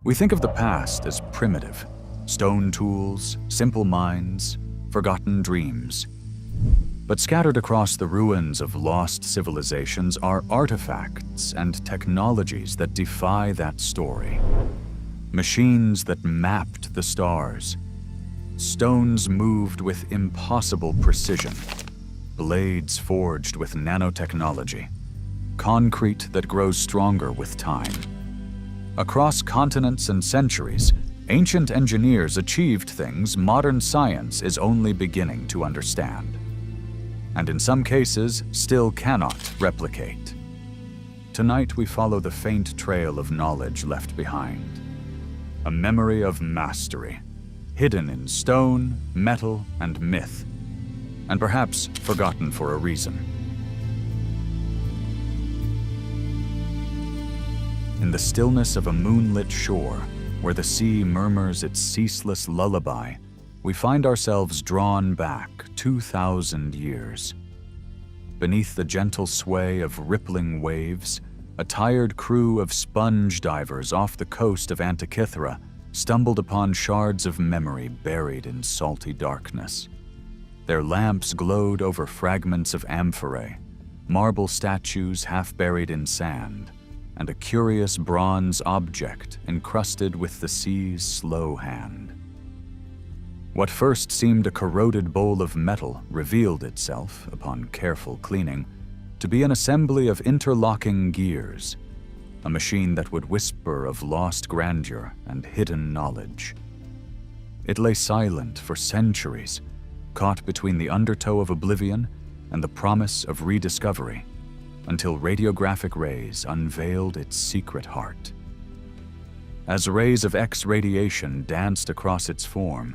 We think of the past as primitive, stone tools, simple minds, forgotten dreams. But scattered across the ruins of lost civilizations are artifacts and technologies that defy that story. Machines that mapped the stars, stones moved with impossible precision, blades forged with nanotechnology, concrete that grows stronger with time. Across continents and centuries, ancient engineers achieved things modern science is only beginning to understand, and in some cases still cannot replicate. Tonight we follow the faint trail of knowledge left behind, a memory of mastery, hidden in stone, metal, and myth, and perhaps forgotten for a reason. In the stillness of a moonlit shore, where the sea murmurs its ceaseless lullaby, we find ourselves drawn back 2,000 years. Beneath the gentle sway of rippling waves, a tired crew of sponge divers off the coast of Antikythera stumbled upon shards of memory buried in salty darkness. Their lamps glowed over fragments of amphorae, marble statues half buried in sand, and a curious bronze object encrusted with the sea's slow hand. What first seemed a corroded bowl of metal revealed itself, upon careful cleaning, to be an assembly of interlocking gears, a machine that would whisper of lost grandeur and hidden knowledge. It lay silent for centuries, caught between the undertow of oblivion and the promise of rediscovery, until radiographic rays unveiled its secret heart. As rays of X radiation danced across its form,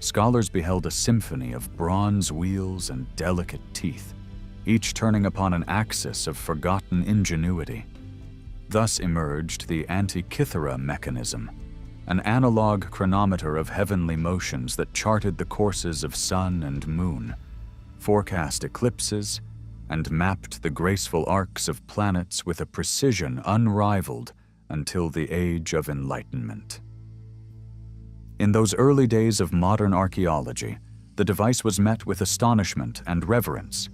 scholars beheld a symphony of bronze wheels and delicate teeth, each turning upon an axis of forgotten ingenuity. Thus emerged the Antikythera mechanism, an analog chronometer of heavenly motions that charted the courses of sun and moon, forecast eclipses, and mapped the graceful arcs of planets with a precision unrivaled until the Age of Enlightenment. In those early days of modern archaeology, the device was met with astonishment and reverence.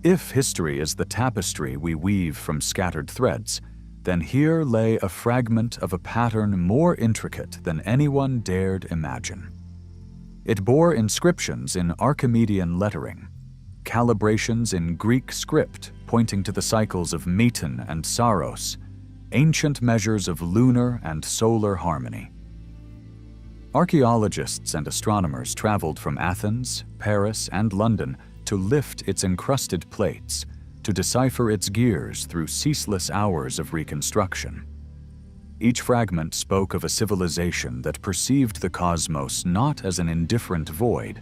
If history is the tapestry we weave from scattered threads, then here lay a fragment of a pattern more intricate than anyone dared imagine. It bore inscriptions in Archimedean lettering, calibrations in Greek script pointing to the cycles of Meton and Saros, ancient measures of lunar and solar harmony. Archaeologists and astronomers traveled from Athens, Paris, and London to lift its encrusted plates, to decipher its gears through ceaseless hours of reconstruction. Each fragment spoke of a civilization that perceived the cosmos not as an indifferent void,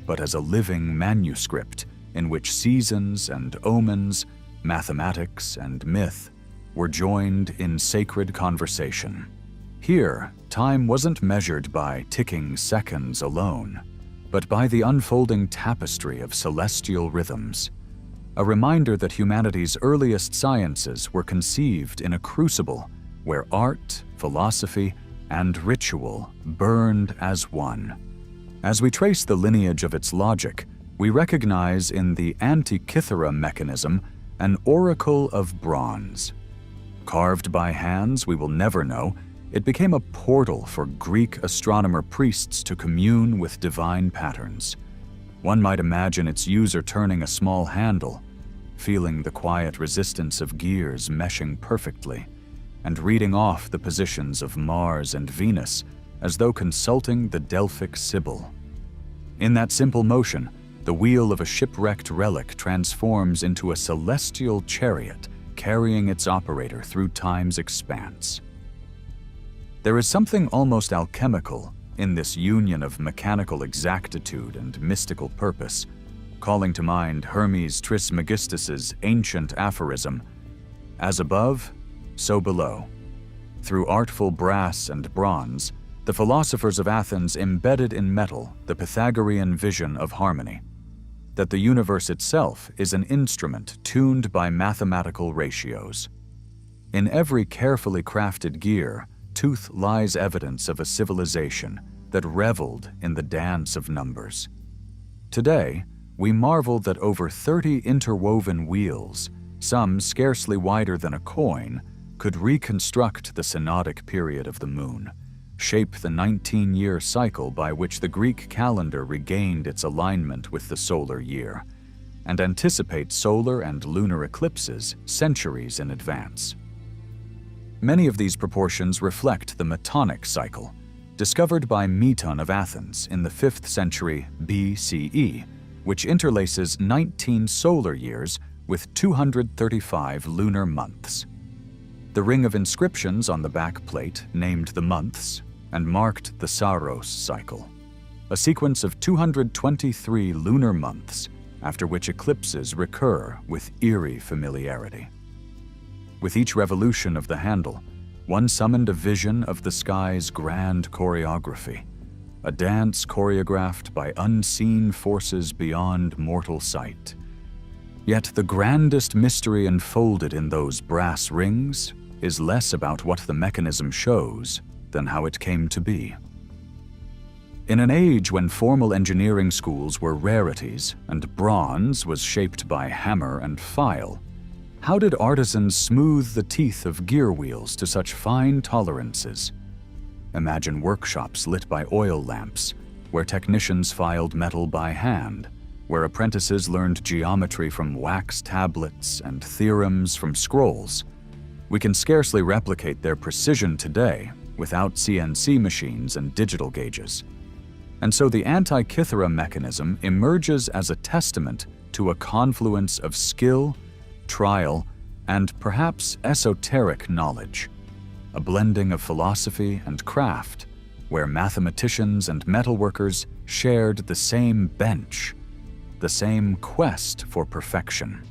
but as a living manuscript in which seasons and omens, mathematics and myth were joined in sacred conversation. Here, time wasn't measured by ticking seconds alone, but by the unfolding tapestry of celestial rhythms, a reminder that humanity's earliest sciences were conceived in a crucible where art, philosophy, and ritual burned as one. As we trace the lineage of its logic, we recognize in the Antikythera mechanism an oracle of bronze. Carved by hands we will never know, it became a portal for Greek astronomer priests to commune with divine patterns. One might imagine its user turning a small handle, feeling the quiet resistance of gears meshing perfectly, and reading off the positions of Mars and Venus as though consulting the Delphic Sibyl. In that simple motion, the wheel of a shipwrecked relic transforms into a celestial chariot carrying its operator through time's expanse. There is something almost alchemical in this union of mechanical exactitude and mystical purpose, calling to mind Hermes Trismegistus's ancient aphorism, "As above, so below." Through artful brass and bronze, the philosophers of Athens embedded in metal the Pythagorean vision of harmony, that the universe itself is an instrument tuned by mathematical ratios. In every carefully crafted gear, tooth lies evidence of a civilization that reveled in the dance of numbers. Today, we marvel that over 30 interwoven wheels, some scarcely wider than a coin, could reconstruct the synodic period of the moon, shape the 19-year cycle by which the Greek calendar regained its alignment with the solar year, and anticipate solar and lunar eclipses centuries in advance. Many of these proportions reflect the Metonic cycle, discovered by Meton of Athens in the 5th century BCE, which interlaces 19 solar years with 235 lunar months. The ring of inscriptions on the back plate named the months and marked the Saros cycle, a sequence of 223 lunar months after which eclipses recur with eerie familiarity. With each revolution of the handle, one summoned a vision of the sky's grand choreography, a dance choreographed by unseen forces beyond mortal sight. Yet the grandest mystery enfolded in those brass rings is less about what the mechanism shows than how it came to be. In an age when formal engineering schools were rarities and bronze was shaped by hammer and file, how did artisans smooth the teeth of gear wheels to such fine tolerances? Imagine workshops lit by oil lamps, where technicians filed metal by hand, where apprentices learned geometry from wax tablets and theorems from scrolls. We can scarcely replicate their precision today without CNC machines and digital gauges. And so the Antikythera mechanism emerges as a testament to a confluence of skill, trial, and perhaps esoteric knowledge, a blending of philosophy and craft, where mathematicians and metalworkers shared the same bench, the same quest for perfection.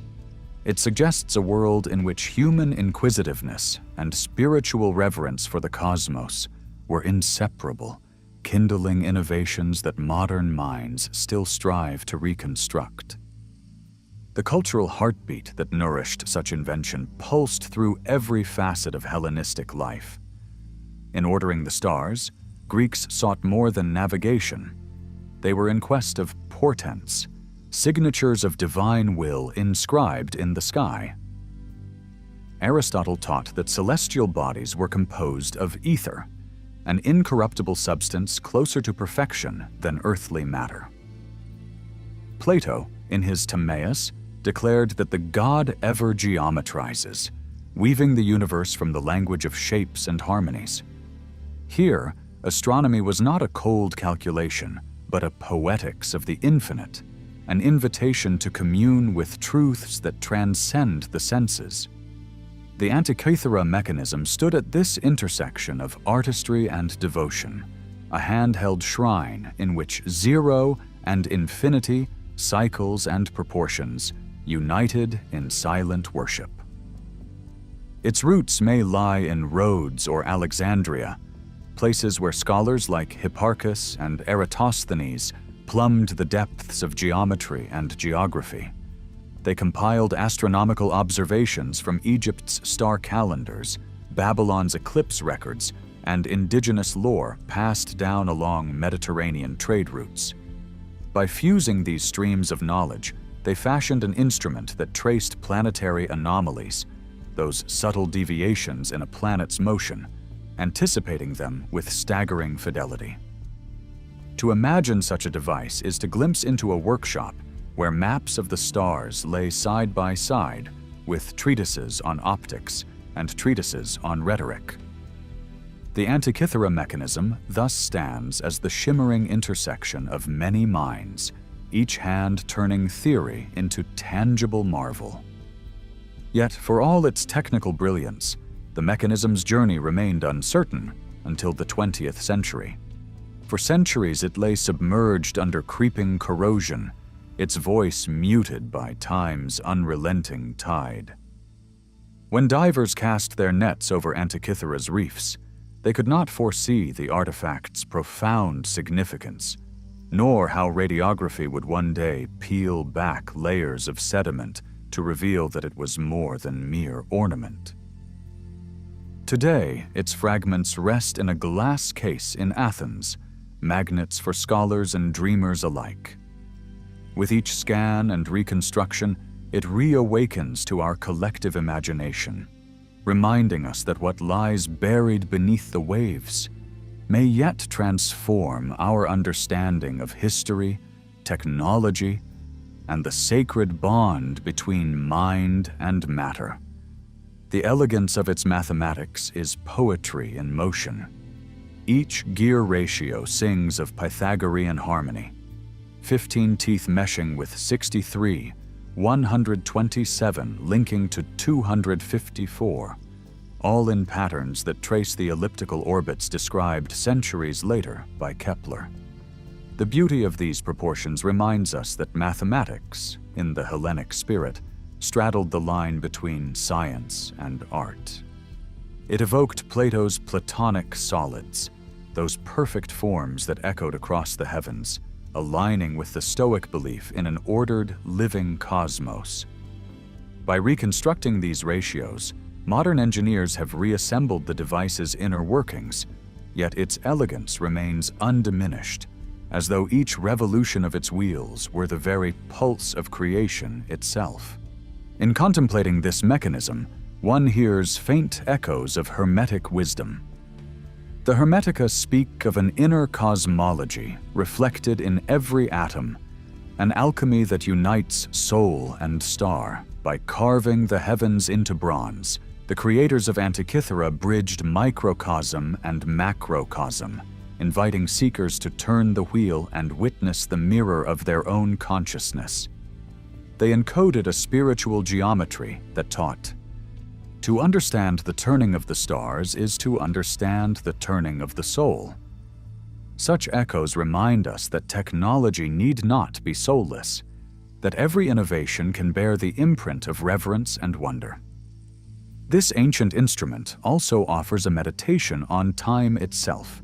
It suggests a world in which human inquisitiveness and spiritual reverence for the cosmos were inseparable, kindling innovations that modern minds still strive to reconstruct. The cultural heartbeat that nourished such invention pulsed through every facet of Hellenistic life. In ordering the stars, Greeks sought more than navigation. They were in quest of portents, signatures of divine will inscribed in the sky. Aristotle taught that celestial bodies were composed of ether, an incorruptible substance closer to perfection than earthly matter. Plato, in his Timaeus, declared that the god ever geometrizes, weaving the universe from the language of shapes and harmonies. Here, astronomy was not a cold calculation, but a poetics of the infinite, an invitation to commune with truths that transcend the senses. The Antikythera mechanism stood at this intersection of artistry and devotion, a handheld shrine in which zero and infinity, cycles and proportions, united in silent worship. Its roots may lie in Rhodes or Alexandria, places where scholars like Hipparchus and Eratosthenes plumbed the depths of geometry and geography. They compiled astronomical observations from Egypt's star calendars, Babylon's eclipse records, and indigenous lore passed down along Mediterranean trade routes. By fusing these streams of knowledge, they fashioned an instrument that traced planetary anomalies, those subtle deviations in a planet's motion, anticipating them with staggering fidelity. To imagine such a device is to glimpse into a workshop where maps of the stars lay side by side with treatises on optics and treatises on rhetoric. The Antikythera mechanism thus stands as the shimmering intersection of many minds, each hand turning theory into tangible marvel. Yet, for all its technical brilliance, the mechanism's journey remained uncertain until the 20th century. For centuries it lay submerged under creeping corrosion, its voice muted by time's unrelenting tide. When divers cast their nets over Antikythera's reefs, they could not foresee the artifact's profound significance, nor how radiography would one day peel back layers of sediment to reveal that it was more than mere ornament. Today, its fragments rest in a glass case in Athens, magnets for scholars and dreamers alike. With each scan and reconstruction, it reawakens to our collective imagination, reminding us that what lies buried beneath the waves may yet transform our understanding of history, technology, and the sacred bond between mind and matter. The elegance of its mathematics is poetry in motion. Each gear ratio sings of Pythagorean harmony, 15 teeth meshing with 63, 127 linking to 254, all in patterns that trace the elliptical orbits described centuries later by Kepler. The beauty of these proportions reminds us that mathematics, in the Hellenic spirit, straddled the line between science and art. It evoked Plato's Platonic solids, those perfect forms that echoed across the heavens, aligning with the Stoic belief in an ordered, living cosmos. By reconstructing these ratios, modern engineers have reassembled the device's inner workings, yet its elegance remains undiminished, as though each revolution of its wheels were the very pulse of creation itself. In contemplating this mechanism, one hears faint echoes of Hermetic wisdom. The Hermetica speak of an inner cosmology reflected in every atom, an alchemy that unites soul and star. By carving the heavens into bronze, the creators of Antikythera bridged microcosm and macrocosm, inviting seekers to turn the wheel and witness the mirror of their own consciousness. They encoded a spiritual geometry that taught, to understand the turning of the stars is to understand the turning of the soul. Such echoes remind us that technology need not be soulless, that every innovation can bear the imprint of reverence and wonder. This ancient instrument also offers a meditation on time itself.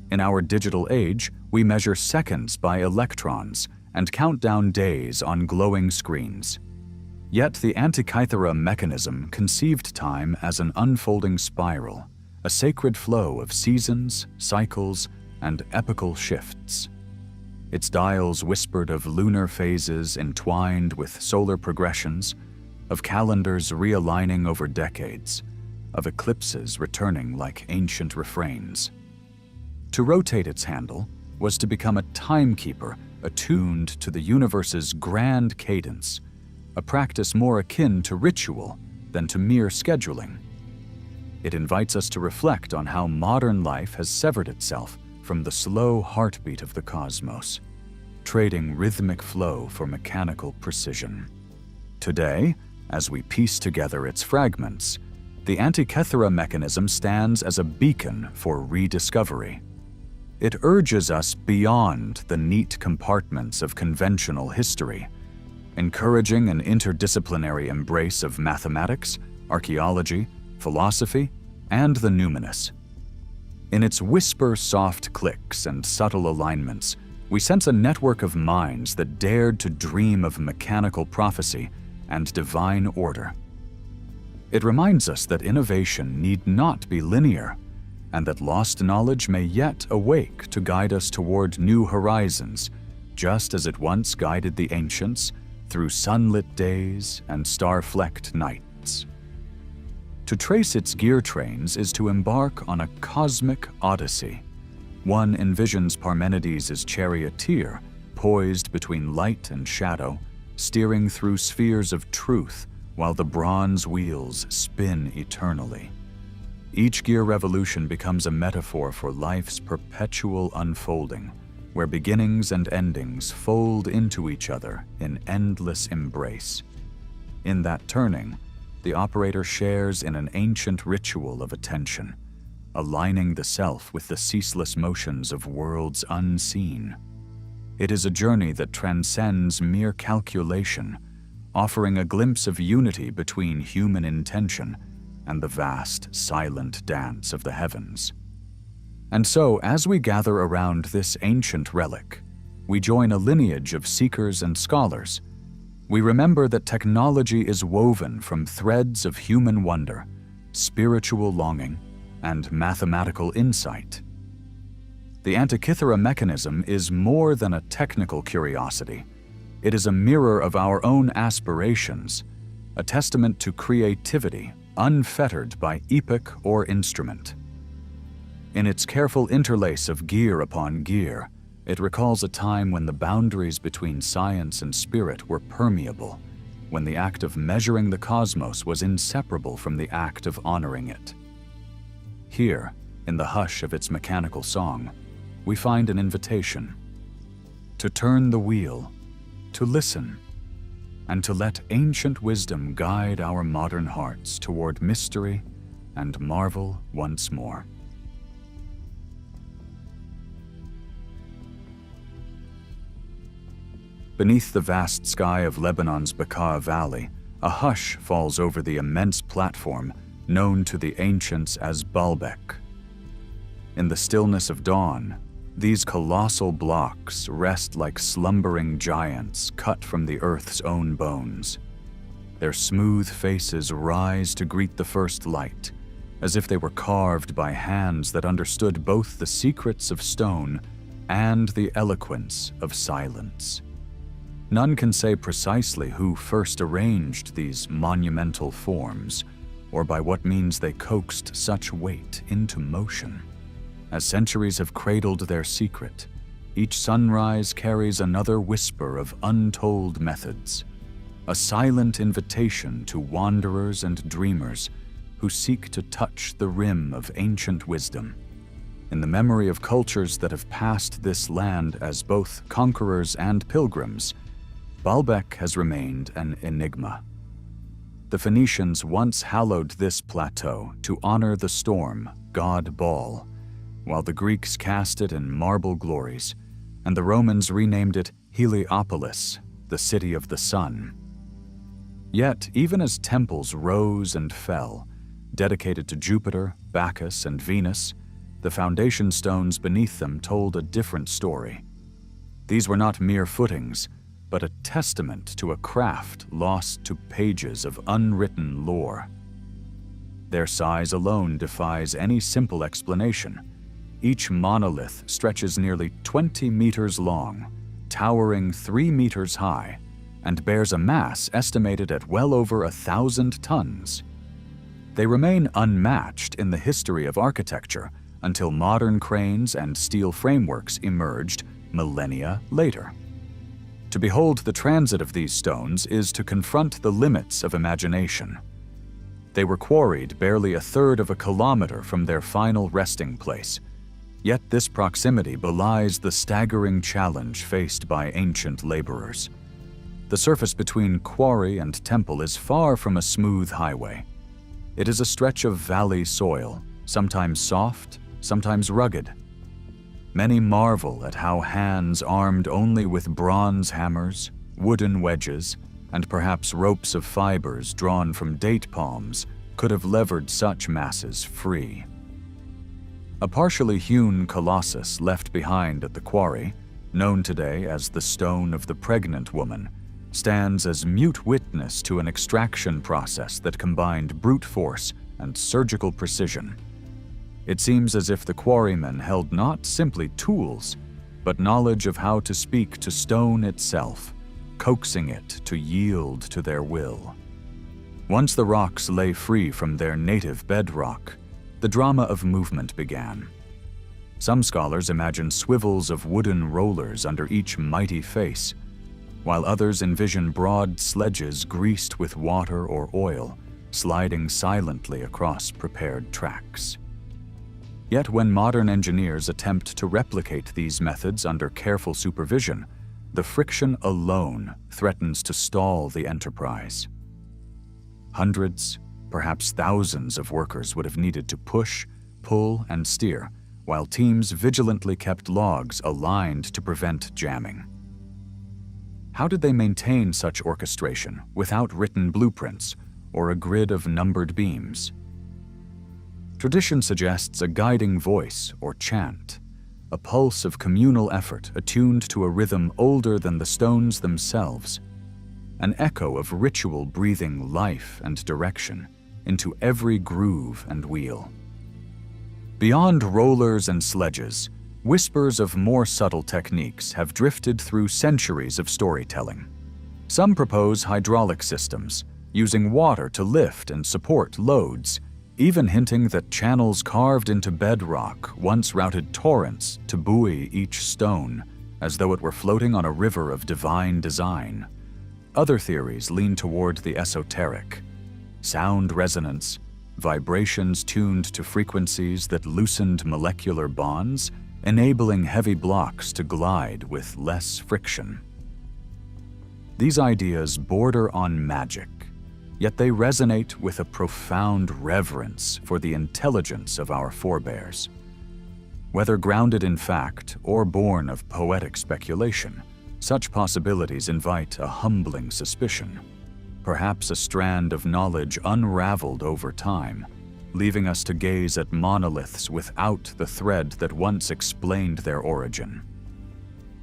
In our digital age, we measure seconds by electrons and count down days on glowing screens. Yet the Antikythera mechanism conceived time as an unfolding spiral, a sacred flow of seasons, cycles, and epochal shifts. Its dials whispered of lunar phases entwined with solar progressions, of calendars realigning over decades, of eclipses returning like ancient refrains. To rotate its handle was to become a timekeeper attuned to the universe's grand cadence, a practice more akin to ritual than to mere scheduling. It invites us to reflect on how modern life has severed itself from the slow heartbeat of the cosmos, trading rhythmic flow for mechanical precision. Today, as we piece together its fragments, the Antikythera mechanism stands as a beacon for rediscovery. It urges us beyond the neat compartments of conventional history, encouraging an interdisciplinary embrace of mathematics, archaeology, philosophy, and the numinous. In its whisper-soft clicks and subtle alignments, we sense a network of minds that dared to dream of mechanical prophecy and divine order. It reminds us that innovation need not be linear, and that lost knowledge may yet awake to guide us toward new horizons, just as it once guided the ancients through sunlit days and star-flecked nights. To trace its gear trains is to embark on a cosmic odyssey. One envisions Parmenides as charioteer, poised between light and shadow, steering through spheres of truth while the bronze wheels spin eternally. Each gear revolution becomes a metaphor for life's perpetual unfolding, where beginnings and endings fold into each other in endless embrace. In that turning, the operator shares in an ancient ritual of attention, aligning the self with the ceaseless motions of worlds unseen. It is a journey that transcends mere calculation, offering a glimpse of unity between human intention and the vast, silent dance of the heavens. And so, as we gather around this ancient relic, we join a lineage of seekers and scholars. We remember that technology is woven from threads of human wonder, spiritual longing, and mathematical insight. The Antikythera mechanism is more than a technical curiosity. It is a mirror of our own aspirations, a testament to creativity unfettered by epoch or instrument. In its careful interlace of gear upon gear, it recalls a time when the boundaries between science and spirit were permeable, when the act of measuring the cosmos was inseparable from the act of honoring it. Here, in the hush of its mechanical song, we find an invitation to turn the wheel, to listen, and to let ancient wisdom guide our modern hearts toward mystery and marvel once more. Beneath the vast sky of Lebanon's Bekaa Valley, a hush falls over the immense platform known to the ancients as Baalbek. In the stillness of dawn, these colossal blocks rest like slumbering giants cut from the earth's own bones. Their smooth faces rise to greet the first light, as if they were carved by hands that understood both the secrets of stone and the eloquence of silence. None can say precisely who first arranged these monumental forms, or by what means they coaxed such weight into motion. As centuries have cradled their secret, each sunrise carries another whisper of untold methods, a silent invitation to wanderers and dreamers who seek to touch the rim of ancient wisdom. In the memory of cultures that have passed this land as both conquerors and pilgrims, Baalbek has remained an enigma. The Phoenicians once hallowed this plateau to honor the storm god Baal, while the Greeks cast it in marble glories, and the Romans renamed it Heliopolis, the city of the sun. Yet, even as temples rose and fell, dedicated to Jupiter, Bacchus, and Venus, the foundation stones beneath them told a different story. These were not mere footings, but a testament to a craft lost to pages of unwritten lore. Their size alone defies any simple explanation. Each monolith stretches nearly 20 meters long, towering 3 meters high, and bears a mass estimated at well over 1,000 tons. They remain unmatched in the history of architecture until modern cranes and steel frameworks emerged millennia later. To behold the transit of these stones is to confront the limits of imagination. They were quarried barely a third of a kilometer from their final resting place. Yet this proximity belies the staggering challenge faced by ancient laborers. The surface between quarry and temple is far from a smooth highway. It is a stretch of valley soil, sometimes soft, sometimes rugged. Many marvel at how hands armed only with bronze hammers, wooden wedges, and perhaps ropes of fibers drawn from date palms could have levered such masses free. A partially hewn colossus left behind at the quarry, known today as the Stone of the Pregnant Woman, stands as mute witness to an extraction process that combined brute force and surgical precision. It seems as if the quarrymen held not simply tools, but knowledge of how to speak to stone itself, coaxing it to yield to their will. Once the rocks lay free from their native bedrock, the drama of movement began. Some scholars imagine swivels of wooden rollers under each mighty face, while others envision broad sledges greased with water or oil, sliding silently across prepared tracks. Yet when modern engineers attempt to replicate these methods under careful supervision, the friction alone threatens to stall the enterprise. Hundreds, perhaps thousands of workers would have needed to push, pull, and steer, while teams vigilantly kept logs aligned to prevent jamming. How did they maintain such orchestration without written blueprints or a grid of numbered beams? Tradition suggests a guiding voice or chant, a pulse of communal effort attuned to a rhythm older than the stones themselves, an echo of ritual breathing life and direction into every groove and wheel. Beyond rollers and sledges, whispers of more subtle techniques have drifted through centuries of storytelling. Some propose hydraulic systems, using water to lift and support loads, even hinting that channels carved into bedrock once routed torrents to buoy each stone, as though it were floating on a river of divine design. Other theories lean toward the esoteric. Sound resonance, vibrations tuned to frequencies that loosened molecular bonds, enabling heavy blocks to glide with less friction. These ideas border on magic, yet they resonate with a profound reverence for the intelligence of our forebears. Whether grounded in fact or born of poetic speculation, such possibilities invite a humbling suspicion, perhaps a strand of knowledge unraveled over time, leaving us to gaze at monoliths without the thread that once explained their origin.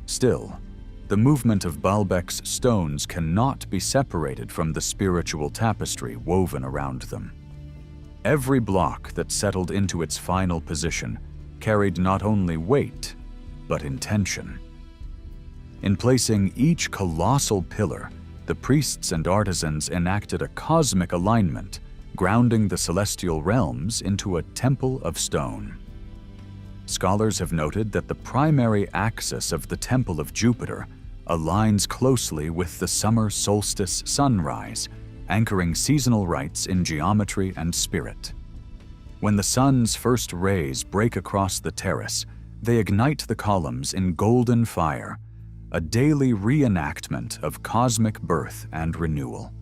Still, the movement of Baalbek's stones cannot be separated from the spiritual tapestry woven around them. Every block that settled into its final position carried not only weight, but intention. In placing each colossal pillar, the priests and artisans enacted a cosmic alignment, grounding the celestial realms into a temple of stone. Scholars have noted that the primary axis of the Temple of Jupiter aligns closely with the summer solstice sunrise, anchoring seasonal rites in geometry and spirit. When the sun's first rays break across the terrace, they ignite the columns in golden fire, a daily reenactment of cosmic birth and renewal.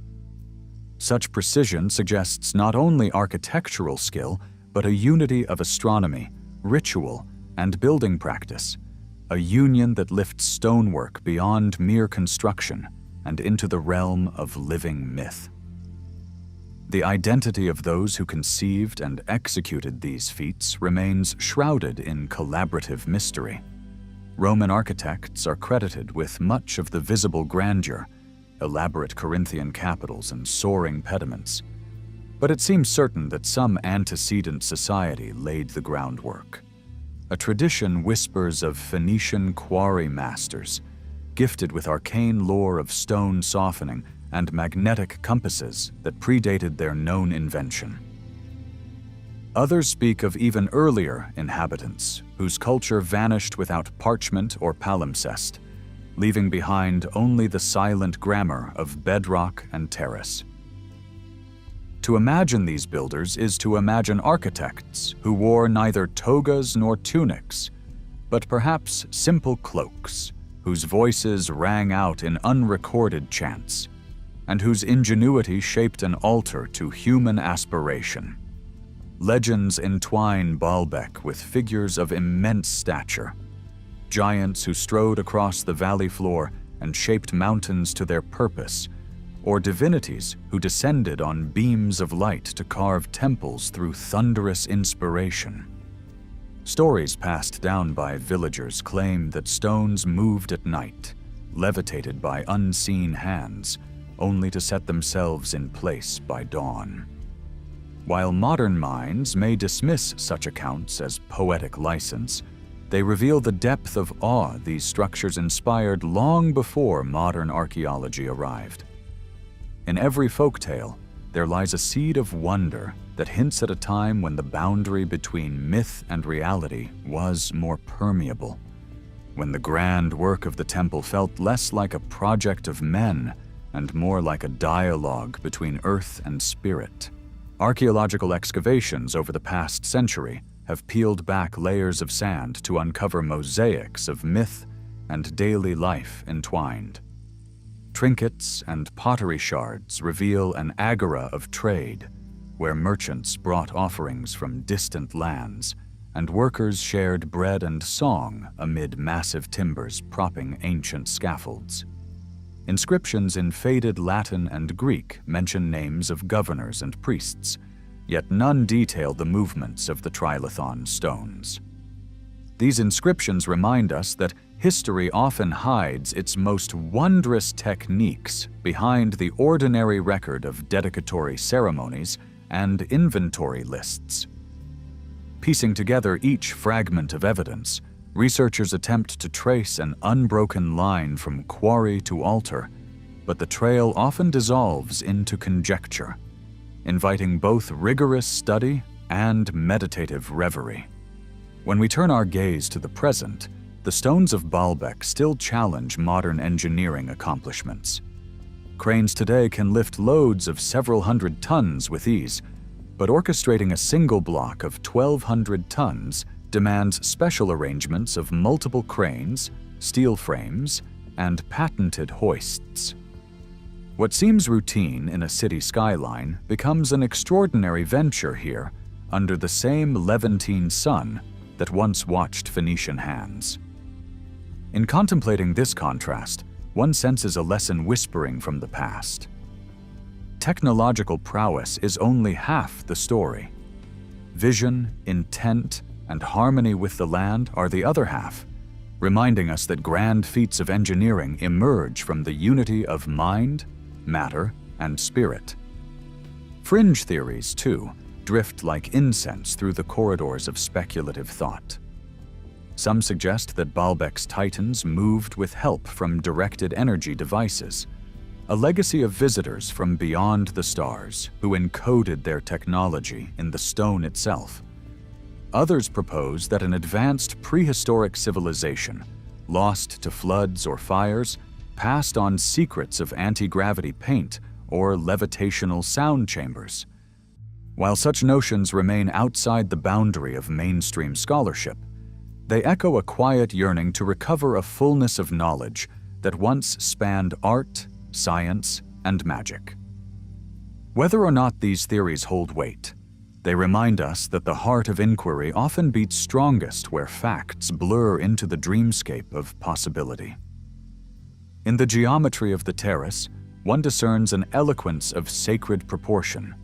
Such precision suggests not only architectural skill, but a unity of astronomy, ritual, and building practice, a union that lifts stonework beyond mere construction and into the realm of living myth. The identity of those who conceived and executed these feats remains shrouded in collaborative mystery. Roman architects are credited with much of the visible grandeur, elaborate Corinthian capitals and soaring pediments, but it seems certain that some antecedent society laid the groundwork. A tradition whispers of Phoenician quarry masters, gifted with arcane lore of stone softening and magnetic compasses that predated their known invention. Others speak of even earlier inhabitants whose culture vanished without parchment or palimpsest, leaving behind only the silent grammar of bedrock and terrace. To imagine these builders is to imagine architects who wore neither togas nor tunics, but perhaps simple cloaks, whose voices rang out in unrecorded chants, and whose ingenuity shaped an altar to human aspiration. Legends entwine Baalbek with figures of immense stature, giants who strode across the valley floor and shaped mountains to their purpose, or divinities who descended on beams of light to carve temples through thunderous inspiration. Stories passed down by villagers claim that stones moved at night, levitated by unseen hands, only to set themselves in place by dawn. While modern minds may dismiss such accounts as poetic license, they reveal the depth of awe these structures inspired long before modern archaeology arrived. In every folktale, there lies a seed of wonder that hints at a time when the boundary between myth and reality was more permeable, when the grand work of the temple felt less like a project of men and more like a dialogue between earth and spirit. Archaeological excavations over the past century have peeled back layers of sand to uncover mosaics of myth and daily life entwined. Trinkets and pottery shards reveal an agora of trade, where merchants brought offerings from distant lands, and workers shared bread and song amid massive timbers propping ancient scaffolds. Inscriptions in faded Latin and Greek mention names of governors and priests, yet none detail the movements of the trilithon stones. These inscriptions remind us that history often hides its most wondrous techniques behind the ordinary record of dedicatory ceremonies and inventory lists. Piecing together each fragment of evidence, researchers attempt to trace an unbroken line from quarry to altar, but the trail often dissolves into conjecture, inviting both rigorous study and meditative reverie. When we turn our gaze to the present, the stones of Baalbek still challenge modern engineering accomplishments. Cranes today can lift loads of several hundred tons with ease, but orchestrating a single block of 1,200 tons demands special arrangements of multiple cranes, steel frames, and patented hoists. What seems routine in a city skyline becomes an extraordinary venture here under the same Levantine sun that once watched Phoenician hands. In contemplating this contrast, one senses a lesson whispering from the past. Technological prowess is only half the story. Vision, intent, and harmony with the land are the other half, reminding us that grand feats of engineering emerge from the unity of mind, matter, and spirit. Fringe theories, too, drift like incense through the corridors of speculative thought. Some suggest that Baalbek's titans moved with help from directed energy devices, a legacy of visitors from beyond the stars who encoded their technology in the stone itself. Others propose that an advanced prehistoric civilization, lost to floods or fires, passed on secrets of anti-gravity paint or levitational sound chambers. While such notions remain outside the boundary of mainstream scholarship, they echo a quiet yearning to recover a fullness of knowledge that once spanned art, science, and magic. Whether or not these theories hold weight, they remind us that the heart of inquiry often beats strongest where facts blur into the dreamscape of possibility. In the geometry of the terrace, one discerns an eloquence of sacred proportion.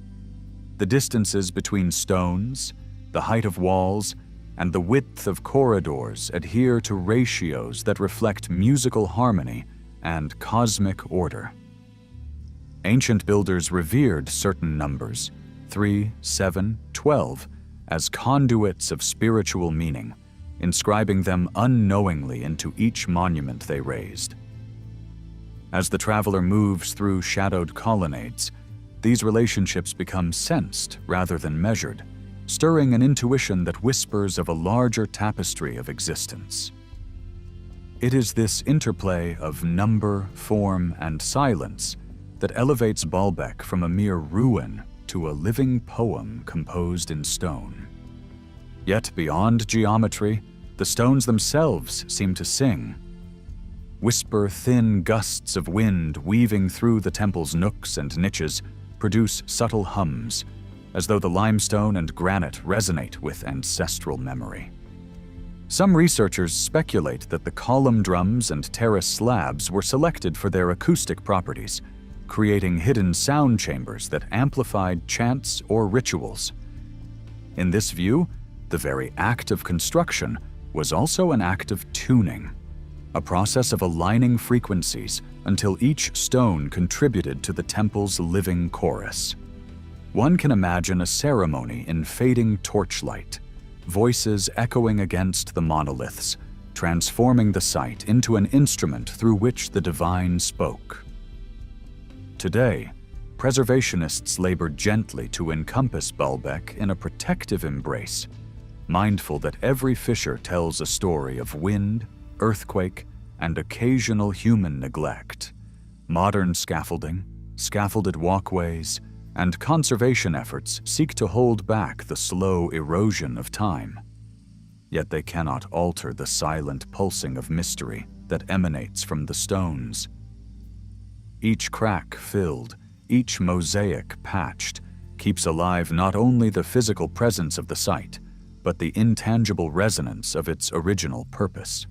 The distances between stones, the height of walls, and the width of corridors adhere to ratios that reflect musical harmony and cosmic order. Ancient builders revered certain numbers, 3, 7, 12, as conduits of spiritual meaning, inscribing them unknowingly into each monument they raised. As the traveler moves through shadowed colonnades, these relationships become sensed rather than measured, stirring an intuition that whispers of a larger tapestry of existence. It is this interplay of number, form, and silence that elevates Baalbek from a mere ruin to a living poem composed in stone. Yet beyond geometry, the stones themselves seem to sing. Whisper thin gusts of wind weaving through the temple's nooks and niches produce subtle hums, as though the limestone and granite resonate with ancestral memory. Some researchers speculate that the column drums and terrace slabs were selected for their acoustic properties, creating hidden sound chambers that amplified chants or rituals. In this view, the very act of construction was also an act of tuning, a process of aligning frequencies until each stone contributed to the temple's living chorus. One can imagine a ceremony in fading torchlight, voices echoing against the monoliths, transforming the site into an instrument through which the divine spoke. Today, preservationists labor gently to encompass Baalbek in a protective embrace, mindful that every fissure tells a story of wind, earthquake, and occasional human neglect. Modern scaffolding, scaffolded walkways, and conservation efforts seek to hold back the slow erosion of time. Yet they cannot alter the silent pulsing of mystery that emanates from the stones. Each crack filled, each mosaic patched, keeps alive not only the physical presence of the site, but the intangible resonance of its original purpose.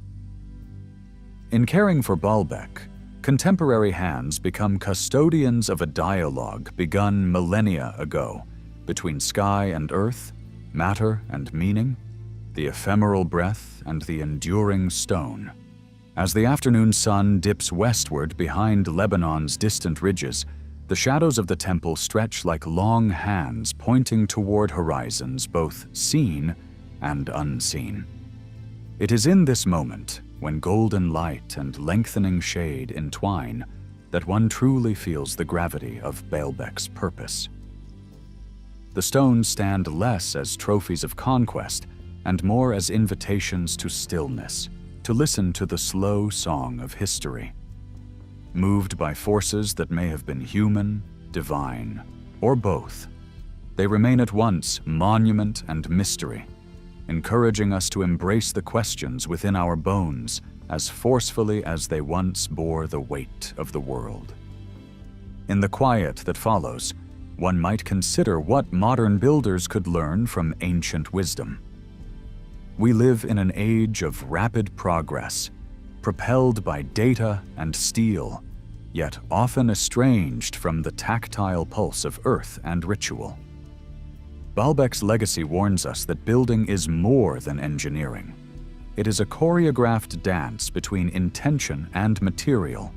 In caring for Baalbek, contemporary hands become custodians of a dialogue begun millennia ago between sky and earth, matter and meaning, the ephemeral breath and the enduring stone. As the afternoon sun dips westward behind Lebanon's distant ridges, The shadows of the temple stretch like long hands pointing toward horizons both seen and unseen. It is in this moment, when golden light and lengthening shade entwine, that one truly feels the gravity of Baalbek's purpose. The stones stand less as trophies of conquest and more as invitations to stillness, to listen to the slow song of history. Moved by forces that may have been human, divine, or both, they remain at once monument and mystery, encouraging us to embrace the questions within our bones as forcefully as they once bore the weight of the world. In the quiet that follows, one might consider what modern builders could learn from ancient wisdom. We live in an age of rapid progress, propelled by data and steel, yet often estranged from the tactile pulse of earth and ritual. Baalbek's legacy warns us that building is more than engineering. It is a choreographed dance between intention and material,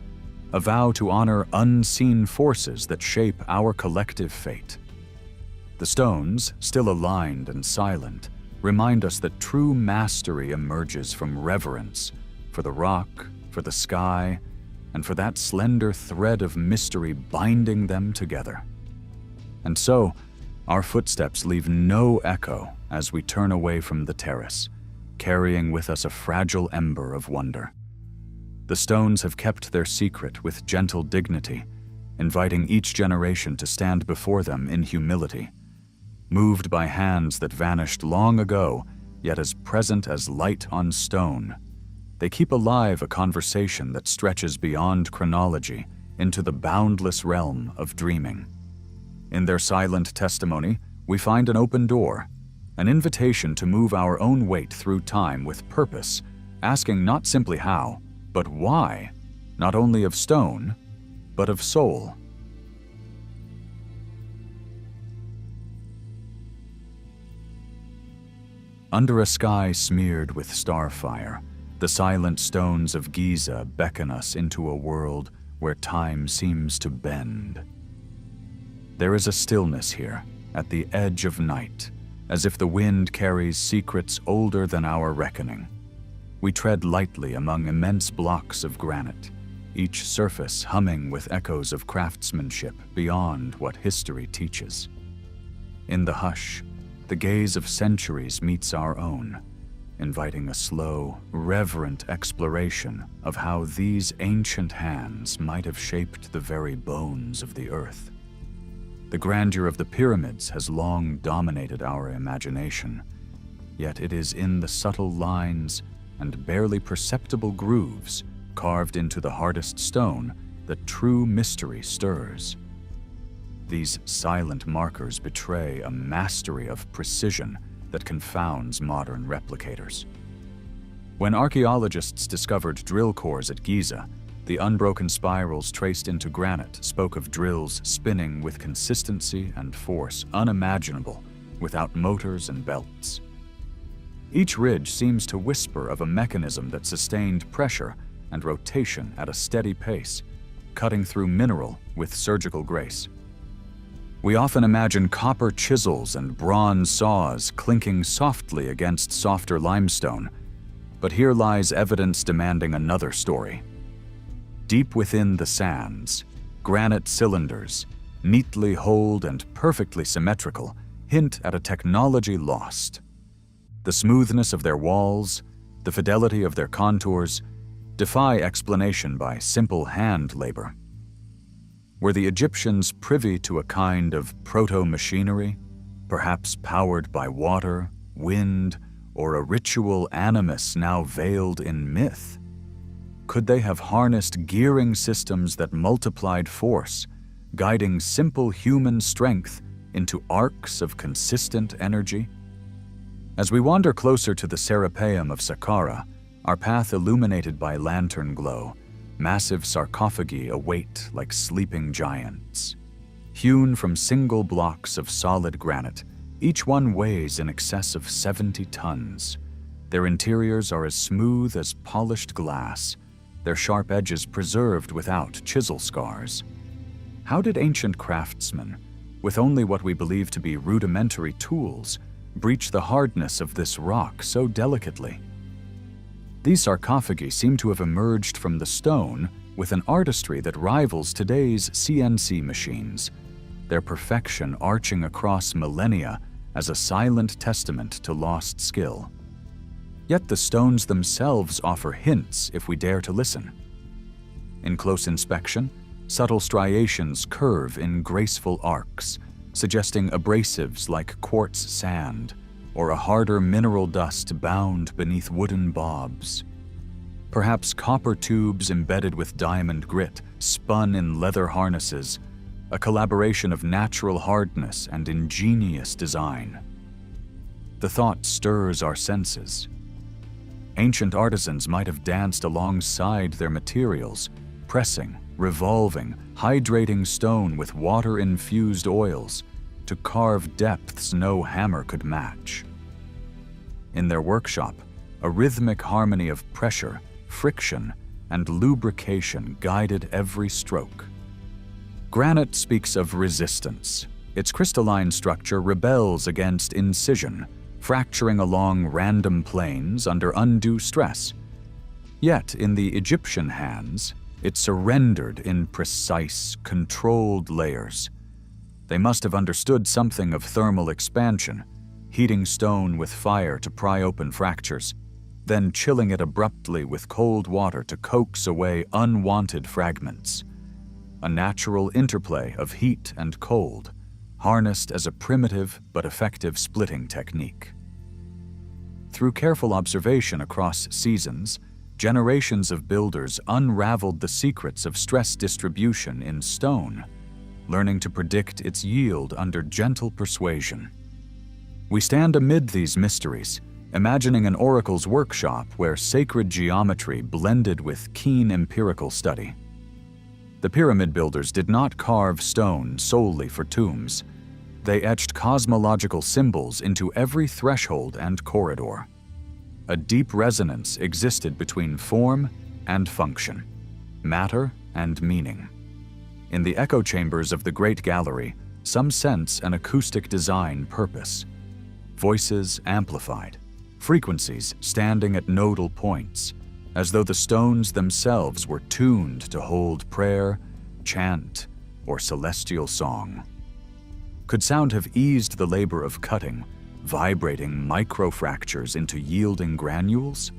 a vow to honor unseen forces that shape our collective fate. The stones, still aligned and silent, remind us that true mastery emerges from reverence for the rock, for the sky, and for that slender thread of mystery binding them together. And so, our footsteps leave no echo as we turn away from the terrace, carrying with us a fragile ember of wonder. The stones have kept their secret with gentle dignity, inviting each generation to stand before them in humility. Moved by hands that vanished long ago, yet as present as light on stone, they keep alive a conversation that stretches beyond chronology into the boundless realm of dreaming. In their silent testimony, we find an open door, an invitation to move our own weight through time with purpose, asking not simply how, but why, not only of stone, but of soul. Under a sky smeared with starfire, the silent stones of Giza beckon us into a world where time seems to bend. There is a stillness here, at the edge of night, as if the wind carries secrets older than our reckoning. We tread lightly among immense blocks of granite, each surface humming with echoes of craftsmanship beyond what history teaches. In the hush, the gaze of centuries meets our own, inviting a slow, reverent exploration of how these ancient hands might have shaped the very bones of the earth. The grandeur of the pyramids has long dominated our imagination, yet it is in the subtle lines and barely perceptible grooves carved into the hardest stone that true mystery stirs. These silent markers betray a mastery of precision that confounds modern replicators. When archaeologists discovered drill cores at Giza, the unbroken spirals traced into granite spoke of drills spinning with consistency and force unimaginable without motors and belts. Each ridge seems to whisper of a mechanism that sustained pressure and rotation at a steady pace, cutting through mineral with surgical grace. We often imagine copper chisels and bronze saws clinking softly against softer limestone, but here lies evidence demanding another story. Deep within the sands, granite cylinders, neatly holed and perfectly symmetrical, hint at a technology lost. The smoothness of their walls, the fidelity of their contours, defy explanation by simple hand labor. Were the Egyptians privy to a kind of proto-machinery, perhaps powered by water, wind, or a ritual animus now veiled in myth? Could they have harnessed gearing systems that multiplied force, guiding simple human strength into arcs of consistent energy? As we wander closer to the Serapeum of Saqqara, our path illuminated by lantern glow, massive sarcophagi await like sleeping giants. Hewn from single blocks of solid granite, each one weighs in excess of 70 tons. Their interiors are as smooth as polished glass, their sharp edges preserved without chisel scars. How did ancient craftsmen, with only what we believe to be rudimentary tools, breach the hardness of this rock so delicately? These sarcophagi seem to have emerged from the stone with an artistry that rivals today's CNC machines, their perfection arching across millennia as a silent testament to lost skill. Yet the stones themselves offer hints if we dare to listen. In close inspection, subtle striations curve in graceful arcs, suggesting abrasives like quartz sand or a harder mineral dust bound beneath wooden bobs. Perhaps copper tubes embedded with diamond grit, spun in leather harnesses, a collaboration of natural hardness and ingenious design. The thought stirs our senses. Ancient artisans might have danced alongside their materials, pressing, revolving, hydrating stone with water-infused oils to carve depths no hammer could match. In their workshop, a rhythmic harmony of pressure, friction, and lubrication guided every stroke. Granite speaks of resistance. Its crystalline structure rebels against incision, fracturing along random planes under undue stress. Yet, in the Egyptian hands, it surrendered in precise, controlled layers. They must have understood something of thermal expansion, heating stone with fire to pry open fractures, then chilling it abruptly with cold water to coax away unwanted fragments. A natural interplay of heat and cold, harnessed as a primitive but effective splitting technique. Through careful observation across seasons, generations of builders unraveled the secrets of stress distribution in stone, learning to predict its yield under gentle persuasion. We stand amid these mysteries, imagining an oracle's workshop where sacred geometry blended with keen empirical study. The pyramid builders did not carve stone solely for tombs. They etched cosmological symbols into every threshold and corridor. A deep resonance existed between form and function, matter and meaning. In the echo chambers of the Great Gallery, some sense an acoustic design purpose. Voices amplified, frequencies standing at nodal points, as though the stones themselves were tuned to hold prayer, chant, or celestial song. Could sound have eased the labor of cutting, vibrating microfractures into yielding granules?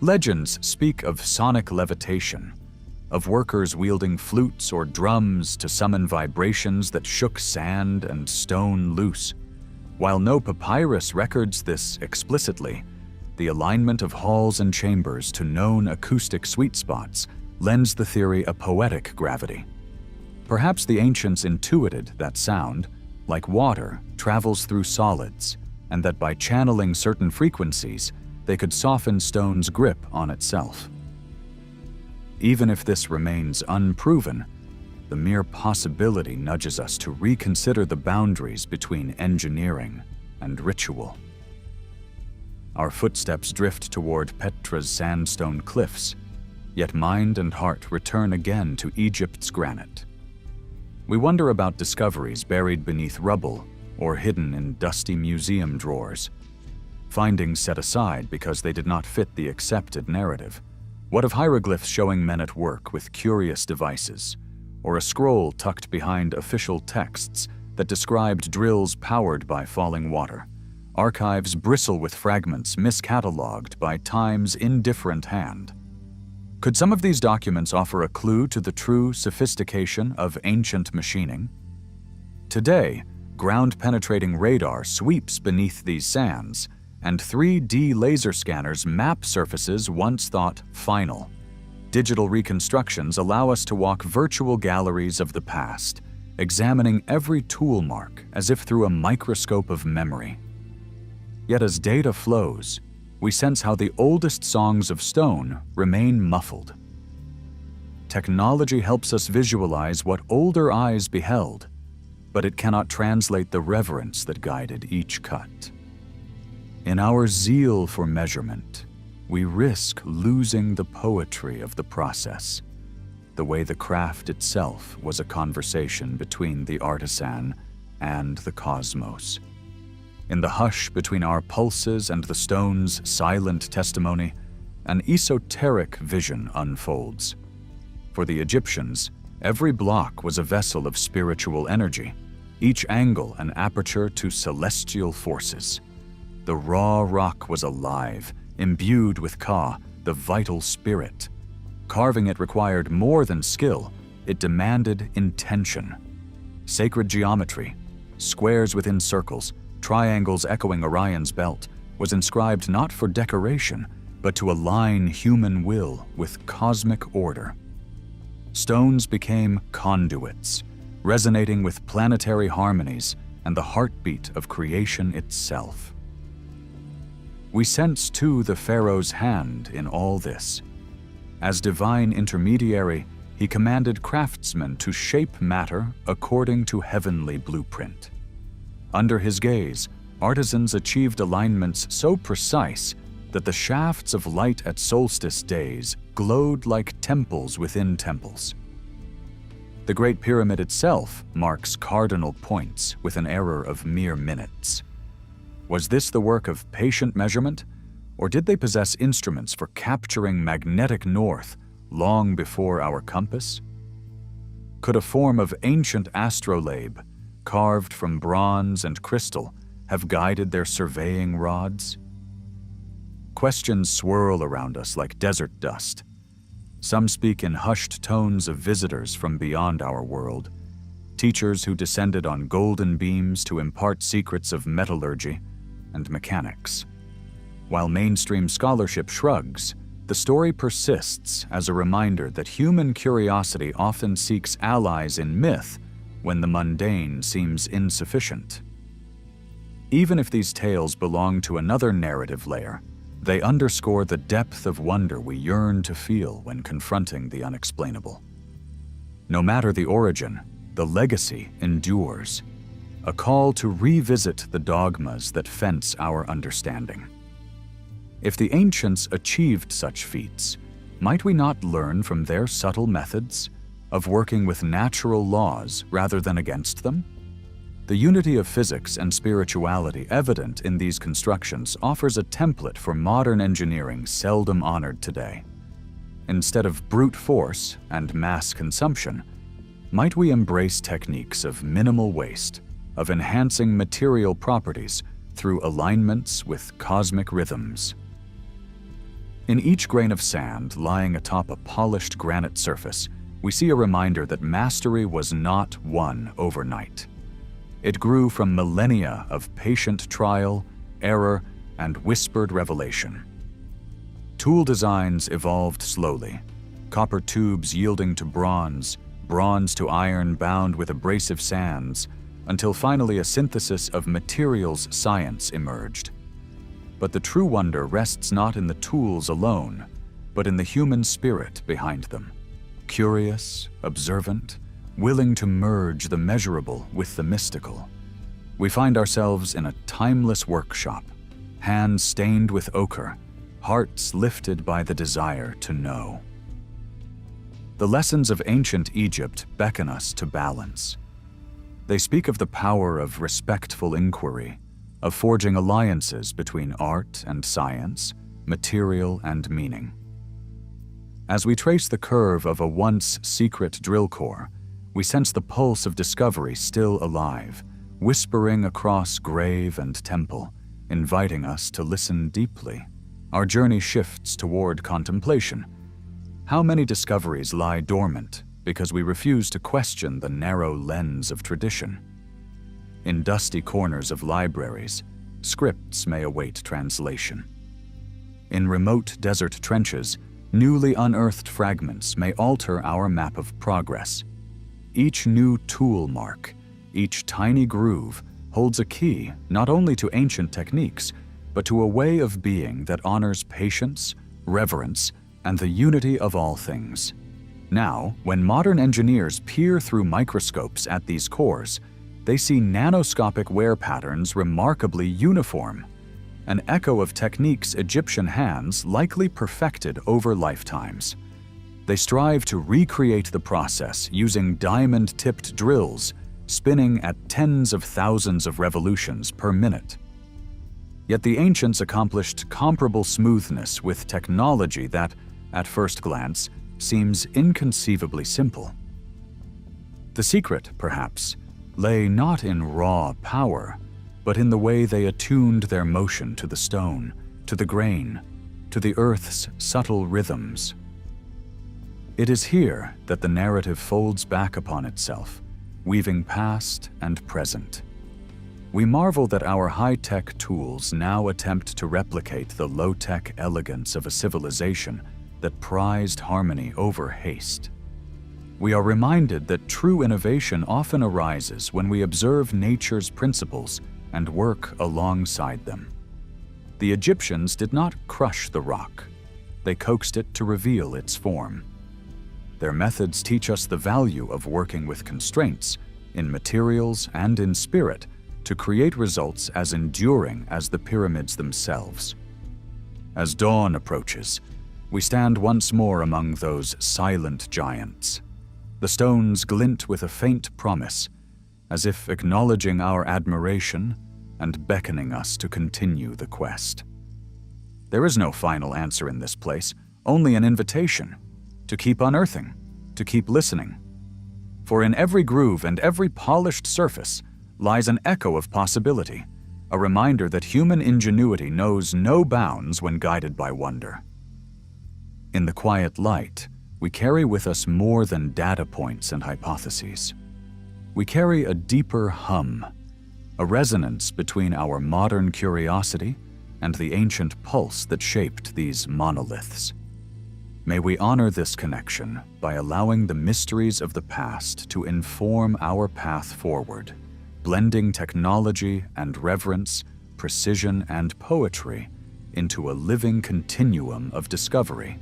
Legends speak of sonic levitation, of workers wielding flutes or drums to summon vibrations that shook sand and stone loose. While no papyrus records this explicitly, the alignment of halls and chambers to known acoustic sweet spots lends the theory a poetic gravity. Perhaps the ancients intuited that sound, like water, travels through solids, and that by channeling certain frequencies, they could soften stone's grip on itself. Even if this remains unproven, the mere possibility nudges us to reconsider the boundaries between engineering and ritual. Our footsteps drift toward Petra's sandstone cliffs, yet mind and heart return again to Egypt's granite. We wonder about discoveries buried beneath rubble or hidden in dusty museum drawers, findings set aside because they did not fit the accepted narrative. What of hieroglyphs showing men at work with curious devices, or a scroll tucked behind official texts that described drills powered by falling water? Archives bristle with fragments miscatalogued by time's indifferent hand. Could some of these documents offer a clue to the true sophistication of ancient machining? Today, ground-penetrating radar sweeps beneath these sands, and 3D laser scanners map surfaces once thought final. Digital reconstructions allow us to walk virtual galleries of the past, examining every tool mark as if through a microscope of memory. Yet as data flows, we sense how the oldest songs of stone remain muffled. Technology helps us visualize what older eyes beheld, but it cannot translate the reverence that guided each cut. In our zeal for measurement, we risk losing the poetry of the process, the way the craft itself was a conversation between the artisan and the cosmos. In the hush between our pulses and the stone's silent testimony, an esoteric vision unfolds. For the Egyptians, every block was a vessel of spiritual energy, each angle an aperture to celestial forces. The raw rock was alive, imbued with Ka, the vital spirit. Carving it required more than skill, it demanded intention. Sacred geometry, squares within circles, triangles echoing Orion's belt, was inscribed not for decoration, but to align human will with cosmic order. Stones became conduits, resonating with planetary harmonies and the heartbeat of creation itself. We sense too the pharaoh's hand in all this. As divine intermediary, he commanded craftsmen to shape matter according to heavenly blueprint. Under his gaze, artisans achieved alignments so precise that the shafts of light at solstice days glowed like temples within temples. The Great Pyramid itself marks cardinal points with an error of mere minutes. Was this the work of patient measurement, or did they possess instruments for capturing magnetic north long before our compass? Could a form of ancient astrolabe, carved from bronze and crystal, have guided their surveying rods? Questions swirl around us like desert dust. Some speak in hushed tones of visitors from beyond our world, teachers who descended on golden beams to impart secrets of metallurgy and mechanics. While mainstream scholarship shrugs, the story persists as a reminder that human curiosity often seeks allies in myth when the mundane seems insufficient. Even if these tales belong to another narrative layer, they underscore the depth of wonder we yearn to feel when confronting the unexplainable. No matter the origin, the legacy endures, a call to revisit the dogmas that fence our understanding. If the ancients achieved such feats, might we not learn from their subtle methods of working with natural laws rather than against them? The unity of physics and spirituality evident in these constructions offers a template for modern engineering seldom honored today. Instead of brute force and mass consumption, might we embrace techniques of minimal waste, of enhancing material properties through alignments with cosmic rhythms? In each grain of sand lying atop a polished granite surface, we see a reminder that mastery was not won overnight. It grew from millennia of patient trial, error, and whispered revelation. Tool designs evolved slowly, copper tubes yielding to bronze, bronze to iron bound with abrasive sands, until finally a synthesis of materials science emerged. But the true wonder rests not in the tools alone, but in the human spirit behind them. Curious, observant, willing to merge the measurable with the mystical. We find ourselves in a timeless workshop, hands stained with ochre, hearts lifted by the desire to know. The lessons of ancient Egypt beckon us to balance. They speak of the power of respectful inquiry, of forging alliances between art and science, material and meaning. As we trace the curve of a once secret drill core, we sense the pulse of discovery still alive, whispering across grave and temple, inviting us to listen deeply. Our journey shifts toward contemplation. How many discoveries lie dormant because we refuse to question the narrow lens of tradition? In dusty corners of libraries, scripts may await translation. In remote desert trenches, newly unearthed fragments may alter our map of progress. Each new tool mark, each tiny groove, holds a key not only to ancient techniques, but to a way of being that honors patience, reverence, and the unity of all things. Now, when modern engineers peer through microscopes at these cores, they see nanoscopic wear patterns remarkably uniform, an echo of techniques Egyptian hands likely perfected over lifetimes. They strive to recreate the process using diamond-tipped drills, spinning at tens of thousands of revolutions per minute. Yet the ancients accomplished comparable smoothness with technology that, at first glance, seems inconceivably simple. The secret, perhaps, lay not in raw power, but in the way they attuned their motion to the stone, to the grain, to the earth's subtle rhythms. It is here that the narrative folds back upon itself, weaving past and present. We marvel that our high-tech tools now attempt to replicate the low-tech elegance of a civilization that prized harmony over haste. We are reminded that true innovation often arises when we observe nature's principles and work alongside them. The Egyptians did not crush the rock. They coaxed it to reveal its form. Their methods teach us the value of working with constraints, in materials and in spirit, to create results as enduring as the pyramids themselves. As dawn approaches, we stand once more among those silent giants. The stones glint with a faint promise, as if acknowledging our admiration and beckoning us to continue the quest. There is no final answer in this place, only an invitation to keep unearthing, to keep listening. For in every groove and every polished surface lies an echo of possibility, a reminder that human ingenuity knows no bounds when guided by wonder. In the quiet light, we carry with us more than data points and hypotheses. We carry a deeper hum, a resonance between our modern curiosity and the ancient pulse that shaped these monoliths. May we honor this connection by allowing the mysteries of the past to inform our path forward, blending technology and reverence, precision and poetry into a living continuum of discovery.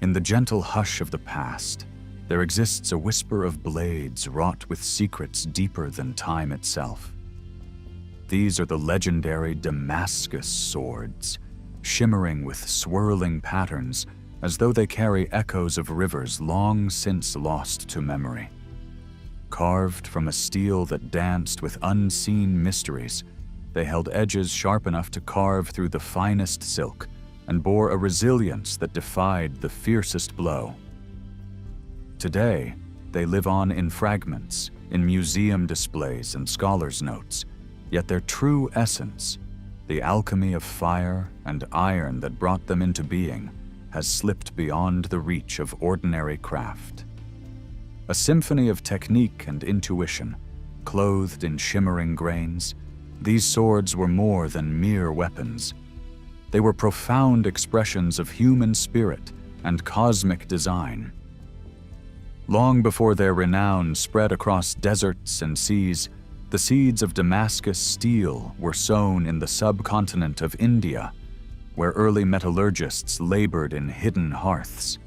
In the gentle hush of the past, there exists a whisper of blades wrought with secrets deeper than time itself. These are the legendary Damascus swords, shimmering with swirling patterns as though they carry echoes of rivers long since lost to memory. Carved from a steel that danced with unseen mysteries, they held edges sharp enough to carve through the finest silk and bore a resilience that defied the fiercest blow. Today, they live on in fragments, in museum displays and scholars' notes, yet their true essence, the alchemy of fire and iron that brought them into being, has slipped beyond the reach of ordinary craft. A symphony of technique and intuition, clothed in shimmering grains, these swords were more than mere weapons. They were profound expressions of human spirit and cosmic design. Long before their renown spread across deserts and seas, the seeds of Damascus steel were sown in the subcontinent of India, where early metallurgists labored in hidden hearths.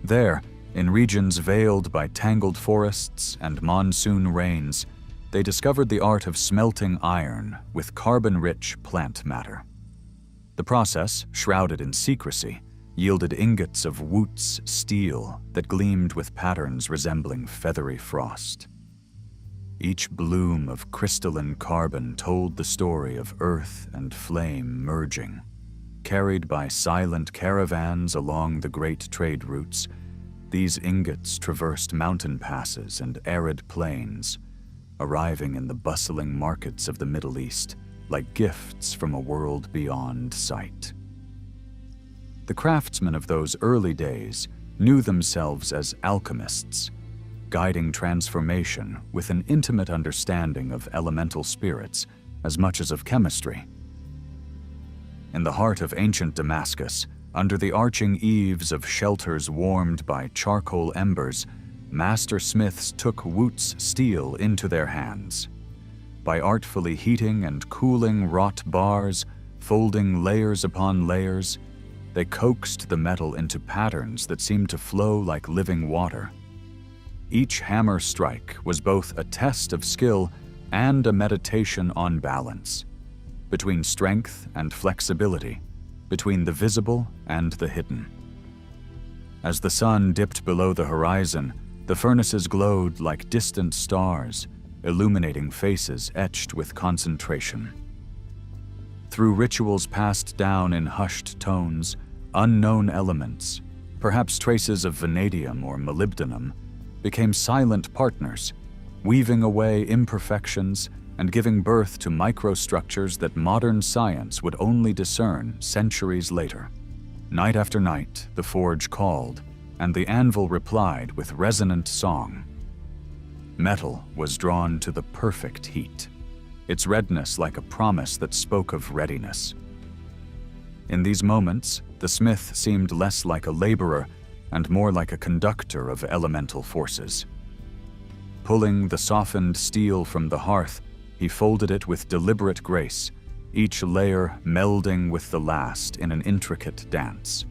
There, in regions veiled by tangled forests and monsoon rains, they discovered the art of smelting iron with carbon-rich plant matter. The process, shrouded in secrecy, yielded ingots of Wootz steel that gleamed with patterns resembling feathery frost. Each bloom of crystalline carbon told the story of earth and flame merging. Carried by silent caravans along the great trade routes, these ingots traversed mountain passes and arid plains, arriving in the bustling markets of the Middle East like gifts from a world beyond sight. The craftsmen of those early days knew themselves as alchemists, guiding transformation with an intimate understanding of elemental spirits as much as of chemistry. In the heart of ancient Damascus, under the arching eaves of shelters warmed by charcoal embers, master smiths took Wootz steel into their hands. By artfully heating and cooling wrought bars, folding layers upon layers, they coaxed the metal into patterns that seemed to flow like living water. Each hammer strike was both a test of skill and a meditation on balance. between strength and flexibility, between the visible and the hidden. As the sun dipped below the horizon, the furnaces glowed like distant stars, illuminating faces etched with concentration. Through rituals passed down in hushed tones, unknown elements, perhaps traces of vanadium or molybdenum, became silent partners, weaving away imperfections and giving birth to microstructures that modern science would only discern centuries later. Night after night, the forge called, and the anvil replied with resonant song. Metal was drawn to the perfect heat, its redness like a promise that spoke of readiness. In these moments, the smith seemed less like a laborer and more like a conductor of elemental forces. Pulling the softened steel from the hearth, he folded it with deliberate grace, each layer melding with the last in an intricate dance.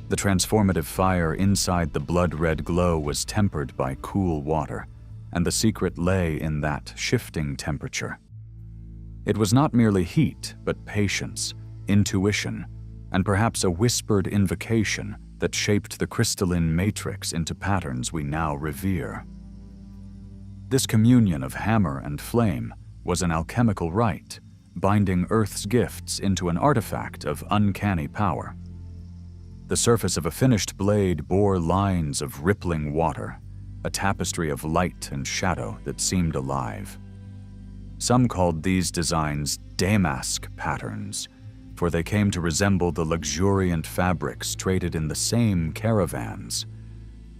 The transformative fire inside the blood-red glow was tempered by cool water, and the secret lay in that shifting temperature. It was not merely heat, but patience, intuition, and perhaps a whispered invocation that shaped the crystalline matrix into patterns we now revere. This communion of hammer and flame was an alchemical rite, binding Earth's gifts into an artifact of uncanny power. The surface of a finished blade bore lines of rippling water, a tapestry of light and shadow that seemed alive. Some called these designs damask patterns, for they came to resemble the luxuriant fabrics traded in the same caravans.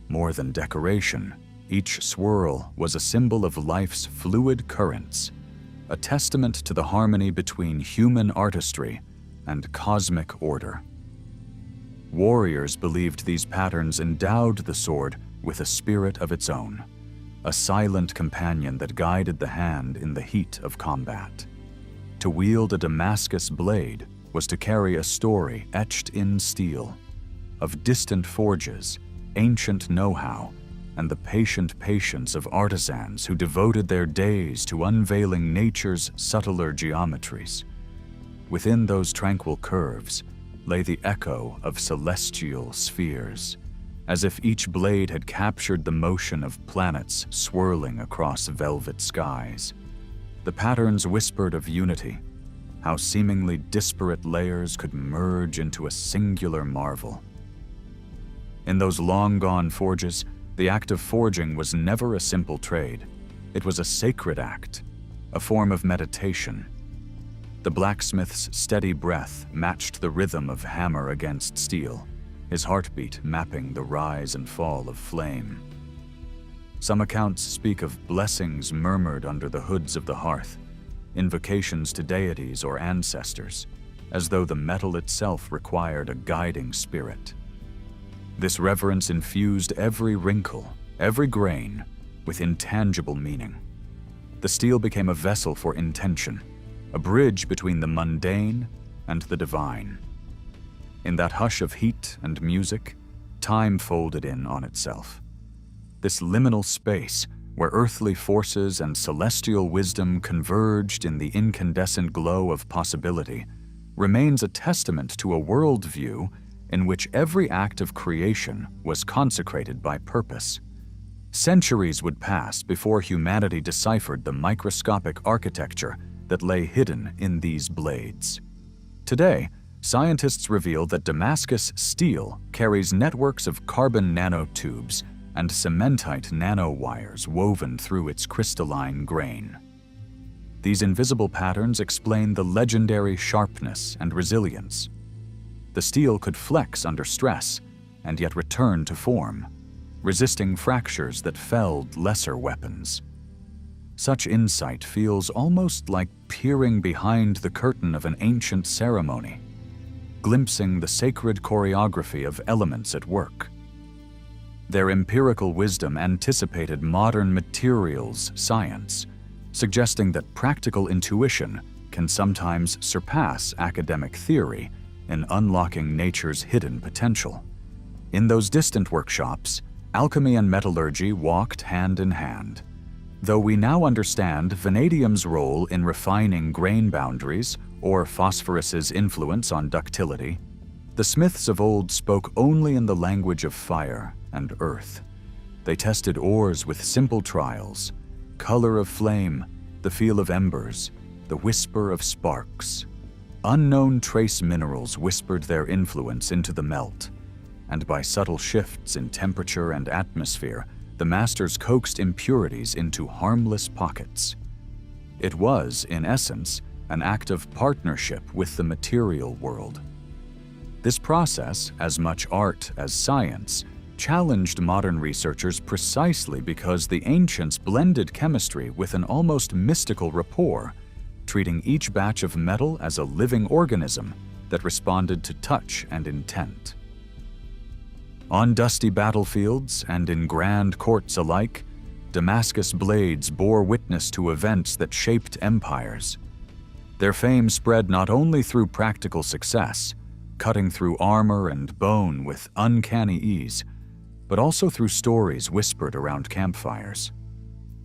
More than decoration, each swirl was a symbol of life's fluid currents, a testament to the harmony between human artistry and cosmic order. Warriors believed these patterns endowed the sword with a spirit of its own, a silent companion that guided the hand in the heat of combat. To wield a Damascus blade was to carry a story etched in steel, of distant forges, ancient know-how, and the patient patience of artisans who devoted their days to unveiling nature's subtler geometries. Within those tranquil curves lay the echo of celestial spheres, as if each blade had captured the motion of planets swirling across velvet skies. The patterns whispered of unity, how seemingly disparate layers could merge into a singular marvel. In those long-gone forges, the act of forging was never a simple trade. It was a sacred act, a form of meditation. The blacksmith's steady breath matched the rhythm of hammer against steel, his heartbeat mapping the rise and fall of flame. Some accounts speak of blessings murmured under the hoods of the hearth, invocations to deities or ancestors, as though the metal itself required a guiding spirit. This reverence infused every wrinkle, every grain, with intangible meaning. The steel became a vessel for intention, a bridge between the mundane and the divine. In that hush of heat and music, time folded in on itself. This liminal space, where earthly forces and celestial wisdom converged in the incandescent glow of possibility, remains a testament to a worldview in which every act of creation was consecrated by purpose. Centuries would pass before humanity deciphered the microscopic architecture that lay hidden in these blades. Today, scientists reveal that Damascus steel carries networks of carbon nanotubes and cementite nanowires woven through its crystalline grain. These invisible patterns explain the legendary sharpness and resilience. The steel could flex under stress and yet return to form, resisting fractures that felled lesser weapons. Such insight feels almost like peering behind the curtain of an ancient ceremony, glimpsing the sacred choreography of elements at work. Their empirical wisdom anticipated modern materials science, suggesting that practical intuition can sometimes surpass academic theory in unlocking nature's hidden potential. In those distant workshops, alchemy and metallurgy walked hand in hand. Though we now understand vanadium's role in refining grain boundaries or phosphorus's influence on ductility, the smiths of old spoke only in the language of fire and earth. They tested ores with simple trials: color of flame, the feel of embers, the whisper of sparks. Unknown trace minerals whispered their influence into the melt, and by subtle shifts in temperature and atmosphere, the masters coaxed impurities into harmless pockets. It was, in essence, an act of partnership with the material world. This process, as much art as science, challenged modern researchers precisely because the ancients blended chemistry with an almost mystical rapport, treating each batch of metal as a living organism that responded to touch and intent. On dusty battlefields and in grand courts alike, Damascus blades bore witness to events that shaped empires. Their fame spread not only through practical success, cutting through armor and bone with uncanny ease, but also through stories whispered around campfires.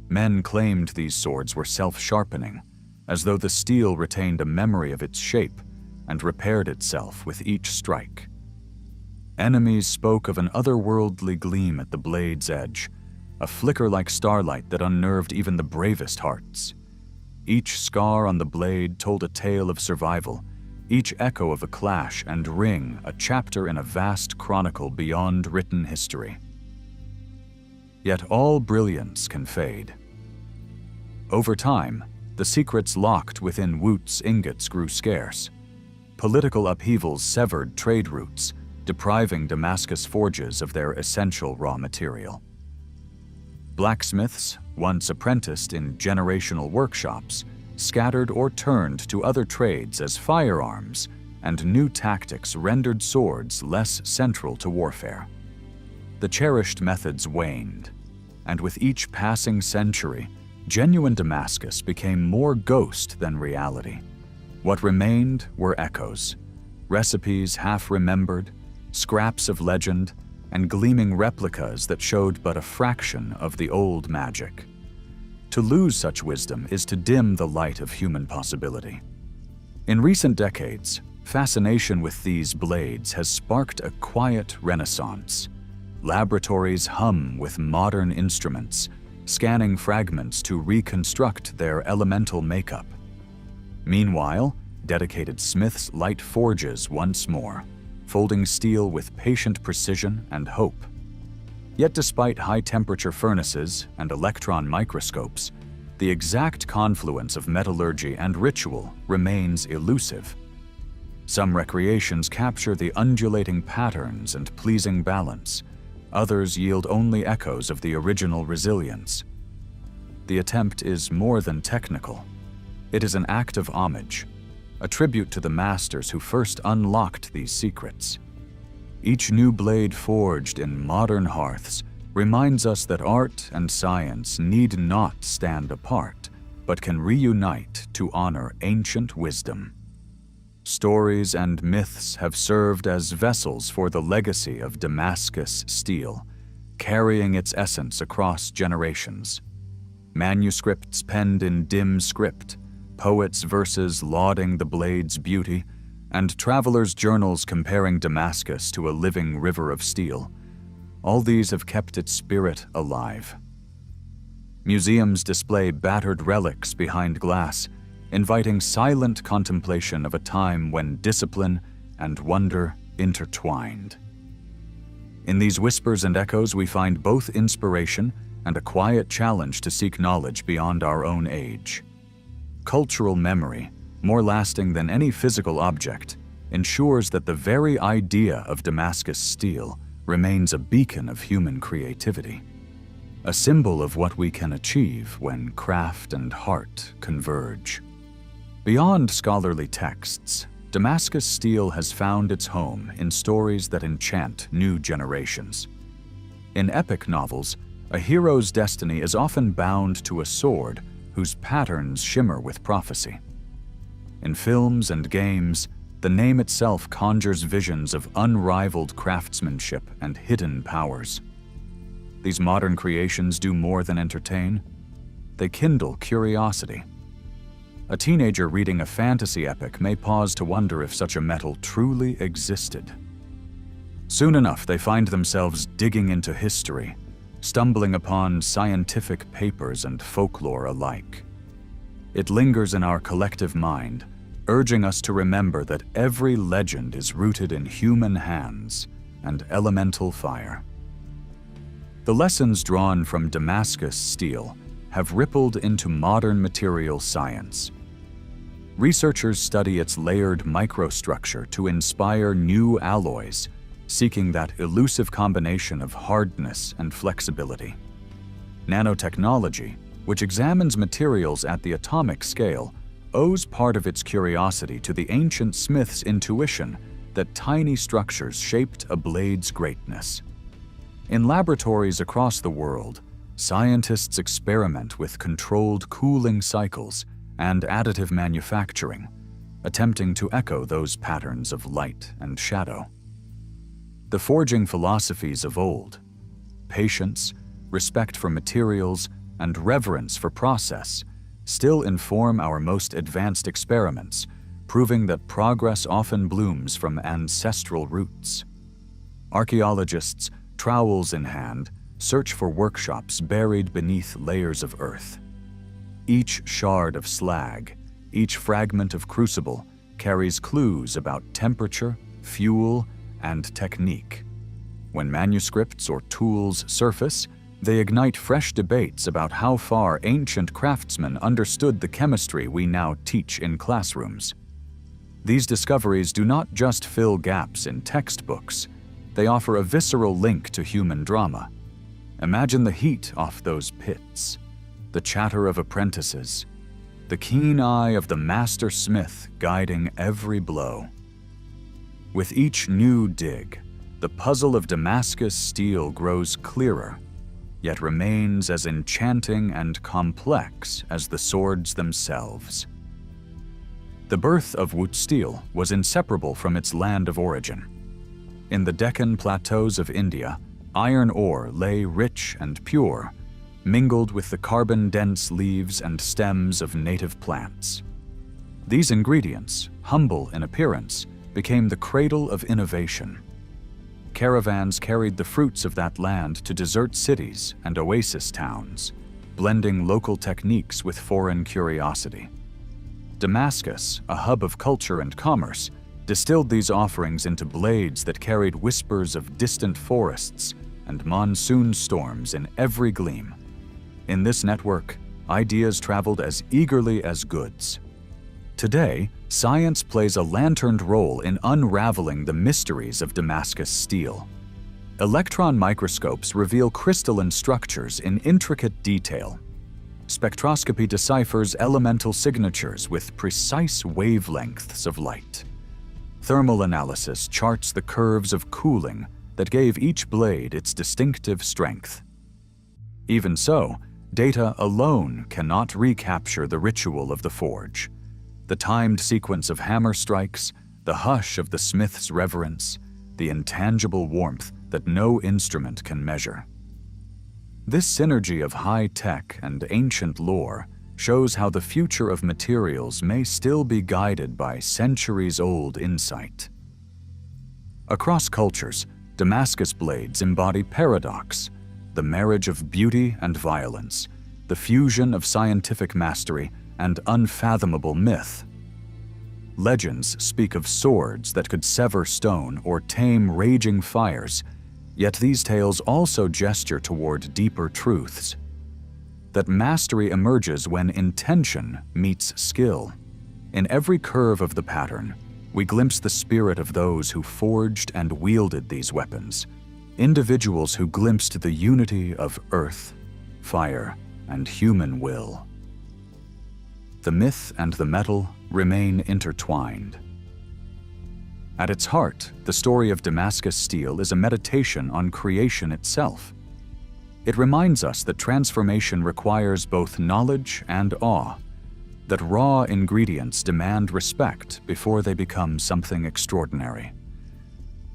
Men claimed these swords were self-sharpening, as though the steel retained a memory of its shape and repaired itself with each strike. Enemies spoke of an otherworldly gleam at the blade's edge, a flicker like starlight that unnerved even the bravest hearts. Each scar on the blade told a tale of survival, each echo of a clash and ring a chapter in a vast chronicle beyond written history. Yet all brilliance can fade. Over time, the secrets locked within Woot's ingots grew scarce. Political upheavals severed trade routes, depriving Damascus forges of their essential raw material. Blacksmiths, once apprenticed in generational workshops, scattered or turned to other trades as firearms, and new tactics rendered swords less central to warfare. The cherished methods waned, and with each passing century, genuine Damascus became more ghost than reality. What remained were echoes, recipes half-remembered, scraps of legend, and gleaming replicas that showed but a fraction of the old magic. To lose such wisdom is to dim the light of human possibility. In recent decades, fascination with these blades has sparked a quiet renaissance. Laboratories hum with modern instruments, scanning fragments to reconstruct their elemental makeup. Meanwhile, dedicated smiths light forges once more, folding steel with patient precision and hope. Yet despite high-temperature furnaces and electron microscopes, the exact confluence of metallurgy and ritual remains elusive. Some recreations capture the undulating patterns and pleasing balance. Others yield only echoes of the original resilience. The attempt is more than technical. It is an act of homage, a tribute to the masters who first unlocked these secrets. Each new blade forged in modern hearths reminds us that art and science need not stand apart, but can reunite to honor ancient wisdom. Stories and myths have served as vessels for the legacy of Damascus steel, carrying its essence across generations. Manuscripts penned in dim script, poets' verses lauding the blade's beauty, and travelers' journals comparing Damascus to a living river of steel. All these have kept its spirit alive. Museums display battered relics behind glass, inviting silent contemplation of a time when discipline and wonder intertwined. In these whispers and echoes, we find both inspiration and a quiet challenge to seek knowledge beyond our own age. Cultural memory, more lasting than any physical object, ensures that the very idea of Damascus steel remains a beacon of human creativity, a symbol of what we can achieve when craft and heart converge. Beyond scholarly texts, Damascus steel has found its home in stories that enchant new generations. In epic novels, a hero's destiny is often bound to a sword whose patterns shimmer with prophecy. In films and games, the name itself conjures visions of unrivaled craftsmanship and hidden powers. These modern creations do more than entertain. they kindle curiosity. A teenager reading a fantasy epic may pause to wonder if such a metal truly existed. Soon enough, they find themselves digging into history, stumbling upon scientific papers and folklore alike. It lingers in our collective mind, urging us to remember that every legend is rooted in human hands and elemental fire. The lessons drawn from Damascus steel have rippled into modern material science. Researchers study its layered microstructure to inspire new alloys, seeking that elusive combination of hardness and flexibility. Nanotechnology, which examines materials at the atomic scale, owes part of its curiosity to the ancient smith's intuition that tiny structures shaped a blade's greatness. In laboratories across the world, scientists experiment with controlled cooling cycles and additive manufacturing, attempting to echo those patterns of light and shadow. The forging philosophies of old, patience, respect for materials, and reverence for process, still inform our most advanced experiments, proving that progress often blooms from ancestral roots. Archaeologists, trowels in hand, search for workshops buried beneath layers of earth. Each shard of slag, each fragment of crucible carries clues about temperature, fuel, and technique. When manuscripts or tools surface, they ignite fresh debates about how far ancient craftsmen understood the chemistry we now teach in classrooms. These discoveries do not just fill gaps in textbooks, they offer a visceral link to human drama. Imagine the heat off those pits, the chatter of apprentices, the keen eye of the master smith guiding every blow. With each new dig, the puzzle of Damascus steel grows clearer, yet remains as enchanting and complex as the swords themselves. The birth of Wootz steel was inseparable from its land of origin. In the Deccan plateaus of India, iron ore lay rich and pure, mingled with the carbon-dense leaves and stems of native plants. These ingredients, humble in appearance, became the cradle of innovation. Caravans carried the fruits of that land to desert cities and oasis towns, blending local techniques with foreign curiosity. Damascus, a hub of culture and commerce, distilled these offerings into blades that carried whispers of distant forests and monsoon storms in every gleam. In this network, ideas traveled as eagerly as goods. Today, science plays a lanterned role in unraveling the mysteries of Damascus steel. Electron microscopes reveal crystalline structures in intricate detail. Spectroscopy deciphers elemental signatures with precise wavelengths of light. Thermal analysis charts the curves of cooling that gave each blade its distinctive strength. Even so, data alone cannot recapture the ritual of the forge. The timed sequence of hammer strikes, the hush of the smith's reverence, the intangible warmth that no instrument can measure. This synergy of high-tech and ancient lore shows how the future of materials may still be guided by centuries-old insight. Across cultures, Damascus blades embody paradox, the marriage of beauty and violence, the fusion of scientific mastery and unfathomable myth. Legends speak of swords that could sever stone or tame raging fires, yet these tales also gesture toward deeper truths. That mastery emerges when intention meets skill. In every curve of the pattern, we glimpse the spirit of those who forged and wielded these weapons, individuals who glimpsed the unity of earth, fire, and human will. The myth and the metal remain intertwined. At its heart, the story of Damascus steel is a meditation on creation itself. It reminds us that transformation requires both knowledge and awe, that raw ingredients demand respect before they become something extraordinary.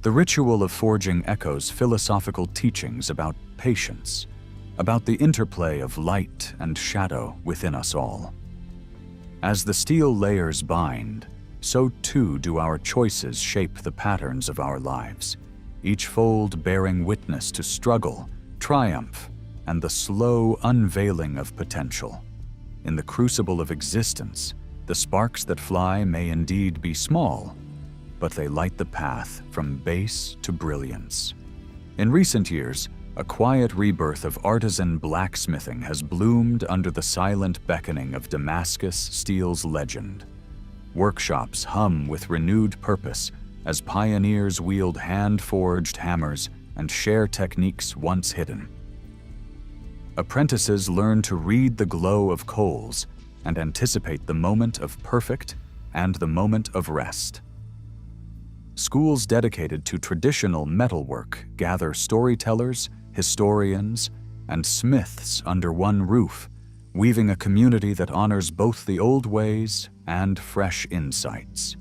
The ritual of forging echoes philosophical teachings about patience, about the interplay of light and shadow within us all. As the steel layers bind, so too do our choices shape the patterns of our lives, each fold bearing witness to struggle, triumph, and the slow unveiling of potential. In the crucible of existence, the sparks that fly may indeed be small, but they light the path from base to brilliance. In recent years, a quiet rebirth of artisan blacksmithing has bloomed under the silent beckoning of Damascus steel's legend. Workshops hum with renewed purpose as pioneers wield hand-forged hammers and share techniques once hidden. Apprentices learn to read the glow of coals and anticipate the moment of perfect and the moment of rest. Schools dedicated to traditional metalwork gather storytellers, historians, and smiths under one roof, weaving a community that honors both the old ways and fresh insights.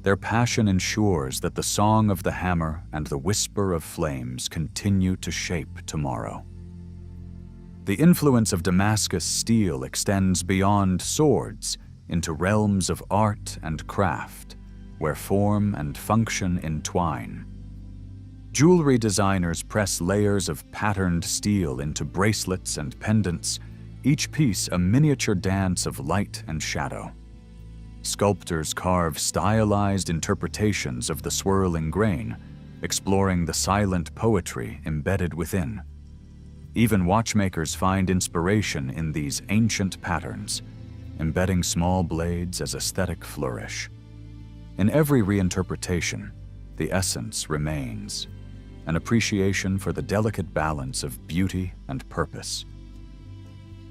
Their passion ensures that the song of the hammer and the whisper of flames continue to shape tomorrow. The influence of Damascus steel extends beyond swords into realms of art and craft, where form and function entwine. Jewelry designers press layers of patterned steel into bracelets and pendants, each piece a miniature dance of light and shadow. Sculptors carve stylized interpretations of the swirling grain, exploring the silent poetry embedded within. Even watchmakers find inspiration in these ancient patterns, embedding small blades as aesthetic flourish. In every reinterpretation, the essence remains, an appreciation for the delicate balance of beauty and purpose.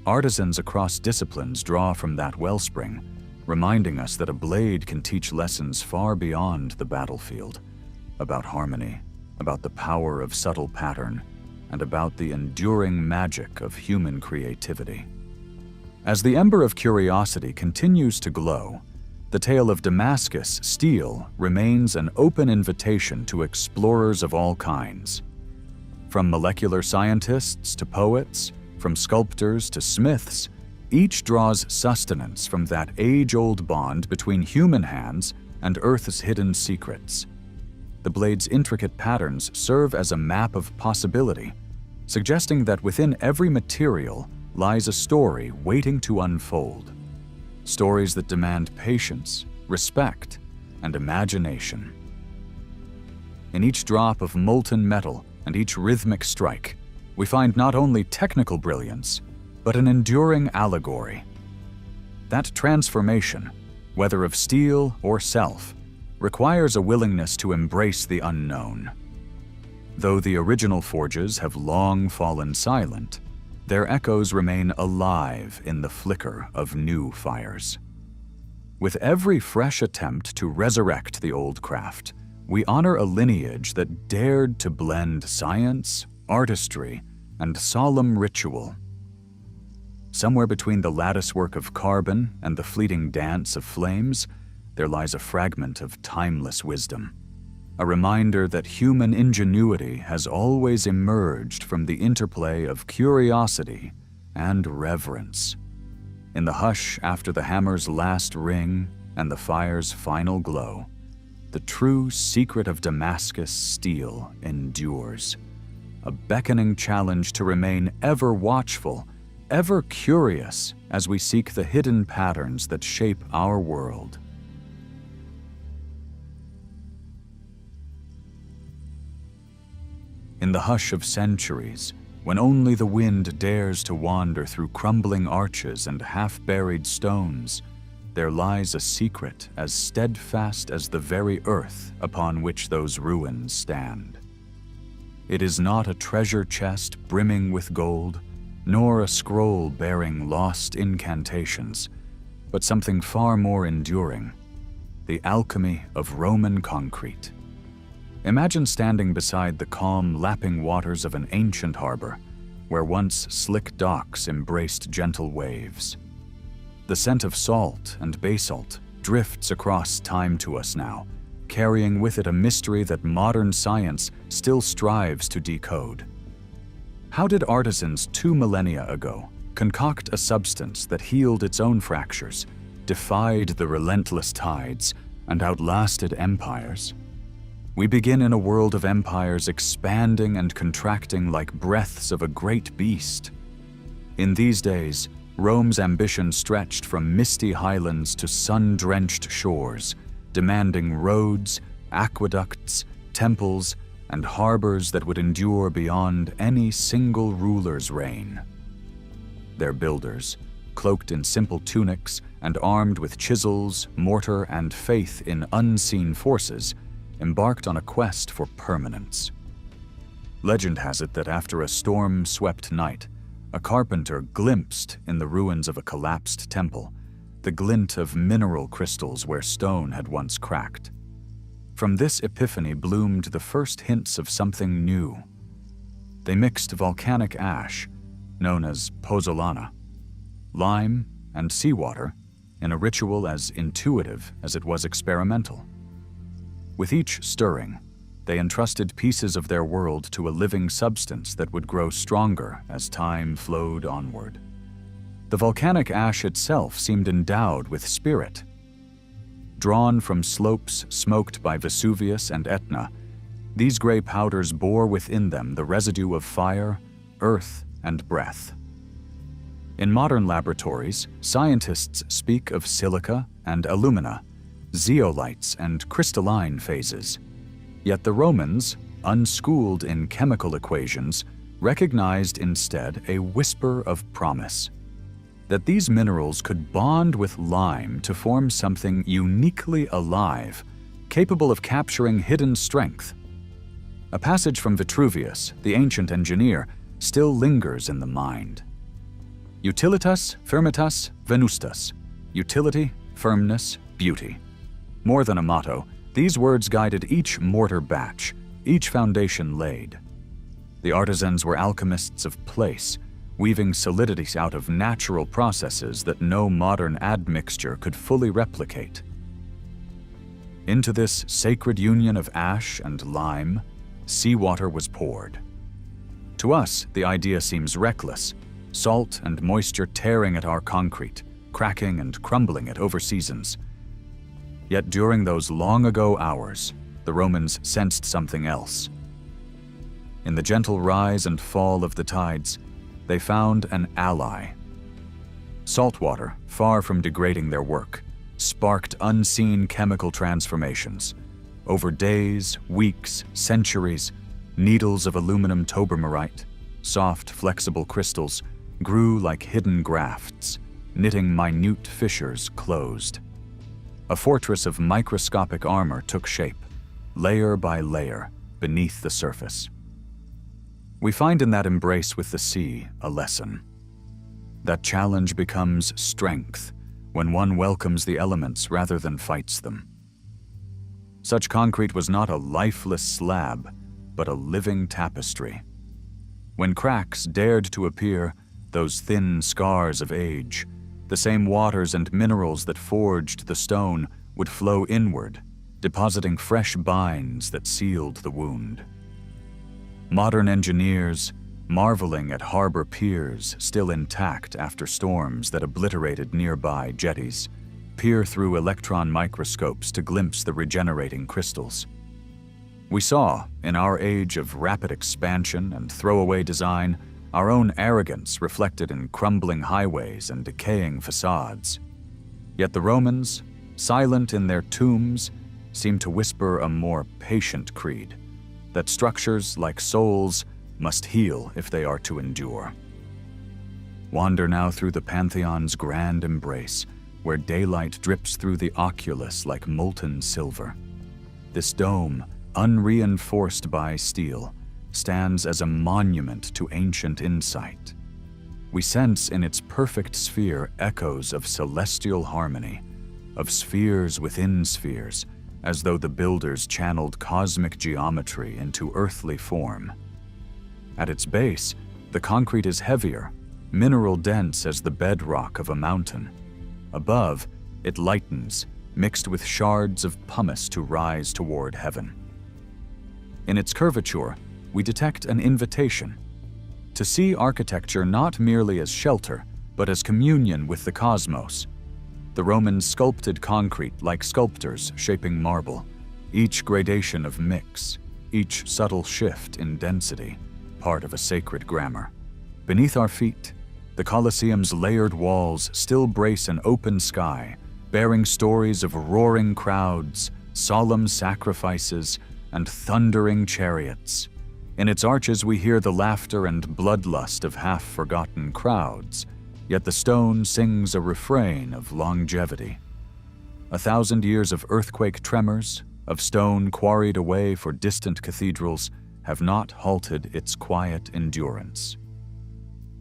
Artisans across disciplines draw from that wellspring, reminding us that a blade can teach lessons far beyond the battlefield, about harmony, about the power of subtle pattern, and about the enduring magic of human creativity. As the ember of curiosity continues to glow, the tale of Damascus steel remains an open invitation to explorers of all kinds. From molecular scientists to poets, from sculptors to smiths, each draws sustenance from that age-old bond between human hands and Earth's hidden secrets. The blade's intricate patterns serve as a map of possibility, suggesting that within every material lies a story waiting to unfold. Stories that demand patience, respect, and imagination. In each drop of molten metal and each rhythmic strike, we find not only technical brilliance, but an enduring allegory. That transformation, whether of steel or self, requires a willingness to embrace the unknown. Though the original forges have long fallen silent, their echoes remain alive in the flicker of new fires. With every fresh attempt to resurrect the old craft, we honor a lineage that dared to blend science, artistry, and solemn ritual. Somewhere between the latticework of carbon and the fleeting dance of flames, there lies a fragment of timeless wisdom, a reminder that human ingenuity has always emerged from the interplay of curiosity and reverence. In the hush after the hammer's last ring and the fire's final glow, the true secret of Damascus steel endures, a beckoning challenge to remain ever watchful, ever curious as we seek the hidden patterns that shape our world. In the hush of centuries, when only the wind dares to wander through crumbling arches and half-buried stones, there lies a secret as steadfast as the very earth upon which those ruins stand. It is not a treasure chest brimming with gold, nor a scroll bearing lost incantations, but something far more enduring, the alchemy of Roman concrete. Imagine standing beside the calm, lapping waters of an ancient harbor, where once slick docks embraced gentle waves. The scent of salt and basalt drifts across time to us now, carrying with it a mystery that modern science still strives to decode. How did artisans 2 millennia ago concoct a substance that healed its own fractures, defied the relentless tides, and outlasted empires? We begin in a world of empires expanding and contracting like breaths of a great beast. In these days, Rome's ambition stretched from misty highlands to sun-drenched shores, demanding roads, aqueducts, temples, and harbors that would endure beyond any single ruler's reign. Their builders, cloaked in simple tunics and armed with chisels, mortar, and faith in unseen forces, embarked on a quest for permanence. Legend has it that after a storm-swept night, a carpenter glimpsed in the ruins of a collapsed temple the glint of mineral crystals where stone had once cracked. From this epiphany bloomed the first hints of something new. They mixed volcanic ash, known as pozzolana, lime, and seawater in a ritual as intuitive as it was experimental. With each stirring, they entrusted pieces of their world to a living substance that would grow stronger as time flowed onward. The volcanic ash itself seemed endowed with spirit. Drawn from slopes smoked by Vesuvius and Etna, these gray powders bore within them the residue of fire, earth, and breath. In modern laboratories, scientists speak of silica and alumina, zeolites and crystalline phases. Yet the Romans, unschooled in chemical equations, recognized instead a whisper of promise. That these minerals could bond with lime to form something uniquely alive, capable of capturing hidden strength. A passage from Vitruvius, the ancient engineer, still lingers in the mind. Utilitas firmitas venustas. Utility, firmness, beauty. More than a motto, these words guided each mortar batch, each foundation laid. The artisans were alchemists of place, weaving solidity out of natural processes that no modern admixture could fully replicate. Into this sacred union of ash and lime, seawater was poured. To us, the idea seems reckless, salt and moisture tearing at our concrete, cracking and crumbling it over seasons. Yet during those long-ago hours, the Romans sensed something else. In the gentle rise and fall of the tides, they found an ally. Saltwater, far from degrading their work, sparked unseen chemical transformations. Over days, weeks, centuries, needles of aluminum tobermarite, soft, flexible crystals, grew like hidden grafts, knitting minute fissures closed. A fortress of microscopic armor took shape, layer by layer, beneath the surface. We find in that embrace with the sea a lesson. That challenge becomes strength when one welcomes the elements rather than fights them. Such concrete was not a lifeless slab, but a living tapestry. When cracks dared to appear, those thin scars of age, the same waters and minerals that forged the stone would flow inward, depositing fresh binds that sealed the wound. Modern engineers, marveling at harbor piers still intact after storms that obliterated nearby jetties, peer through electron microscopes to glimpse the regenerating crystals. We saw, in our age of rapid expansion and throwaway design, our own arrogance reflected in crumbling highways and decaying facades. Yet the Romans, silent in their tombs, seemed to whisper a more patient creed, that structures like souls must heal if they are to endure. Wander now through the Pantheon's grand embrace, where daylight drips through the oculus like molten silver. This dome, unreinforced by steel, stands as a monument to ancient insight. We sense in its perfect sphere echoes of celestial harmony, of spheres within spheres, as though the builders channeled cosmic geometry into earthly form. At its base, the concrete is heavier, mineral-dense as the bedrock of a mountain. Above, it lightens, mixed with shards of pumice to rise toward heaven. In its curvature, we detect an invitation. to see architecture not merely as shelter, but as communion with the cosmos. The Romans sculpted concrete like sculptors shaping marble, each gradation of mix, each subtle shift in density, part of a sacred grammar. Beneath our feet, the Colosseum's layered walls still brace an open sky, bearing stories of roaring crowds, solemn sacrifices, and thundering chariots. In its arches we hear the laughter and bloodlust of half-forgotten crowds, yet the stone sings a refrain of longevity. 1,000 years of earthquake tremors, of stone quarried away for distant cathedrals, have not halted its quiet endurance.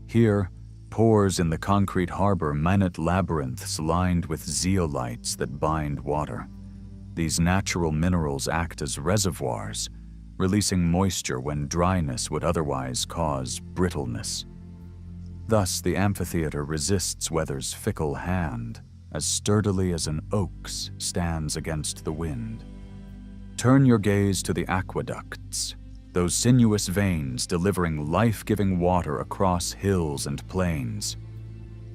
Here, pores in the concrete harbor minute labyrinths lined with zeolites that bind water. These natural minerals act as reservoirs, releasing moisture when dryness would otherwise cause brittleness. Thus, the amphitheater resists weather's fickle hand, as sturdily as an oak's stands against the wind. Turn your gaze to the aqueducts, those sinuous veins delivering life-giving water across hills and plains.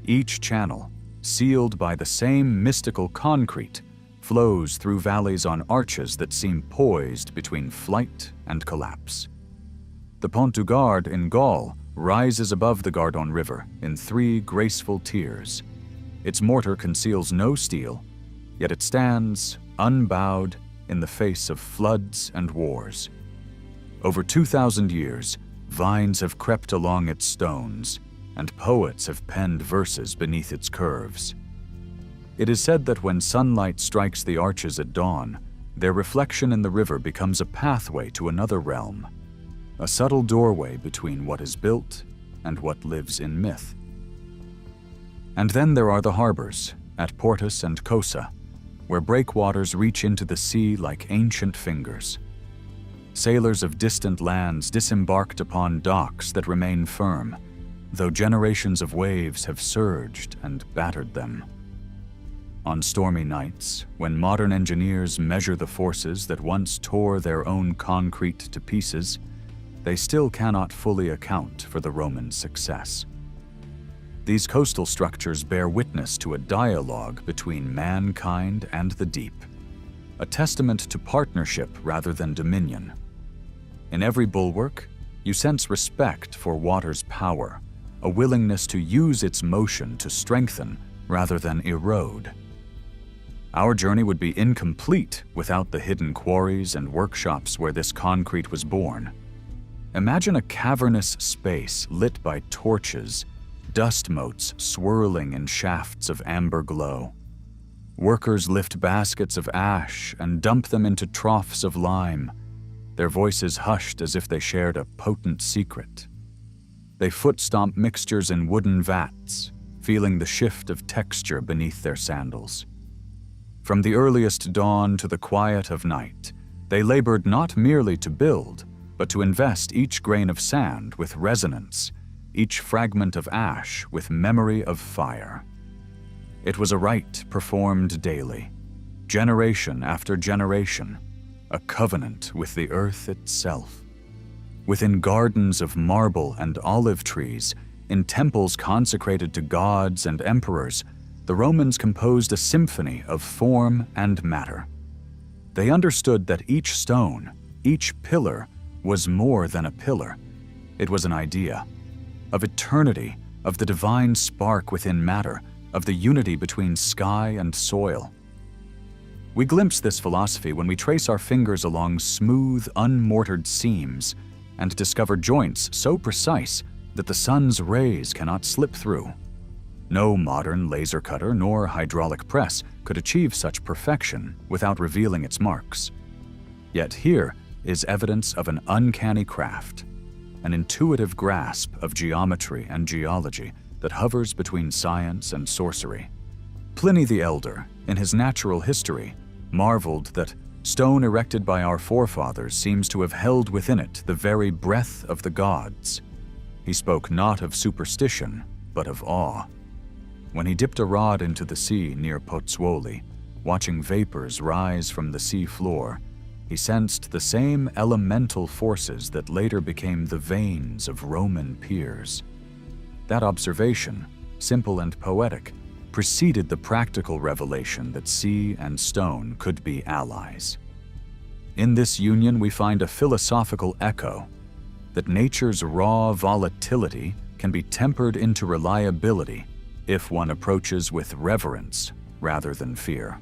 Each channel, sealed by the same mystical concrete, flows through valleys on arches that seem poised between flight and collapse. The Pont du Gard in Gaul rises above the Gardon River in 3 graceful tiers. Its mortar conceals no steel, yet it stands, unbowed, in the face of floods and wars. Over 2,000 years, vines have crept along its stones, and poets have penned verses beneath its curves. It is said that when sunlight strikes the arches at dawn, their reflection in the river becomes a pathway to another realm, a subtle doorway between what is built and what lives in myth. And then there are the harbors, at Portus and Cosa, where breakwaters reach into the sea like ancient fingers. Sailors of distant lands disembarked upon docks that remain firm, though generations of waves have surged and battered them. On stormy nights, when modern engineers measure the forces that once tore their own concrete to pieces, they still cannot fully account for the Roman success. These coastal structures bear witness to a dialogue between mankind and the deep, a testament to partnership rather than dominion. In every bulwark, you sense respect for water's power, a willingness to use its motion to strengthen rather than erode. Our journey would be incomplete without the hidden quarries and workshops where this concrete was born. Imagine a cavernous space lit by torches, dust motes swirling in shafts of amber glow. Workers lift baskets of ash and dump them into troughs of lime, their voices hushed as if they shared a potent secret. They foot-stomp mixtures in wooden vats, feeling the shift of texture beneath their sandals. From the earliest dawn to the quiet of night, they labored not merely to build, but to invest each grain of sand with resonance, each fragment of ash with memory of fire. It was a rite performed daily, generation after generation, a covenant with the earth itself. Within gardens of marble and olive trees, in temples consecrated to gods and emperors, the Romans composed a symphony of form and matter. They understood that each stone, each pillar, was more than a pillar. It was an idea of eternity, of the divine spark within matter, of the unity between sky and soil. We glimpse this philosophy when we trace our fingers along smooth, unmortared seams and discover joints so precise that the sun's rays cannot slip through. No modern laser cutter nor hydraulic press could achieve such perfection without revealing its marks. Yet here is evidence of an uncanny craft, an intuitive grasp of geometry and geology that hovers between science and sorcery. Pliny the Elder, in his Natural History, marveled that stone erected by our forefathers seems to have held within it the very breath of the gods. He spoke not of superstition, but of awe. When he dipped a rod into the sea near Pozzuoli, watching vapors rise from the sea floor, he sensed the same elemental forces that later became the veins of Roman piers. That observation, simple and poetic, preceded the practical revelation that sea and stone could be allies. In this union, we find a philosophical echo that nature's raw volatility can be tempered into reliability if one approaches with reverence rather than fear.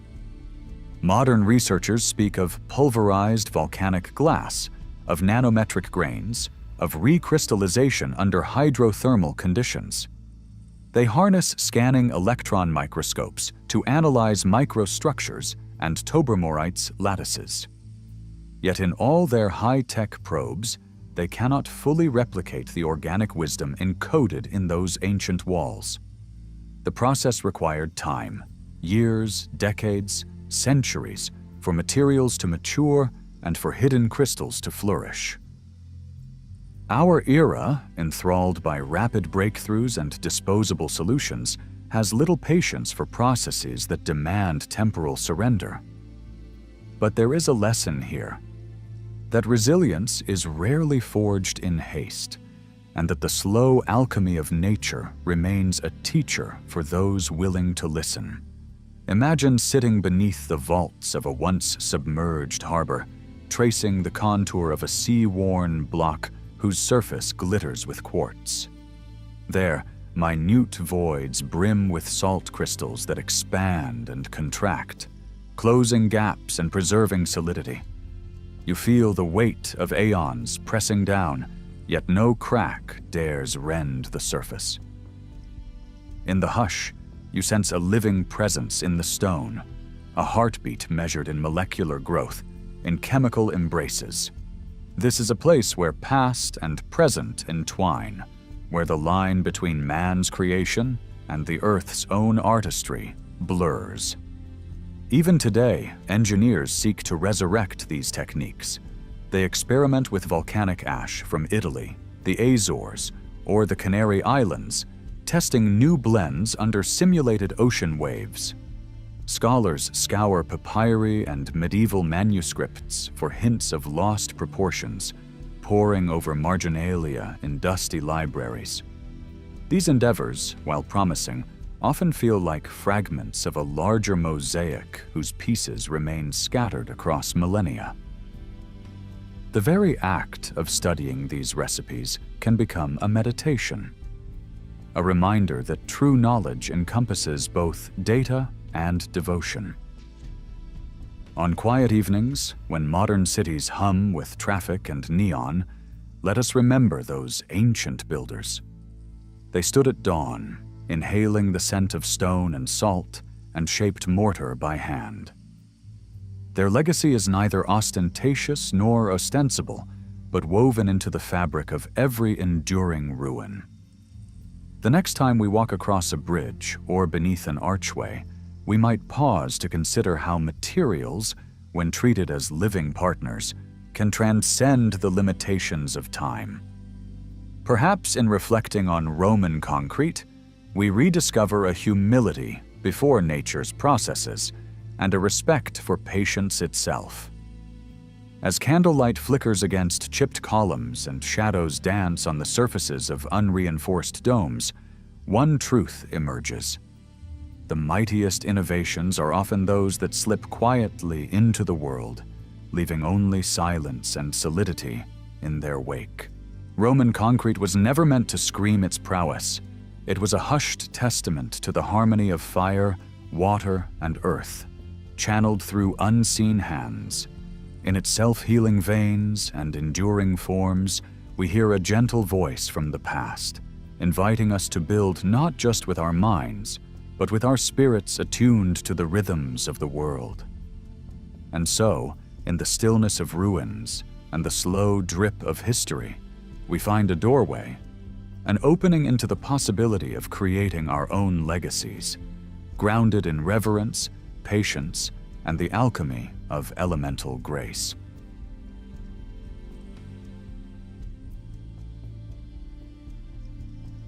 Modern researchers speak of pulverized volcanic glass, of nanometric grains, of recrystallization under hydrothermal conditions. They harness scanning electron microscopes to analyze microstructures and Tobermorytes lattices. Yet in all their high-tech probes, they cannot fully replicate the organic wisdom encoded in those ancient walls. The process required time, years, decades, centuries, for materials to mature and for hidden crystals to flourish. Our era, enthralled by rapid breakthroughs and disposable solutions, has little patience for processes that demand temporal surrender. But there is a lesson here, that resilience is rarely forged in haste, and that the slow alchemy of nature remains a teacher for those willing to listen. Imagine sitting beneath the vaults of a once submerged harbor, tracing the contour of a sea-worn block whose surface glitters with quartz. There, minute voids brim with salt crystals that expand and contract, closing gaps and preserving solidity. You feel the weight of aeons pressing down, yet no crack dares rend the surface. In the hush, you sense a living presence in the stone, a heartbeat measured in molecular growth, in chemical embraces. This is a place where past and present entwine, where the line between man's creation and the Earth's own artistry blurs. Even today, engineers seek to resurrect these techniques. They experiment with volcanic ash from Italy, the Azores, or the Canary Islands, testing new blends under simulated ocean waves. Scholars scour papyri and medieval manuscripts for hints of lost proportions, poring over marginalia in dusty libraries. These endeavors, while promising, often feel like fragments of a larger mosaic whose pieces remain scattered across millennia. The very act of studying these recipes can become a meditation, a reminder that true knowledge encompasses both data and devotion. On quiet evenings, when modern cities hum with traffic and neon, let us remember those ancient builders. They stood at dawn, inhaling the scent of stone and salt, and shaped mortar by hand. Their legacy is neither ostentatious nor ostensible, but woven into the fabric of every enduring ruin. The next time we walk across a bridge or beneath an archway, we might pause to consider how materials, when treated as living partners, can transcend the limitations of time. Perhaps in reflecting on Roman concrete, we rediscover a humility before nature's processes and a respect for patience itself. As candlelight flickers against chipped columns and shadows dance on the surfaces of unreinforced domes, one truth emerges. The mightiest innovations are often those that slip quietly into the world, leaving only silence and solidity in their wake. Roman concrete was never meant to scream its prowess. It was a hushed testament to the harmony of fire, water, and earth, channeled through unseen hands. In its self-healing veins and enduring forms, we hear a gentle voice from the past, inviting us to build not just with our minds, but with our spirits attuned to the rhythms of the world. And so, in the stillness of ruins and the slow drip of history, we find a doorway, an opening into the possibility of creating our own legacies, grounded in reverence, patience, and the alchemy of elemental grace.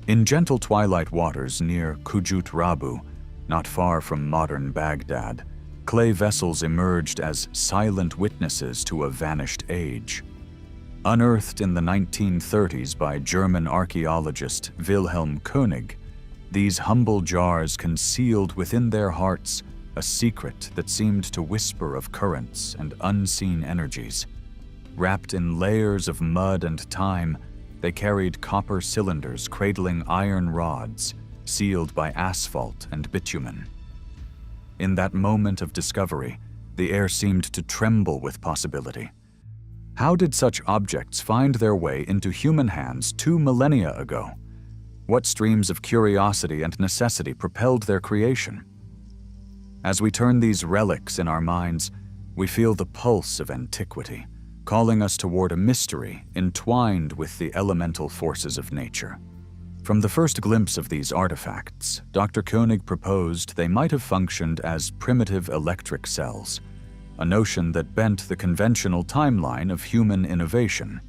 In gentle twilight waters near Kujut Rabu, not far from modern Baghdad, clay vessels emerged as silent witnesses to a vanished age. Unearthed in the 1930s by German archaeologist Wilhelm König, these humble jars concealed within their hearts a secret that seemed to whisper of currents and unseen energies. Wrapped in layers of mud and time, they carried copper cylinders cradling iron rods, sealed by asphalt and bitumen. In that moment of discovery, the air seemed to tremble with possibility. How did such objects find their way into human hands 2 millennia ago? What streams of curiosity and necessity propelled their creation? As we turn these relics in our minds, we feel the pulse of antiquity, calling us toward a mystery entwined with the elemental forces of nature. From the first glimpse of these artifacts, Dr. Koenig proposed they might have functioned as primitive electric cells, a notion that bent the conventional timeline of human innovation.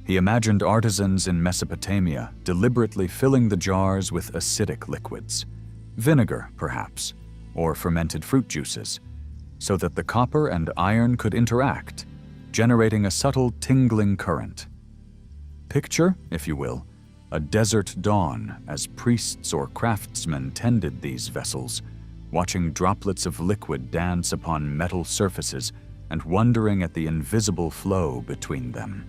He imagined artisans in Mesopotamia deliberately filling the jars with acidic liquids, vinegar perhaps, or fermented fruit juices, so that the copper and iron could interact, generating a subtle tingling current. Picture, if you will, a desert dawn as priests or craftsmen tended these vessels, watching droplets of liquid dance upon metal surfaces and wondering at the invisible flow between them.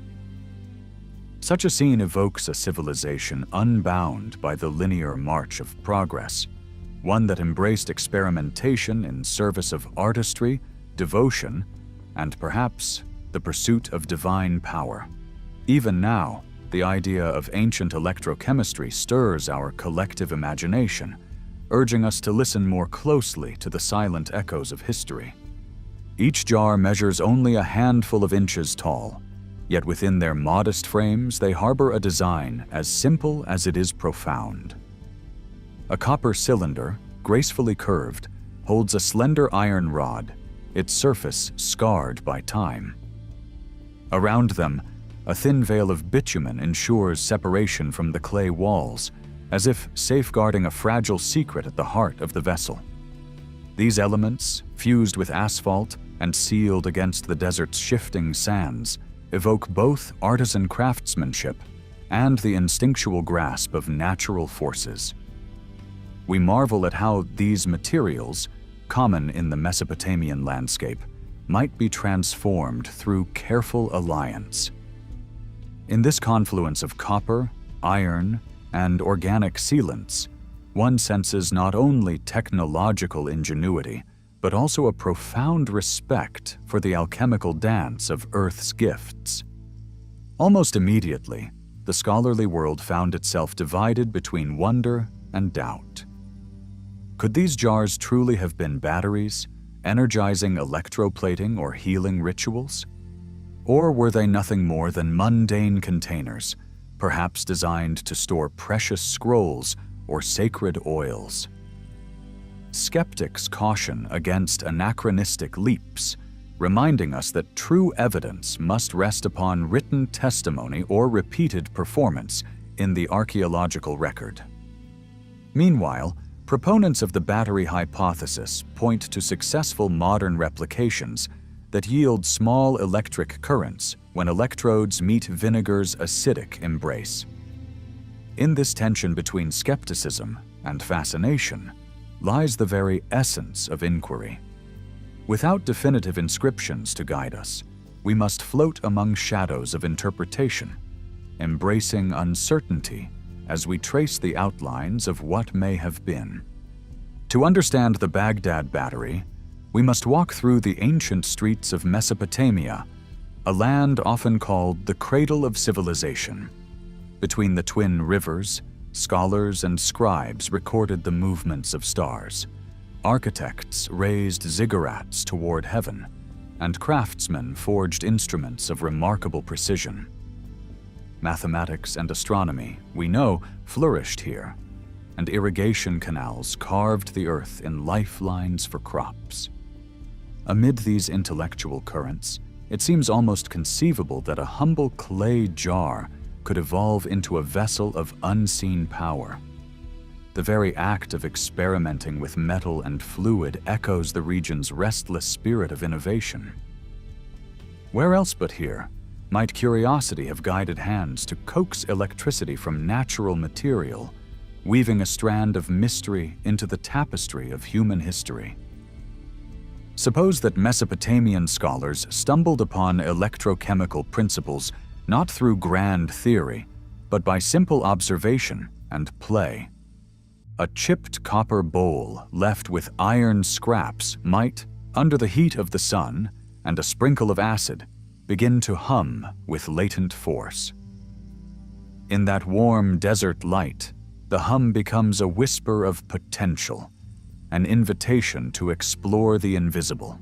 Such a scene evokes a civilization unbound by the linear march of progress, one that embraced experimentation in service of artistry, devotion, and perhaps the pursuit of divine power. Even now, the idea of ancient electrochemistry stirs our collective imagination, urging us to listen more closely to the silent echoes of history. Each jar measures only a handful of inches tall, yet within their modest frames they harbor a design as simple as it is profound. A copper cylinder, gracefully curved, holds a slender iron rod, its surface scarred by time. Around them, a thin veil of bitumen ensures separation from the clay walls, as if safeguarding a fragile secret at the heart of the vessel. These elements, fused with asphalt and sealed against the desert's shifting sands, evoke both artisan craftsmanship and the instinctual grasp of natural forces. We marvel at how these materials, common in the Mesopotamian landscape, might be transformed through careful alliance. In this confluence of copper, iron, and organic sealants, one senses not only technological ingenuity, but also a profound respect for the alchemical dance of Earth's gifts. Almost immediately, the scholarly world found itself divided between wonder and doubt. Could these jars truly have been batteries, energizing electroplating or healing rituals? Or were they nothing more than mundane containers, perhaps designed to store precious scrolls or sacred oils? Skeptics caution against anachronistic leaps, reminding us that true evidence must rest upon written testimony or repeated performance in the archaeological record. Meanwhile, proponents of the battery hypothesis point to successful modern replications that yield small electric currents when electrodes meet vinegar's acidic embrace. In this tension between skepticism and fascination lies the very essence of inquiry. Without definitive inscriptions to guide us, we must float among shadows of interpretation, embracing uncertainty as we trace the outlines of what may have been. To understand the Baghdad Battery, we must walk through the ancient streets of Mesopotamia, a land often called the cradle of civilization. Between the twin rivers, scholars and scribes recorded the movements of stars. Architects raised ziggurats toward heaven, and craftsmen forged instruments of remarkable precision. Mathematics and astronomy, we know, flourished here, and irrigation canals carved the earth in lifelines for crops. Amid these intellectual currents, it seems almost conceivable that a humble clay jar could evolve into a vessel of unseen power. The very act of experimenting with metal and fluid echoes the region's restless spirit of innovation. Where else but here might curiosity have guided hands to coax electricity from natural material, weaving a strand of mystery into the tapestry of human history? Suppose that Mesopotamian scholars stumbled upon electrochemical principles not through grand theory, but by simple observation and play. A chipped copper bowl left with iron scraps might, under the heat of the sun and a sprinkle of acid, begin to hum with latent force. In that warm desert light, the hum becomes a whisper of potential, an invitation to explore the invisible.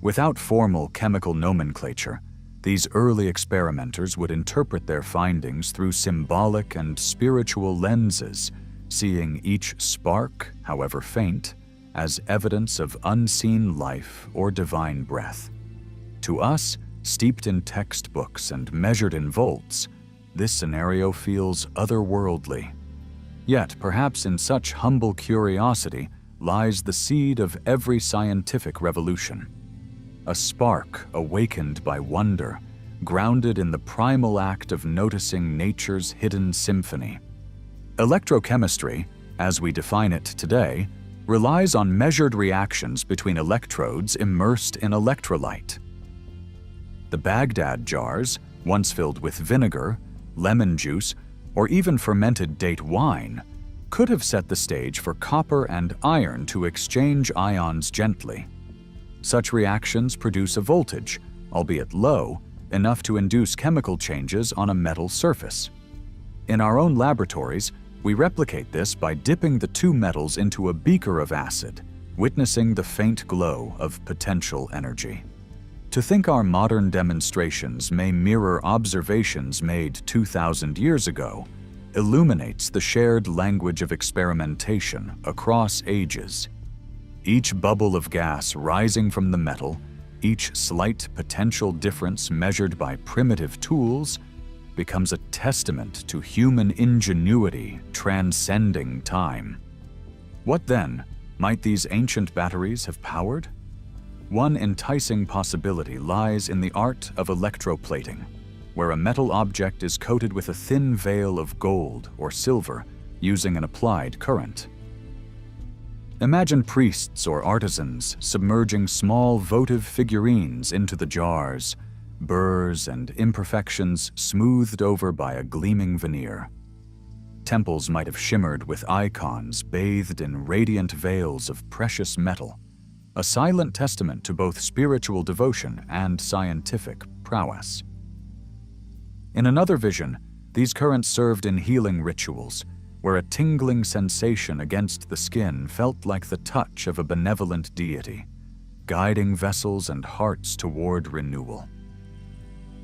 Without formal chemical nomenclature, these early experimenters would interpret their findings through symbolic and spiritual lenses, seeing each spark, however faint, as evidence of unseen life or divine breath. To us, steeped in textbooks and measured in volts, this scenario feels otherworldly. Yet, perhaps in such humble curiosity lies the seed of every scientific revolution. A spark awakened by wonder, grounded in the primal act of noticing nature's hidden symphony. Electrochemistry, as we define it today, relies on measured reactions between electrodes immersed in electrolyte. The Baghdad jars, once filled with vinegar, lemon juice, or even fermented date wine, could have set the stage for copper and iron to exchange ions gently. Such reactions produce a voltage, albeit low, enough to induce chemical changes on a metal surface. In our own laboratories, we replicate this by dipping the two metals into a beaker of acid, witnessing the faint glow of potential energy. To think our modern demonstrations may mirror observations made 2,000 years ago illuminates the shared language of experimentation across ages. Each bubble of gas rising from the metal, each slight potential difference measured by primitive tools, becomes a testament to human ingenuity transcending time. What then might these ancient batteries have powered? One enticing possibility lies in the art of electroplating, where a metal object is coated with a thin veil of gold or silver using an applied current. Imagine priests or artisans submerging small votive figurines into the jars, burrs and imperfections smoothed over by a gleaming veneer. Temples might have shimmered with icons bathed in radiant veils of precious metal, a silent testament to both spiritual devotion and scientific prowess. In another vision, these currents served in healing rituals, where a tingling sensation against the skin felt like the touch of a benevolent deity, guiding vessels and hearts toward renewal.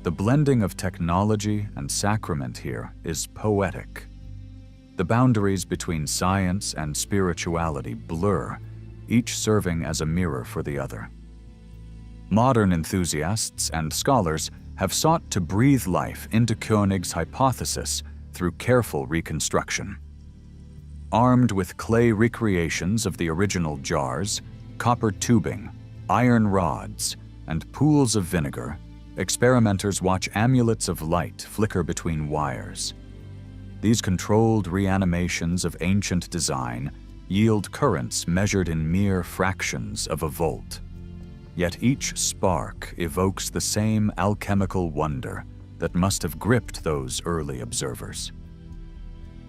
The blending of technology and sacrament here is poetic. The boundaries between science and spirituality blur, each serving as a mirror for the other. Modern enthusiasts and scholars have sought to breathe life into Koenig's hypothesis through careful reconstruction. Armed with clay recreations of the original jars, copper tubing, iron rods, and pools of vinegar, experimenters watch amulets of light flicker between wires. These controlled reanimations of ancient design yield currents measured in mere fractions of a volt. Yet each spark evokes the same alchemical wonder that must have gripped those early observers.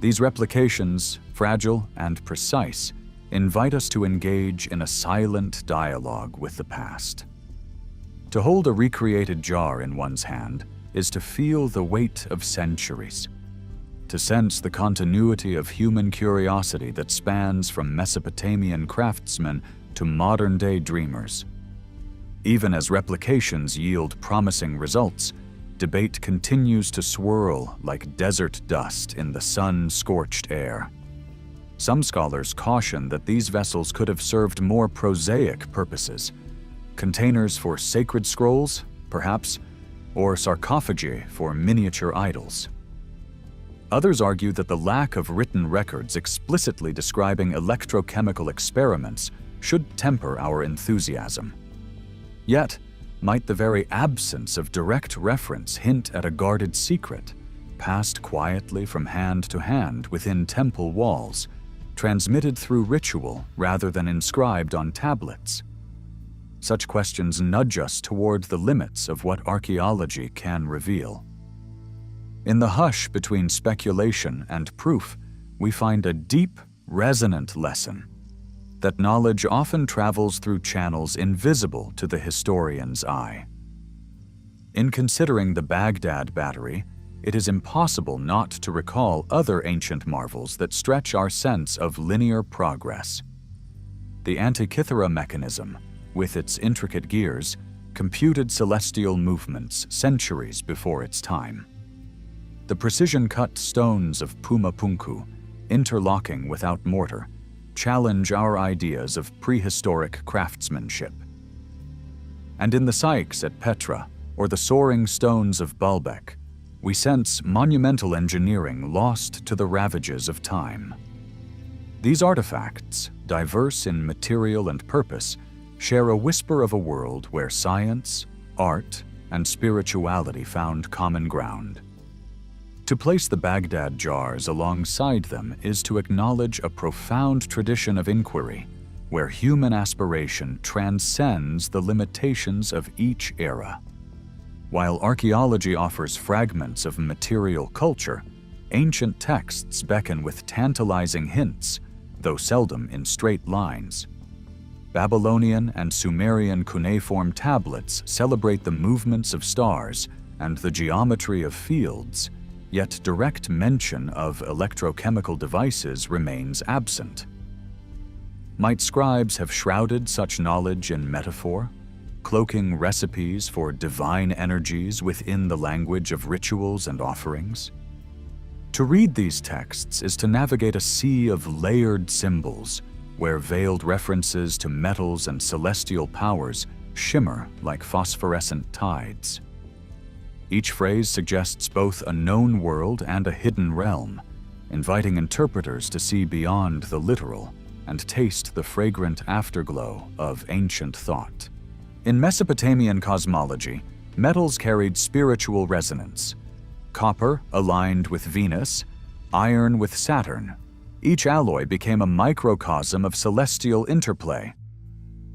These replications, fragile and precise, invite us to engage in a silent dialogue with the past. To hold a recreated jar in one's hand is to feel the weight of centuries, to sense the continuity of human curiosity that spans from Mesopotamian craftsmen to modern-day dreamers. Even as replications yield promising results, debate continues to swirl like desert dust in the sun-scorched air. Some scholars caution that these vessels could have served more prosaic purposes, containers for sacred scrolls, perhaps, or sarcophagi for miniature idols. Others argue that the lack of written records explicitly describing electrochemical experiments should temper our enthusiasm. Yet, might the very absence of direct reference hint at a guarded secret, passed quietly from hand to hand within temple walls, transmitted through ritual rather than inscribed on tablets? Such questions nudge us toward the limits of what archaeology can reveal. In the hush between speculation and proof, we find a deep, resonant lesson that knowledge often travels through channels invisible to the historian's eye. In considering the Baghdad Battery, it is impossible not to recall other ancient marvels that stretch our sense of linear progress. The Antikythera mechanism, with its intricate gears, computed celestial movements centuries before its time. The precision-cut stones of Pumapunku, interlocking without mortar, challenge our ideas of prehistoric craftsmanship. And in the Sykes at Petra, or the soaring stones of Baalbek, we sense monumental engineering lost to the ravages of time. These artifacts, diverse in material and purpose, share a whisper of a world where science, art, and spirituality found common ground. To place the Baghdad jars alongside them is to acknowledge a profound tradition of inquiry, where human aspiration transcends the limitations of each era. While archaeology offers fragments of material culture, ancient texts beckon with tantalizing hints, though seldom in straight lines. Babylonian and Sumerian cuneiform tablets celebrate the movements of stars and the geometry of fields, yet direct mention of electrochemical devices remains absent. Might scribes have shrouded such knowledge in metaphor, cloaking recipes for divine energies within the language of rituals and offerings? To read these texts is to navigate a sea of layered symbols, where veiled references to metals and celestial powers shimmer like phosphorescent tides. Each phrase suggests both a known world and a hidden realm, inviting interpreters to see beyond the literal and taste the fragrant afterglow of ancient thought. In Mesopotamian cosmology, metals carried spiritual resonance. Copper aligned with Venus, iron with Saturn. Each alloy became a microcosm of celestial interplay.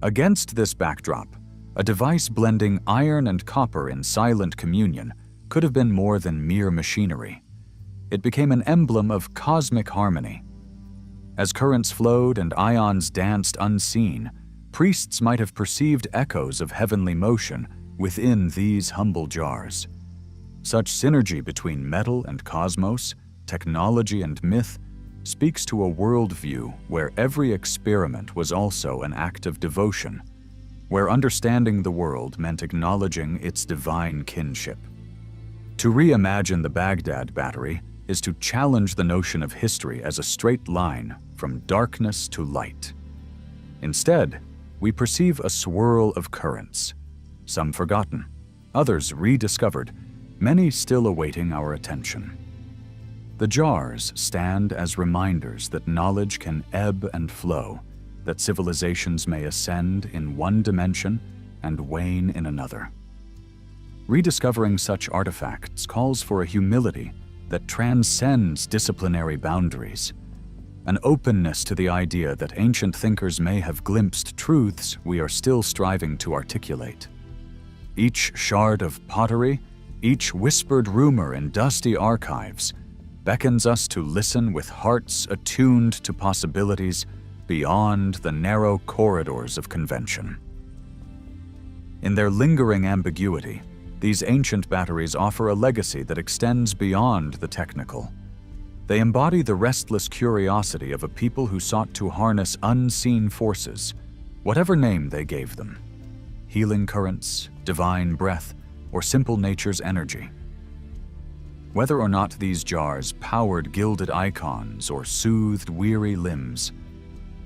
Against this backdrop, a device blending iron and copper in silent communion could have been more than mere machinery. It became an emblem of cosmic harmony. As currents flowed and ions danced unseen, priests might have perceived echoes of heavenly motion within these humble jars. Such synergy between metal and cosmos, technology and myth, speaks to a worldview where every experiment was also an act of devotion, where understanding the world meant acknowledging its divine kinship. To reimagine the Baghdad Battery is to challenge the notion of history as a straight line from darkness to light. Instead, we perceive a swirl of currents, some forgotten, others rediscovered, many still awaiting our attention. The jars stand as reminders that knowledge can ebb and flow, that civilizations may ascend in one dimension and wane in another. Rediscovering such artifacts calls for a humility that transcends disciplinary boundaries, an openness to the idea that ancient thinkers may have glimpsed truths we are still striving to articulate. Each shard of pottery, each whispered rumor in dusty archives, beckons us to listen with hearts attuned to possibilities beyond the narrow corridors of convention. In their lingering ambiguity, these ancient batteries offer a legacy that extends beyond the technical. They embody the restless curiosity of a people who sought to harness unseen forces, whatever name they gave them: healing currents, divine breath, or simple nature's energy. Whether or not these jars powered gilded icons or soothed weary limbs,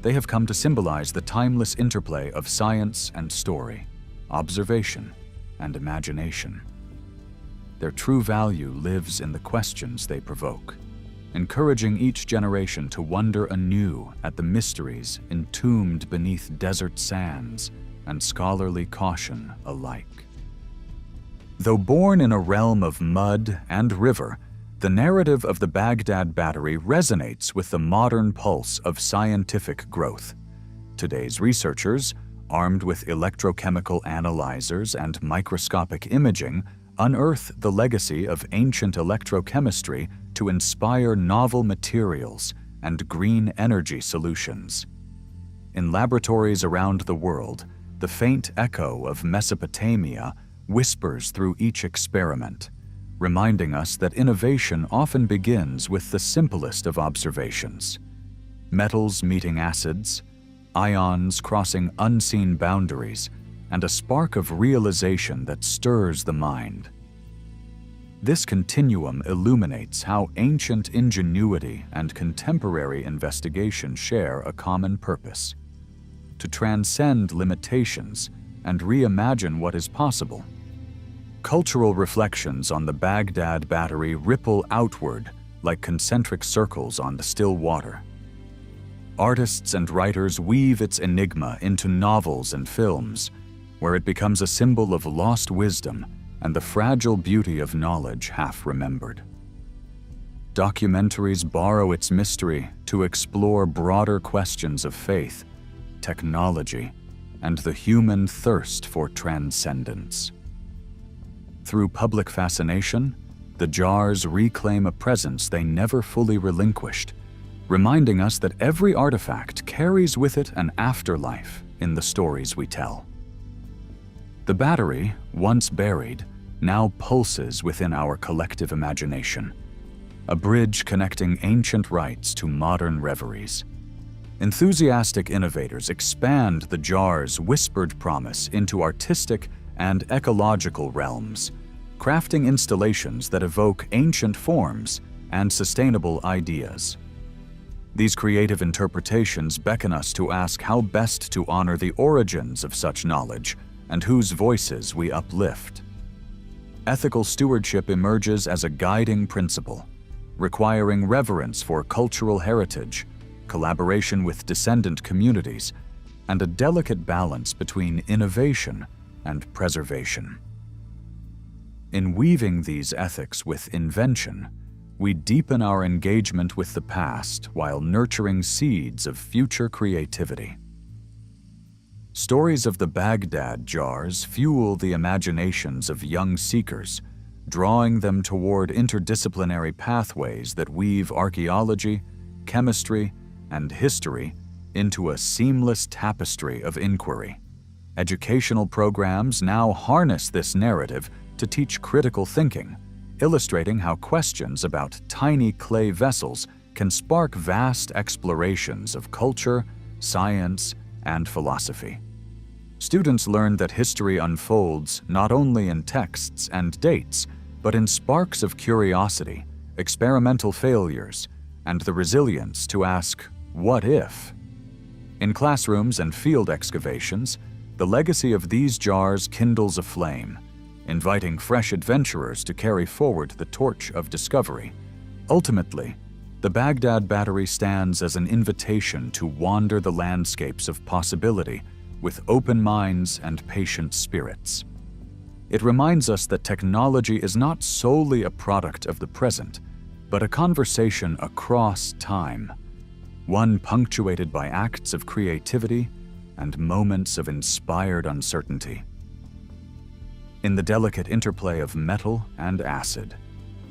they have come to symbolize the timeless interplay of science and story, observation and imagination. Their true value lives in the questions they provoke, encouraging each generation to wonder anew at the mysteries entombed beneath desert sands and scholarly caution alike. Though born in a realm of mud and river, the narrative of the Baghdad Battery resonates with the modern pulse of scientific growth. Today's researchers, armed with electrochemical analyzers and microscopic imaging, unearth the legacy of ancient electrochemistry to inspire novel materials and green energy solutions. In laboratories around the world, the faint echo of Mesopotamia whispers through each experiment, reminding us that innovation often begins with the simplest of observations. Metals meeting acids, ions crossing unseen boundaries, and a spark of realization that stirs the mind. This continuum illuminates how ancient ingenuity and contemporary investigation share a common purpose: to transcend limitations and reimagine what is possible. Cultural reflections on the Baghdad Battery ripple outward like concentric circles on the still water. Artists and writers weave its enigma into novels and films, where it becomes a symbol of lost wisdom and the fragile beauty of knowledge half remembered. Documentaries borrow its mystery to explore broader questions of faith, technology, and the human thirst for transcendence. Through public fascination, the jars reclaim a presence they never fully relinquished, reminding us that every artifact carries with it an afterlife in the stories we tell. The battery, once buried, now pulses within our collective imagination, a bridge connecting ancient rites to modern reveries. Enthusiastic innovators expand the jar's whispered promise into artistic and ecological realms, crafting installations that evoke ancient forms and sustainable ideas. These creative interpretations beckon us to ask how best to honor the origins of such knowledge and whose voices we uplift. Ethical stewardship emerges as a guiding principle, requiring reverence for cultural heritage, collaboration with descendant communities, and a delicate balance between innovation and preservation. In weaving these ethics with invention, we deepen our engagement with the past while nurturing seeds of future creativity. Stories of the Baghdad jars fuel the imaginations of young seekers, drawing them toward interdisciplinary pathways that weave archaeology, chemistry, and history into a seamless tapestry of inquiry. Educational programs now harness this narrative to teach critical thinking, illustrating how questions about tiny clay vessels can spark vast explorations of culture, science, and philosophy. Students learn that history unfolds not only in texts and dates, but in sparks of curiosity, experimental failures, and the resilience to ask, "What if?" In classrooms and field excavations, the legacy of these jars kindles a flame, inviting fresh adventurers to carry forward the torch of discovery. Ultimately, the Baghdad Battery stands as an invitation to wander the landscapes of possibility with open minds and patient spirits. It reminds us that technology is not solely a product of the present, but a conversation across time, one punctuated by acts of creativity and moments of inspired uncertainty. In the delicate interplay of metal and acid,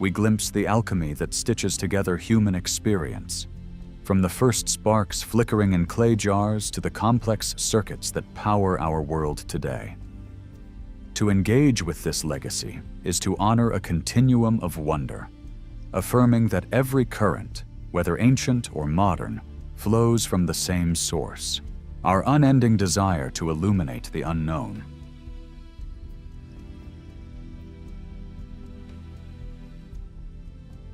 we glimpse the alchemy that stitches together human experience, from the first sparks flickering in clay jars to the complex circuits that power our world today. To engage with this legacy is to honor a continuum of wonder, affirming that every current, whether ancient or modern, flows from the same source, our unending desire to illuminate the unknown.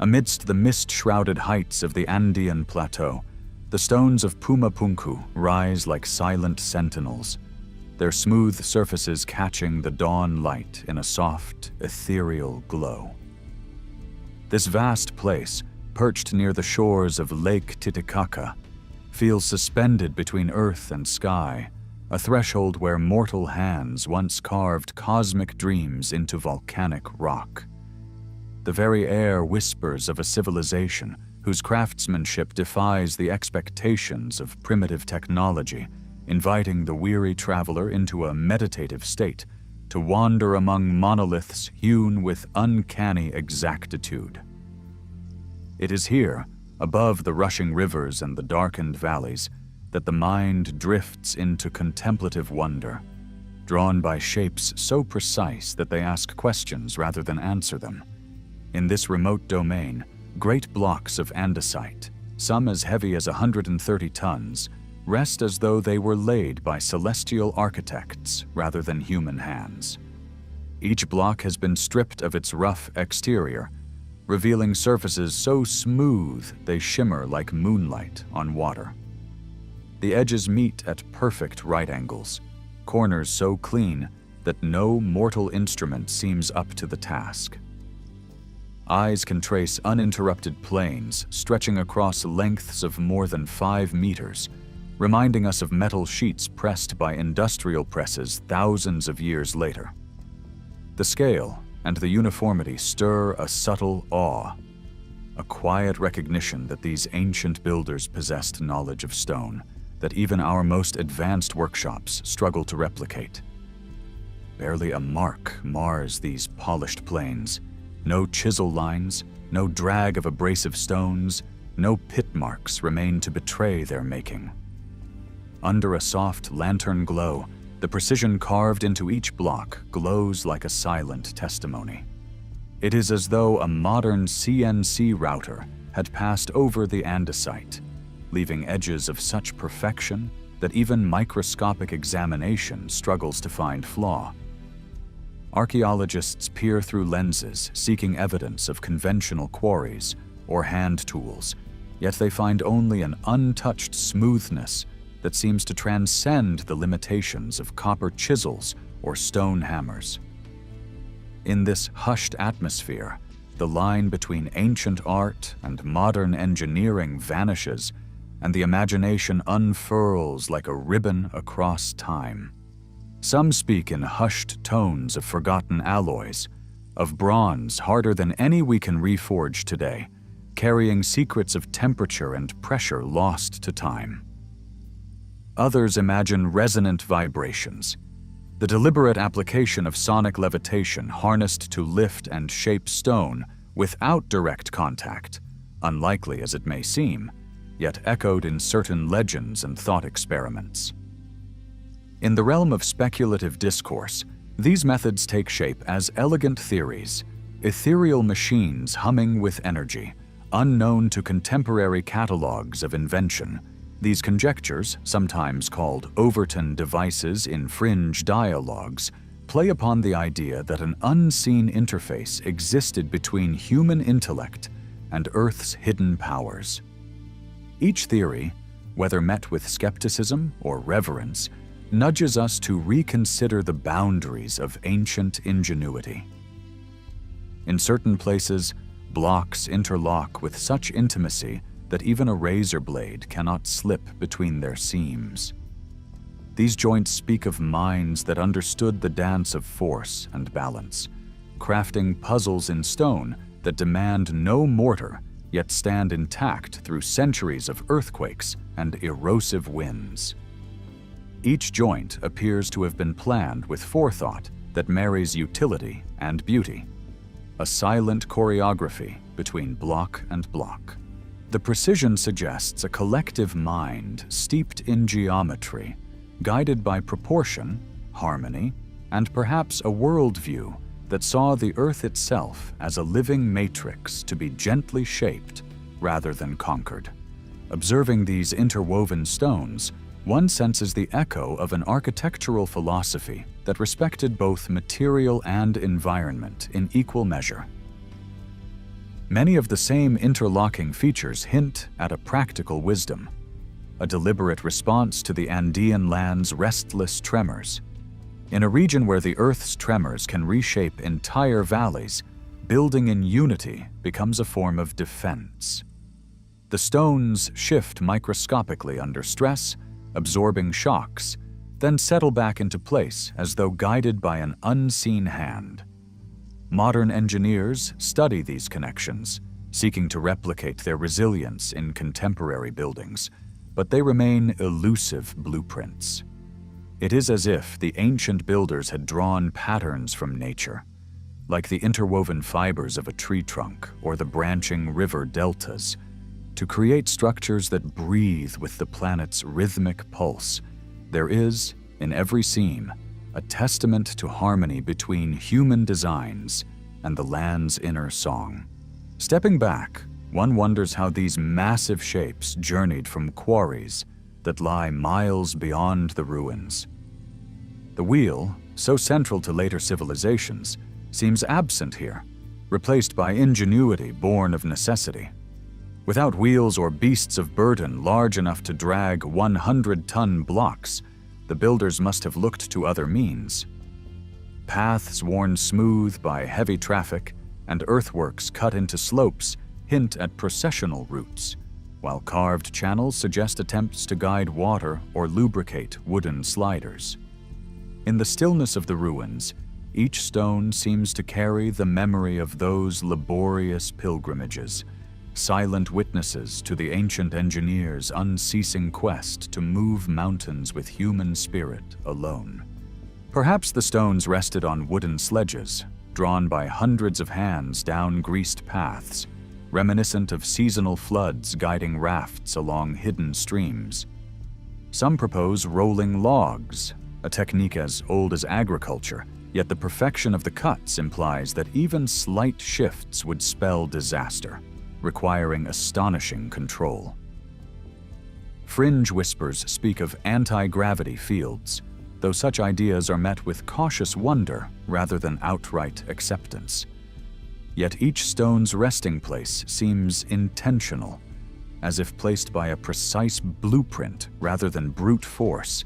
Amidst the mist-shrouded heights of the Andean Plateau, the stones of Pumapunku rise like silent sentinels, their smooth surfaces catching the dawn light in a soft, ethereal glow. This vast place, perched near the shores of Lake Titicaca, feels suspended between earth and sky, a threshold where mortal hands once carved cosmic dreams into volcanic rock. The very air whispers of a civilization whose craftsmanship defies the expectations of primitive technology, inviting the weary traveler into a meditative state to wander among monoliths hewn with uncanny exactitude. It is here, above the rushing rivers and the darkened valleys, that the mind drifts into contemplative wonder, drawn by shapes so precise that they ask questions rather than answer them. In this remote domain, great blocks of andesite, some as heavy as 130 tons, rest as though they were laid by celestial architects rather than human hands. Each block has been stripped of its rough exterior, revealing surfaces so smooth they shimmer like moonlight on water. The edges meet at perfect right angles, corners so clean that no mortal instrument seems up to the task. Eyes can trace uninterrupted planes stretching across lengths of more than 5 meters, reminding us of metal sheets pressed by industrial presses thousands of years later. The scale and the uniformity stir a subtle awe, a quiet recognition that these ancient builders possessed knowledge of stone that even our most advanced workshops struggle to replicate. Barely a mark mars these polished planes. No chisel lines, no drag of abrasive stones, no pit marks remain to betray their making. Under a soft lantern glow, the precision carved into each block glows like a silent testimony. It is as though a modern CNC router had passed over the andesite, leaving edges of such perfection that even microscopic examination struggles to find flaw. Archaeologists peer through lenses seeking evidence of conventional quarries or hand tools, yet they find only an untouched smoothness that seems to transcend the limitations of copper chisels or stone hammers. In this hushed atmosphere, the line between ancient art and modern engineering vanishes, and the imagination unfurls like a ribbon across time. Some speak in hushed tones of forgotten alloys, of bronze harder than any we can reforge today, carrying secrets of temperature and pressure lost to time. Others imagine resonant vibrations, the deliberate application of sonic levitation harnessed to lift and shape stone without direct contact, unlikely as it may seem, yet echoed in certain legends and thought experiments. In the realm of speculative discourse, these methods take shape as elegant theories, ethereal machines humming with energy, unknown to contemporary catalogues of invention. These conjectures, sometimes called Overton devices in fringe dialogues, play upon the idea that an unseen interface existed between human intellect and Earth's hidden powers. Each theory, whether met with skepticism or reverence, nudges us to reconsider the boundaries of ancient ingenuity. In certain places, blocks interlock with such intimacy that even a razor blade cannot slip between their seams. These joints speak of minds that understood the dance of force and balance, crafting puzzles in stone that demand no mortar, yet stand intact through centuries of earthquakes and erosive winds. Each joint appears to have been planned with forethought that marries utility and beauty, a silent choreography between block and block. The precision suggests a collective mind steeped in geometry, guided by proportion, harmony, and perhaps a worldview that saw the Earth itself as a living matrix to be gently shaped rather than conquered. Observing these interwoven stones, one senses the echo of an architectural philosophy that respected both material and environment in equal measure. Many of the same interlocking features hint at a practical wisdom, a deliberate response to the Andean land's restless tremors. In a region where the Earth's tremors can reshape entire valleys, building in unity becomes a form of defense. The stones shift microscopically under stress, absorbing shocks, then settle back into place as though guided by an unseen hand. Modern engineers study these connections, seeking to replicate their resilience in contemporary buildings, but they remain elusive blueprints. It is as if the ancient builders had drawn patterns from nature, like the interwoven fibers of a tree trunk or the branching river deltas, to create structures that breathe with the planet's rhythmic pulse. There is, in every seam, a testament to harmony between human designs and the land's inner song. Stepping back, one wonders how these massive shapes journeyed from quarries that lie miles beyond the ruins. The wheel, so central to later civilizations, seems absent here, replaced by ingenuity born of necessity. Without wheels or beasts of burden large enough to drag 100-ton blocks, the builders must have looked to other means. Paths worn smooth by heavy traffic and earthworks cut into slopes hint at processional routes, while carved channels suggest attempts to guide water or lubricate wooden sliders. In the stillness of the ruins, each stone seems to carry the memory of those laborious pilgrimages, silent witnesses to the ancient engineers' unceasing quest to move mountains with human spirit alone. Perhaps the stones rested on wooden sledges, drawn by hundreds of hands down greased paths, reminiscent of seasonal floods guiding rafts along hidden streams. Some propose rolling logs, a technique as old as agriculture, yet the perfection of the cuts implies that even slight shifts would spell disaster, requiring astonishing control. Fringe whispers speak of anti-gravity fields, though such ideas are met with cautious wonder rather than outright acceptance. Yet each stone's resting place seems intentional, as if placed by a precise blueprint rather than brute force,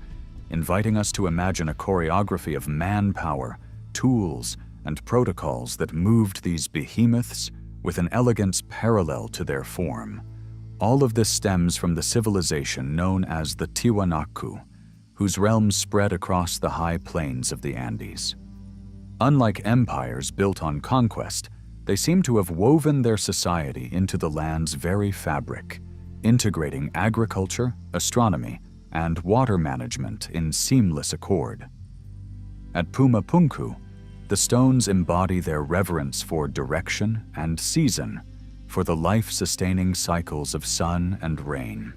inviting us to imagine a choreography of manpower, tools, and protocols that moved these behemoths with an elegance parallel to their form. All of this stems from the civilization known as the Tiwanaku, whose realms spread across the high plains of the Andes. Unlike empires built on conquest, they seem to have woven their society into the land's very fabric, integrating agriculture, astronomy, and water management in seamless accord. At Pumapunku, the stones embody their reverence for direction and season, for the life-sustaining cycles of sun and rain.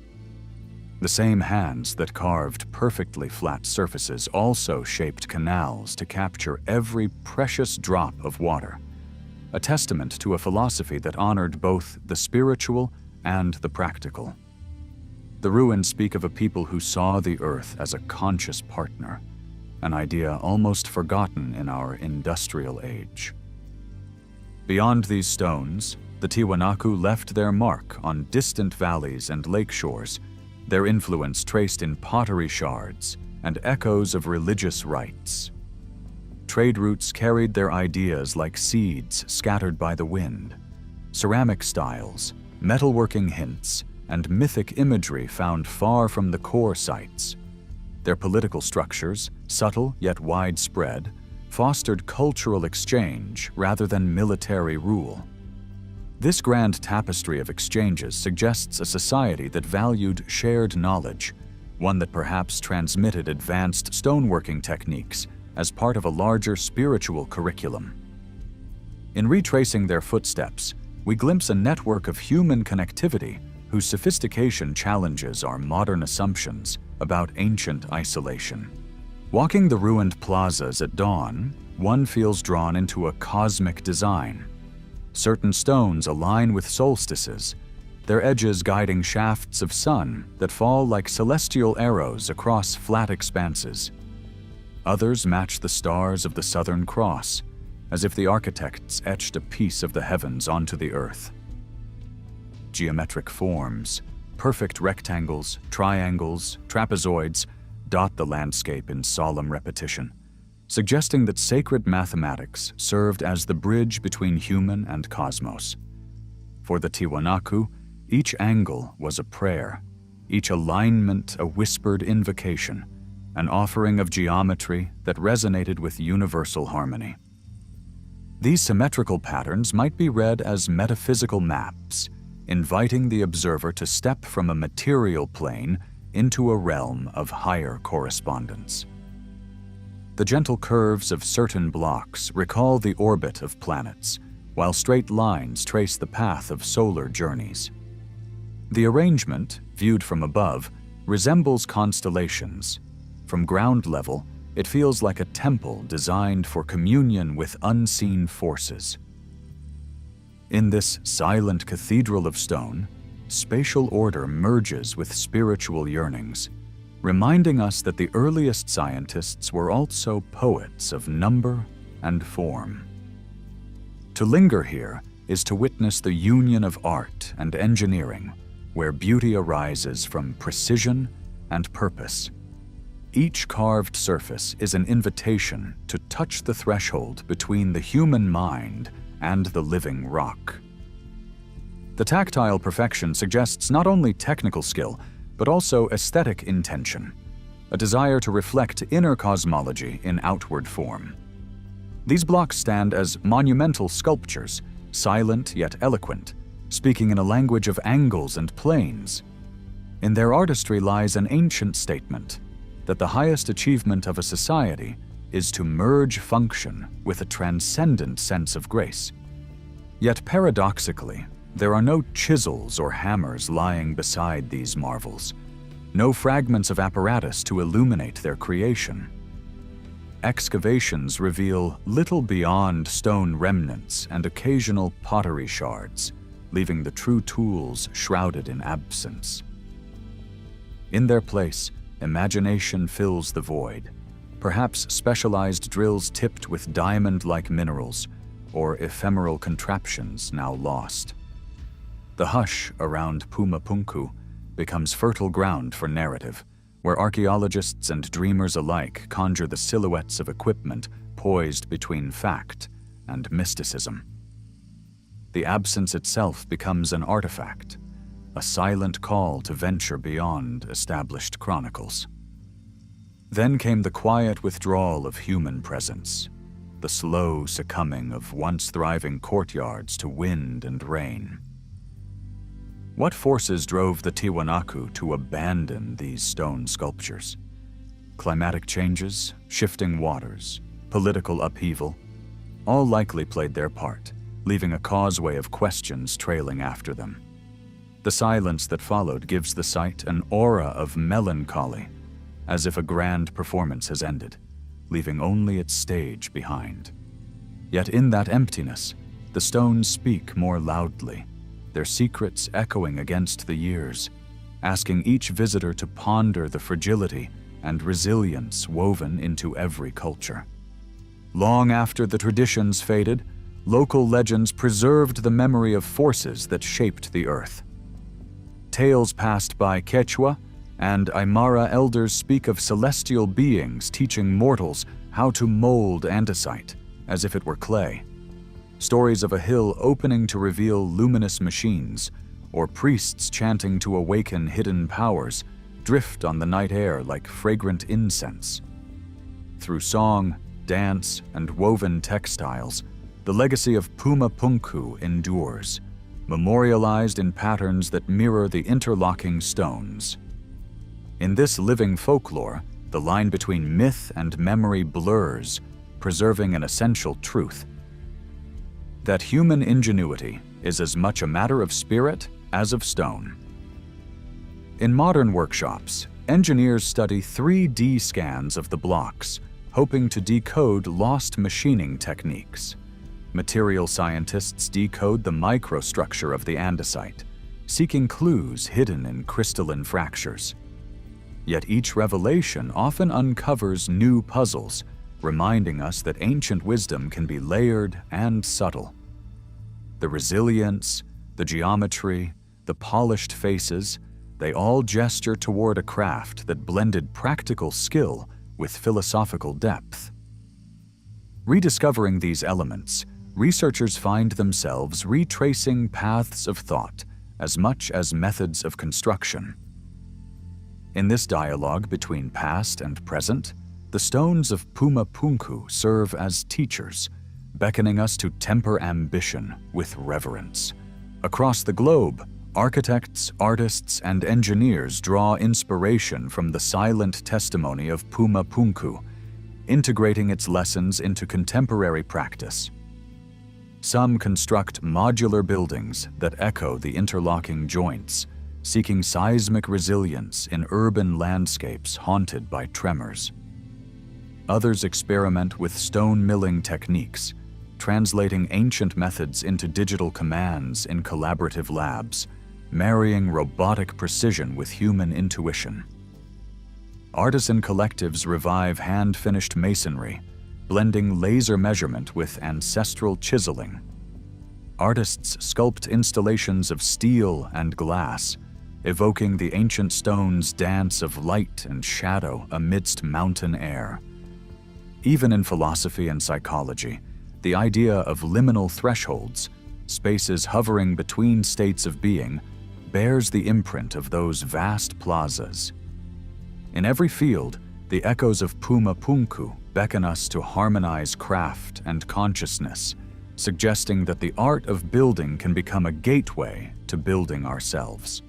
The same hands that carved perfectly flat surfaces also shaped canals to capture every precious drop of water, a testament to a philosophy that honored both the spiritual and the practical. The ruins speak of a people who saw the earth as a conscious partner, an idea almost forgotten in our industrial age. Beyond these stones, the Tiwanaku left their mark on distant valleys and lake shores, their influence traced in pottery shards and echoes of religious rites. Trade routes carried their ideas like seeds scattered by the wind. Ceramic styles, metalworking hints, and mythic imagery found far from the core sites. Their political structures, subtle yet widespread, fostered cultural exchange rather than military rule. This grand tapestry of exchanges suggests a society that valued shared knowledge, one that perhaps transmitted advanced stoneworking techniques as part of a larger spiritual curriculum. In retracing their footsteps, we glimpse a network of human connectivity whose sophistication challenges our modern assumptions about ancient isolation. Walking the ruined plazas at dawn, one feels drawn into a cosmic design. Certain stones align with solstices, their edges guiding shafts of sun that fall like celestial arrows across flat expanses. Others match the stars of the Southern Cross, as if the architects etched a piece of the heavens onto the earth. Geometric forms, perfect rectangles, triangles, trapezoids, dot the landscape in solemn repetition, suggesting that sacred mathematics served as the bridge between human and cosmos. For the Tiwanaku, each angle was a prayer, each alignment a whispered invocation, an offering of geometry that resonated with universal harmony. These symmetrical patterns might be read as metaphysical maps, inviting the observer to step from a material plane into a realm of higher correspondence. The gentle curves of certain blocks recall the orbit of planets, while straight lines trace the path of solar journeys. The arrangement, viewed from above, resembles constellations. From ground level, it feels like a temple designed for communion with unseen forces. In this silent cathedral of stone, spatial order merges with spiritual yearnings, reminding us that the earliest scientists were also poets of number and form. To linger here is to witness the union of art and engineering, where beauty arises from precision and purpose. Each carved surface is an invitation to touch the threshold between the human mind and the living rock. The tactile perfection suggests not only technical skill, but also aesthetic intention, a desire to reflect inner cosmology in outward form. These blocks stand as monumental sculptures, silent yet eloquent, speaking in a language of angles and planes. In their artistry lies an ancient statement that the highest achievement of a society is to merge function with a transcendent sense of grace. Yet paradoxically, there are no chisels or hammers lying beside these marvels, no fragments of apparatus to illuminate their creation. Excavations reveal little beyond stone remnants and occasional pottery shards, leaving the true tools shrouded in absence. In their place, imagination fills the void, perhaps specialized drills tipped with diamond-like minerals or ephemeral contraptions now lost. The hush around Pumapunku becomes fertile ground for narrative, where archaeologists and dreamers alike conjure the silhouettes of equipment poised between fact and mysticism. The absence itself becomes an artifact, a silent call to venture beyond established chronicles. Then came the quiet withdrawal of human presence, the slow succumbing of once thriving courtyards to wind and rain. What forces drove the Tiwanaku to abandon these stone sculptures? Climatic changes, shifting waters, political upheaval, all likely played their part, leaving a causeway of questions trailing after them. The silence that followed gives the site an aura of melancholy, as if a grand performance has ended, leaving only its stage behind. Yet in that emptiness, the stones speak more loudly, their secrets echoing against the years, asking each visitor to ponder the fragility and resilience woven into every culture. Long after the traditions faded, local legends preserved the memory of forces that shaped the earth. Tales passed by Quechua and Aymara elders speak of celestial beings teaching mortals how to mold andesite as if it were clay. Stories of a hill opening to reveal luminous machines, or priests chanting to awaken hidden powers, drift on the night air like fragrant incense. Through song, dance, and woven textiles, the legacy of Pumapunku endures, memorialized in patterns that mirror the interlocking stones. In this living folklore, the line between myth and memory blurs, preserving an essential truth: that human ingenuity is as much a matter of spirit as of stone. In modern workshops, engineers study 3D scans of the blocks, hoping to decode lost machining techniques. Material scientists decode the microstructure of the andesite, seeking clues hidden in crystalline fractures. Yet each revelation often uncovers new puzzles, reminding us that ancient wisdom can be layered and subtle. The resilience, the geometry, the polished faces, they all gesture toward a craft that blended practical skill with philosophical depth. Rediscovering these elements, researchers find themselves retracing paths of thought as much as methods of construction. In this dialogue between past and present, the stones of Puma Punku serve as teachers, beckoning us to temper ambition with reverence. Across the globe, architects, artists, and engineers draw inspiration from the silent testimony of Puma Punku, integrating its lessons into contemporary practice. Some construct modular buildings that echo the interlocking joints, seeking seismic resilience in urban landscapes haunted by tremors. Others experiment with stone milling techniques, translating ancient methods into digital commands in collaborative labs, marrying robotic precision with human intuition. Artisan collectives revive hand-finished masonry, blending laser measurement with ancestral chiseling. Artists sculpt installations of steel and glass, evoking the ancient stone's dance of light and shadow amidst mountain air. Even in philosophy and psychology, the idea of liminal thresholds, spaces hovering between states of being, bears the imprint of those vast plazas. In every field, the echoes of Puma Punku beckon us to harmonize craft and consciousness, suggesting that the art of building can become a gateway to building ourselves.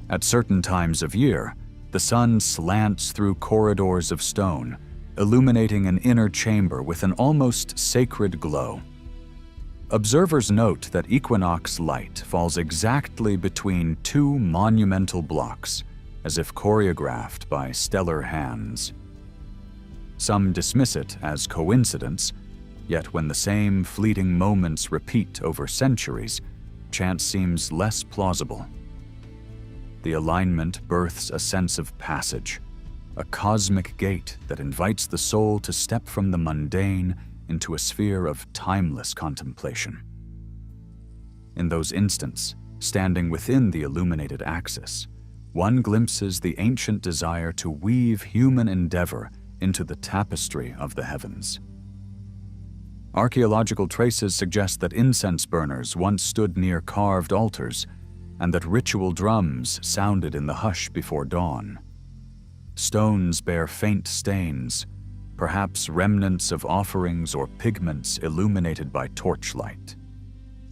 At certain times of year, the sun slants through corridors of stone, illuminating an inner chamber with an almost sacred glow. Observers note that equinox light falls exactly between two monumental blocks, as if choreographed by stellar hands. Some dismiss it as coincidence, yet when the same fleeting moments repeat over centuries, chance seems less plausible. The alignment births a sense of passage, a cosmic gate that invites the soul to step from the mundane into a sphere of timeless contemplation. In those instants, standing within the illuminated axis, one glimpses the ancient desire to weave human endeavor into the tapestry of the heavens. Archaeological traces suggest that incense burners once stood near carved altars, and that ritual drums sounded in the hush before dawn. Stones bear faint stains, perhaps remnants of offerings or pigments illuminated by torchlight.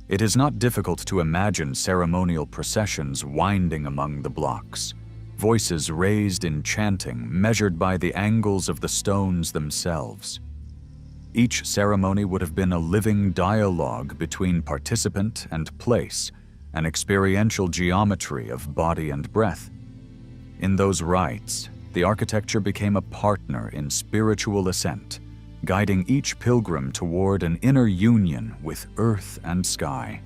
It is not difficult to imagine ceremonial processions winding among the blocks, voices raised in chanting measured by the angles of the stones themselves. Each ceremony would have been a living dialogue between participant and place, an experiential geometry of body and breath. In those rites, the architecture became a partner in spiritual ascent, guiding each pilgrim toward an inner union with earth and sky.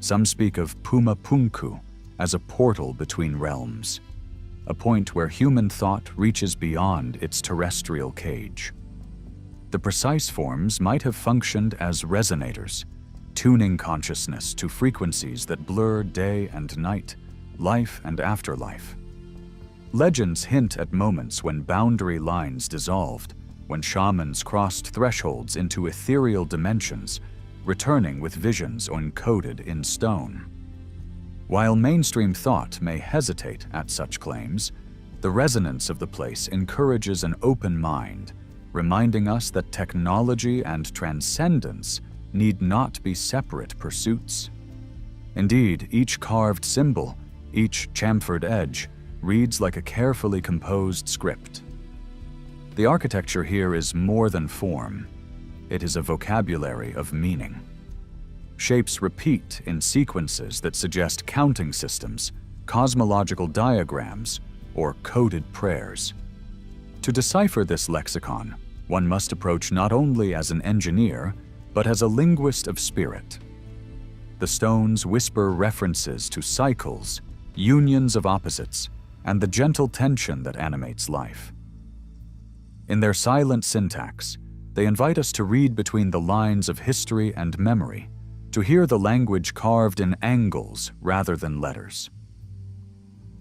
Some speak of Puma Punku as a portal between realms, a point where human thought reaches beyond its terrestrial cage. The precise forms might have functioned as resonators, tuning consciousness to frequencies that blur day and night, life and afterlife. Legends hint at moments when boundary lines dissolved, when shamans crossed thresholds into ethereal dimensions, returning with visions encoded in stone. While mainstream thought may hesitate at such claims, the resonance of the place encourages an open mind, reminding us that technology and transcendence need not be separate pursuits. Indeed, each carved symbol, each chamfered edge, reads like a carefully composed script. The architecture here is more than form. It is a vocabulary of meaning. Shapes repeat in sequences that suggest counting systems, cosmological diagrams, or coded prayers. To decipher this lexicon, one must approach not only as an engineer, but as a linguist of spirit. The stones whisper references to cycles, unions of opposites, and the gentle tension that animates life. In their silent syntax, they invite us to read between the lines of history and memory, to hear the language carved in angles rather than letters.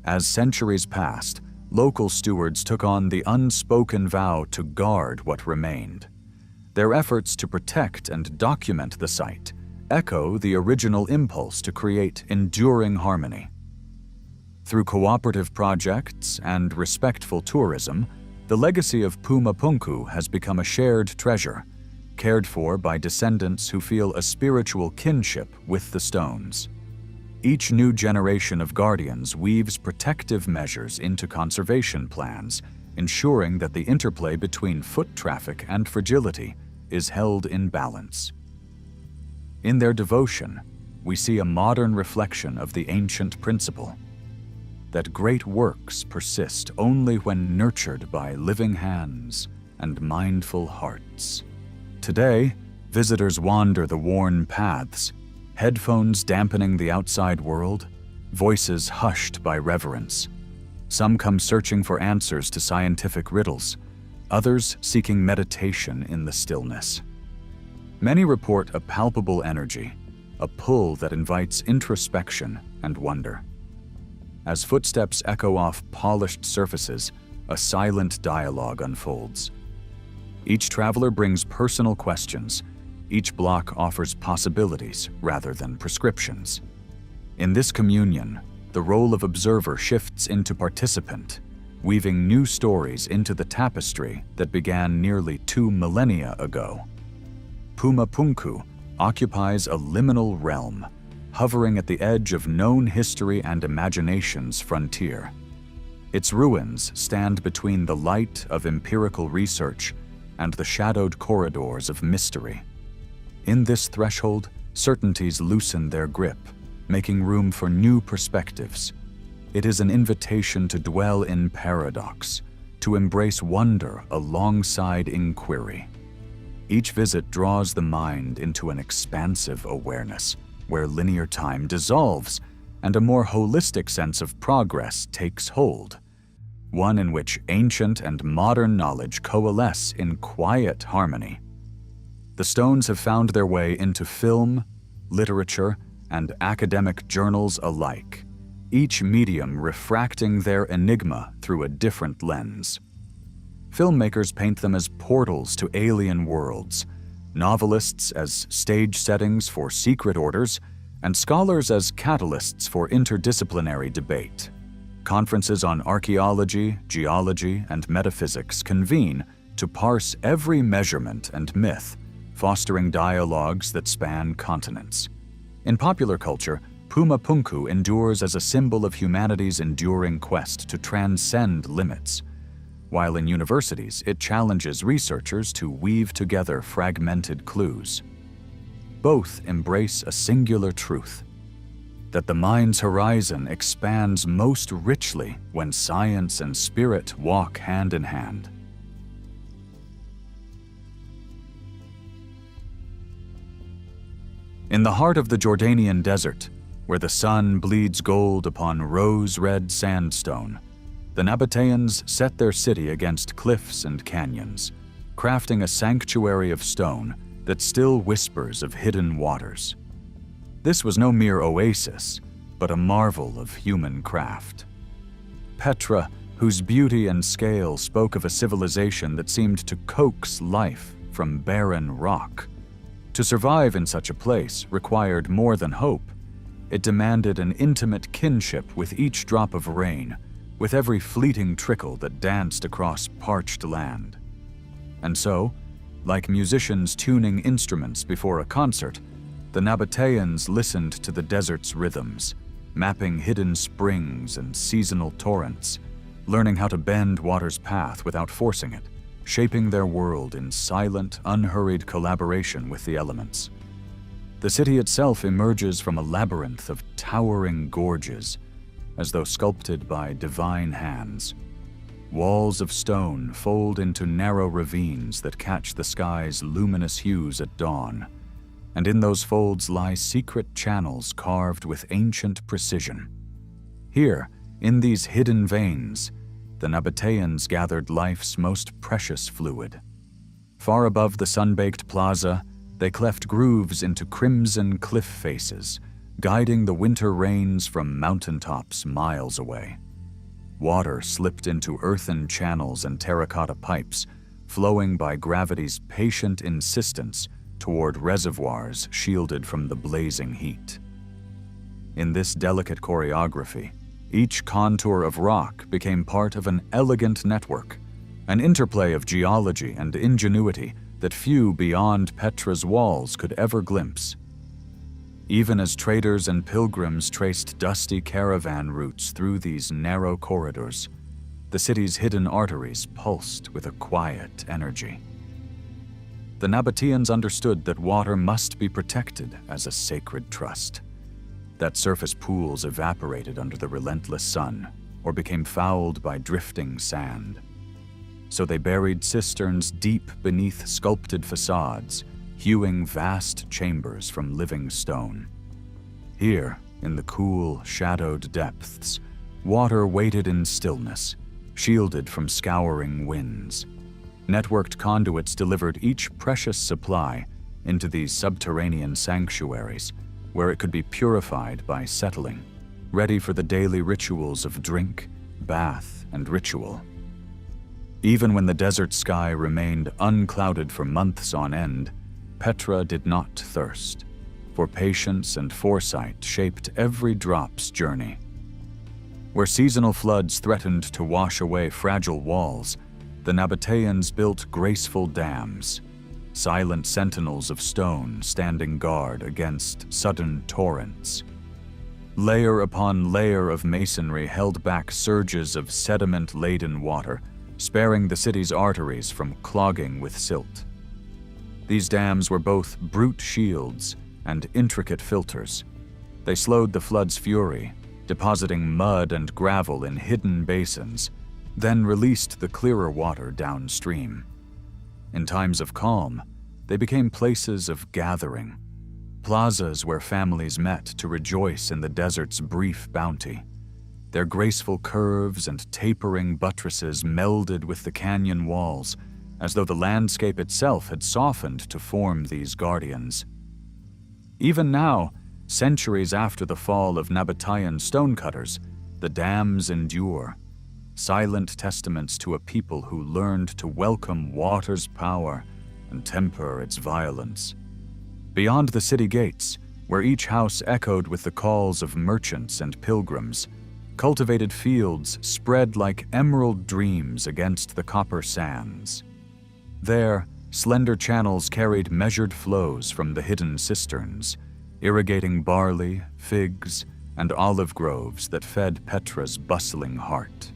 As centuries passed, local stewards took on the unspoken vow to guard what remained. Their efforts to protect and document the site echo the original impulse to create enduring harmony. Through cooperative projects and respectful tourism, the legacy of Puma Punku has become a shared treasure, cared for by descendants who feel a spiritual kinship with the stones. Each new generation of guardians weaves protective measures into conservation plans, ensuring that the interplay between foot traffic and fragility is held in balance. In their devotion, we see a modern reflection of the ancient principle that great works persist only when nurtured by living hands and mindful hearts. Today, visitors wander the worn paths, headphones dampening the outside world, voices hushed by reverence. Some come searching for answers to scientific riddles, others seeking meditation in the stillness. Many report a palpable energy, a pull that invites introspection and wonder. As footsteps echo off polished surfaces, a silent dialogue unfolds. Each traveler brings personal questions. Each block offers possibilities rather than prescriptions. In this communion, the role of observer shifts into participant, weaving new stories into the tapestry that began nearly 2 millennia ago. Puma Punku occupies a liminal realm, hovering at the edge of known history and imagination's frontier. Its ruins stand between the light of empirical research and the shadowed corridors of mystery. In this threshold, certainties loosen their grip, making room for new perspectives. It is an invitation to dwell in paradox, to embrace wonder alongside inquiry. Each visit draws the mind into an expansive awareness, where linear time dissolves and a more holistic sense of progress takes hold, one in which ancient and modern knowledge coalesce in quiet harmony. The stones have found their way into film, literature, and academic journals alike, each medium refracting their enigma through a different lens. Filmmakers paint them as portals to alien worlds, novelists as stage settings for secret orders, and scholars as catalysts for interdisciplinary debate. Conferences on archaeology, geology, and metaphysics convene to parse every measurement and myth, fostering dialogues that span continents. In popular culture, Puma Punku endures as a symbol of humanity's enduring quest to transcend limits, while in universities it challenges researchers to weave together fragmented clues. Both embrace a singular truth, that the mind's horizon expands most richly when science and spirit walk hand in hand. In the heart of the Jordanian desert, where the sun bleeds gold upon rose-red sandstone, the Nabateans set their city against cliffs and canyons, crafting a sanctuary of stone that still whispers of hidden waters. This was no mere oasis, but a marvel of human craft. Petra, whose beauty and scale spoke of a civilization that seemed to coax life from barren rock. To survive in such a place required more than hope. It demanded an intimate kinship with each drop of rain, with every fleeting trickle that danced across parched land. And so, like musicians tuning instruments before a concert, the Nabateans listened to the desert's rhythms, mapping hidden springs and seasonal torrents, learning how to bend water's path without forcing it, shaping their world in silent, unhurried collaboration with the elements. The city itself emerges from a labyrinth of towering gorges, as though sculpted by divine hands. Walls of stone fold into narrow ravines that catch the sky's luminous hues at dawn, and in those folds lie secret channels carved with ancient precision. Here, in these hidden veins, the Nabateans gathered life's most precious fluid. Far above the sun-baked plaza, they cleft grooves into crimson cliff faces, guiding the winter rains from mountaintops miles away. Water slipped into earthen channels and terracotta pipes, flowing by gravity's patient insistence toward reservoirs shielded from the blazing heat. In this delicate choreography, each contour of rock became part of an elegant network, an interplay of geology and ingenuity that few beyond Petra's walls could ever glimpse. Even as traders and pilgrims traced dusty caravan routes through these narrow corridors, the city's hidden arteries pulsed with a quiet energy. The Nabateans understood that water must be protected as a sacred trust, that surface pools evaporated under the relentless sun or became fouled by drifting sand. So they buried cisterns deep beneath sculpted facades, hewing vast chambers from living stone. Here, in the cool, shadowed depths, water waited in stillness, shielded from scouring winds. Networked conduits delivered each precious supply into these subterranean sanctuaries, where it could be purified by settling, ready for the daily rituals of drink, bath, and ritual. Even when the desert sky remained unclouded for months on end, Petra did not thirst, for patience and foresight shaped every drop's journey. Where seasonal floods threatened to wash away fragile walls, the Nabateans built graceful dams, silent sentinels of stone standing guard against sudden torrents. Layer upon layer of masonry held back surges of sediment-laden water, sparing the city's arteries from clogging with silt. These dams were both brute shields and intricate filters. They slowed the flood's fury, depositing mud and gravel in hidden basins, then released the clearer water downstream. In times of calm, they became places of gathering, plazas where families met to rejoice in the desert's brief bounty. Their graceful curves and tapering buttresses melded with the canyon walls, as though the landscape itself had softened to form these guardians. Even now, centuries after the fall of Nabatean stonecutters, the dams endure, silent testaments to a people who learned to welcome water's power and temper its violence. Beyond the city gates, where each house echoed with the calls of merchants and pilgrims, cultivated fields spread like emerald dreams against the copper sands. There, slender channels carried measured flows from the hidden cisterns, irrigating barley, figs, and olive groves that fed Petra's bustling heart.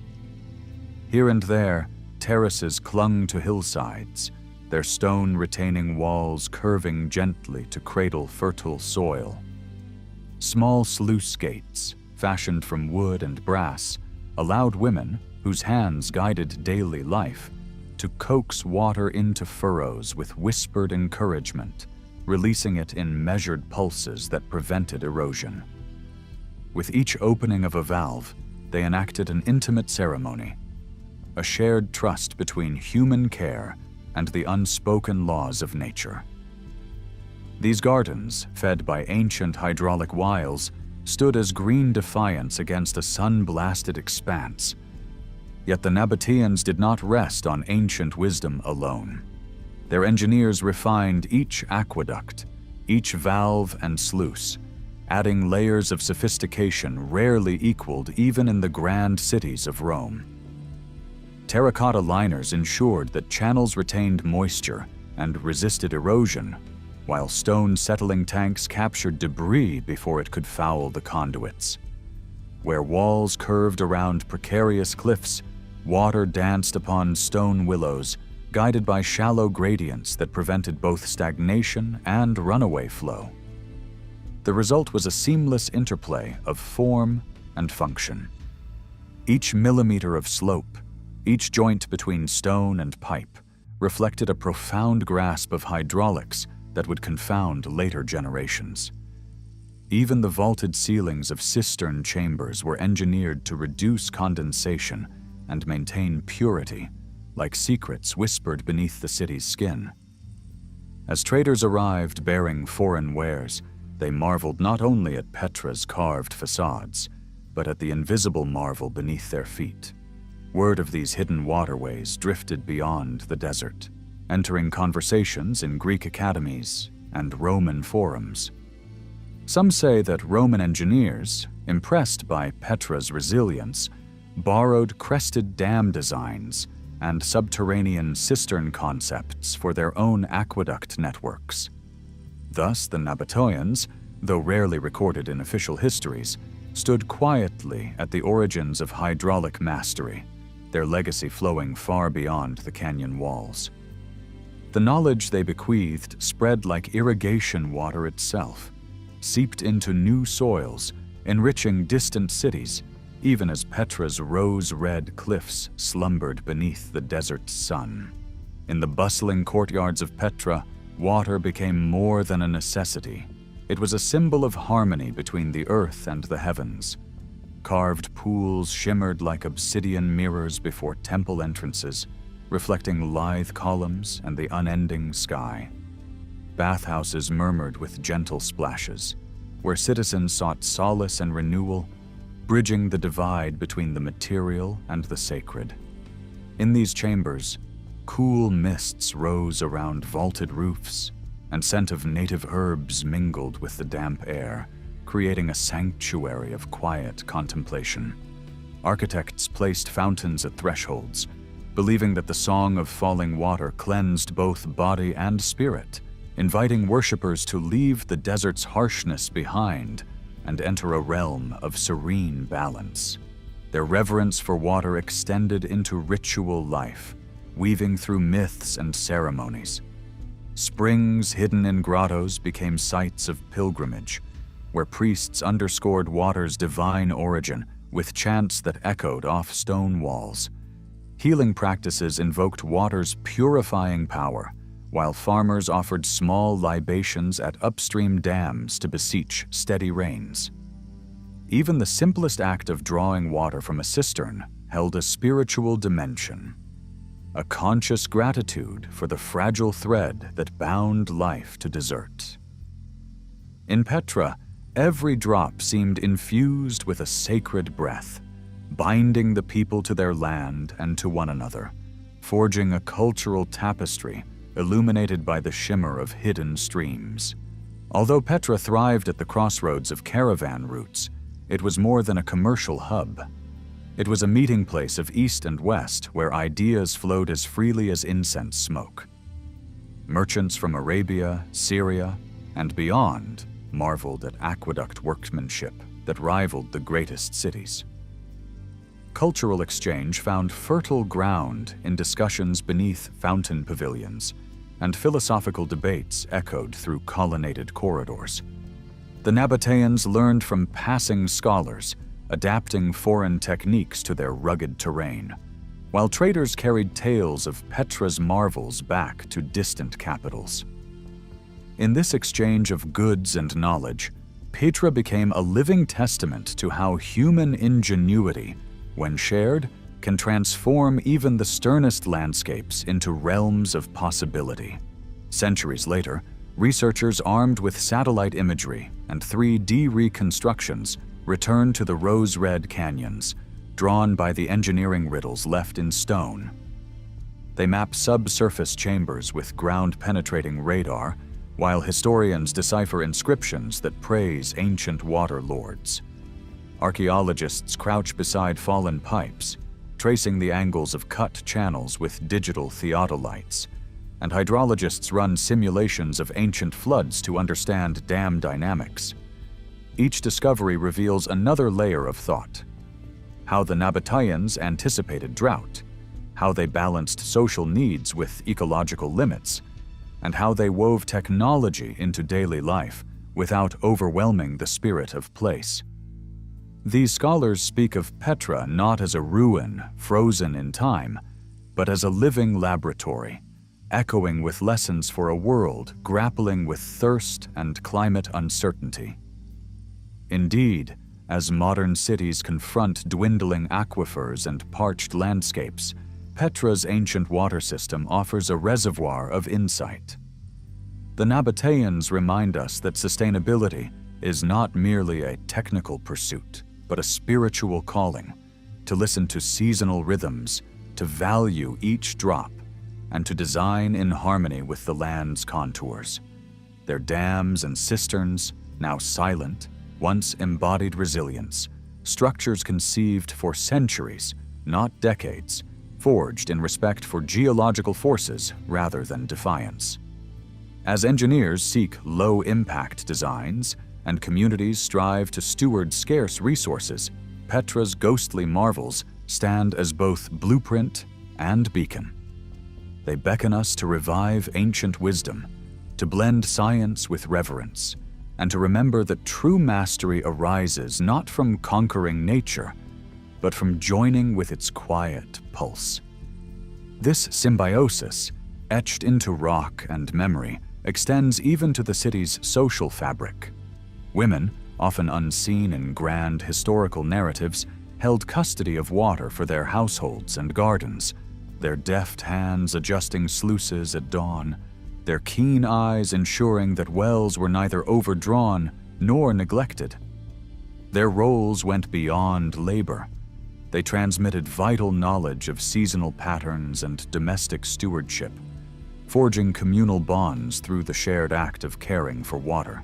Here and there, terraces clung to hillsides, their stone-retaining walls curving gently to cradle fertile soil. Small sluice gates, fashioned from wood and brass, allowed women, whose hands guided daily life, to coax water into furrows with whispered encouragement, releasing it in measured pulses that prevented erosion. With each opening of a valve, they enacted an intimate ceremony, a shared trust between human care and the unspoken laws of nature. These gardens, fed by ancient hydraulic wiles, stood as green defiance against a sun-blasted expanse. Yet the Nabateans did not rest on ancient wisdom alone. Their engineers refined each aqueduct, each valve and sluice, adding layers of sophistication rarely equaled even in the grand cities of Rome. Terracotta liners ensured that channels retained moisture and resisted erosion, while stone settling tanks captured debris before it could foul the conduits. Where walls curved around precarious cliffs, water danced upon stone willows, guided by shallow gradients that prevented both stagnation and runaway flow. The result was a seamless interplay of form and function. Each millimeter of slope, each joint between stone and pipe, reflected a profound grasp of hydraulics that would confound later generations. Even the vaulted ceilings of cistern chambers were engineered to reduce condensation and maintain purity, like secrets whispered beneath the city's skin. As traders arrived bearing foreign wares, they marveled not only at Petra's carved facades, but at the invisible marvel beneath their feet. Word of these hidden waterways drifted beyond the desert, entering conversations in Greek academies and Roman forums. Some say that Roman engineers, impressed by Petra's resilience, borrowed crested dam designs and subterranean cistern concepts for their own aqueduct networks. Thus, the Nabateans, though rarely recorded in official histories, stood quietly at the origins of hydraulic mastery, their legacy flowing far beyond the canyon walls. The knowledge they bequeathed spread like irrigation water itself, seeped into new soils, enriching distant cities, even as Petra's rose-red cliffs slumbered beneath the desert's sun. In the bustling courtyards of Petra, water became more than a necessity. It was a symbol of harmony between the earth and the heavens. Carved pools shimmered like obsidian mirrors before temple entrances, reflecting lithe columns and the unending sky. Bathhouses murmured with gentle splashes, where citizens sought solace and renewal, bridging the divide between the material and the sacred. In these chambers, cool mists rose around vaulted roofs, and scent of native herbs mingled with the damp air, creating a sanctuary of quiet contemplation. Architects placed fountains at thresholds, believing that the song of falling water cleansed both body and spirit, inviting worshippers to leave the desert's harshness behind and enter a realm of serene balance. Their reverence for water extended into ritual life, weaving through myths and ceremonies. Springs hidden in grottos became sites of pilgrimage, where priests underscored water's divine origin with chants that echoed off stone walls. Healing practices invoked water's purifying power, while farmers offered small libations at upstream dams to beseech steady rains. Even the simplest act of drawing water from a cistern held a spiritual dimension, a conscious gratitude for the fragile thread that bound life to desert. In Petra, every drop seemed infused with a sacred breath, binding the people to their land and to one another, forging a cultural tapestry illuminated by the shimmer of hidden streams. Although Petra thrived at the crossroads of caravan routes, it was more than a commercial hub. It was a meeting place of east and west where ideas flowed as freely as incense smoke. Merchants from Arabia, Syria, and beyond marveled at aqueduct workmanship that rivaled the greatest cities. Cultural exchange found fertile ground in discussions beneath fountain pavilions, and philosophical debates echoed through colonnaded corridors. The Nabateans learned from passing scholars, adapting foreign techniques to their rugged terrain, while traders carried tales of Petra's marvels back to distant capitals. In this exchange of goods and knowledge, Petra became a living testament to how human ingenuity, when shared, can transform even the sternest landscapes into realms of possibility. Centuries later, researchers armed with satellite imagery and 3D reconstructions returned to the rose-red canyons, drawn by the engineering riddles left in stone. They map subsurface chambers with ground-penetrating radar, while historians decipher inscriptions that praise ancient water lords. Archaeologists crouch beside fallen pipes, tracing the angles of cut channels with digital theodolites, and hydrologists run simulations of ancient floods to understand dam dynamics. Each discovery reveals another layer of thought: how the Nabateans anticipated drought, how they balanced social needs with ecological limits, and how they wove technology into daily life without overwhelming the spirit of place. These scholars speak of Petra not as a ruin frozen in time, but as a living laboratory, echoing with lessons for a world grappling with thirst and climate uncertainty. Indeed, as modern cities confront dwindling aquifers and parched landscapes, Petra's ancient water system offers a reservoir of insight. The Nabateans remind us that sustainability is not merely a technical pursuit, but a spiritual calling, to listen to seasonal rhythms, to value each drop, and to design in harmony with the land's contours. Their dams and cisterns, now silent, once embodied resilience, structures conceived for centuries, not decades, forged in respect for geological forces rather than defiance. As engineers seek low-impact designs and communities strive to steward scarce resources, Petra's ghostly marvels stand as both blueprint and beacon. They beckon us to revive ancient wisdom, to blend science with reverence, and to remember that true mastery arises not from conquering nature, but from joining with its quiet pulse. This symbiosis, etched into rock and memory, extends even to the city's social fabric. Women, often unseen in grand historical narratives, held custody of water for their households and gardens, their deft hands adjusting sluices at dawn, their keen eyes ensuring that wells were neither overdrawn nor neglected. Their roles went beyond labor. They transmitted vital knowledge of seasonal patterns and domestic stewardship, forging communal bonds through the shared act of caring for water.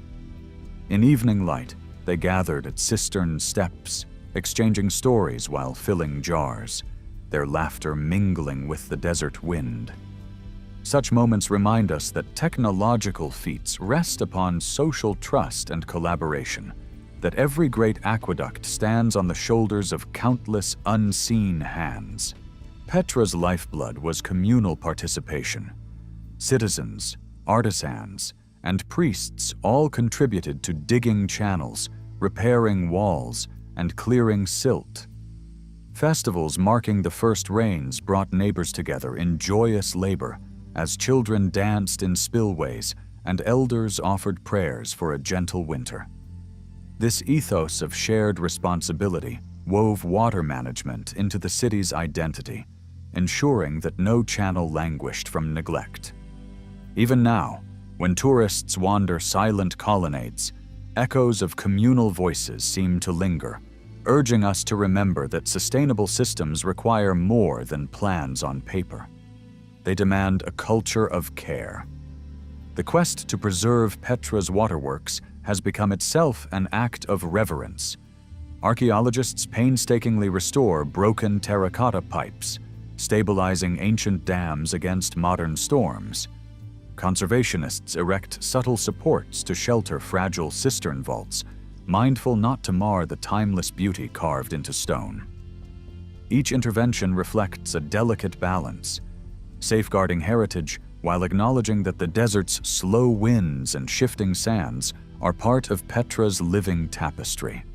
In evening light, they gathered at cistern steps, exchanging stories while filling jars, their laughter mingling with the desert wind. Such moments remind us that technological feats rest upon social trust and collaboration, that every great aqueduct stands on the shoulders of countless unseen hands. Petra's lifeblood was communal participation. Citizens, artisans, and priests all contributed to digging channels, repairing walls, and clearing silt. Festivals marking the first rains brought neighbors together in joyous labor, as children danced in spillways and elders offered prayers for a gentle winter. This ethos of shared responsibility wove water management into the city's identity, ensuring that no channel languished from neglect. Even now, when tourists wander silent colonnades, echoes of communal voices seem to linger, urging us to remember that sustainable systems require more than plans on paper. They demand a culture of care. The quest to preserve Petra's waterworks has become itself an act of reverence. Archaeologists painstakingly restore broken terracotta pipes, stabilizing ancient dams against modern storms. Conservationists erect subtle supports to shelter fragile cistern vaults, mindful not to mar the timeless beauty carved into stone. Each intervention reflects a delicate balance, safeguarding heritage while acknowledging that the desert's slow winds and shifting sands are part of Petra's living tapestry.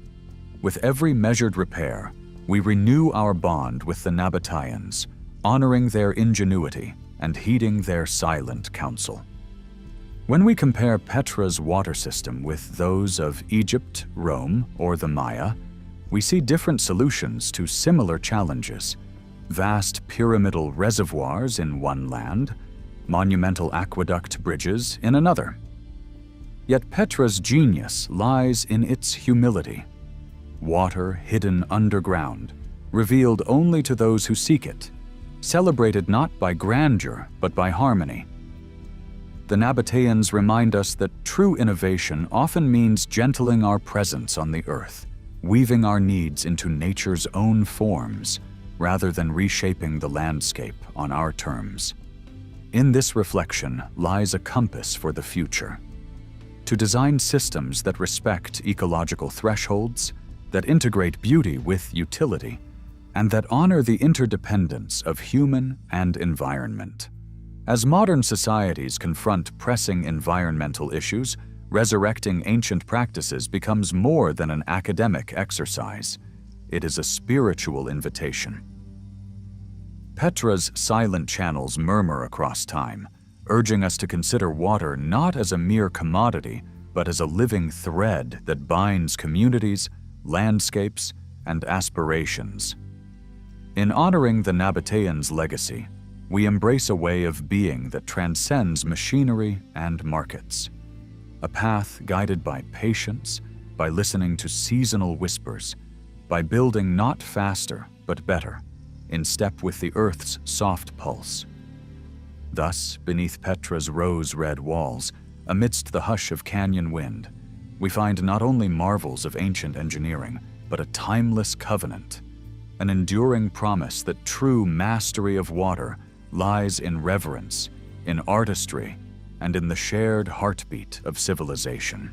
With every measured repair, we renew our bond with the Nabateans, honoring their ingenuity and heeding their silent counsel. When we compare Petra's water system with those of Egypt, Rome, or the Maya, we see different solutions to similar challenges: vast pyramidal reservoirs in one land, monumental aqueduct bridges in another. Yet Petra's genius lies in its humility. Water hidden underground, revealed only to those who seek it, celebrated not by grandeur but by harmony. The Nabateans remind us that true innovation often means gentling our presence on the earth, weaving our needs into nature's own forms, rather than reshaping the landscape on our terms. In this reflection lies a compass for the future: to design systems that respect ecological thresholds, that integrate beauty with utility, and that honor the interdependence of human and environment. As modern societies confront pressing environmental issues, resurrecting ancient practices becomes more than an academic exercise. It is a spiritual invitation. Petra's silent channels murmur across time, urging us to consider water not as a mere commodity, but as a living thread that binds communities, landscapes, and aspirations. In honoring the Nabateans' legacy, we embrace a way of being that transcends machinery and markets. A path guided by patience, by listening to seasonal whispers, by building not faster but better, in step with the Earth's soft pulse. Thus, beneath Petra's rose-red walls, amidst the hush of canyon wind, we find not only marvels of ancient engineering, but a timeless covenant, an enduring promise that true mastery of water lies in reverence, in artistry, and in the shared heartbeat of civilization.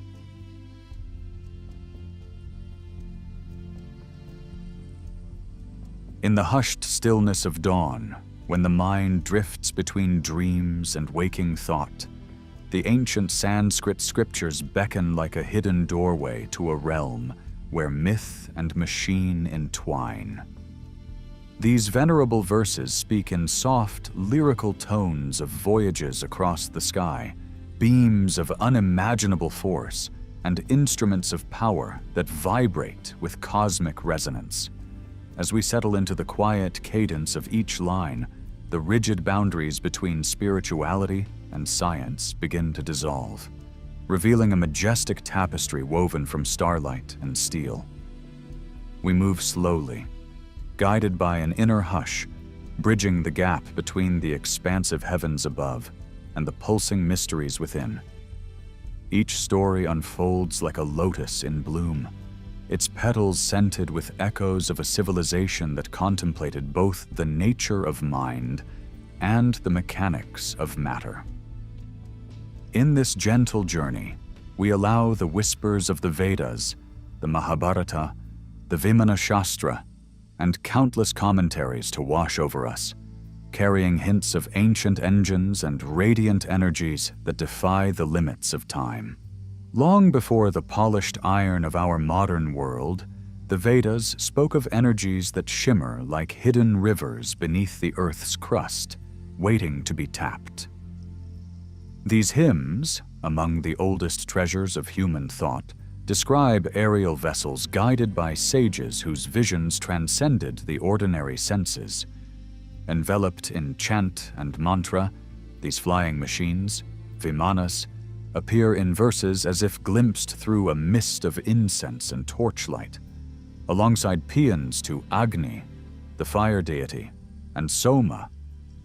In the hushed stillness of dawn, when the mind drifts between dreams and waking thought, the ancient Sanskrit scriptures beckon like a hidden doorway to a realm where myth and machine entwine. These venerable verses speak in soft, lyrical tones of voyages across the sky, beams of unimaginable force, and instruments of power that vibrate with cosmic resonance. As we settle into the quiet cadence of each line, the rigid boundaries between spirituality and science begin to dissolve, revealing a majestic tapestry woven from starlight and steel. We move slowly, guided by an inner hush, bridging the gap between the expansive heavens above and the pulsing mysteries within. Each story unfolds like a lotus in bloom, its petals scented with echoes of a civilization that contemplated both the nature of mind and the mechanics of matter. In this gentle journey, we allow the whispers of the Vedas, the Mahabharata, the Vimana Shastra, and countless commentaries to wash over us, carrying hints of ancient engines and radiant energies that defy the limits of time. Long before the polished iron of our modern world, the Vedas spoke of energies that shimmer like hidden rivers beneath the Earth's crust, waiting to be tapped. These hymns, among the oldest treasures of human thought, describe aerial vessels guided by sages whose visions transcended the ordinary senses. Enveloped in chant and mantra, these flying machines, vimanas, appear in verses as if glimpsed through a mist of incense and torchlight, alongside paeans to Agni, the fire deity, and Soma,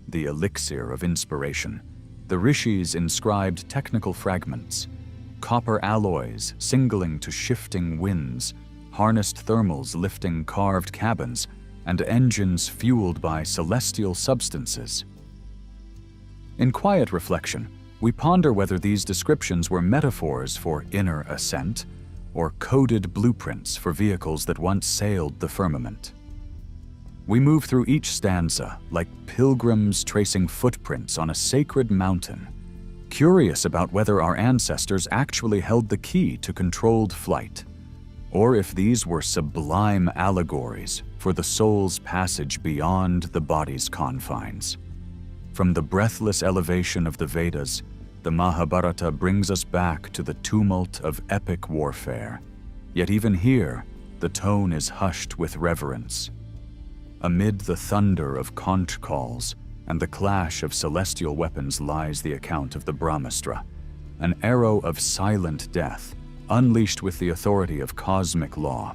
the elixir of inspiration. The rishis inscribed technical fragments, copper alloys signaling to shifting winds, harnessed thermals lifting carved cabins, and engines fueled by celestial substances. In quiet reflection, we ponder whether these descriptions were metaphors for inner ascent or coded blueprints for vehicles that once sailed the firmament. We move through each stanza like pilgrims tracing footprints on a sacred mountain, curious about whether our ancestors actually held the key to controlled flight, or if these were sublime allegories for the soul's passage beyond the body's confines. From the breathless elevation of the Vedas, the Mahabharata brings us back to the tumult of epic warfare. Yet even here, the tone is hushed with reverence. Amid the thunder of conch calls and the clash of celestial weapons lies the account of the Brahmastra, an arrow of silent death, unleashed with the authority of cosmic law.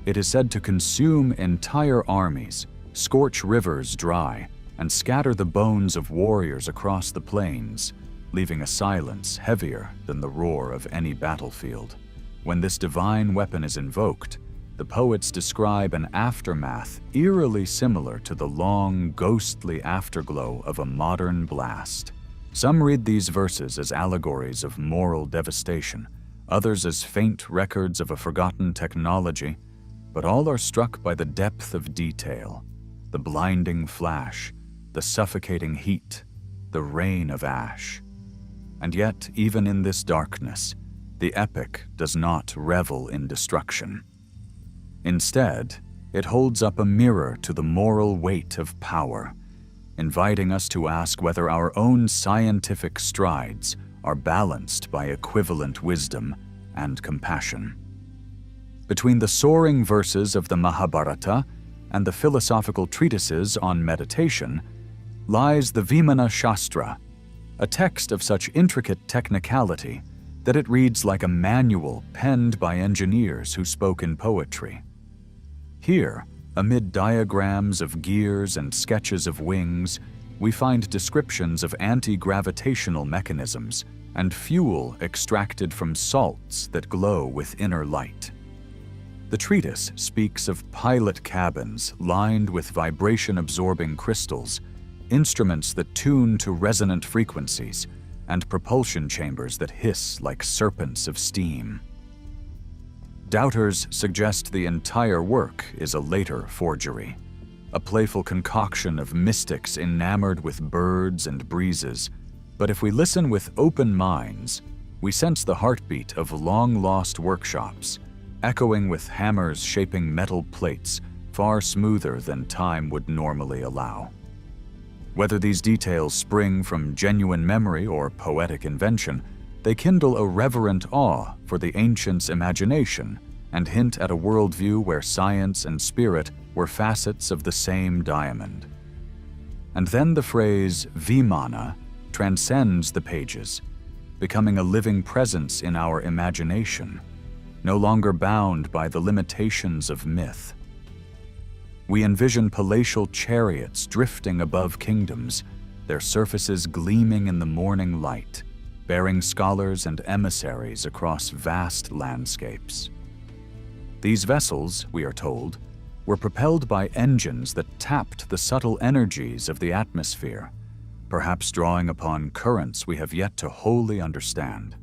It is said to consume entire armies, scorch rivers dry, and scatter the bones of warriors across the plains, leaving a silence heavier than the roar of any battlefield. When this divine weapon is invoked, the poets describe an aftermath eerily similar to the long, ghostly afterglow of a modern blast. Some read these verses as allegories of moral devastation, others as faint records of a forgotten technology, but all are struck by the depth of detail, the blinding flash, the suffocating heat, the rain of ash. And yet, even in this darkness, the epic does not revel in destruction. Instead, it holds up a mirror to the moral weight of power, inviting us to ask whether our own scientific strides are balanced by equivalent wisdom and compassion. Between the soaring verses of the Mahabharata and the philosophical treatises on meditation lies the Vimana Shastra, a text of such intricate technicality that it reads like a manual penned by engineers who spoke in poetry. Here, amid diagrams of gears and sketches of wings, we find descriptions of anti-gravitational mechanisms and fuel extracted from salts that glow with inner light. The treatise speaks of pilot cabins lined with vibration-absorbing crystals, instruments that tune to resonant frequencies, and propulsion chambers that hiss like serpents of steam. Doubters suggest the entire work is a later forgery, a playful concoction of mystics enamored with birds and breezes. But if we listen with open minds, we sense the heartbeat of long-lost workshops, echoing with hammers shaping metal plates far smoother than time would normally allow. Whether these details spring from genuine memory or poetic invention, they kindle a reverent awe for the ancients' imagination and hint at a worldview where science and spirit were facets of the same diamond. And then the phrase Vimana transcends the pages, becoming a living presence in our imagination, no longer bound by the limitations of myth. We envision palatial chariots drifting above kingdoms, their surfaces gleaming in the morning light, bearing scholars and emissaries across vast landscapes. These vessels, we are told, were propelled by engines that tapped the subtle energies of the atmosphere, perhaps drawing upon currents we have yet to wholly understand.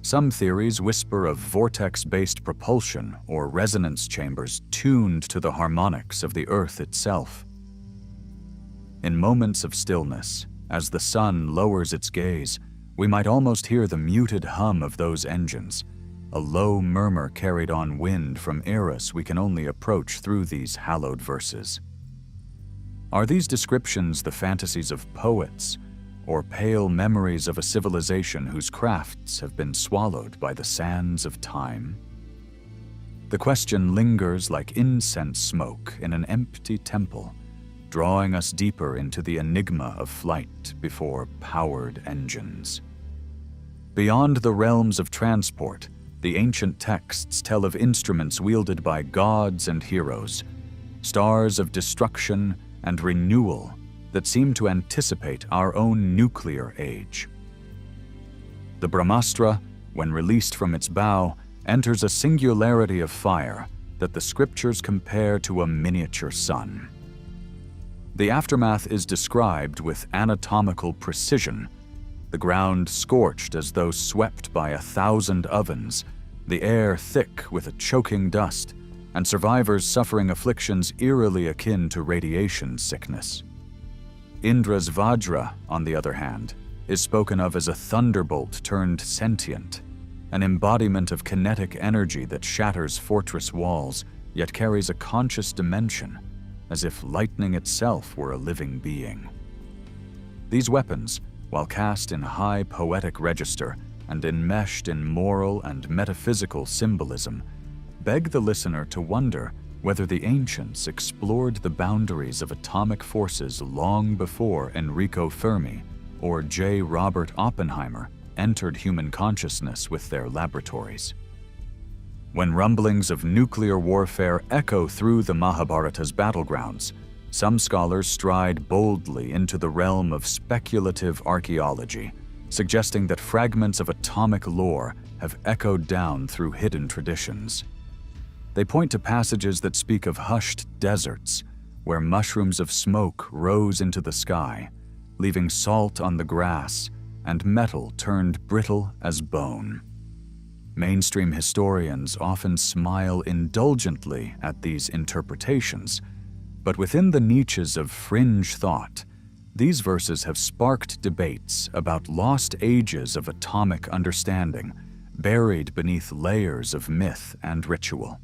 Some theories whisper of vortex-based propulsion or resonance chambers tuned to the harmonics of the Earth itself. In moments of stillness, as the sun lowers its gaze, we might almost hear the muted hum of those engines, a low murmur carried on wind from eras we can only approach through these hallowed verses. Are these descriptions the fantasies of poets, or pale memories of a civilization whose crafts have been swallowed by the sands of time? The question lingers like incense smoke in an empty temple, drawing us deeper into the enigma of flight before powered engines. Beyond the realms of transport, the ancient texts tell of instruments wielded by gods and heroes, stars of destruction and renewal that seem to anticipate our own nuclear age. The Brahmastra, when released from its bow, enters a singularity of fire that the scriptures compare to a miniature sun. The aftermath is described with anatomical precision, the ground scorched as though swept by 1,000 ovens, the air thick with a choking dust, and survivors suffering afflictions eerily akin to radiation sickness. Indra's Vajra, on the other hand, is spoken of as a thunderbolt turned sentient, an embodiment of kinetic energy that shatters fortress walls, yet carries a conscious dimension, as if lightning itself were a living being. These weapons, while cast in high poetic register and enmeshed in moral and metaphysical symbolism, beg the listener to wonder whether the ancients explored the boundaries of atomic forces long before Enrico Fermi or J. Robert Oppenheimer entered human consciousness with their laboratories. When rumblings of nuclear warfare echo through the Mahabharata's battlegrounds, some scholars stride boldly into the realm of speculative archaeology, suggesting that fragments of atomic lore have echoed down through hidden traditions. They point to passages that speak of hushed deserts, where mushrooms of smoke rose into the sky, leaving salt on the grass and metal turned brittle as bone. Mainstream historians often smile indulgently at these interpretations, but within the niches of fringe thought, these verses have sparked debates about lost ages of atomic understanding, buried beneath layers of myth and ritual.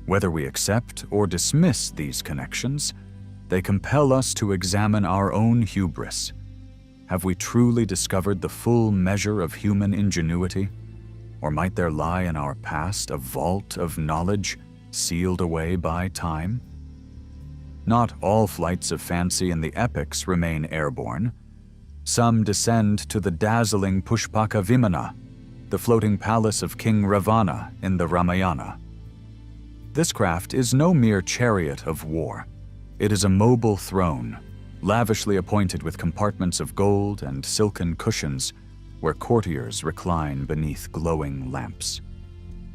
Whether we accept or dismiss these connections, they compel us to examine our own hubris. Have we truly discovered the full measure of human ingenuity? Or might there lie in our past a vault of knowledge sealed away by time? Not all flights of fancy in the epics remain airborne. Some descend to the dazzling Pushpaka Vimana, the floating palace of King Ravana in the Ramayana. This craft is no mere chariot of war. It is a mobile throne, lavishly appointed with compartments of gold and silken cushions where courtiers recline beneath glowing lamps.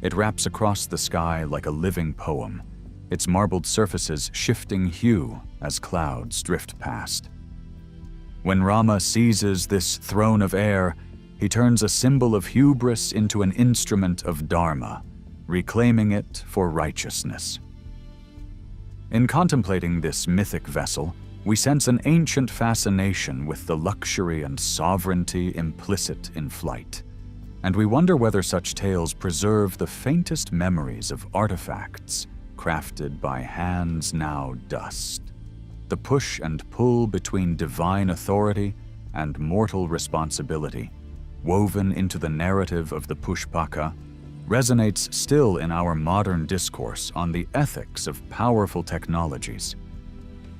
It wraps across the sky like a living poem, its marbled surfaces shifting hue as clouds drift past. When Rama seizes this throne of air, he turns a symbol of hubris into an instrument of dharma, reclaiming it for righteousness. In contemplating this mythic vessel, we sense an ancient fascination with the luxury and sovereignty implicit in flight, and we wonder whether such tales preserve the faintest memories of artifacts crafted by hands now dust. The push and pull between divine authority and mortal responsibility, woven into the narrative of the Pushpaka, resonates still in our modern discourse on the ethics of powerful technologies.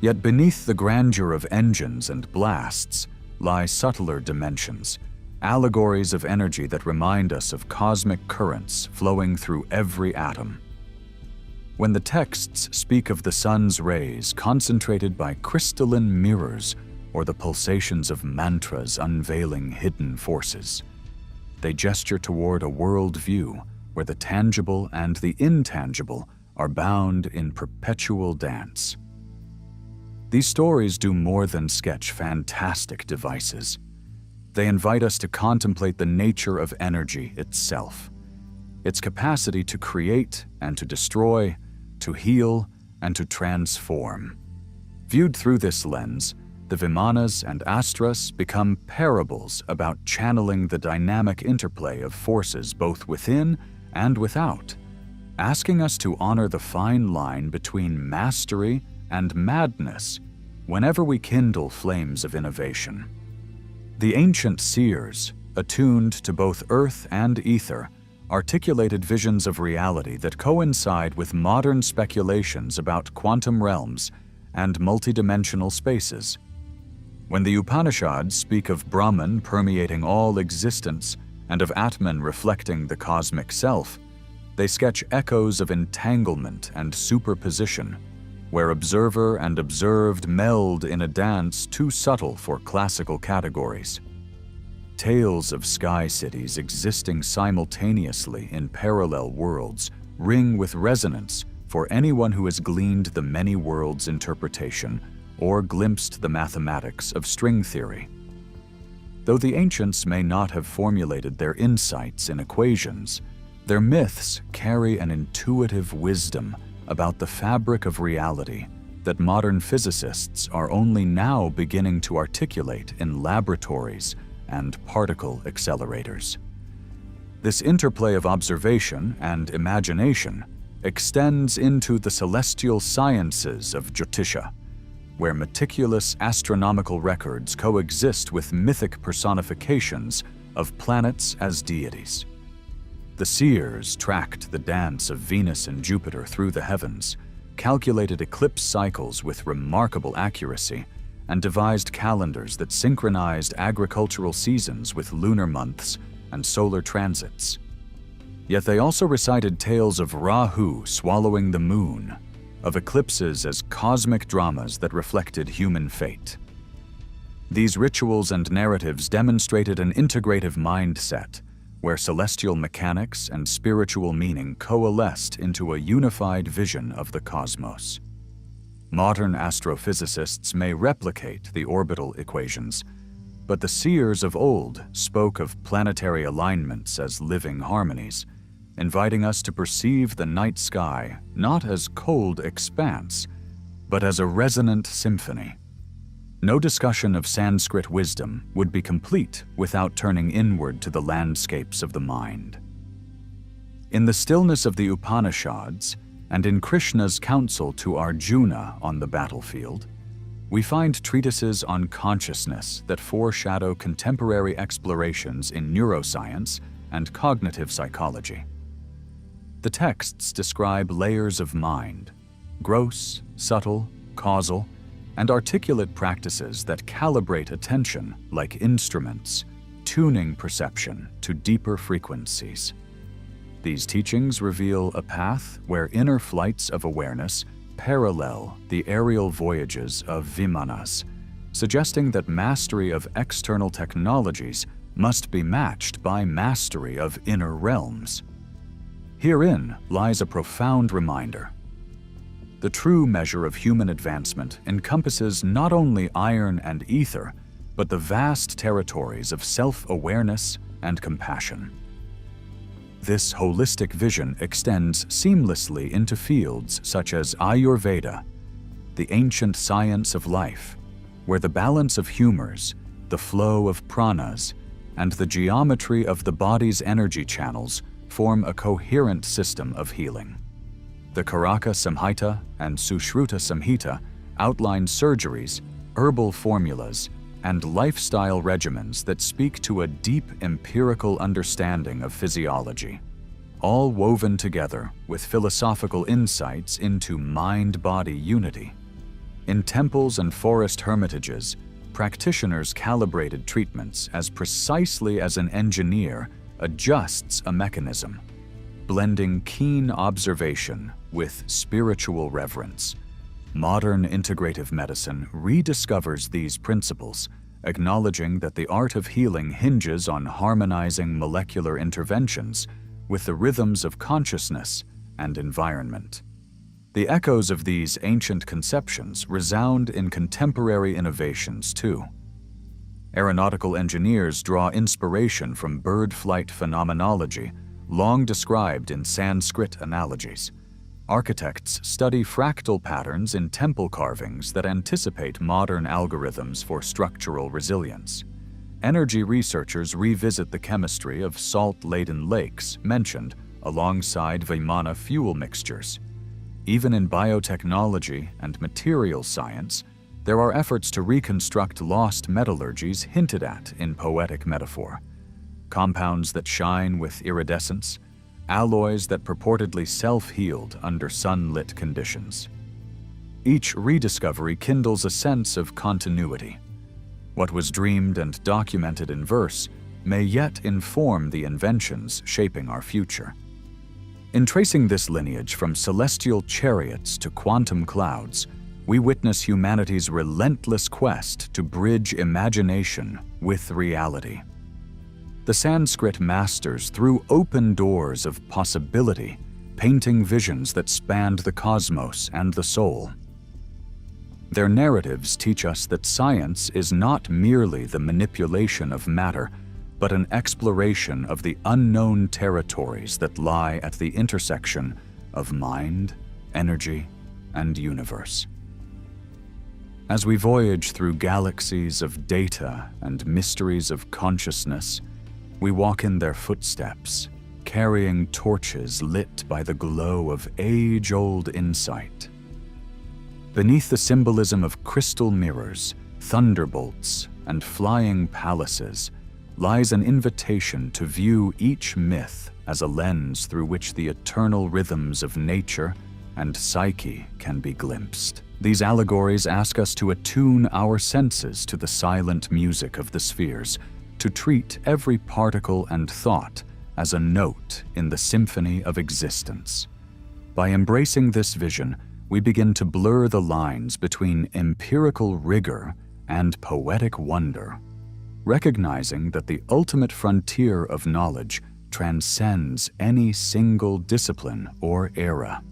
Yet beneath the grandeur of engines and blasts lie subtler dimensions, allegories of energy that remind us of cosmic currents flowing through every atom. When the texts speak of the sun's rays concentrated by crystalline mirrors or the pulsations of mantras unveiling hidden forces, they gesture toward a world view where the tangible and the intangible are bound in perpetual dance. These stories do more than sketch fantastic devices. They invite us to contemplate the nature of energy itself, its capacity to create and to destroy, to heal and to transform. Viewed through this lens, the Vimanas and Astras become parables about channeling the dynamic interplay of forces both within and without, asking us to honor the fine line between mastery and madness whenever we kindle flames of innovation. The ancient seers, attuned to both earth and ether, articulated visions of reality that coincide with modern speculations about quantum realms and multidimensional spaces. When the Upanishads speak of Brahman permeating all existence and of Atman reflecting the cosmic self, they sketch echoes of entanglement and superposition, where observer and observed meld in a dance too subtle for classical categories. Tales of sky cities existing simultaneously in parallel worlds ring with resonance for anyone who has gleaned the many worlds interpretation or glimpsed the mathematics of string theory. Though the ancients may not have formulated their insights in equations, their myths carry an intuitive wisdom about the fabric of reality that modern physicists are only now beginning to articulate in laboratories and particle accelerators. This interplay of observation and imagination extends into the celestial sciences of Jyotisha, where meticulous astronomical records coexist with mythic personifications of planets as deities. The seers tracked the dance of Venus and Jupiter through the heavens, calculated eclipse cycles with remarkable accuracy, and devised calendars that synchronized agricultural seasons with lunar months and solar transits. Yet they also recited tales of Rahu swallowing the moon, of eclipses as cosmic dramas that reflected human fate. These rituals and narratives demonstrated an integrative mindset, where celestial mechanics and spiritual meaning coalesced into a unified vision of the cosmos. Modern astrophysicists may replicate the orbital equations, but the seers of old spoke of planetary alignments as living harmonies, inviting us to perceive the night sky not as cold expanse, but as a resonant symphony. No discussion of Sanskrit wisdom would be complete without turning inward to the landscapes of the mind. In the stillness of the Upanishads, and in Krishna's counsel to Arjuna on the battlefield, we find treatises on consciousness that foreshadow contemporary explorations in neuroscience and cognitive psychology. The texts describe layers of mind, gross, subtle, causal, and articulate practices that calibrate attention like instruments, tuning perception to deeper frequencies. These teachings reveal a path where inner flights of awareness parallel the aerial voyages of Vimanas, suggesting that mastery of external technologies must be matched by mastery of inner realms. Herein lies a profound reminder. The true measure of human advancement encompasses not only iron and ether, but the vast territories of self-awareness and compassion. This holistic vision extends seamlessly into fields such as Ayurveda, the ancient science of life, where the balance of humors, the flow of pranas, and the geometry of the body's energy channels form a coherent system of healing. The Karaka Samhita and Sushruta Samhita outline surgeries, herbal formulas, and lifestyle regimens that speak to a deep empirical understanding of physiology, all woven together with philosophical insights into mind-body unity. In temples and forest hermitages, practitioners calibrated treatments as precisely as an engineer adjusts a mechanism, blending keen observation with spiritual reverence. Modern integrative medicine rediscovers these principles, acknowledging that the art of healing hinges on harmonizing molecular interventions with the rhythms of consciousness and environment. The echoes of these ancient conceptions resound in contemporary innovations too. Aeronautical engineers draw inspiration from bird flight phenomenology, long described in Sanskrit analogies. Architects study fractal patterns in temple carvings that anticipate modern algorithms for structural resilience. Energy researchers revisit the chemistry of salt-laden lakes mentioned alongside Vimana fuel mixtures. Even in biotechnology and material science, there are efforts to reconstruct lost metallurgies hinted at in poetic metaphor. Compounds that shine with iridescence, alloys that purportedly self-healed under sunlit conditions. Each rediscovery kindles a sense of continuity. What was dreamed and documented in verse may yet inform the inventions shaping our future. In tracing this lineage from celestial chariots to quantum clouds, we witness humanity's relentless quest to bridge imagination with reality. The Sanskrit masters threw open doors of possibility, painting visions that spanned the cosmos and the soul. Their narratives teach us that science is not merely the manipulation of matter, but an exploration of the unknown territories that lie at the intersection of mind, energy, and universe. As we voyage through galaxies of data and mysteries of consciousness, we walk in their footsteps, carrying torches lit by the glow of age-old insight. Beneath the symbolism of crystal mirrors, thunderbolts, and flying palaces lies an invitation to view each myth as a lens through which the eternal rhythms of nature and psyche can be glimpsed. These allegories ask us to attune our senses to the silent music of the spheres, to treat every particle and thought as a note in the symphony of existence. By embracing this vision, we begin to blur the lines between empirical rigor and poetic wonder, recognizing that the ultimate frontier of knowledge transcends any single discipline or era.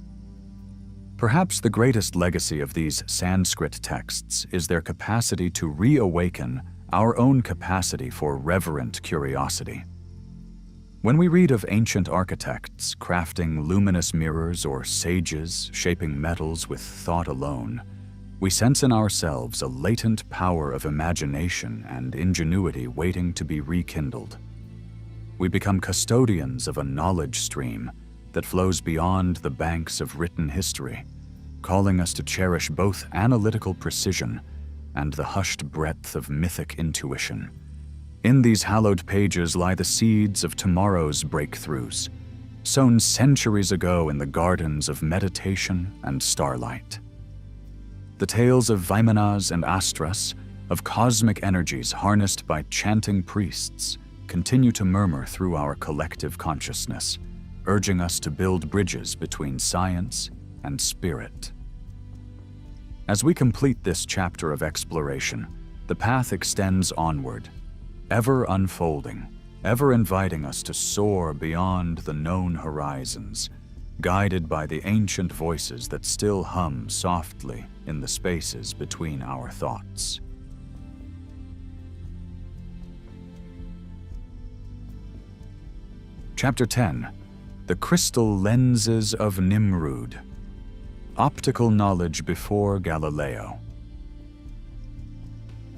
Perhaps the greatest legacy of these Sanskrit texts is their capacity to reawaken our own capacity for reverent curiosity. When we read of ancient architects crafting luminous mirrors or sages shaping metals with thought alone, we sense in ourselves a latent power of imagination and ingenuity waiting to be rekindled. We become custodians of a knowledge stream that flows beyond the banks of written history, calling us to cherish both analytical precision and the hushed breadth of mythic intuition. In these hallowed pages lie the seeds of tomorrow's breakthroughs, sown centuries ago in the gardens of meditation and starlight. The tales of Vaimanas and Astras, of cosmic energies harnessed by chanting priests, continue to murmur through our collective consciousness, urging us to build bridges between science and spirit. As we complete this chapter of exploration, the path extends onward, ever unfolding, ever inviting us to soar beyond the known horizons, guided by the ancient voices that still hum softly in the spaces between our thoughts. Chapter 10. The Crystal Lenses of Nimrud. Optical Knowledge Before Galileo.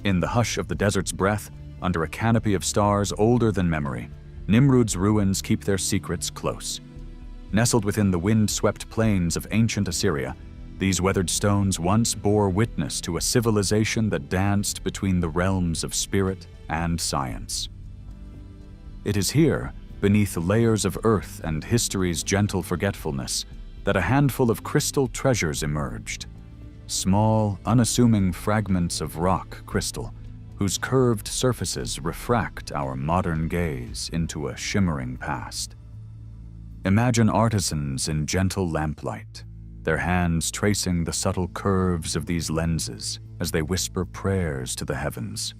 In the hush of the desert's breath, under a canopy of stars older than memory, Nimrud's ruins keep their secrets close. Nestled within the wind-swept plains of ancient Assyria, these weathered stones once bore witness to a civilization that danced between the realms of spirit and science. It is here, beneath layers of earth and history's gentle forgetfulness, that a handful of crystal treasures emerged. Small, unassuming fragments of rock crystal, whose curved surfaces refract our modern gaze into a shimmering past. Imagine artisans in gentle lamplight, their hands tracing the subtle curves of these lenses as they whisper prayers to the heavens.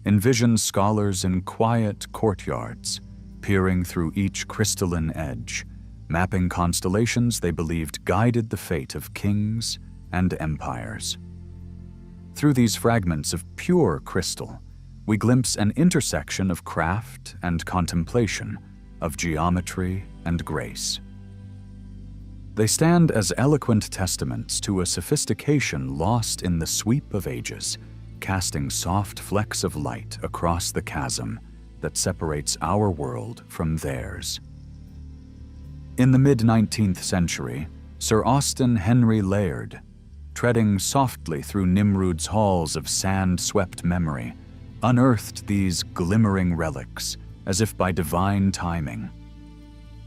Envision scholars in quiet courtyards, peering through each crystalline edge, mapping constellations they believed guided the fate of kings and empires. Through these fragments of pure crystal, we glimpse an intersection of craft and contemplation, of geometry and grace. They stand as eloquent testaments to a sophistication lost in the sweep of ages, casting soft flecks of light across the chasm that separates our world from theirs. In the mid-19th century, Sir Austen Henry Layard, treading softly through Nimrud's halls of sand-swept memory, unearthed these glimmering relics as if by divine timing.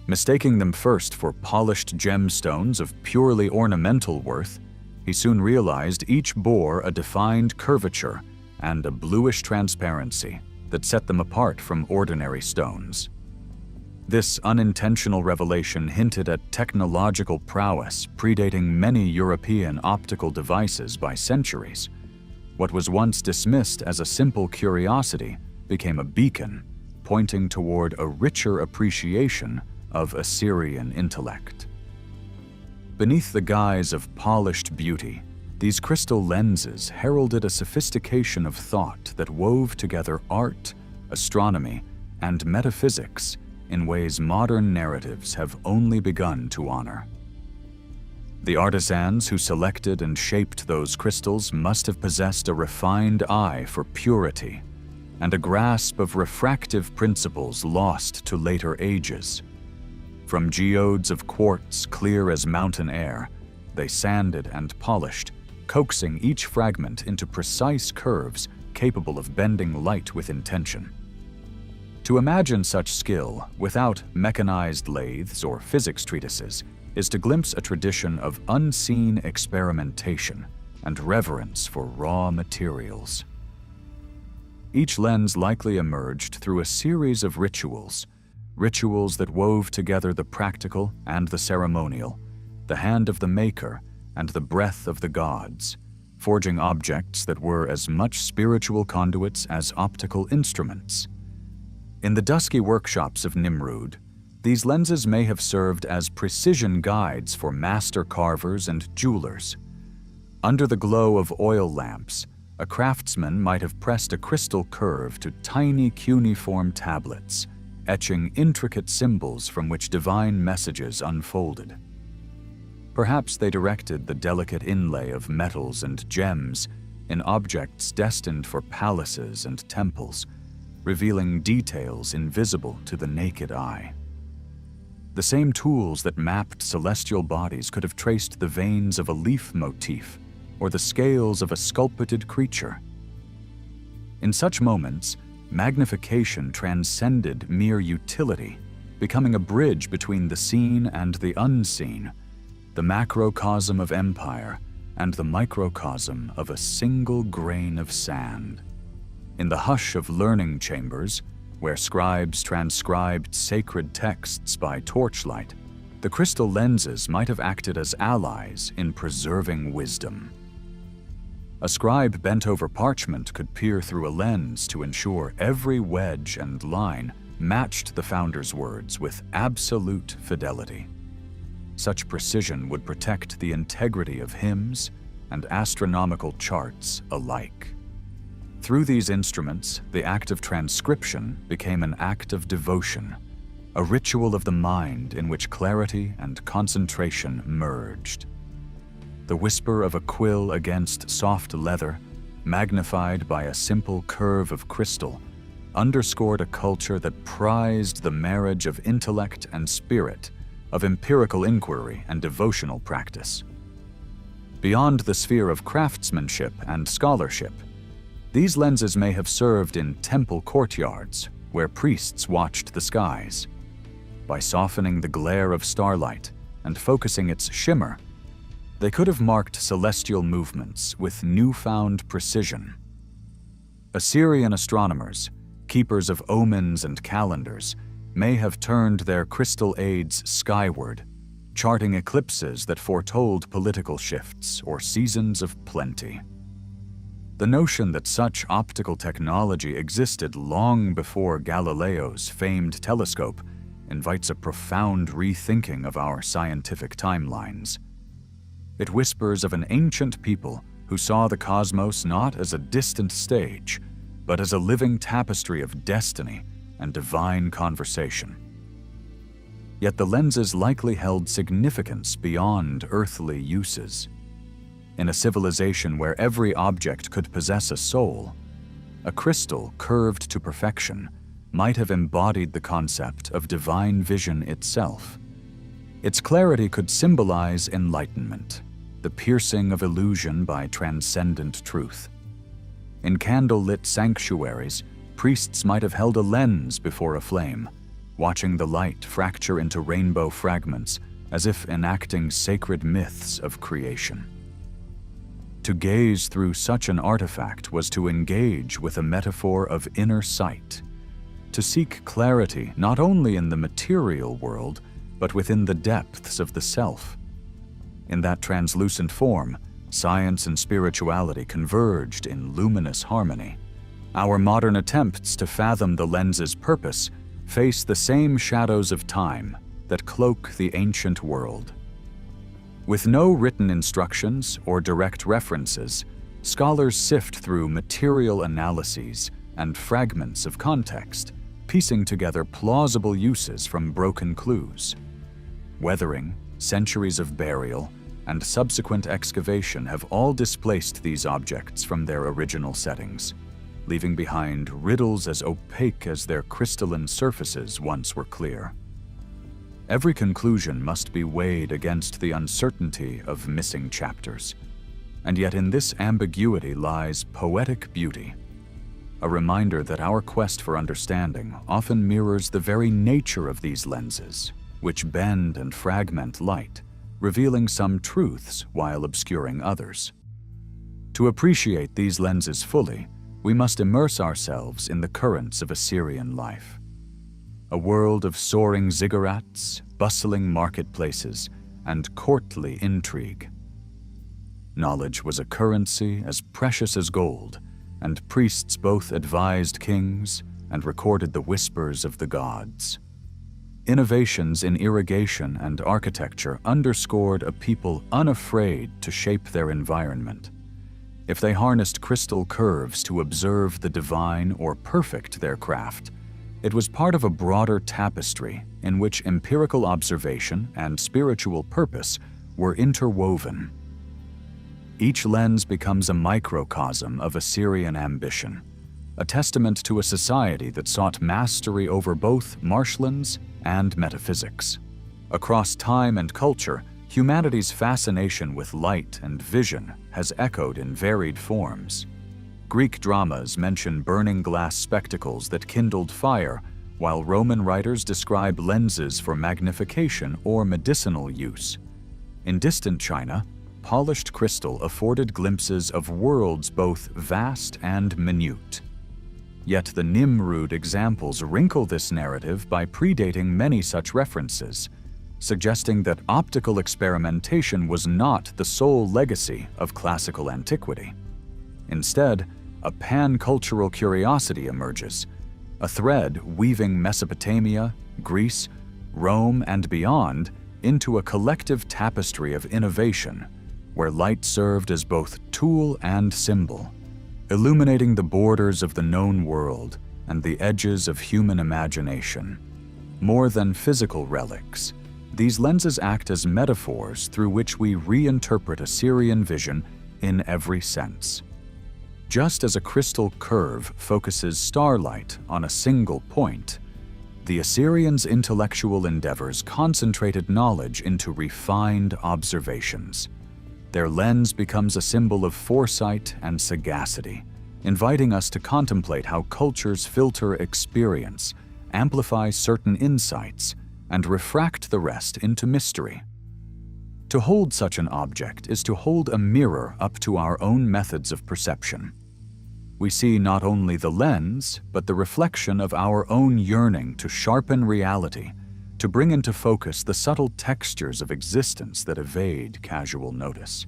Mistaking them first for polished gemstones of purely ornamental worth, he soon realized each bore a defined curvature and a bluish transparency that set them apart from ordinary stones. This unintentional revelation hinted at technological prowess predating many European optical devices by centuries. What was once dismissed as a simple curiosity became a beacon, pointing toward a richer appreciation of Assyrian intellect. Beneath the guise of polished beauty, these crystal lenses heralded a sophistication of thought that wove together art, astronomy, and metaphysics in ways modern narratives have only begun to honor. The artisans who selected and shaped those crystals must have possessed a refined eye for purity and a grasp of refractive principles lost to later ages. From geodes of quartz clear as mountain air, they sanded and polished, coaxing each fragment into precise curves capable of bending light with intention. To imagine such skill without mechanized lathes or physics treatises is to glimpse a tradition of unseen experimentation and reverence for raw materials. Each lens likely emerged through a series of rituals that wove together the practical and the ceremonial, the hand of the maker and the breath of the gods, forging objects that were as much spiritual conduits as optical instruments. In the dusky workshops of Nimrud, these lenses may have served as precision guides for master carvers and jewelers. Under the glow of oil lamps, a craftsman might have pressed a crystal curve to tiny cuneiform tablets, etching intricate symbols from which divine messages unfolded. Perhaps they directed the delicate inlay of metals and gems in objects destined for palaces and temples, revealing details invisible to the naked eye. The same tools that mapped celestial bodies could have traced the veins of a leaf motif or the scales of a sculpted creature. In such moments, magnification transcended mere utility, becoming a bridge between the seen and the unseen, the macrocosm of empire and the microcosm of a single grain of sand. In the hush of learning chambers, where scribes transcribed sacred texts by torchlight, the crystal lenses might have acted as allies in preserving wisdom. A scribe bent over parchment could peer through a lens to ensure every wedge and line matched the founder's words with absolute fidelity. Such precision would protect the integrity of hymns and astronomical charts alike. Through these instruments, the act of transcription became an act of devotion, a ritual of the mind in which clarity and concentration merged. The whisper of a quill against soft leather, magnified by a simple curve of crystal, underscored a culture that prized the marriage of intellect and spirit, of empirical inquiry and devotional practice. Beyond the sphere of craftsmanship and scholarship, these lenses may have served in temple courtyards where priests watched the skies. By softening the glare of starlight and focusing its shimmer, they could have marked celestial movements with newfound precision. Assyrian astronomers, keepers of omens and calendars, may have turned their crystal aids skyward, charting eclipses that foretold political shifts or seasons of plenty. The notion that such optical technology existed long before Galileo's famed telescope invites a profound rethinking of our scientific timelines. It whispers of an ancient people who saw the cosmos not as a distant stage, but as a living tapestry of destiny and divine conversation. Yet the lenses likely held significance beyond earthly uses. In a civilization where every object could possess a soul, a crystal curved to perfection might have embodied the concept of divine vision itself. Its clarity could symbolize enlightenment, the piercing of illusion by transcendent truth. In candle-lit sanctuaries, priests might have held a lens before a flame, watching the light fracture into rainbow fragments as if enacting sacred myths of creation. To gaze through such an artifact was to engage with a metaphor of inner sight, to seek clarity not only in the material world, but within the depths of the self. In that translucent form, science and spirituality converged in luminous harmony. Our modern attempts to fathom the lens's purpose face the same shadows of time that cloak the ancient world. With no written instructions or direct references, scholars sift through material analyses and fragments of context, piecing together plausible uses from broken clues. Weathering, centuries of burial, and subsequent excavation have all displaced these objects from their original settings, leaving behind riddles as opaque as their crystalline surfaces once were clear. Every conclusion must be weighed against the uncertainty of missing chapters, and yet in this ambiguity lies poetic beauty, a reminder that our quest for understanding often mirrors the very nature of these lenses, which bend and fragment light, revealing some truths while obscuring others. To appreciate these lenses fully, we must immerse ourselves in the currents of Assyrian life. A world of soaring ziggurats, bustling marketplaces, and courtly intrigue. Knowledge was a currency as precious as gold, and priests both advised kings and recorded the whispers of the gods. Innovations in irrigation and architecture underscored a people unafraid to shape their environment. If they harnessed crystal curves to observe the divine or perfect their craft, it was part of a broader tapestry in which empirical observation and spiritual purpose were interwoven. Each lens becomes a microcosm of Assyrian ambition, a testament to a society that sought mastery over both marshlands and metaphysics. Across time and culture, humanity's fascination with light and vision has echoed in varied forms. Greek dramas mention burning glass spectacles that kindled fire, while Roman writers describe lenses for magnification or medicinal use. In distant China, polished crystal afforded glimpses of worlds both vast and minute. Yet the Nimrud examples wrinkle this narrative by predating many such references, suggesting that optical experimentation was not the sole legacy of classical antiquity. Instead, a pan-cultural curiosity emerges, a thread weaving Mesopotamia, Greece, Rome, and beyond into a collective tapestry of innovation, where light served as both tool and symbol, illuminating the borders of the known world and the edges of human imagination. More than physical relics, these lenses act as metaphors through which we reinterpret Assyrian vision in every sense. Just as a crystal curve focuses starlight on a single point, the Assyrians' intellectual endeavors concentrated knowledge into refined observations. Their lens becomes a symbol of foresight and sagacity, inviting us to contemplate how cultures filter experience, amplify certain insights, and refract the rest into mystery. To hold such an object is to hold a mirror up to our own methods of perception. We see not only the lens, but the reflection of our own yearning to sharpen reality, to bring into focus the subtle textures of existence that evade casual notice.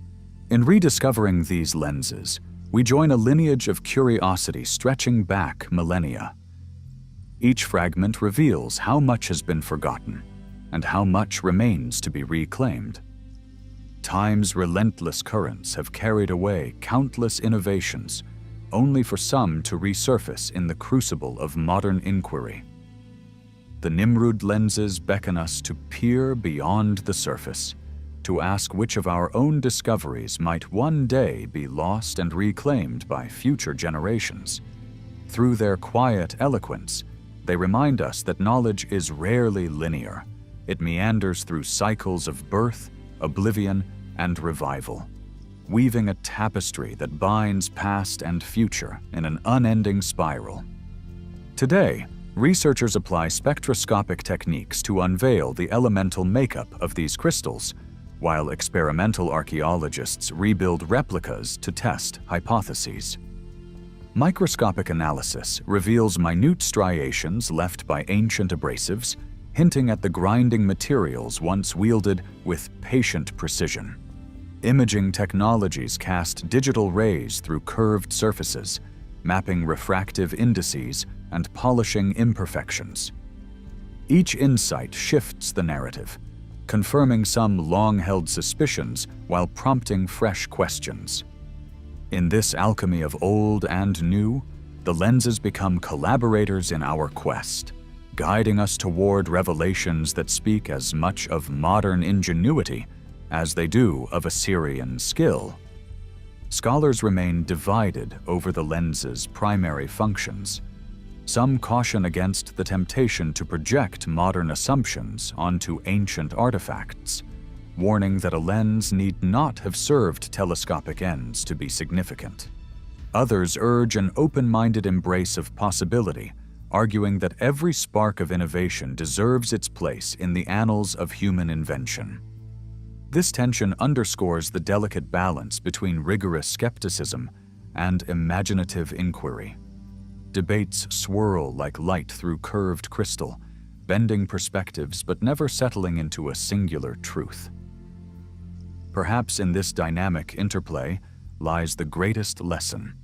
In rediscovering these lenses, we join a lineage of curiosity stretching back millennia. Each fragment reveals how much has been forgotten and how much remains to be reclaimed. Time's relentless currents have carried away countless innovations, only for some to resurface in the crucible of modern inquiry. The Nimrud lenses beckon us to peer beyond the surface, to ask which of our own discoveries might one day be lost and reclaimed by future generations. Through their quiet eloquence, they remind us that knowledge is rarely linear. It meanders through cycles of birth, oblivion, and revival, weaving a tapestry that binds past and future in an unending spiral. Today, researchers apply spectroscopic techniques to unveil the elemental makeup of these crystals, while experimental archaeologists rebuild replicas to test hypotheses. Microscopic analysis reveals minute striations left by ancient abrasives, hinting at the grinding materials once wielded with patient precision. Imaging technologies cast digital rays through curved surfaces, mapping refractive indices and polishing imperfections. Each insight shifts the narrative, confirming some long-held suspicions while prompting fresh questions. In this alchemy of old and new, the lenses become collaborators in our quest, guiding us toward revelations that speak as much of modern ingenuity as they do of Assyrian skill. Scholars remain divided over the lens's primary functions. Some caution against the temptation to project modern assumptions onto ancient artifacts, warning that a lens need not have served telescopic ends to be significant. Others urge an open-minded embrace of possibility, arguing that every spark of innovation deserves its place in the annals of human invention. This tension underscores the delicate balance between rigorous skepticism and imaginative inquiry. Debates swirl like light through curved crystal, bending perspectives but never settling into a singular truth. Perhaps in this dynamic interplay lies the greatest lesson: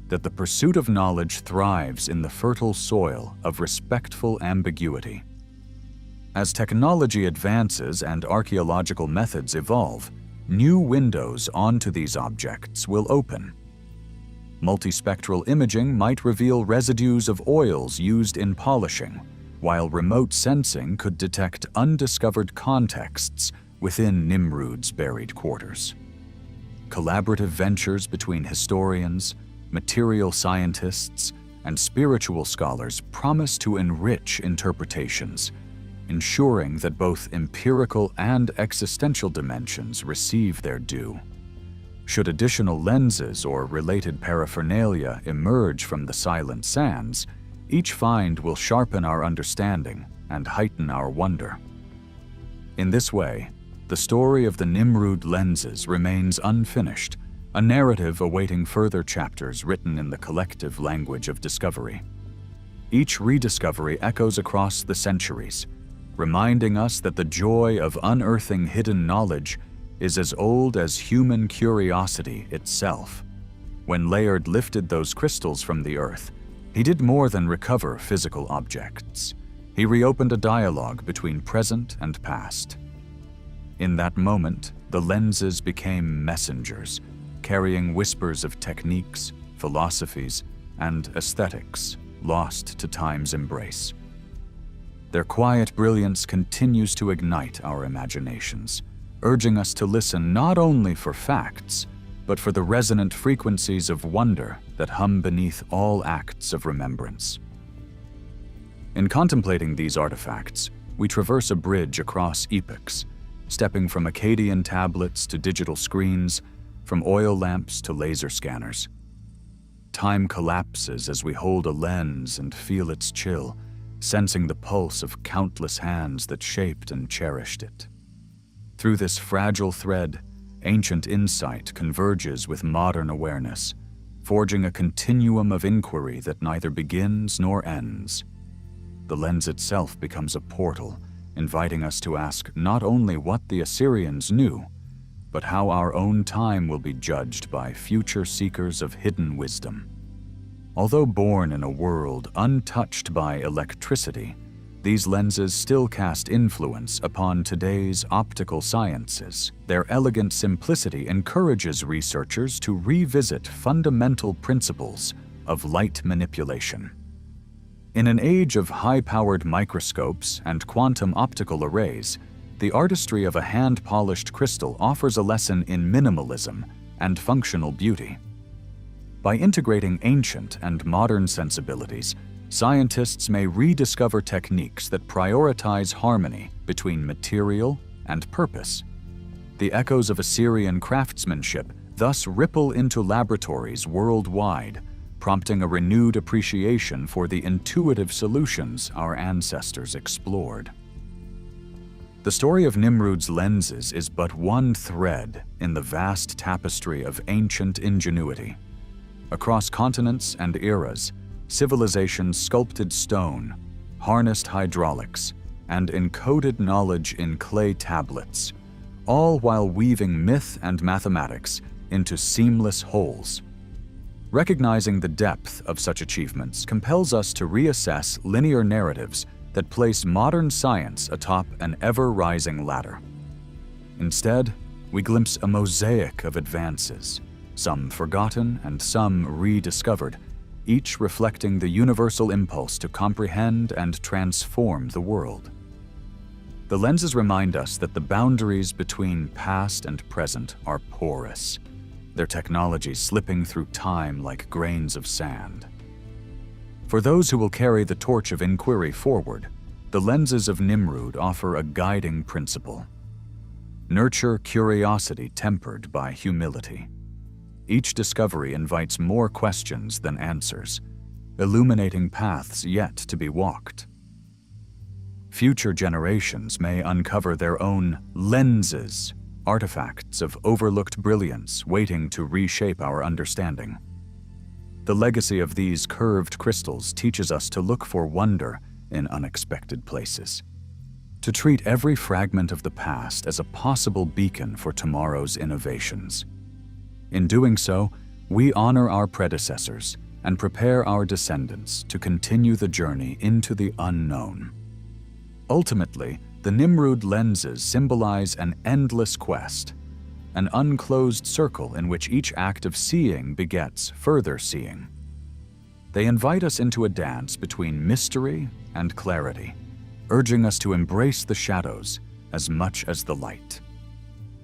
that the pursuit of knowledge thrives in the fertile soil of respectful ambiguity. As technology advances and archaeological methods evolve, new windows onto these objects will open. Multispectral imaging might reveal residues of oils used in polishing, while remote sensing could detect undiscovered contexts within Nimrud's buried quarters. Collaborative ventures between historians, material scientists, and spiritual scholars promise to enrich interpretations, ensuring that both empirical and existential dimensions receive their due. Should additional lenses or related paraphernalia emerge from the silent sands, each find will sharpen our understanding and heighten our wonder. In this way, the story of the Nimrud lenses remains unfinished, a narrative awaiting further chapters written in the collective language of discovery. Each rediscovery echoes across the centuries, reminding us that the joy of unearthing hidden knowledge is as old as human curiosity itself. When Layard lifted those crystals from the earth, he did more than recover physical objects. He reopened a dialogue between present and past. In that moment, the lenses became messengers, carrying whispers of techniques, philosophies, and aesthetics lost to time's embrace. Their quiet brilliance continues to ignite our imaginations, urging us to listen not only for facts, but for the resonant frequencies of wonder that hum beneath all acts of remembrance. In contemplating these artifacts, we traverse a bridge across epochs, stepping from Akkadian tablets to digital screens, from oil lamps to laser scanners. Time collapses as we hold a lens and feel its chill, sensing the pulse of countless hands that shaped and cherished it. Through this fragile thread, ancient insight converges with modern awareness, forging a continuum of inquiry that neither begins nor ends. The lens itself becomes a portal, inviting us to ask not only what the Assyrians knew, but how our own time will be judged by future seekers of hidden wisdom. Although born in a world untouched by electricity, these lenses still cast influence upon today's optical sciences. Their elegant simplicity encourages researchers to revisit fundamental principles of light manipulation. In an age of high-powered microscopes and quantum optical arrays, the artistry of a hand-polished crystal offers a lesson in minimalism and functional beauty. By integrating ancient and modern sensibilities, scientists may rediscover techniques that prioritize harmony between material and purpose. The echoes of Assyrian craftsmanship thus ripple into laboratories worldwide, prompting a renewed appreciation for the intuitive solutions our ancestors explored. The story of Nimrod's lenses is but one thread in the vast tapestry of ancient ingenuity. Across continents and eras, civilizations sculpted stone, harnessed hydraulics, and encoded knowledge in clay tablets, all while weaving myth and mathematics into seamless wholes. Recognizing the depth of such achievements compels us to reassess linear narratives that place modern science atop an ever-rising ladder. Instead, we glimpse a mosaic of advances, some forgotten and some rediscovered, each reflecting the universal impulse to comprehend and transform the world. The lenses remind us that the boundaries between past and present are porous, their technology slipping through time like grains of sand. For those who will carry the torch of inquiry forward, the lenses of Nimrod offer a guiding principle. Nurture curiosity tempered by humility. Each discovery invites more questions than answers, illuminating paths yet to be walked. Future generations may uncover their own lenses, artifacts of overlooked brilliance waiting to reshape our understanding. The legacy of these curved crystals teaches us to look for wonder in unexpected places, to treat every fragment of the past as a possible beacon for tomorrow's innovations. In doing so, we honor our predecessors and prepare our descendants to continue the journey into the unknown. Ultimately, the Nimrod lenses symbolize an endless quest, an unclosed circle in which each act of seeing begets further seeing. They invite us into a dance between mystery and clarity, urging us to embrace the shadows as much as the light.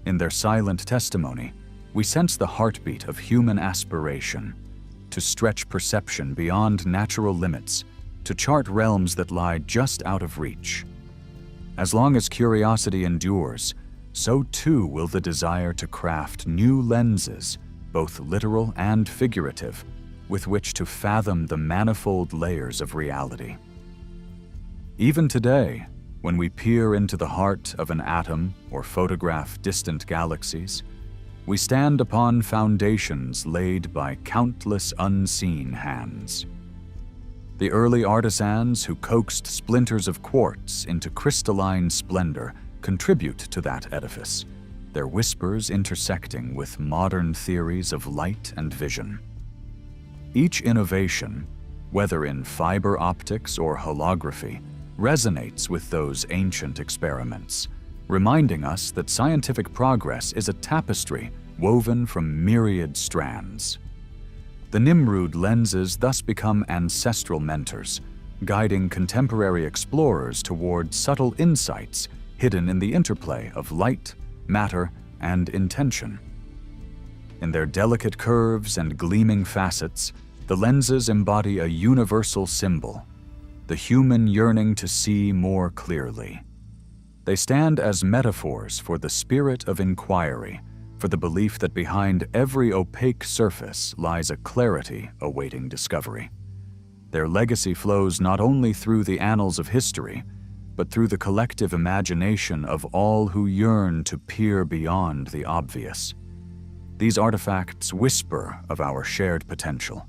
In their silent testimony, we sense the heartbeat of human aspiration, to stretch perception beyond natural limits, to chart realms that lie just out of reach. As long as curiosity endures, so too will the desire to craft new lenses, both literal and figurative, with which to fathom the manifold layers of reality. Even today, when we peer into the heart of an atom or photograph distant galaxies, we stand upon foundations laid by countless unseen hands. The early artisans who coaxed splinters of quartz into crystalline splendor contribute to that edifice, their whispers intersecting with modern theories of light and vision. Each innovation, whether in fiber optics or holography, resonates with those ancient experiments, reminding us that scientific progress is a tapestry woven from myriad strands. The Nimrud lenses thus become ancestral mentors, guiding contemporary explorers toward subtle insights hidden in the interplay of light, matter, and intention. In their delicate curves and gleaming facets, the lenses embody a universal symbol, the human yearning to see more clearly. They stand as metaphors for the spirit of inquiry, for the belief that behind every opaque surface lies a clarity awaiting discovery. Their legacy flows not only through the annals of history, but through the collective imagination of all who yearn to peer beyond the obvious. These artifacts whisper of our shared potential,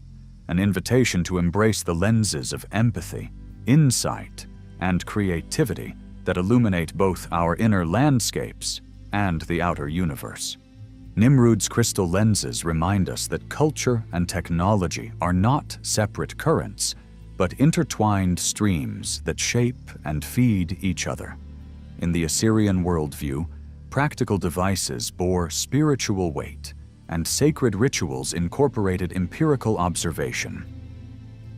an invitation to embrace the lenses of empathy, insight, and creativity that illuminate both our inner landscapes and the outer universe. Nimrud's crystal lenses remind us that culture and technology are not separate currents, but intertwined streams that shape and feed each other. In the Assyrian worldview, practical devices bore spiritual weight, and sacred rituals incorporated empirical observation.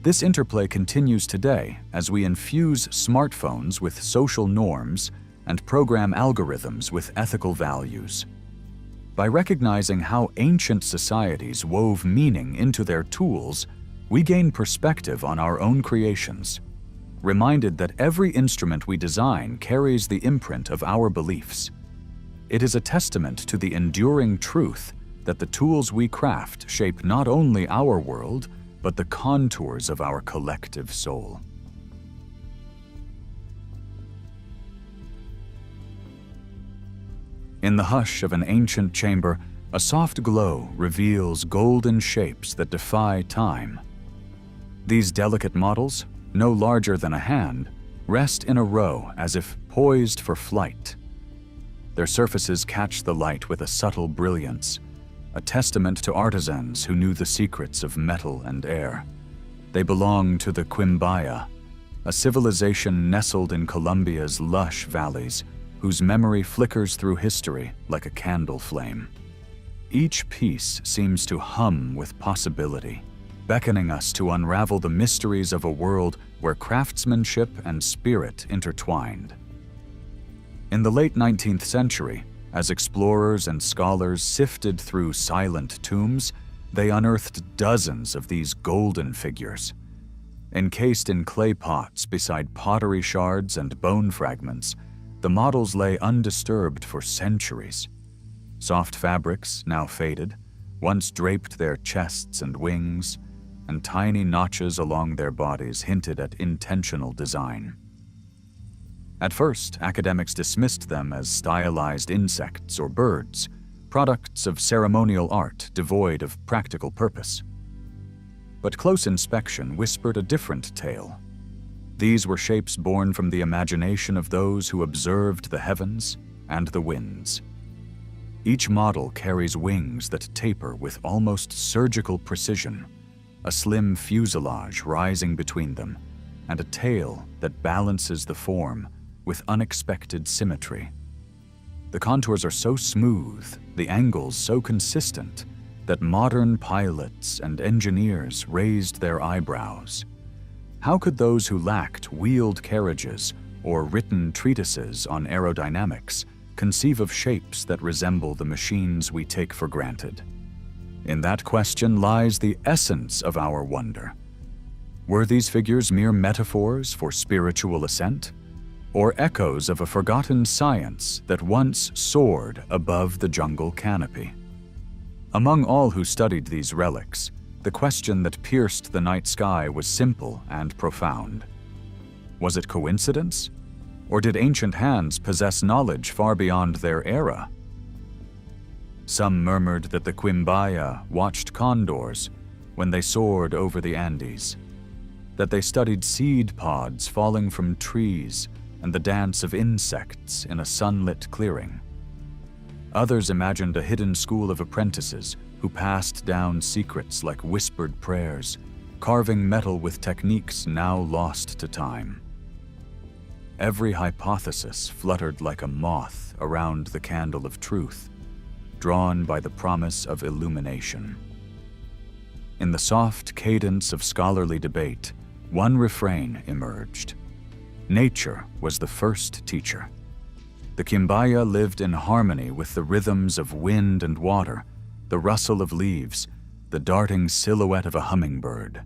This interplay continues today as we infuse smartphones with social norms and program algorithms with ethical values. By recognizing how ancient societies wove meaning into their tools, we gain perspective on our own creations, reminded that every instrument we design carries the imprint of our beliefs. It is a testament to the enduring truth that the tools we craft shape not only our world, but the contours of our collective soul. In the hush of an ancient chamber, a soft glow reveals golden shapes that defy time. These delicate models, no larger than a hand, rest in a row as if poised for flight. Their surfaces catch the light with a subtle brilliance, a testament to artisans who knew the secrets of metal and air. They belong to the Quimbaya, a civilization nestled in Colombia's lush valleys, whose memory flickers through history like a candle flame. Each piece seems to hum with possibility, beckoning us to unravel the mysteries of a world where craftsmanship and spirit intertwined. In the late 19th century, as explorers and scholars sifted through silent tombs, they unearthed dozens of these golden figures. Encased in clay pots beside pottery shards and bone fragments, the models lay undisturbed for centuries. Soft fabrics, now faded, once draped their chests and wings, and tiny notches along their bodies hinted at intentional design. At first, academics dismissed them as stylized insects or birds, products of ceremonial art devoid of practical purpose. But close inspection whispered a different tale. These were shapes born from the imagination of those who observed the heavens and the winds. Each model carries wings that taper with almost surgical precision, a slim fuselage rising between them, and a tail that balances the form with unexpected symmetry. The contours are so smooth, the angles so consistent, that modern pilots and engineers raised their eyebrows. How could those who lacked wheeled carriages or written treatises on aerodynamics conceive of shapes that resemble the machines we take for granted? In that question lies the essence of our wonder. Were these figures mere metaphors for spiritual ascent, or echoes of a forgotten science that once soared above the jungle canopy? Among all who studied these relics, the question that pierced the night sky was simple and profound. Was it coincidence? Or did ancient hands possess knowledge far beyond their era? Some murmured that the Quimbaya watched condors when they soared over the Andes, that they studied seed pods falling from trees and the dance of insects in a sunlit clearing. Others imagined a hidden school of apprentices who passed down secrets like whispered prayers, carving metal with techniques now lost to time. Every hypothesis fluttered like a moth around the candle of truth, drawn by the promise of illumination. In the soft cadence of scholarly debate, one refrain emerged. Nature was the first teacher. The Quimbaya lived in harmony with the rhythms of wind and water, the rustle of leaves, the darting silhouette of a hummingbird.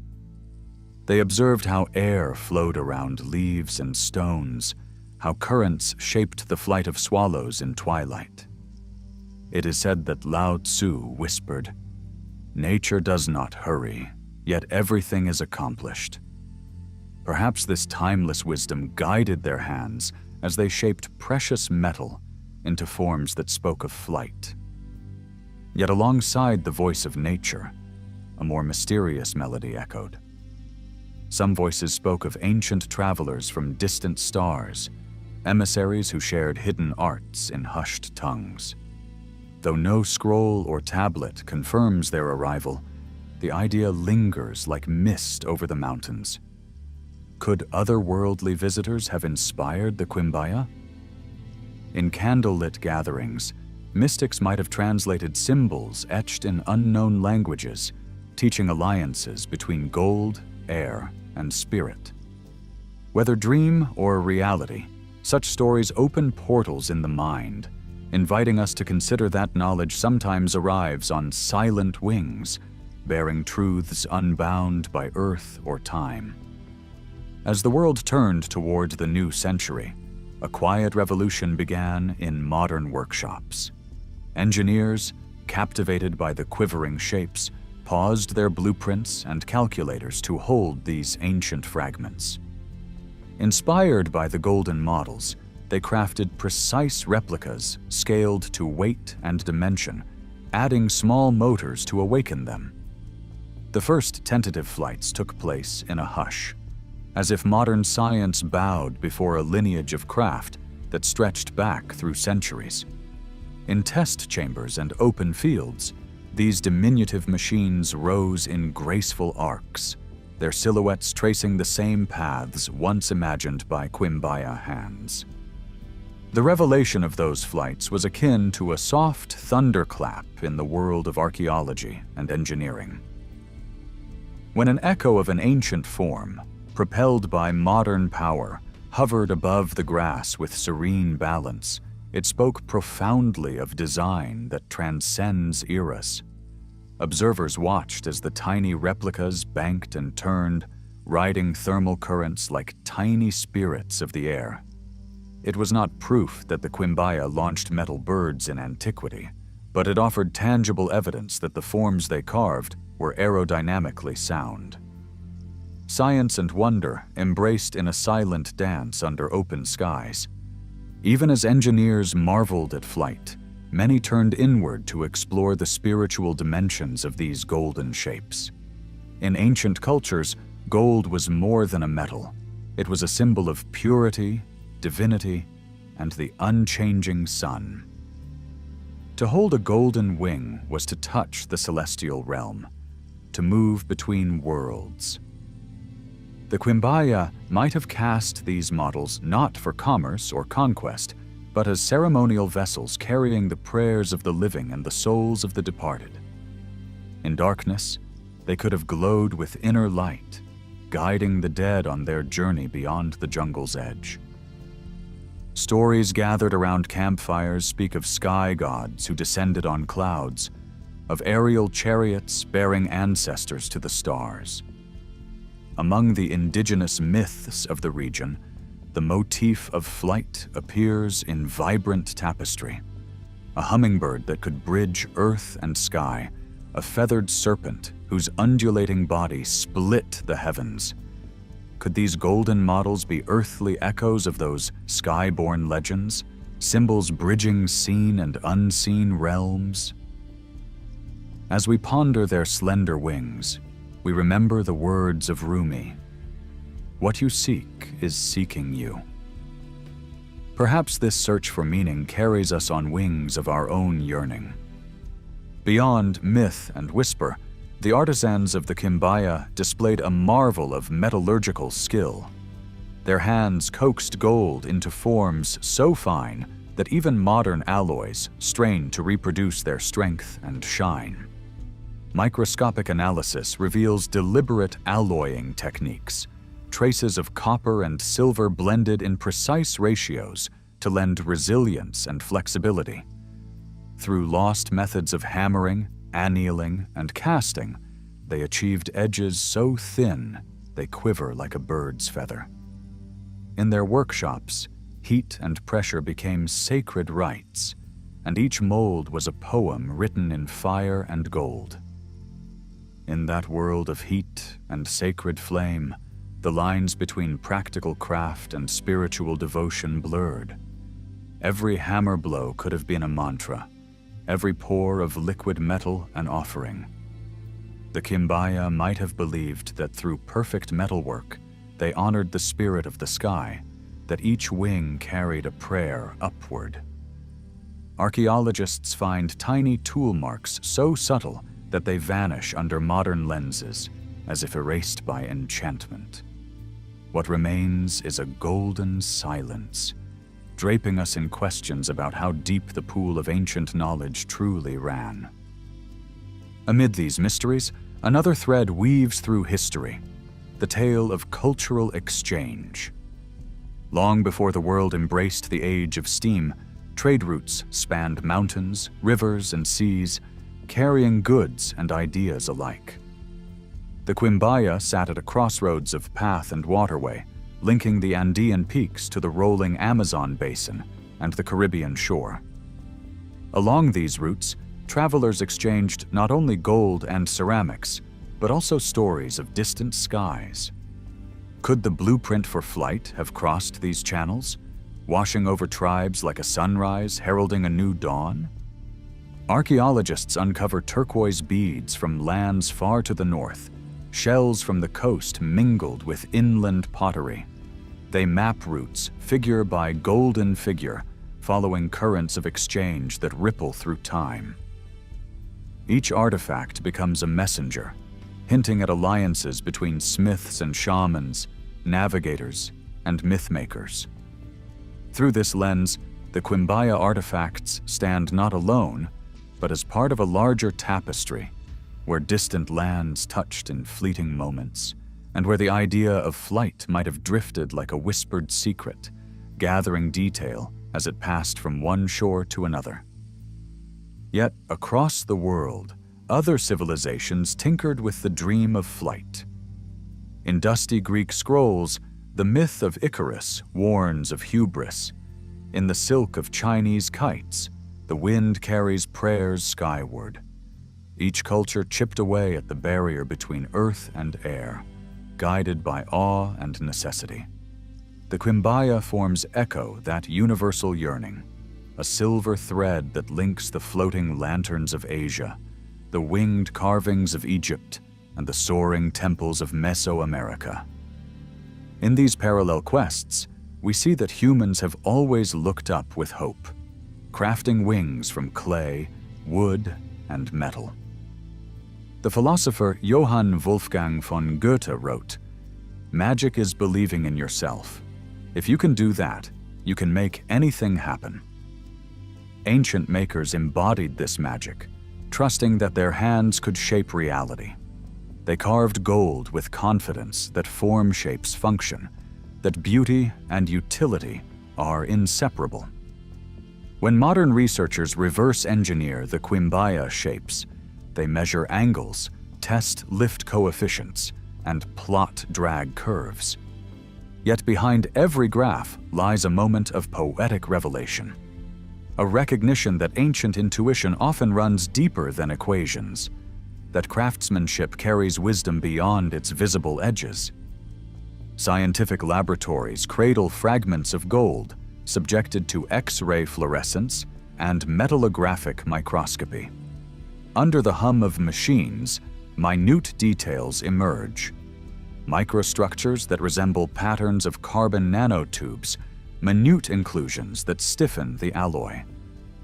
They observed how air flowed around leaves and stones, how currents shaped the flight of swallows in twilight. It is said that Lao Tzu whispered, "Nature does not hurry, yet everything is accomplished." Perhaps this timeless wisdom guided their hands as they shaped precious metal into forms that spoke of flight. Yet alongside the voice of nature, a more mysterious melody echoed. Some voices spoke of ancient travelers from distant stars, emissaries who shared hidden arts in hushed tongues. Though no scroll or tablet confirms their arrival, the idea lingers like mist over the mountains. Could otherworldly visitors have inspired the Quimbaya? In candlelit gatherings, mystics might have translated symbols etched in unknown languages, teaching alliances between gold, air, and spirit. Whether dream or reality, such stories open portals in the mind, inviting us to consider that knowledge sometimes arrives on silent wings, bearing truths unbound by earth or time. As the world turned toward the new century, a quiet revolution began in modern workshops. Engineers, captivated by the quivering shapes, paused their blueprints and calculators to hold these ancient fragments. Inspired by the golden models, they crafted precise replicas scaled to weight and dimension, adding small motors to awaken them. The first tentative flights took place in a hush, as if modern science bowed before a lineage of craft that stretched back through centuries. In test chambers and open fields, these diminutive machines rose in graceful arcs, their silhouettes tracing the same paths once imagined by Quimbaya hands. The revelation of those flights was akin to a soft thunderclap in the world of archaeology and engineering. When an echo of an ancient form, propelled by modern power, hovered above the grass with serene balance, it spoke profoundly of design that transcends eras. Observers watched as the tiny replicas banked and turned, riding thermal currents like tiny spirits of the air. It was not proof that the Quimbaya launched metal birds in antiquity, but it offered tangible evidence that the forms they carved were aerodynamically sound. Science and wonder embraced in a silent dance under open skies. Even as engineers marveled at flight, many turned inward to explore the spiritual dimensions of these golden shapes. In ancient cultures, gold was more than a metal. It was a symbol of purity, divinity, and the unchanging sun. To hold a golden wing was to touch the celestial realm, to move between worlds. The Quimbaya might have cast these models not for commerce or conquest, but as ceremonial vessels carrying the prayers of the living and the souls of the departed. In darkness, they could have glowed with inner light, guiding the dead on their journey beyond the jungle's edge. Stories gathered around campfires speak of sky gods who descended on clouds, of aerial chariots bearing ancestors to the stars. Among the indigenous myths of the region, the motif of flight appears in vibrant tapestry. A hummingbird that could bridge earth and sky, a feathered serpent whose undulating body split the heavens. Could these golden models be earthly echoes of those sky-born legends, symbols bridging seen and unseen realms? As we ponder their slender wings, we remember the words of Rumi, "What you seek is seeking you." Perhaps this search for meaning carries us on wings of our own yearning. Beyond myth and whisper, the artisans of the Quimbaya displayed a marvel of metallurgical skill. Their hands coaxed gold into forms so fine that even modern alloys strain to reproduce their strength and shine. Microscopic analysis reveals deliberate alloying techniques, traces of copper and silver blended in precise ratios to lend resilience and flexibility. Through lost methods of hammering, annealing, and casting, they achieved edges so thin they quiver like a bird's feather. In their workshops, heat and pressure became sacred rites, and each mold was a poem written in fire and gold. In that world of heat and sacred flame, the lines between practical craft and spiritual devotion blurred. Every hammer blow could have been a mantra, every pour of liquid metal an offering. The Quimbaya might have believed that through perfect metalwork, they honored the spirit of the sky, that each wing carried a prayer upward. Archaeologists find tiny tool marks so subtle that they vanish under modern lenses, as if erased by enchantment. What remains is a golden silence, draping us in questions about how deep the pool of ancient knowledge truly ran. Amid these mysteries, another thread weaves through history, the tale of cultural exchange. Long before the world embraced the age of steam, trade routes spanned mountains, rivers, and seas, carrying goods and ideas alike. The Quimbaya sat at a crossroads of path and waterway, linking the Andean peaks to the rolling Amazon basin and the Caribbean shore. Along these routes, travelers exchanged not only gold and ceramics, but also stories of distant skies. Could the blueprint for flight have crossed these channels, washing over tribes like a sunrise heralding a new dawn? Archaeologists uncover turquoise beads from lands far to the north, shells from the coast mingled with inland pottery. They map routes, figure by golden figure, following currents of exchange that ripple through time. Each artifact becomes a messenger, hinting at alliances between smiths and shamans, navigators and mythmakers. Through this lens, the Quimbaya artifacts stand not alone, but as part of a larger tapestry, where distant lands touched in fleeting moments, and where the idea of flight might have drifted like a whispered secret, gathering detail as it passed from one shore to another. Yet, across the world, other civilizations tinkered with the dream of flight. In dusty Greek scrolls, the myth of Icarus warns of hubris. In the silk of Chinese kites, the wind carries prayers skyward. Each culture chipped away at the barrier between earth and air, guided by awe and necessity. The Quimbaya forms echo that universal yearning, a silver thread that links the floating lanterns of Asia, the winged carvings of Egypt, and the soaring temples of Mesoamerica. In these parallel quests, we see that humans have always looked up with hope, crafting wings from clay, wood, and metal. The philosopher Johann Wolfgang von Goethe wrote, "Magic is believing in yourself. If you can do that, you can make anything happen." Ancient makers embodied this magic, trusting that their hands could shape reality. They carved gold with confidence that form shapes function, that beauty and utility are inseparable. When modern researchers reverse engineer the Quimbaya shapes, they measure angles, test lift coefficients, and plot drag curves. Yet behind every graph lies a moment of poetic revelation, a recognition that ancient intuition often runs deeper than equations, that craftsmanship carries wisdom beyond its visible edges. Scientific laboratories cradle fragments of gold, subjected to X-ray fluorescence and metallographic microscopy. Under the hum of machines, minute details emerge. Microstructures that resemble patterns of carbon nanotubes, minute inclusions that stiffen the alloy.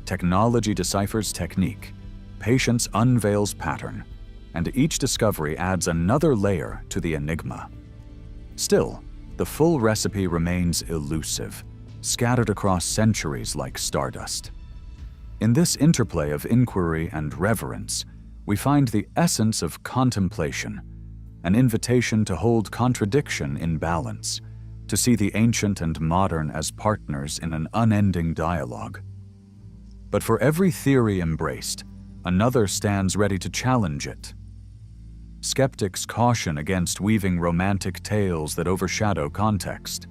Technology deciphers technique, patience unveils pattern, and each discovery adds another layer to the enigma. Still, the full recipe remains elusive, scattered across centuries like stardust. In this interplay of inquiry and reverence, we find the essence of contemplation, an invitation to hold contradiction in balance, to see the ancient and modern as partners in an unending dialogue. But for every theory embraced, another stands ready to challenge it. Skeptics caution against weaving romantic tales that overshadow context.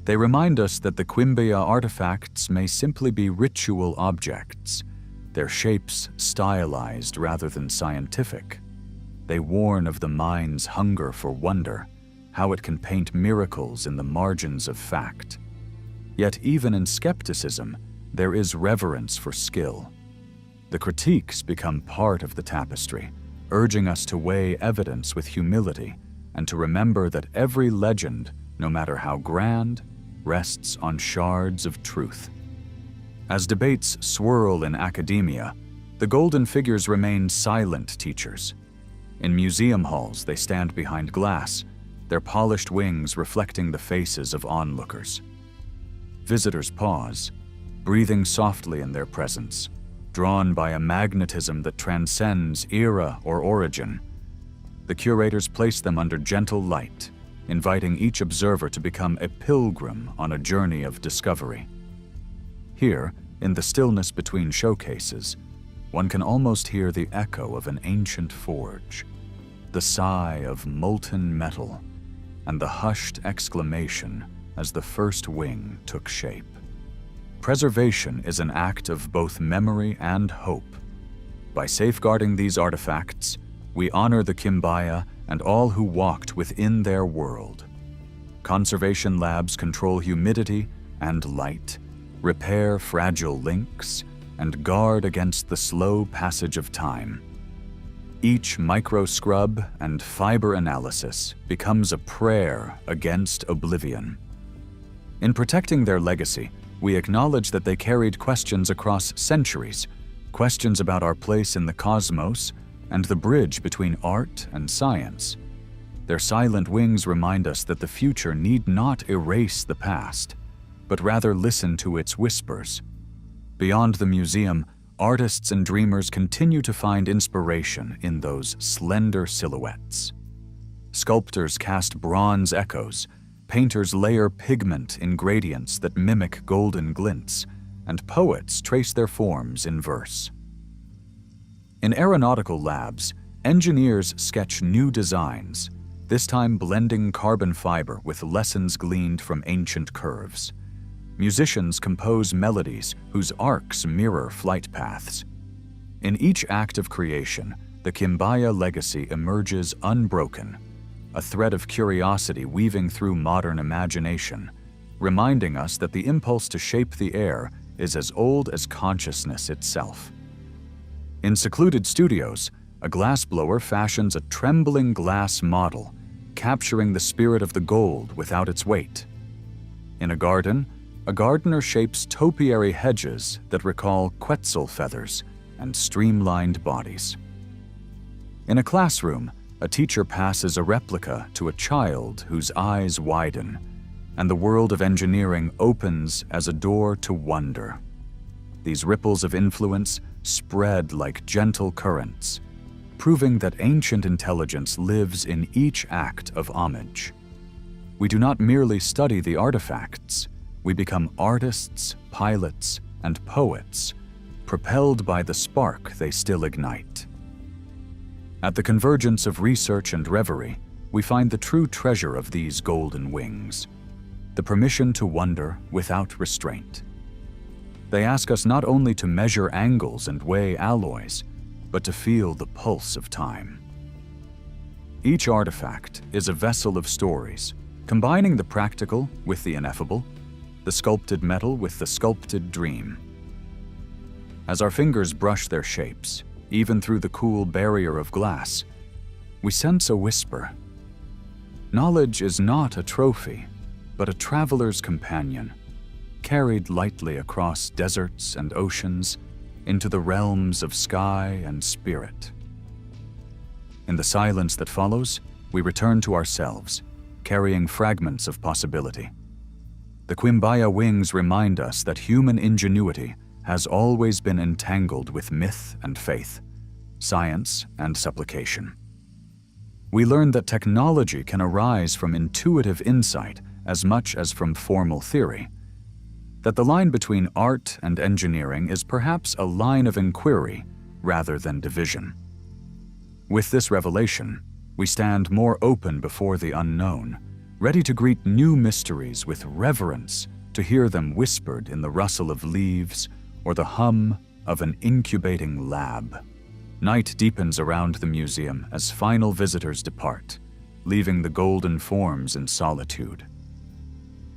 They remind us that the Quimbaya artifacts may simply be ritual objects, their shapes stylized rather than scientific. They warn of the mind's hunger for wonder, how it can paint miracles in the margins of fact. Yet even in skepticism, there is reverence for skill. The critiques become part of the tapestry, urging us to weigh evidence with humility and to remember that every legend, no matter how grand, rests on shards of truth. As debates swirl in academia, the golden figures remain silent teachers. In museum halls, they stand behind glass, their polished wings reflecting the faces of onlookers. Visitors pause, breathing softly in their presence, drawn by a magnetism that transcends era or origin. The curators place them under gentle light, inviting each observer to become a pilgrim on a journey of discovery. Here, in the stillness between showcases, one can almost hear the echo of an ancient forge, the sigh of molten metal, and the hushed exclamation as the first wing took shape. Preservation is an act of both memory and hope. By safeguarding these artifacts, we honor the Quimbaya and all who walked within their world. Conservation labs control humidity and light, repair fragile links, and guard against the slow passage of time. Each micro-scrub and fiber analysis becomes a prayer against oblivion. In protecting their legacy, we acknowledge that they carried questions across centuries, questions about our place in the cosmos and the bridge between art and science. Their silent wings remind us that the future need not erase the past, but rather listen to its whispers. Beyond the museum, artists and dreamers continue to find inspiration in those slender silhouettes. Sculptors cast bronze echoes, painters layer pigment in gradients that mimic golden glints, and poets trace their forms in verse. In aeronautical labs, engineers sketch new designs, this time blending carbon fiber with lessons gleaned from ancient curves. Musicians compose melodies whose arcs mirror flight paths. In each act of creation, the Quimbaya legacy emerges unbroken, a thread of curiosity weaving through modern imagination, reminding us that the impulse to shape the air is as old as consciousness itself. In secluded studios, a glassblower fashions a trembling glass model, capturing the spirit of the gold without its weight. In a garden, a gardener shapes topiary hedges that recall quetzal feathers and streamlined bodies. In a classroom, a teacher passes a replica to a child whose eyes widen, and the world of engineering opens as a door to wonder. These ripples of influence spread like gentle currents, proving that ancient intelligence lives in each act of homage. We do not merely study the artifacts, we become artists, pilots, and poets, propelled by the spark they still ignite. At the convergence of research and reverie, we find the true treasure of these golden wings, the permission to wonder without restraint. They ask us not only to measure angles and weigh alloys, but to feel the pulse of time. Each artifact is a vessel of stories, combining the practical with the ineffable, the sculpted metal with the sculpted dream. As our fingers brush their shapes, even through the cool barrier of glass, we sense a whisper. Knowledge is not a trophy, but a traveler's companion, carried lightly across deserts and oceans into the realms of sky and spirit. In the silence that follows, we return to ourselves, carrying fragments of possibility. The Quimbaya wings remind us that human ingenuity has always been entangled with myth and faith, science and supplication. We learn that technology can arise from intuitive insight as much as from formal theory, that the line between art and engineering is perhaps a line of inquiry rather than division. With this revelation, we stand more open before the unknown, ready to greet new mysteries with reverence, to hear them whispered in the rustle of leaves or the hum of an incubating lab. Night deepens around the museum as final visitors depart, leaving the golden forms in solitude.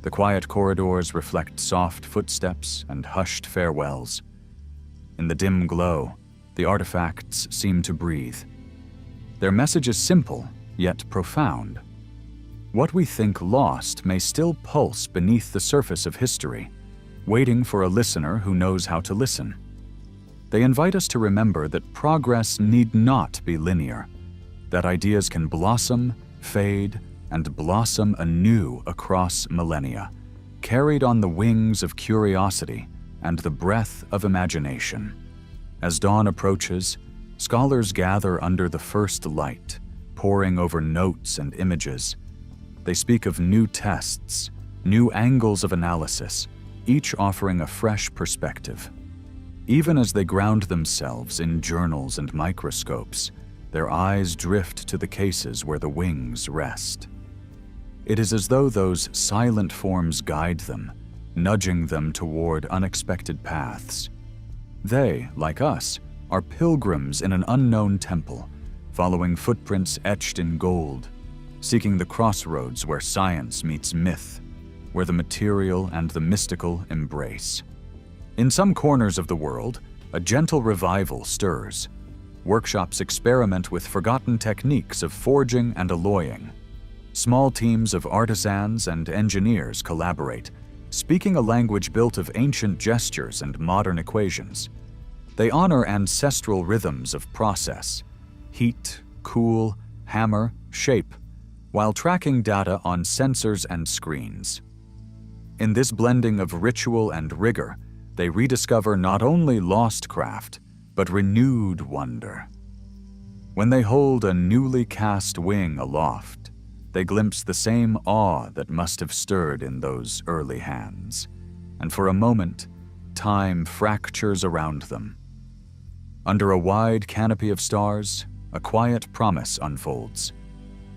The quiet corridors reflect soft footsteps and hushed farewells. In the dim glow, the artifacts seem to breathe. Their message is simple, yet profound. What we think lost may still pulse beneath the surface of history, waiting for a listener who knows how to listen. They invite us to remember that progress need not be linear, that ideas can blossom, fade, and blossom anew across millennia, carried on the wings of curiosity and the breath of imagination. As dawn approaches, scholars gather under the first light, poring over notes and images. They speak of new tests, new angles of analysis, each offering a fresh perspective. Even as they ground themselves in journals and microscopes, their eyes drift to the cases where the wings rest. It is as though those silent forms guide them, nudging them toward unexpected paths. They, like us, are pilgrims in an unknown temple, following footprints etched in gold, seeking the crossroads where science meets myth, where the material and the mystical embrace. In some corners of the world, a gentle revival stirs. Workshops experiment with forgotten techniques of forging and alloying. Small teams of artisans and engineers collaborate, speaking a language built of ancient gestures and modern equations. They honor ancestral rhythms of process: heat, cool, hammer, shape, while tracking data on sensors and screens. In this blending of ritual and rigor, they rediscover not only lost craft, but renewed wonder. When they hold a newly cast wing aloft, they glimpse the same awe that must have stirred in those early hands, and for a moment, time fractures around them. Under a wide canopy of stars, a quiet promise unfolds,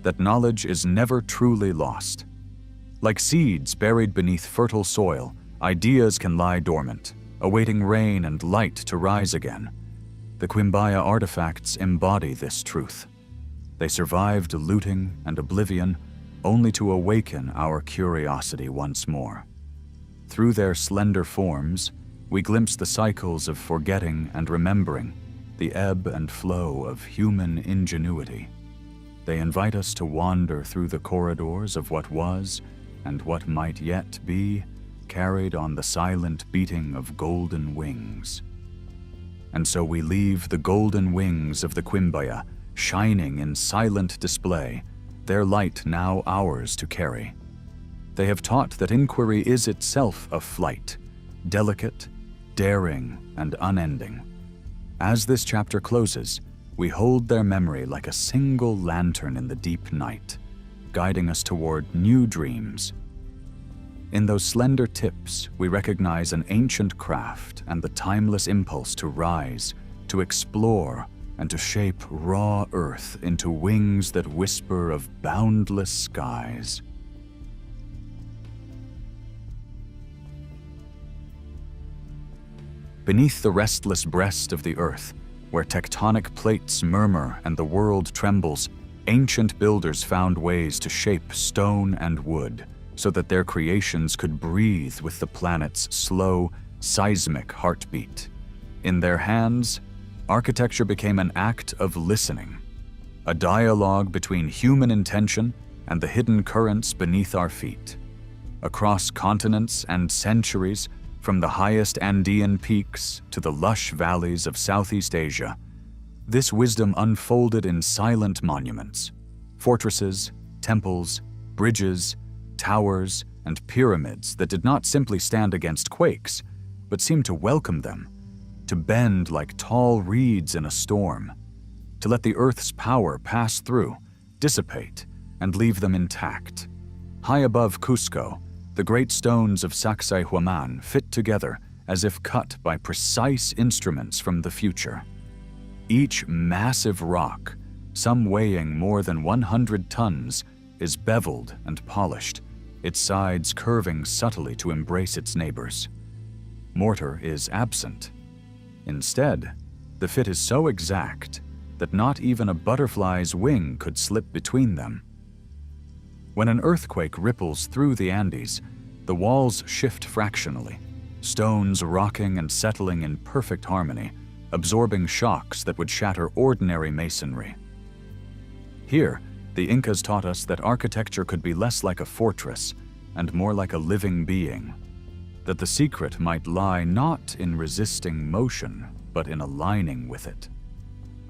that knowledge is never truly lost. Like seeds buried beneath fertile soil, ideas can lie dormant, awaiting rain and light to rise again. The Quimbaya artifacts embody this truth. They survived looting and oblivion, only to awaken our curiosity once more. Through their slender forms, we glimpse the cycles of forgetting and remembering, the ebb and flow of human ingenuity. They invite us to wander through the corridors of what was and what might yet be, carried on the silent beating of golden wings. And so we leave the golden wings of the Quimbaya shining in silent display, their light now ours to carry. They have taught that inquiry is itself a flight, delicate, daring, and unending. As this chapter closes, we hold their memory like a single lantern in the deep night, guiding us toward new dreams. In those slender tips, we recognize an ancient craft and the timeless impulse to rise, to explore, and to shape raw earth into wings that whisper of boundless skies. Beneath the restless breast of the earth, where tectonic plates murmur and the world trembles, ancient builders found ways to shape stone and wood so that their creations could breathe with the planet's slow, seismic heartbeat. In their hands, architecture became an act of listening, a dialogue between human intention and the hidden currents beneath our feet. Across continents and centuries, from the highest Andean peaks to the lush valleys of Southeast Asia, this wisdom unfolded in silent monuments, fortresses, temples, bridges, towers, and pyramids that did not simply stand against quakes, but seemed to welcome them, to bend like tall reeds in a storm, to let the Earth's power pass through, dissipate, and leave them intact. High above Cusco, the great stones of Sacsayhuaman fit together as if cut by precise instruments from the future. Each massive rock, some weighing more than 100 tons, is beveled and polished, its sides curving subtly to embrace its neighbors. Mortar is absent. Instead, the fit is so exact that not even a butterfly's wing could slip between them. When an earthquake ripples through the Andes, the walls shift fractionally, stones rocking and settling in perfect harmony, absorbing shocks that would shatter ordinary masonry. Here, the Incas taught us that architecture could be less like a fortress and more like a living being, that the secret might lie not in resisting motion, but in aligning with it.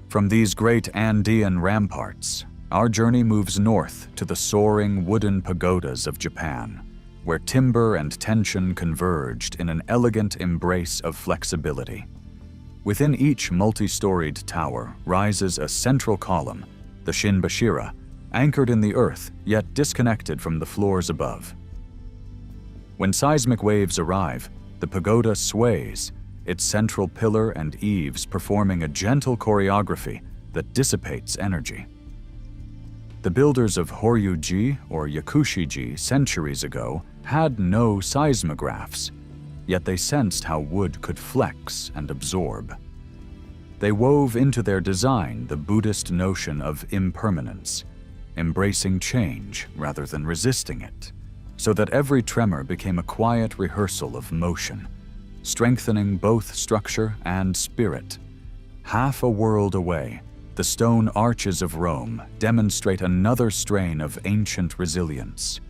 From these great Andean ramparts, our journey moves north to the soaring wooden pagodas of Japan, where timber and tension converged in an elegant embrace of flexibility. Within each multi-storied tower rises a central column, the Shinbashira, anchored in the earth yet disconnected from the floors above. When seismic waves arrive, the pagoda sways, its central pillar and eaves performing a gentle choreography that dissipates energy. The builders of Horyuji or Yakushiji centuries ago had no seismographs, yet they sensed how wood could flex and absorb. They wove into their design the Buddhist notion of impermanence, embracing change rather than resisting it, so that every tremor became a quiet rehearsal of motion, strengthening both structure and spirit. Half a world away, the stone arches of Rome demonstrate another strain of ancient resilience.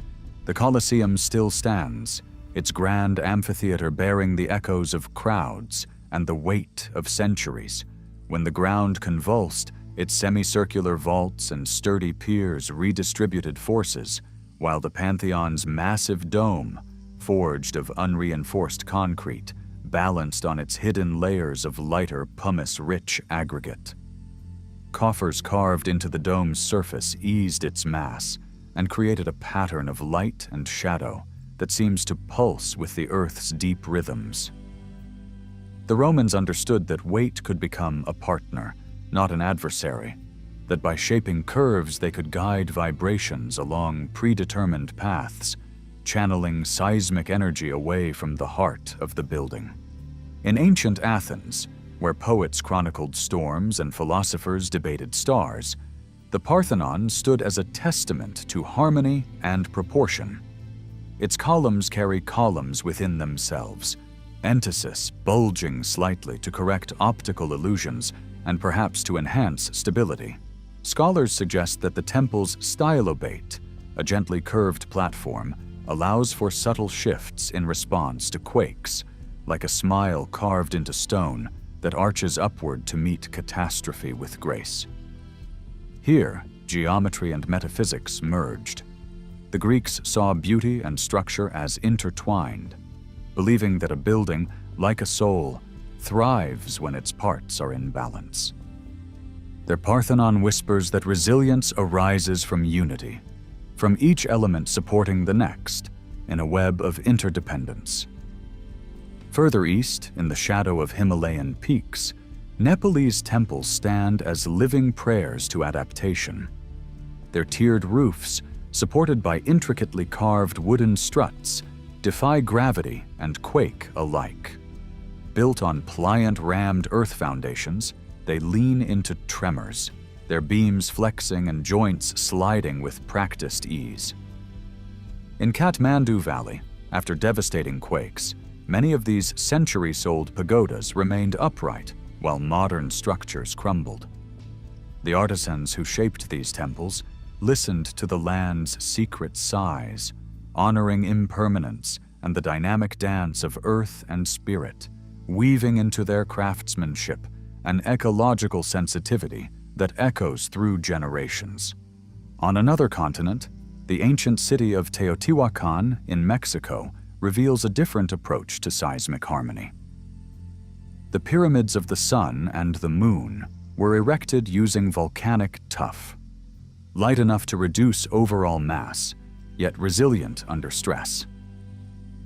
The Colosseum still stands, its grand amphitheater bearing the echoes of crowds and the weight of centuries. When the ground convulsed, its semicircular vaults and sturdy piers redistributed forces, while the Pantheon's massive dome, forged of unreinforced concrete, balanced on its hidden layers of lighter pumice-rich aggregate. Coffers carved into the dome's surface eased its mass and created a pattern of light and shadow that seems to pulse with the Earth's deep rhythms. The Romans understood that weight could become a partner, not an adversary, that by shaping curves they could guide vibrations along predetermined paths, channeling seismic energy away from the heart of the building. In ancient Athens, where poets chronicled storms and philosophers debated stars, the Parthenon stood as a testament to harmony and proportion. Its columns carry columns within themselves, entasis bulging slightly to correct optical illusions and perhaps to enhance stability. Scholars suggest that the temple's stylobate, a gently curved platform, allows for subtle shifts in response to quakes, like a smile carved into stone that arches upward to meet catastrophe with grace. Here, geometry and metaphysics merged. The Greeks saw beauty and structure as intertwined, believing that a building, like a soul, thrives when its parts are in balance. Their Parthenon whispers that resilience arises from unity, from each element supporting the next, in a web of interdependence. Further east, in the shadow of Himalayan peaks, Nepalese temples stand as living prayers to adaptation. Their tiered roofs, supported by intricately carved wooden struts, defy gravity and quake alike. Built on pliant rammed earth foundations, they lean into tremors, their beams flexing and joints sliding with practiced ease. In Kathmandu Valley, after devastating quakes, many of these centuries-old pagodas remained upright, while modern structures crumbled. The artisans who shaped these temples listened to the land's secret sighs, honoring impermanence and the dynamic dance of earth and spirit, weaving into their craftsmanship an ecological sensitivity that echoes through generations. On another continent, the ancient city of Teotihuacan in Mexico reveals a different approach to seismic harmony. The pyramids of the sun and the moon were erected using volcanic tuff, light enough to reduce overall mass, yet resilient under stress.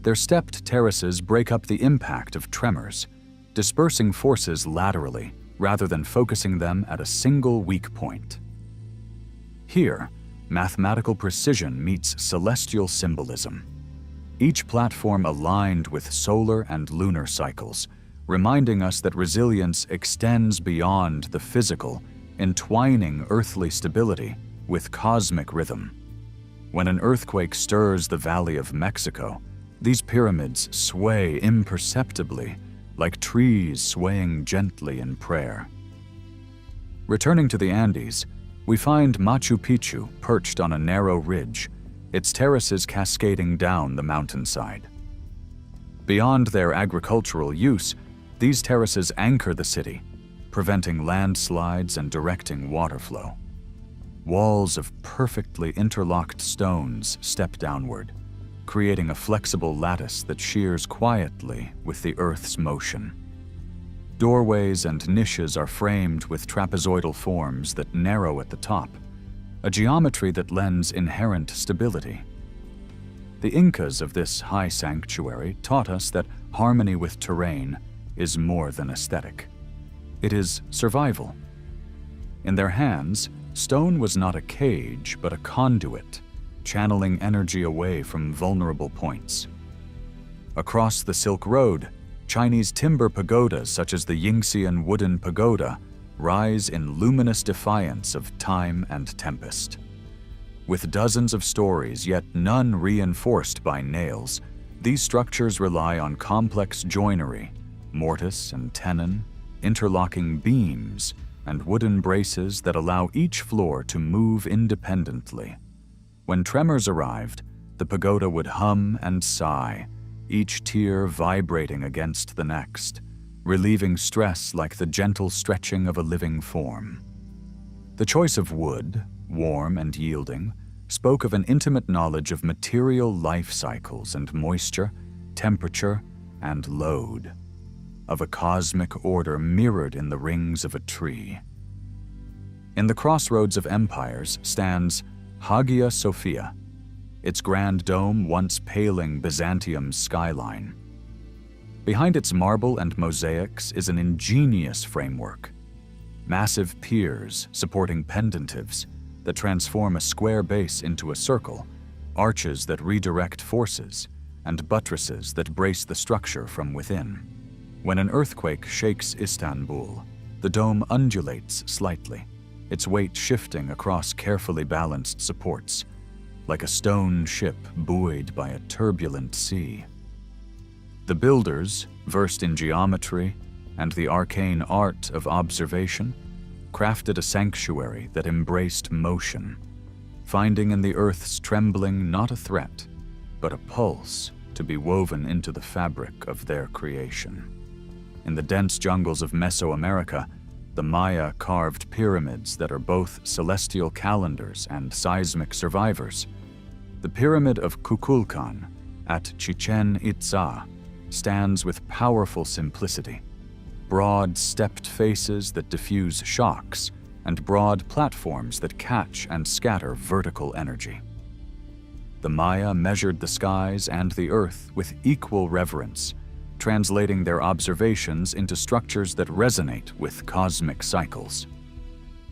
Their stepped terraces break up the impact of tremors, dispersing forces laterally rather than focusing them at a single weak point. Here, mathematical precision meets celestial symbolism. Each platform aligned with solar and lunar cycles, reminding us that resilience extends beyond the physical, entwining earthly stability with cosmic rhythm. When an earthquake stirs the Valley of Mexico, these pyramids sway imperceptibly, like trees swaying gently in prayer. Returning to the Andes, we find Machu Picchu perched on a narrow ridge, its terraces cascading down the mountainside. Beyond their agricultural use, these terraces anchor the city, preventing landslides and directing water flow. Walls of perfectly interlocked stones step downward, creating a flexible lattice that shears quietly with the Earth's motion. Doorways and niches are framed with trapezoidal forms that narrow at the top, a geometry that lends inherent stability. The Incas of this high sanctuary taught us that harmony with terrain is more than aesthetic. It is survival. In their hands, stone was not a cage, but a conduit, channeling energy away from vulnerable points. Across the Silk Road, Chinese timber pagodas such as the Yingxian wooden pagoda rise in luminous defiance of time and tempest. With dozens of stories, yet none reinforced by nails, these structures rely on complex joinery, mortise and tenon, interlocking beams, and wooden braces that allow each floor to move independently. When tremors arrived, the pagoda would hum and sigh, each tier vibrating against the next, relieving stress like the gentle stretching of a living form. The choice of wood, warm and yielding, spoke of an intimate knowledge of material life cycles and moisture, temperature, and load, of a cosmic order mirrored in the rings of a tree. In the crossroads of empires stands Hagia Sophia, its grand dome once paling Byzantium's skyline. Behind its marble and mosaics is an ingenious framework. Massive piers supporting pendentives that transform a square base into a circle, arches that redirect forces, and buttresses that brace the structure from within. When an earthquake shakes Istanbul, the dome undulates slightly, its weight shifting across carefully balanced supports, like a stone ship buoyed by a turbulent sea. The builders, versed in geometry and the arcane art of observation, crafted a sanctuary that embraced motion, finding in the earth's trembling not a threat, but a pulse to be woven into the fabric of their creation. In the dense jungles of Mesoamerica, the Maya carved pyramids that are both celestial calendars and seismic survivors. The Pyramid of Kukulkan at Chichen Itza stands with powerful simplicity, broad stepped faces that diffuse shocks, and broad platforms that catch and scatter vertical energy. The Maya measured the skies and the earth with equal reverence, translating their observations into structures that resonate with cosmic cycles.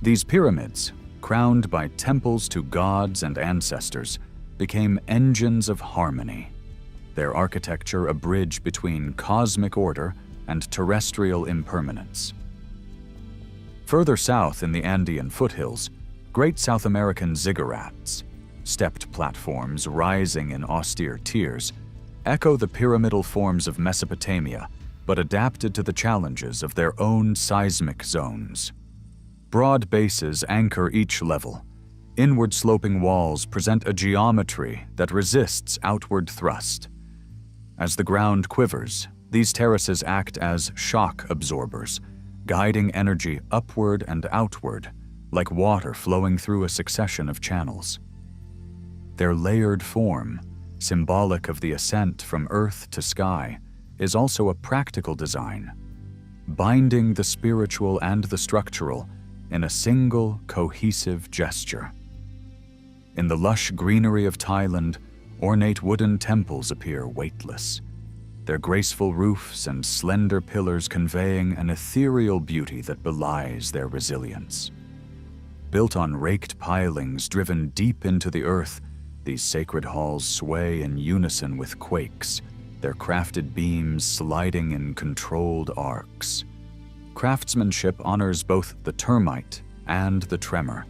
These pyramids, crowned by temples to gods and ancestors, became engines of harmony, their architecture a bridge between cosmic order and terrestrial impermanence. Further south in the Andean foothills, great South American ziggurats, stepped platforms rising in austere tiers, echo the pyramidal forms of Mesopotamia, but adapted to the challenges of their own seismic zones. Broad bases anchor each level. Inward-sloping walls present a geometry that resists outward thrust. As the ground quivers, these terraces act as shock absorbers, guiding energy upward and outward, like water flowing through a succession of channels. Their layered form, symbolic of the ascent from earth to sky, is also a practical design, binding the spiritual and the structural in a single, cohesive gesture. In the lush greenery of Thailand, ornate wooden temples appear weightless, their graceful roofs and slender pillars conveying an ethereal beauty that belies their resilience. Built on raked pilings driven deep into the earth, these sacred halls sway in unison with quakes, their crafted beams sliding in controlled arcs. Craftsmanship honors both the termite and the tremor.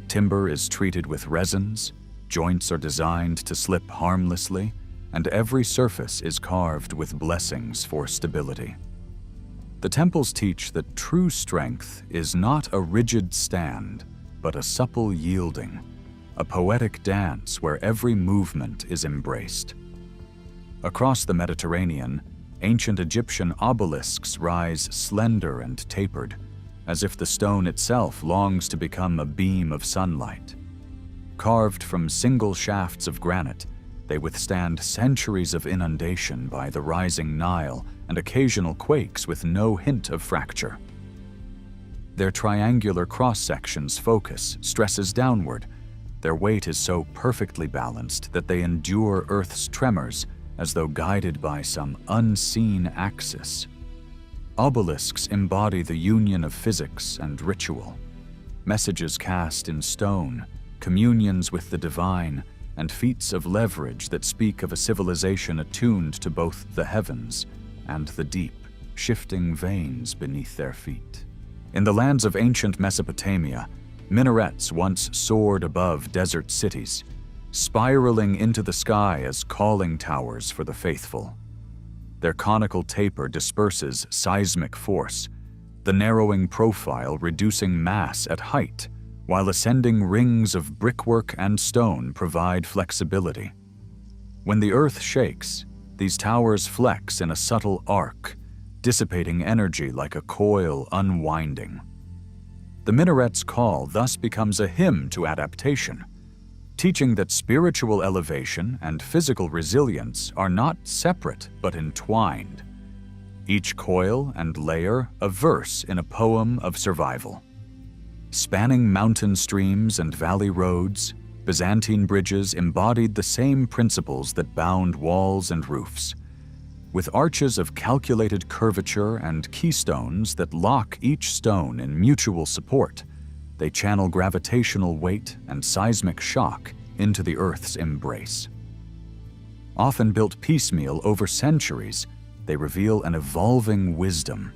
Timber is treated with resins, joints are designed to slip harmlessly, and every surface is carved with blessings for stability. The temples teach that true strength is not a rigid stand, but a supple yielding, a poetic dance where every movement is embraced. Across the Mediterranean, ancient Egyptian obelisks rise slender and tapered, as if the stone itself longs to become a beam of sunlight. Carved from single shafts of granite, they withstand centuries of inundation by the rising Nile and occasional quakes with no hint of fracture. Their triangular cross-sections focus stresses downward. Their weight is so perfectly balanced that they endure Earth's tremors as though guided by some unseen axis. Obelisks embody the union of physics and ritual. Messages cast in stone, communions with the divine, and feats of leverage that speak of a civilization attuned to both the heavens and the deep, shifting veins beneath their feet. In the lands of ancient Mesopotamia, minarets once soared above desert cities, spiraling into the sky as calling towers for the faithful. Their conical taper disperses seismic force, the narrowing profile reducing mass at height, while ascending rings of brickwork and stone provide flexibility. When the earth shakes, these towers flex in a subtle arc, dissipating energy like a coil unwinding. The minaret's call thus becomes a hymn to adaptation, teaching that spiritual elevation and physical resilience are not separate but entwined. Each coil and layer a verse in a poem of survival. Spanning mountain streams and valley roads, Byzantine bridges embodied the same principles that bound walls and roofs. With arches of calculated curvature and keystones that lock each stone in mutual support, they channel gravitational weight and seismic shock into the Earth's embrace. Often built piecemeal over centuries, they reveal an evolving wisdom.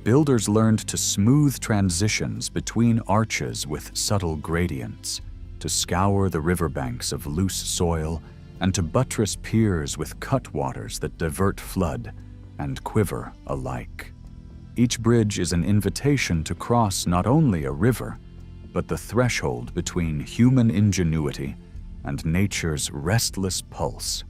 Builders learned to smooth transitions between arches with subtle gradients, to scour the riverbanks of loose soil, and to buttress piers with cutwaters that divert flood and quiver alike. Each bridge is an invitation to cross not only a river, but the threshold between human ingenuity and nature's restless pulse.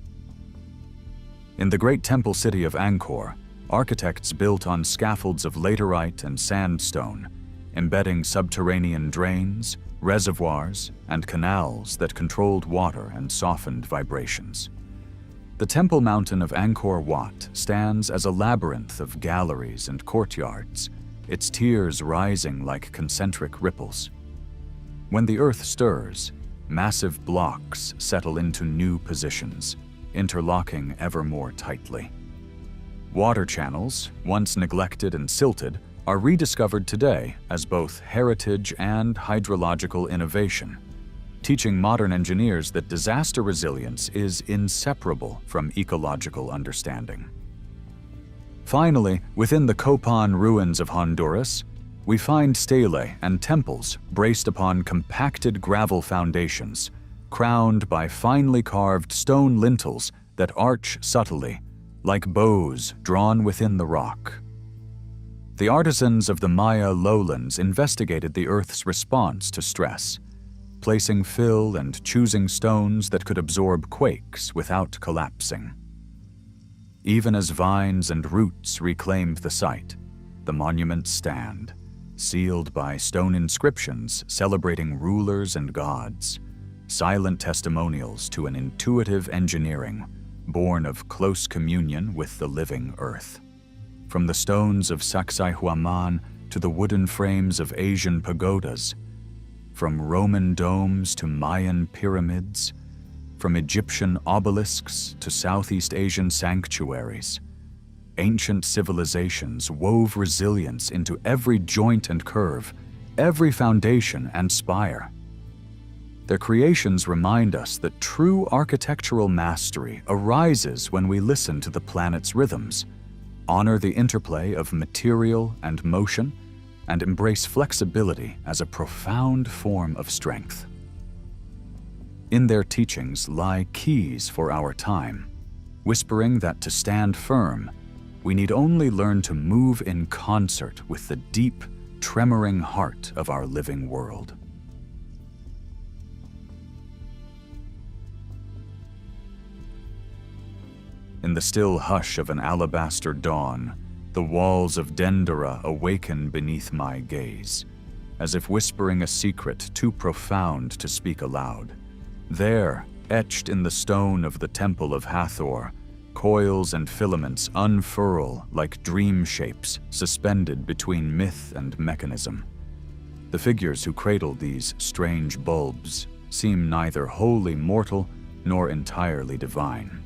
In the great temple city of Angkor, architects built on scaffolds of laterite and sandstone, embedding subterranean drains, reservoirs, and canals that controlled water and softened vibrations. The Temple Mountain of Angkor Wat stands as a labyrinth of galleries and courtyards, its tiers rising like concentric ripples. When the earth stirs, massive blocks settle into new positions, interlocking ever more tightly. Water channels, once neglected and silted, are rediscovered today as both heritage and hydrological innovation, teaching modern engineers that disaster resilience is inseparable from ecological understanding. Finally, within the Copan ruins of Honduras, we find stelae and temples braced upon compacted gravel foundations, crowned by finely carved stone lintels that arch subtly, like bows drawn within the rock. The artisans of the Maya lowlands investigated the Earth's response to stress, placing fill and choosing stones that could absorb quakes without collapsing. Even as vines and roots reclaimed the site, the monuments stand, sealed by stone inscriptions celebrating rulers and gods, silent testimonials to an intuitive engineering born of close communion with the living earth. From the stones of Sacsayhuaman to the wooden frames of Asian pagodas, from Roman domes to Mayan pyramids, from Egyptian obelisks to Southeast Asian sanctuaries, ancient civilizations wove resilience into every joint and curve, every foundation and spire. Their creations remind us that true architectural mastery arises when we listen to the planet's rhythms, honor the interplay of material and motion, and embrace flexibility as a profound form of strength. In their teachings lie keys for our time, whispering that to stand firm, we need only learn to move in concert with the deep, tremoring heart of our living world. In the still hush of an alabaster dawn, the walls of Dendera awaken beneath my gaze, as if whispering a secret too profound to speak aloud. There, etched in the stone of the Temple of Hathor, coils and filaments unfurl like dream shapes suspended between myth and mechanism. The figures who cradle these strange bulbs seem neither wholly mortal nor entirely divine.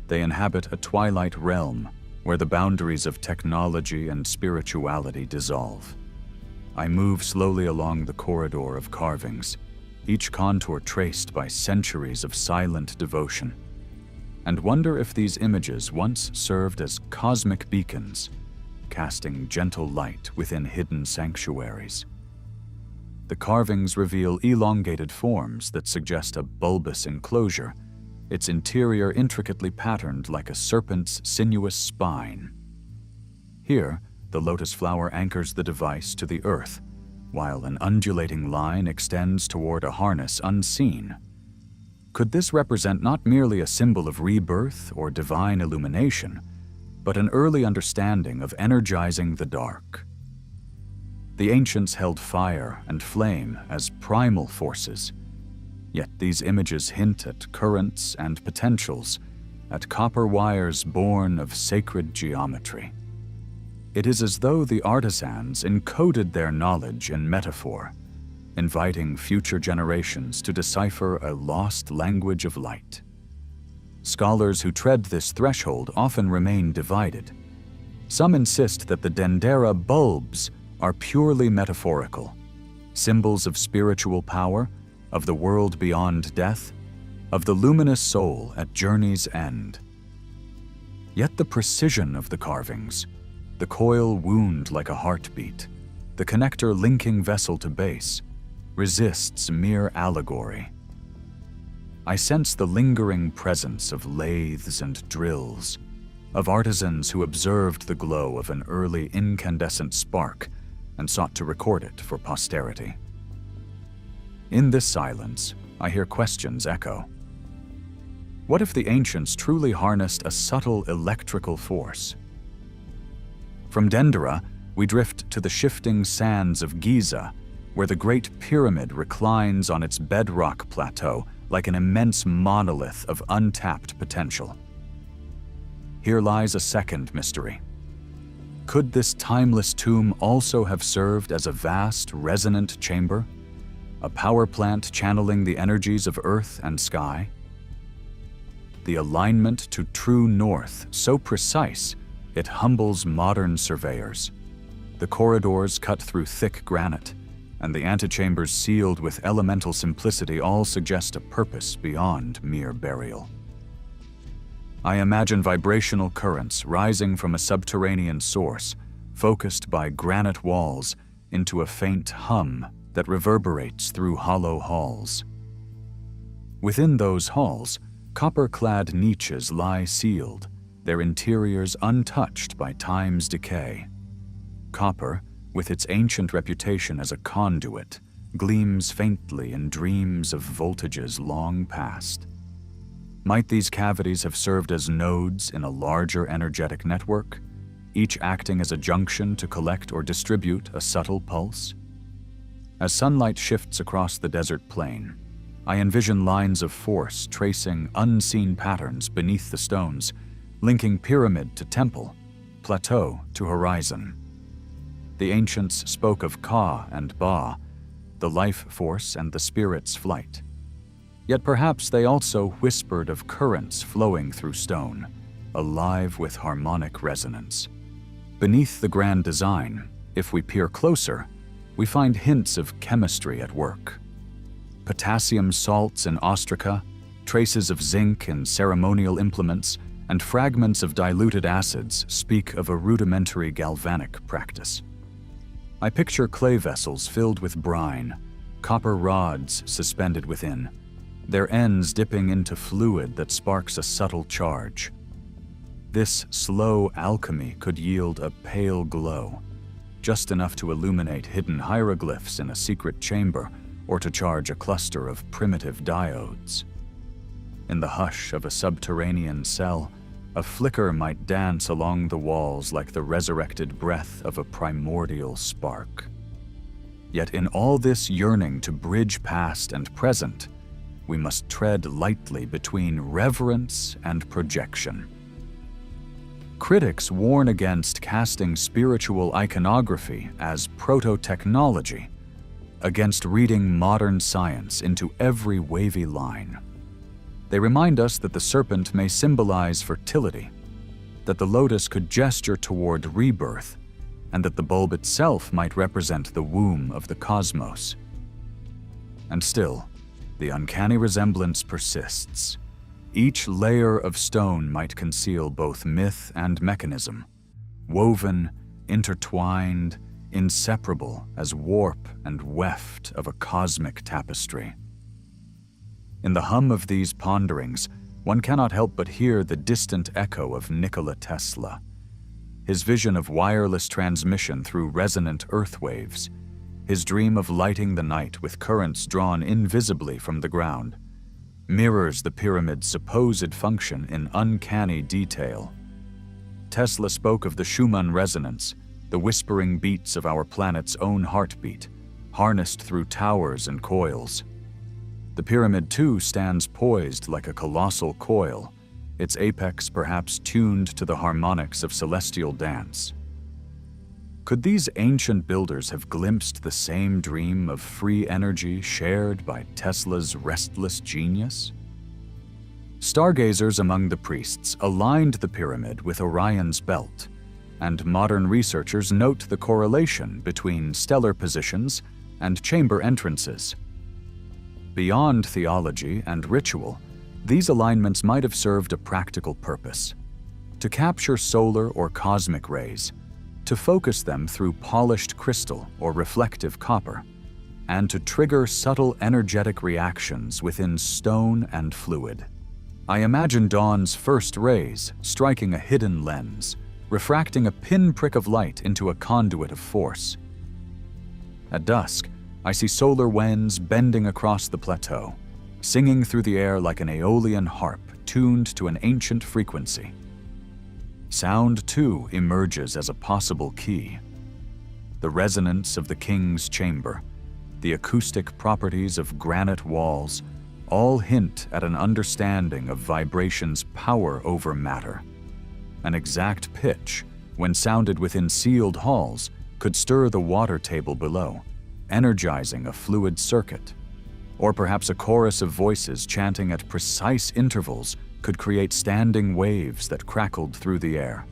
They inhabit a twilight realm where the boundaries of technology and spirituality dissolve. I move slowly along the corridor of carvings, each contour traced by centuries of silent devotion, and wonder if these images once served as cosmic beacons, casting gentle light within hidden sanctuaries. The carvings reveal elongated forms that suggest a bulbous enclosure, its interior intricately patterned like a serpent's sinuous spine. Here, the lotus flower anchors the device to the earth, while an undulating line extends toward a harness unseen. Could this represent not merely a symbol of rebirth or divine illumination, but an early understanding of energizing the dark? The ancients held fire and flame as primal forces, yet these images hint at currents and potentials, at copper wires born of sacred geometry. It is as though the artisans encoded their knowledge in metaphor, inviting future generations to decipher a lost language of light. Scholars who tread this threshold often remain divided. Some insist that the Dendera bulbs are purely metaphorical, symbols of spiritual power, of the world beyond death, of the luminous soul at journey's end. Yet the precision of the carvings, the coil wound like a heartbeat, the connector linking vessel to base, resists mere allegory. I sense the lingering presence of lathes and drills, of artisans who observed the glow of an early incandescent spark and sought to record it for posterity. In this silence, I hear questions echo. What if the ancients truly harnessed a subtle electrical force? From Dendera, we drift to the shifting sands of Giza, where the Great Pyramid reclines on its bedrock plateau like an immense monolith of untapped potential. Here lies a second mystery. Could this timeless tomb also have served as a vast, resonant chamber? A power plant channeling the energies of earth and sky? The alignment to true north so precise, it humbles modern surveyors. The corridors cut through thick granite, and the antechambers sealed with elemental simplicity all suggest a purpose beyond mere burial. I imagine vibrational currents rising from a subterranean source, focused by granite walls into a faint hum that reverberates through hollow halls. Within those halls, copper-clad niches lie sealed, their interiors untouched by time's decay. Copper, with its ancient reputation as a conduit, gleams faintly in dreams of voltages long past. Might these cavities have served as nodes in a larger energetic network, each acting as a junction to collect or distribute a subtle pulse? As sunlight shifts across the desert plain, I envision lines of force tracing unseen patterns beneath the stones, linking pyramid to temple, plateau to horizon. The ancients spoke of Ka and Ba, the life force and the spirit's flight. Yet perhaps they also whispered of currents flowing through stone, alive with harmonic resonance. Beneath the grand design, if we peer closer, we find hints of chemistry at work. Potassium salts in ostraca, traces of zinc in ceremonial implements, and fragments of diluted acids speak of a rudimentary galvanic practice. I picture clay vessels filled with brine, copper rods suspended within, their ends dipping into fluid that sparks a subtle charge. This slow alchemy could yield a pale glow, just enough to illuminate hidden hieroglyphs in a secret chamber or to charge a cluster of primitive diodes. In the hush of a subterranean cell, a flicker might dance along the walls like the resurrected breath of a primordial spark. Yet in all this yearning to bridge past and present, we must tread lightly between reverence and projection. Critics warn against casting spiritual iconography as proto-technology, against reading modern science into every wavy line. They remind us that the serpent may symbolize fertility, that the lotus could gesture toward rebirth, and that the bulb itself might represent the womb of the cosmos. And still, the uncanny resemblance persists. Each layer of stone might conceal both myth and mechanism, woven, intertwined, inseparable as warp and weft of a cosmic tapestry. In the hum of these ponderings, one cannot help but hear the distant echo of Nikola Tesla. His vision of wireless transmission through resonant earth waves, his dream of lighting the night with currents drawn invisibly from the ground, mirrors the pyramid's supposed function in uncanny detail. Tesla spoke of the Schumann resonance, the whispering beats of our planet's own heartbeat, harnessed through towers and coils. The pyramid, too, stands poised like a colossal coil, its apex perhaps tuned to the harmonics of celestial dance. Could these ancient builders have glimpsed the same dream of free energy shared by Tesla's restless genius? Stargazers among the priests aligned the pyramid with Orion's belt, and modern researchers note the correlation between stellar positions and chamber entrances. Beyond theology and ritual, these alignments might have served a practical purpose: to capture solar or cosmic rays, to focus them through polished crystal or reflective copper, and to trigger subtle energetic reactions within stone and fluid. I imagine dawn's first rays striking a hidden lens, refracting a pinprick of light into a conduit of force. At dusk, I see solar winds bending across the plateau, singing through the air like an Aeolian harp tuned to an ancient frequency. Sound, too, emerges as a possible key. The resonance of the king's chamber, the acoustic properties of granite walls, all hint at an understanding of vibration's power over matter. An exact pitch, when sounded within sealed halls, could stir the water table below, energizing a fluid circuit. Or perhaps a chorus of voices chanting at precise intervals could create standing waves that crackled through the air.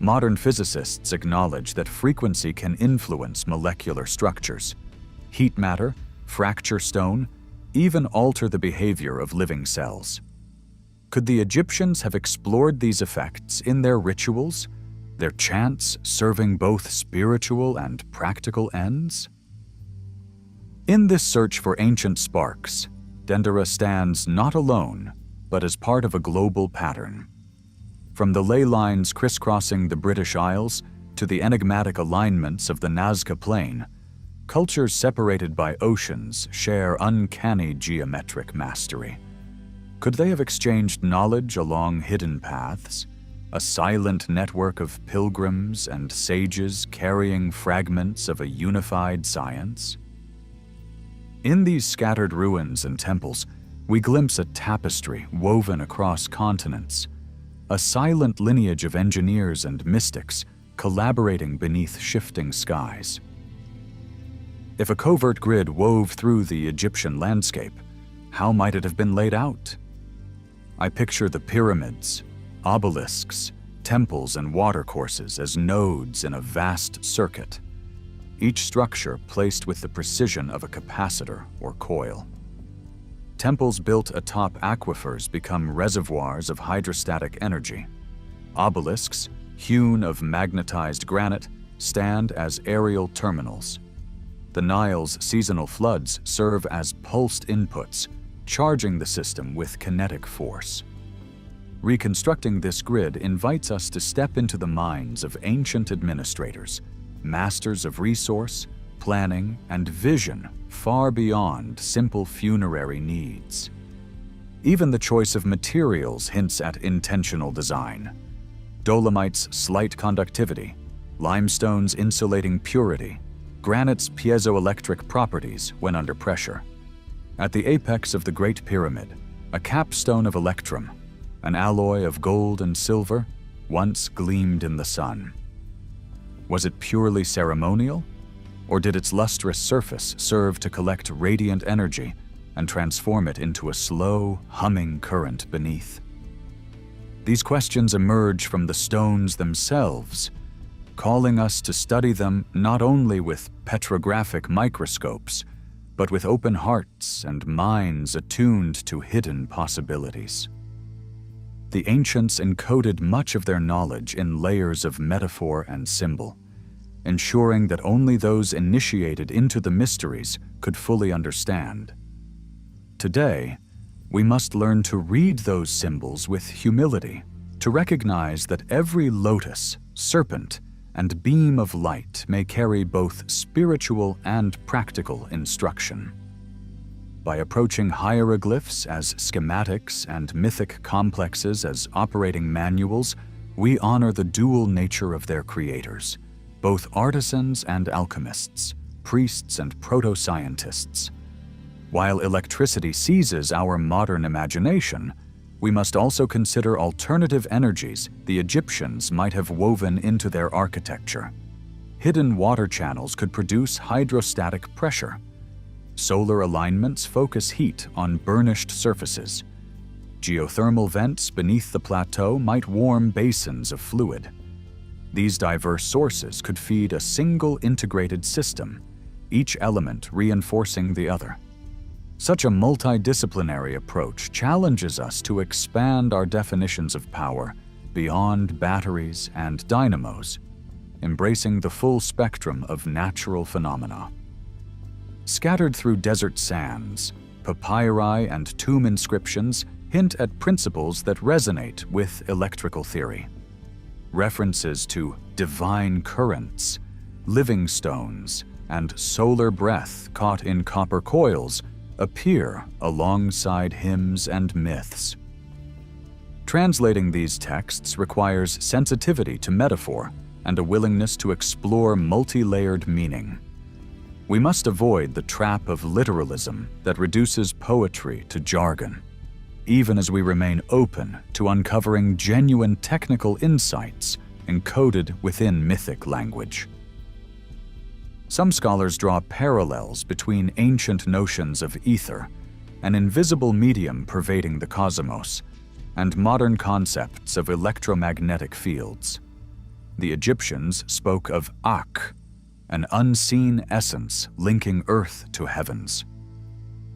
Modern physicists acknowledge that frequency can influence molecular structures. Heat matter, fracture stone, even alter the behavior of living cells. Could the Egyptians have explored these effects in their rituals, their chants serving both spiritual and practical ends? In this search for ancient sparks, Dendera stands not alone, but as part of a global pattern. From the ley lines crisscrossing the British Isles to the enigmatic alignments of the Nazca Plain, cultures separated by oceans share uncanny geometric mastery. Could they have exchanged knowledge along hidden paths, a silent network of pilgrims and sages carrying fragments of a unified science? In these scattered ruins and temples, we glimpse a tapestry woven across continents, a silent lineage of engineers and mystics collaborating beneath shifting skies. If a covert grid wove through the Egyptian landscape, how might it have been laid out? I picture the pyramids, obelisks, temples, and watercourses as nodes in a vast circuit, each structure placed with the precision of a capacitor or coil. Temples built atop aquifers become reservoirs of hydrostatic energy. Obelisks, hewn of magnetized granite, stand as aerial terminals. The Nile's seasonal floods serve as pulsed inputs, charging the system with kinetic force. Reconstructing this grid invites us to step into the minds of ancient administrators, masters of resource, planning, and vision far beyond simple funerary needs. Even the choice of materials hints at intentional design. Dolomite's slight conductivity, limestone's insulating purity, granite's piezoelectric properties when under pressure. At the apex of the Great Pyramid, a capstone of electrum, an alloy of gold and silver, once gleamed in the sun. Was it purely ceremonial, or did its lustrous surface serve to collect radiant energy and transform it into a slow, humming current beneath? These questions emerge from the stones themselves, calling us to study them not only with petrographic microscopes, but with open hearts and minds attuned to hidden possibilities. The ancients encoded much of their knowledge in layers of metaphor and symbol, ensuring that only those initiated into the mysteries could fully understand. Today, we must learn to read those symbols with humility, to recognize that every lotus, serpent, and beam of light may carry both spiritual and practical instruction. By approaching hieroglyphs as schematics and mythic complexes as operating manuals, we honor the dual nature of their creators, both artisans and alchemists, priests and proto-scientists. While electricity seizes our modern imagination, we must also consider alternative energies the Egyptians might have woven into their architecture. Hidden water channels could produce hydrostatic pressure. Solar alignments focus heat on burnished surfaces. Geothermal vents beneath the plateau might warm basins of fluid. These diverse sources could feed a single integrated system, each element reinforcing the other. Such a multidisciplinary approach challenges us to expand our definitions of power beyond batteries and dynamos, embracing the full spectrum of natural phenomena. Scattered through desert sands, papyri and tomb inscriptions hint at principles that resonate with electrical theory. References to divine currents, living stones, and solar breath caught in copper coils appear alongside hymns and myths. Translating these texts requires sensitivity to metaphor and a willingness to explore multi-layered meaning. We must avoid the trap of literalism that reduces poetry to jargon, even as we remain open to uncovering genuine technical insights encoded within mythic language. Some scholars draw parallels between ancient notions of ether, an invisible medium pervading the cosmos, and modern concepts of electromagnetic fields. The Egyptians spoke of Ak, an unseen essence linking earth to heavens.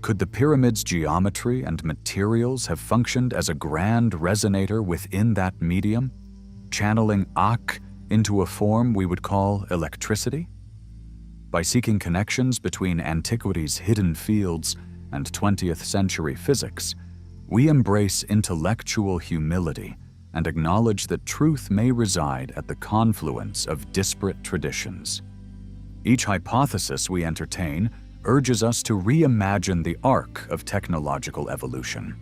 Could the pyramid's geometry and materials have functioned as a grand resonator within that medium, channeling Ak into a form we would call electricity? By seeking connections between antiquity's hidden fields and 20th century physics, we embrace intellectual humility and acknowledge that truth may reside at the confluence of disparate traditions. Each hypothesis we entertain urges us to reimagine the arc of technological evolution.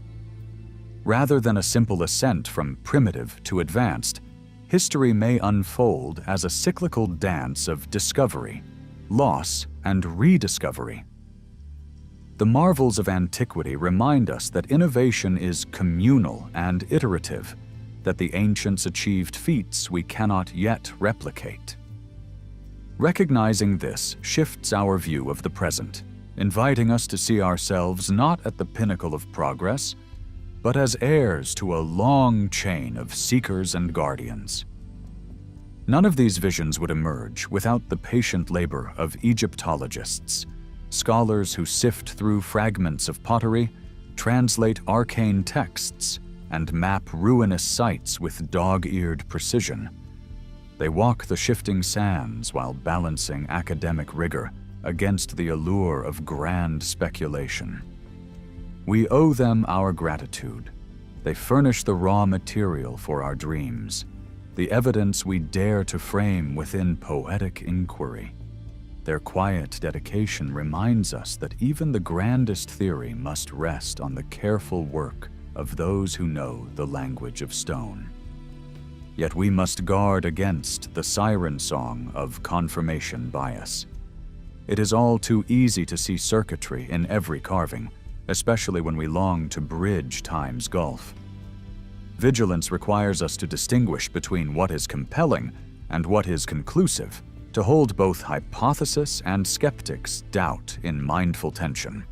Rather than a simple ascent from primitive to advanced, history may unfold as a cyclical dance of discovery, loss, and rediscovery. The marvels of antiquity remind us that innovation is communal and iterative, that the ancients achieved feats we cannot yet replicate. Recognizing this shifts our view of the present, inviting us to see ourselves not at the pinnacle of progress, but as heirs to a long chain of seekers and guardians. None of these visions would emerge without the patient labor of Egyptologists, scholars who sift through fragments of pottery, translate arcane texts, and map ruinous sites with dog-eared precision. They walk the shifting sands while balancing academic rigor against the allure of grand speculation. We owe them our gratitude. They furnish the raw material for our dreams, the evidence we dare to frame within poetic inquiry. Their quiet dedication reminds us that even the grandest theory must rest on the careful work of those who know the language of stone. Yet we must guard against the siren song of confirmation bias. It is all too easy to see circuitry in every carving, especially when we long to bridge time's gulf. Vigilance requires us to distinguish between what is compelling and what is conclusive, to hold both hypothesis and skeptics' doubt in mindful tension.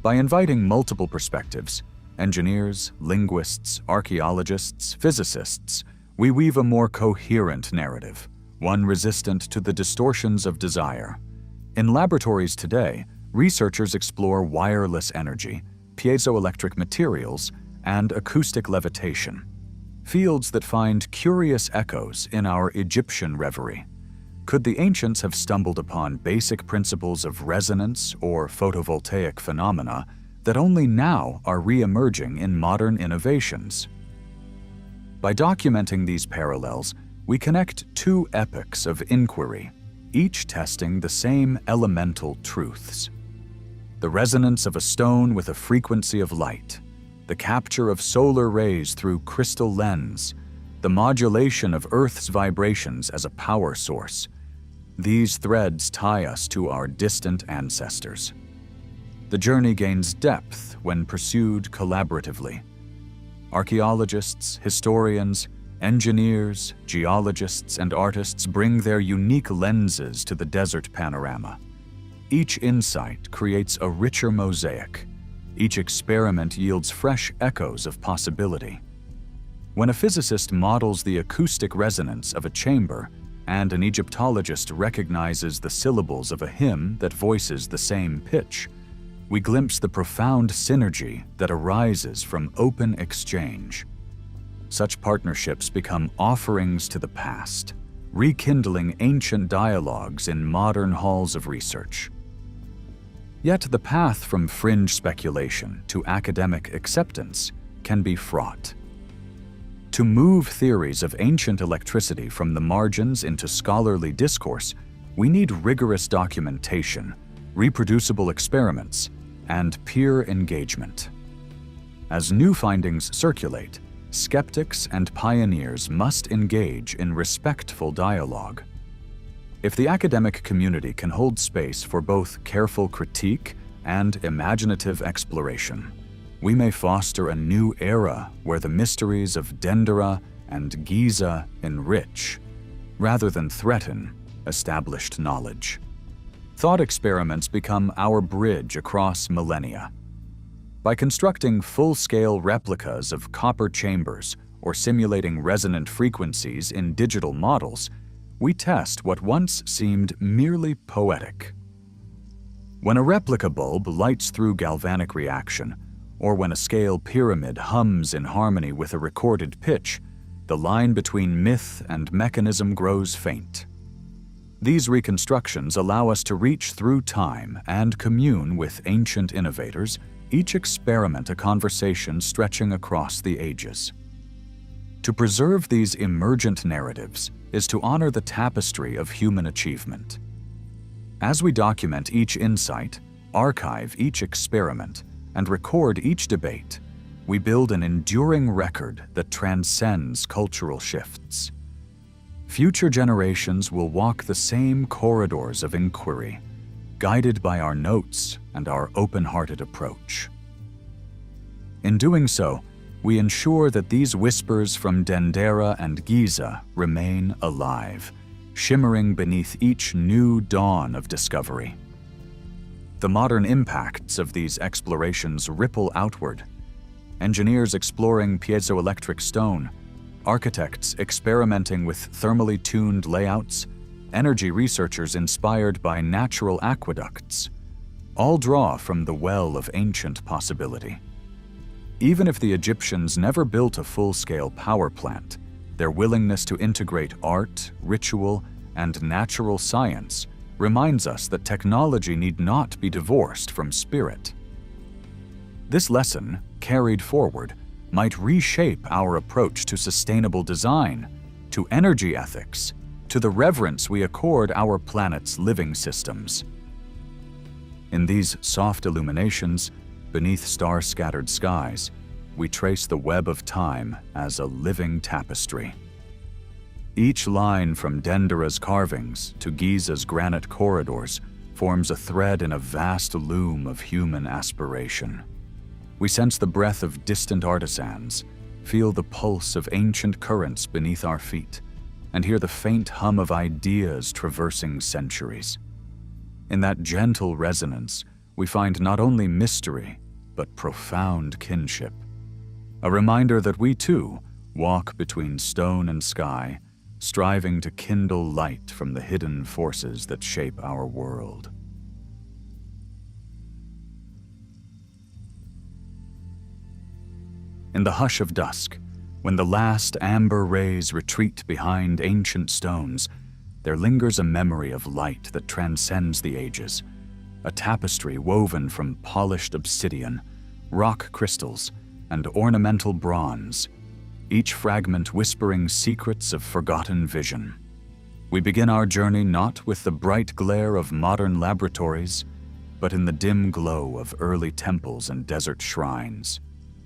By inviting multiple perspectives, engineers, linguists, archaeologists, physicists, we weave a more coherent narrative, one resistant to the distortions of desire. In laboratories today, researchers explore wireless energy, piezoelectric materials, and acoustic levitation, fields that find curious echoes in our Egyptian reverie. Could the ancients have stumbled upon basic principles of resonance or photovoltaic phenomena that only now are re-emerging in modern innovations? By documenting these parallels, we connect two epochs of inquiry, each testing the same elemental truths. The resonance of a stone with a frequency of light, the capture of solar rays through crystal lens, the modulation of Earth's vibrations as a power source. These threads tie us to our distant ancestors. The journey gains depth when pursued collaboratively. Archaeologists, historians, engineers, geologists, and artists bring their unique lenses to the desert panorama. Each insight creates a richer mosaic. Each experiment yields fresh echoes of possibility. When a physicist models the acoustic resonance of a chamber, and an Egyptologist recognizes the syllables of a hymn that voices the same pitch, we glimpse the profound synergy that arises from open exchange. Such partnerships become offerings to the past, rekindling ancient dialogues in modern halls of research. Yet the path from fringe speculation to academic acceptance can be fraught. To move theories of ancient electricity from the margins into scholarly discourse, we need rigorous documentation, reproducible experiments, and peer engagement. As new findings circulate, skeptics and pioneers must engage in respectful dialogue. If the academic community can hold space for both careful critique and imaginative exploration, we may foster a new era where the mysteries of Dendera and Giza enrich, rather than threaten, established knowledge. Thought experiments become our bridge across millennia. By constructing full-scale replicas of copper chambers or simulating resonant frequencies in digital models, we test what once seemed merely poetic. When a replica bulb lights through galvanic reaction, or when a scale pyramid hums in harmony with a recorded pitch, the line between myth and mechanism grows faint. These reconstructions allow us to reach through time and commune with ancient innovators, each experiment a conversation stretching across the ages. To preserve these emergent narratives is to honor the tapestry of human achievement. As we document each insight, archive each experiment, and record each debate, we build an enduring record that transcends cultural shifts. Future generations will walk the same corridors of inquiry, guided by our notes and our open-hearted approach. In doing so, we ensure that these whispers from Dendera and Giza remain alive, shimmering beneath each new dawn of discovery. The modern impacts of these explorations ripple outward. Engineers exploring piezoelectric stone, architects experimenting with thermally tuned layouts, energy researchers inspired by natural aqueducts, all draw from the well of ancient possibility. Even if the Egyptians never built a full-scale power plant, their willingness to integrate art, ritual, and natural science reminds us that technology need not be divorced from spirit. This lesson, carried forward, might reshape our approach to sustainable design, to energy ethics, to the reverence we accord our planet's living systems. In these soft illuminations, beneath star-scattered skies, we trace the web of time as a living tapestry. Each line from Dendera's carvings to Giza's granite corridors forms a thread in a vast loom of human aspiration. We sense the breath of distant artisans, feel the pulse of ancient currents beneath our feet, and hear the faint hum of ideas traversing centuries. In that gentle resonance, we find not only mystery, but profound kinship. A reminder that we too walk between stone and sky, striving to kindle light from the hidden forces that shape our world. In the hush of dusk, when the last amber rays retreat behind ancient stones, there lingers a memory of light that transcends the ages, a tapestry woven from polished obsidian, rock crystals, and ornamental bronze, each fragment whispering secrets of forgotten vision. We begin our journey not with the bright glare of modern laboratories, but in the dim glow of early temples and desert shrines,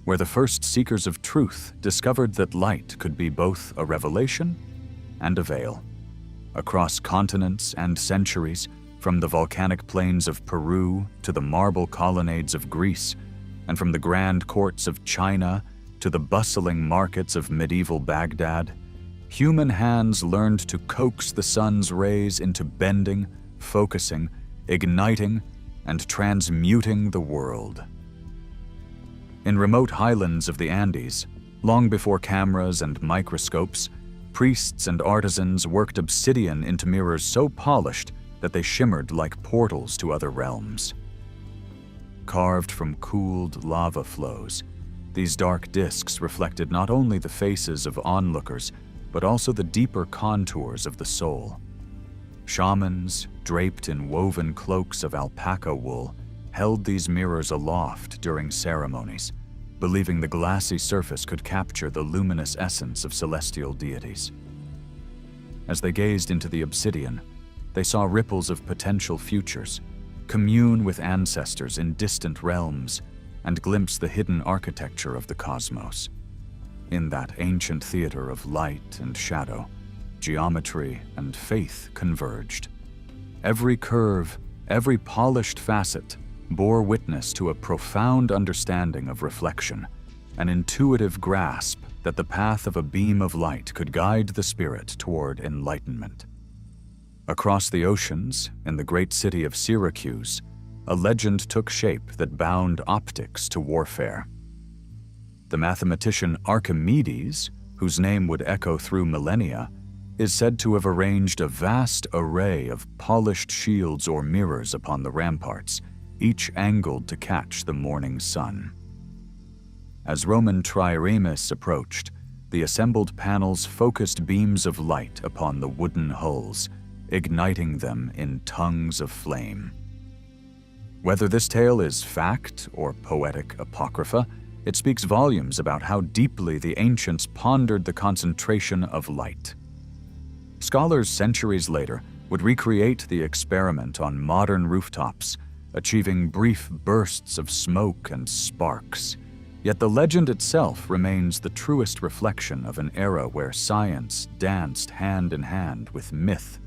where the first seekers of truth discovered that light could be both a revelation and a veil. Across continents and centuries, from the volcanic plains of Peru to the marble colonnades of Greece, and from the grand courts of China to the bustling markets of medieval Baghdad, human hands learned to coax the sun's rays into bending, focusing, igniting, and transmuting the world. In remote highlands of the Andes, long before cameras and microscopes, priests and artisans worked obsidian into mirrors so polished that they shimmered like portals to other realms. Carved from cooled lava flows, these dark discs reflected not only the faces of onlookers, but also the deeper contours of the soul. Shamans, draped in woven cloaks of alpaca wool, held these mirrors aloft during ceremonies, believing the glassy surface could capture the luminous essence of celestial deities. As they gazed into the obsidian, they saw ripples of potential futures, commune with ancestors in distant realms, and glimpse the hidden architecture of the cosmos. In that ancient theater of light and shadow, geometry and faith converged. Every curve, every polished facet bore witness to a profound understanding of reflection, an intuitive grasp that the path of a beam of light could guide the spirit toward enlightenment. Across the oceans, in the great city of Syracuse, a legend took shape that bound optics to warfare. The mathematician Archimedes, whose name would echo through millennia, is said to have arranged a vast array of polished shields or mirrors upon the ramparts, each angled to catch the morning sun. As Roman triremes approached, the assembled panels focused beams of light upon the wooden hulls, igniting them in tongues of flame. Whether this tale is fact or poetic apocrypha, It speaks volumes about how deeply the ancients pondered the concentration of light. Scholars centuries later would recreate the experiment on modern rooftops, achieving brief bursts of smoke and sparks. Yet the legend itself remains the truest reflection of an era where science danced hand in hand with myth,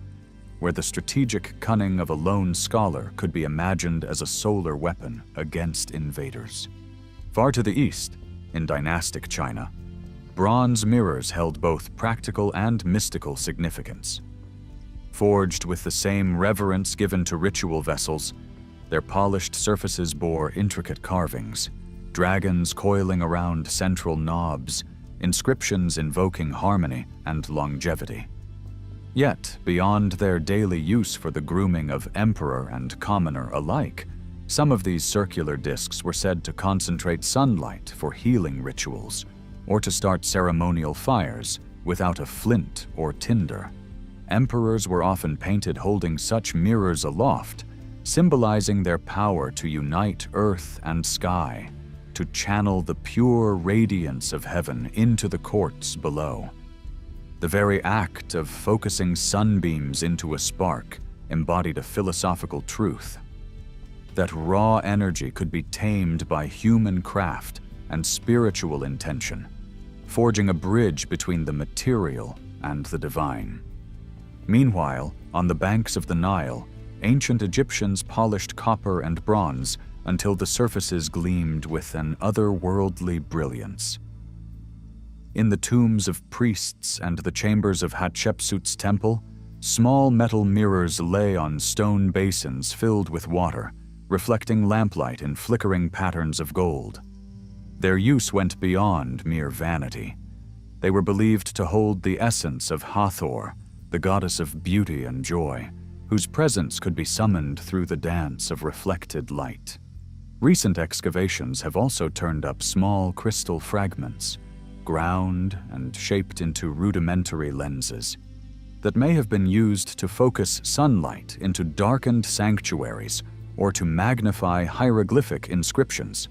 where the strategic cunning of a lone scholar could be imagined as a solar weapon against invaders. Far to the east, in dynastic China, bronze mirrors held both practical and mystical significance. Forged with the same reverence given to ritual vessels, their polished surfaces bore intricate carvings, dragons coiling around central knobs, inscriptions invoking harmony and longevity. Yet, beyond their daily use for the grooming of emperor and commoner alike, some of these circular discs were said to concentrate sunlight for healing rituals, or to start ceremonial fires without a flint or tinder. Emperors were often painted holding such mirrors aloft, symbolizing their power to unite earth and sky, to channel the pure radiance of heaven into the courts below. The very act of focusing sunbeams into a spark embodied a philosophical truth: that raw energy could be tamed by human craft and spiritual intention, forging a bridge between the material and the divine. Meanwhile, on the banks of the Nile, ancient Egyptians polished copper and bronze until the surfaces gleamed with an otherworldly brilliance. In the tombs of priests and the chambers of Hatshepsut's temple, small metal mirrors lay on stone basins filled with water, reflecting lamplight in flickering patterns of gold. Their use went beyond mere vanity. They were believed to hold the essence of Hathor, the goddess of beauty and joy, whose presence could be summoned through the dance of reflected light. Recent excavations have also turned up small crystal fragments, ground and shaped into rudimentary lenses, that may have been used to focus sunlight into darkened sanctuaries or to magnify hieroglyphic inscriptions.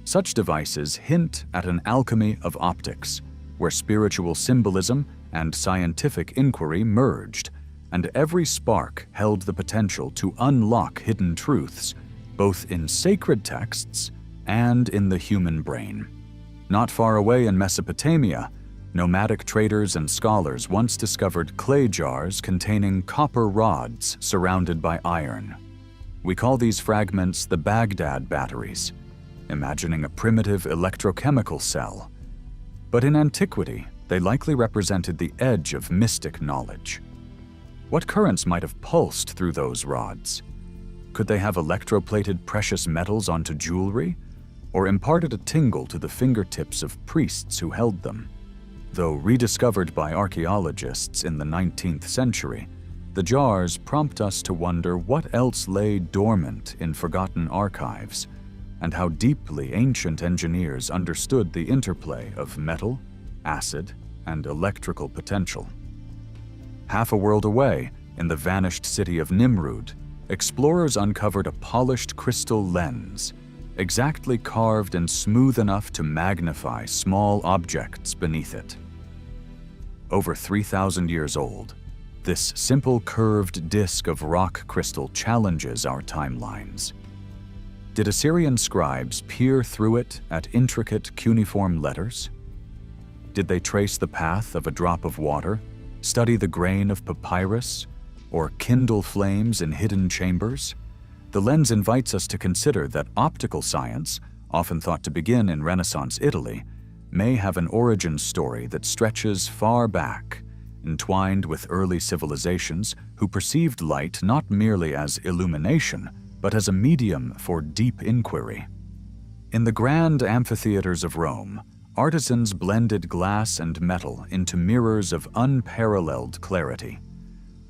Such devices hint at an alchemy of optics, where spiritual symbolism and scientific inquiry merged, and every spark held the potential to unlock hidden truths, both in sacred texts and in the human brain. Not far away in Mesopotamia, nomadic traders and scholars once discovered clay jars containing copper rods surrounded by iron. We call these fragments the Baghdad batteries, imagining a primitive electrochemical cell. But in antiquity, they likely represented the edge of mystic knowledge. What currents might have pulsed through those rods? Could they have electroplated precious metals onto jewelry, or imparted a tingle to the fingertips of priests who held them? Though rediscovered by archaeologists in the 19th century, the jars prompt us to wonder what else lay dormant in forgotten archives, and how deeply ancient engineers understood the interplay of metal, acid, and electrical potential. Half a world away, in the vanished city of Nimrud, explorers uncovered a polished crystal lens, exactly carved and smooth enough to magnify small objects beneath it. Over 3,000 years old, this simple curved disc of rock crystal challenges our timelines. Did Assyrian scribes peer through it at intricate cuneiform letters? Did they trace the path of a drop of water, study the grain of papyrus, or kindle flames in hidden chambers? The lens invites us to consider that optical science, often thought to begin in Renaissance Italy, may have an origin story that stretches far back, entwined with early civilizations who perceived light not merely as illumination, but as a medium for deep inquiry. In the grand amphitheaters of Rome, artisans blended glass and metal into mirrors of unparalleled clarity.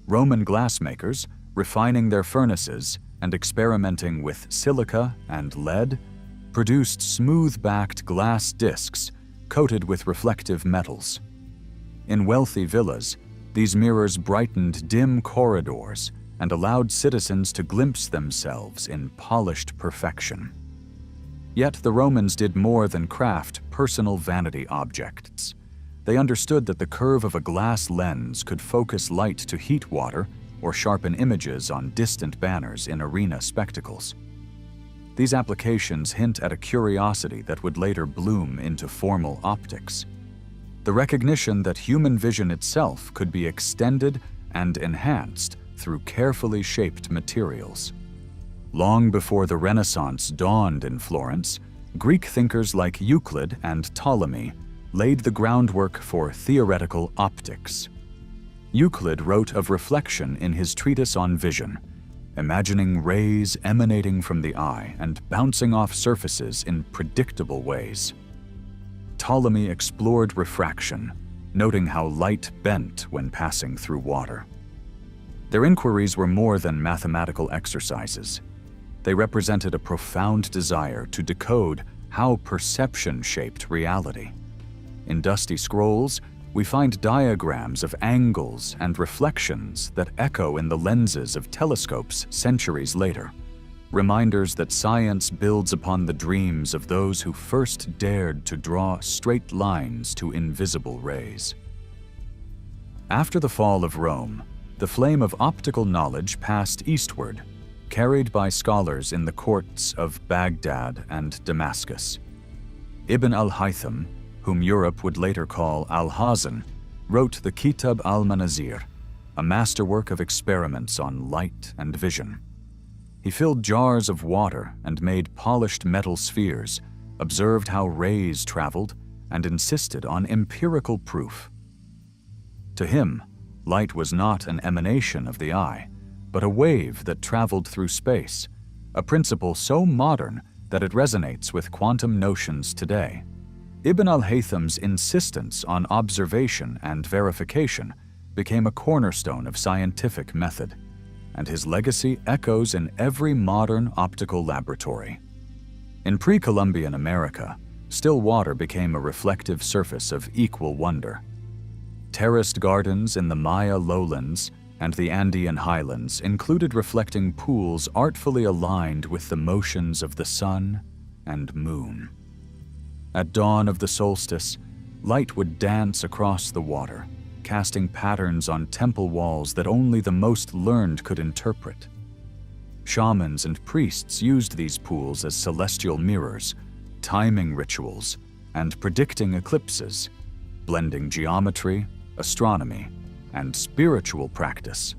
Roman glassmakers, refining their furnaces and experimenting with silica and lead, produced smooth-backed glass discs coated with reflective metals. In wealthy villas, these mirrors brightened dim corridors and allowed citizens to glimpse themselves in polished perfection. Yet the Romans did more than craft personal vanity objects. They understood that the curve of a glass lens could focus light to heat water or sharpen images on distant banners in arena spectacles. These applications hint at a curiosity that would later bloom into formal optics. The recognition that human vision itself could be extended and enhanced through carefully shaped materials. Long before the Renaissance dawned in Florence, Greek thinkers like Euclid and Ptolemy laid the groundwork for theoretical optics. Euclid wrote of reflection in his treatise on vision, imagining rays emanating from the eye and bouncing off surfaces in predictable ways. Ptolemy explored refraction, noting how light bent when passing through water. Their inquiries were more than mathematical exercises. They represented a profound desire to decode how perception shaped reality. In dusty scrolls, we find diagrams of angles and reflections that echo in the lenses of telescopes centuries later, reminders that science builds upon the dreams of those who first dared to draw straight lines to invisible rays. After the fall of Rome, the flame of optical knowledge passed eastward, carried by scholars in the courts of Baghdad and Damascus. Ibn al-Haytham, whom Europe would later call Al-Hazan, wrote the Kitab al-Manazir, a masterwork of experiments on light and vision. He filled jars of water and made polished metal spheres, observed how rays traveled, and insisted on empirical proof. To him, light was not an emanation of the eye, but a wave that traveled through space, a principle so modern that it resonates with quantum notions today. Ibn al-Haytham's insistence on observation and verification became a cornerstone of scientific method, and his legacy echoes in every modern optical laboratory. In pre-Columbian America, still water became a reflective surface of equal wonder. Terraced gardens in the Maya lowlands and the Andean highlands included reflecting pools artfully aligned with the motions of the sun and moon. At dawn of the solstice, light would dance across the water, casting patterns on temple walls that only the most learned could interpret. Shamans and priests used these pools as celestial mirrors, timing rituals, and predicting eclipses, blending geometry, astronomy, and spiritual practice.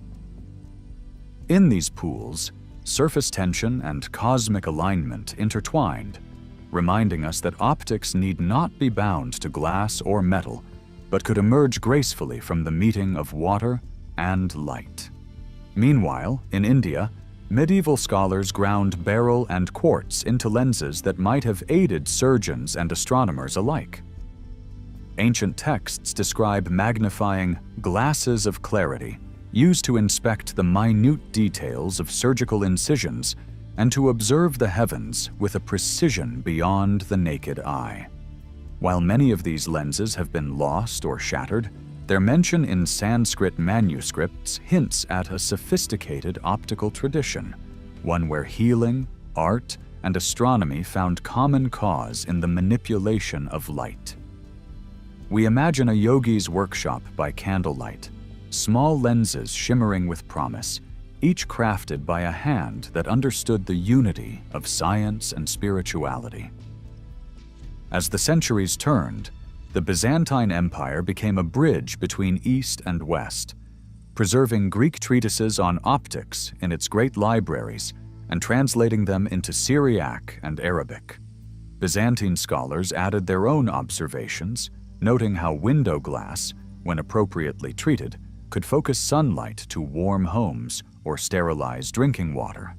In these pools, surface tension and cosmic alignment intertwined, reminding us that optics need not be bound to glass or metal, but could emerge gracefully from the meeting of water and light. Meanwhile, in India, medieval scholars ground beryl and quartz into lenses that might have aided surgeons and astronomers alike. Ancient texts describe magnifying glasses of clarity, used to inspect the minute details of surgical incisions and to observe the heavens with a precision beyond the naked eye. While many of these lenses have been lost or shattered, their mention in Sanskrit manuscripts hints at a sophisticated optical tradition, one where healing, art, and astronomy found common cause in the manipulation of light. We imagine a yogi's workshop by candlelight, small lenses shimmering with promise, each crafted by a hand that understood the unity of science and spirituality. As the centuries turned, the Byzantine Empire became a bridge between East and West, preserving Greek treatises on optics in its great libraries and translating them into Syriac and Arabic. Byzantine scholars added their own observations, noting how window glass, when appropriately treated, could focus sunlight to warm homes or sterilize drinking water.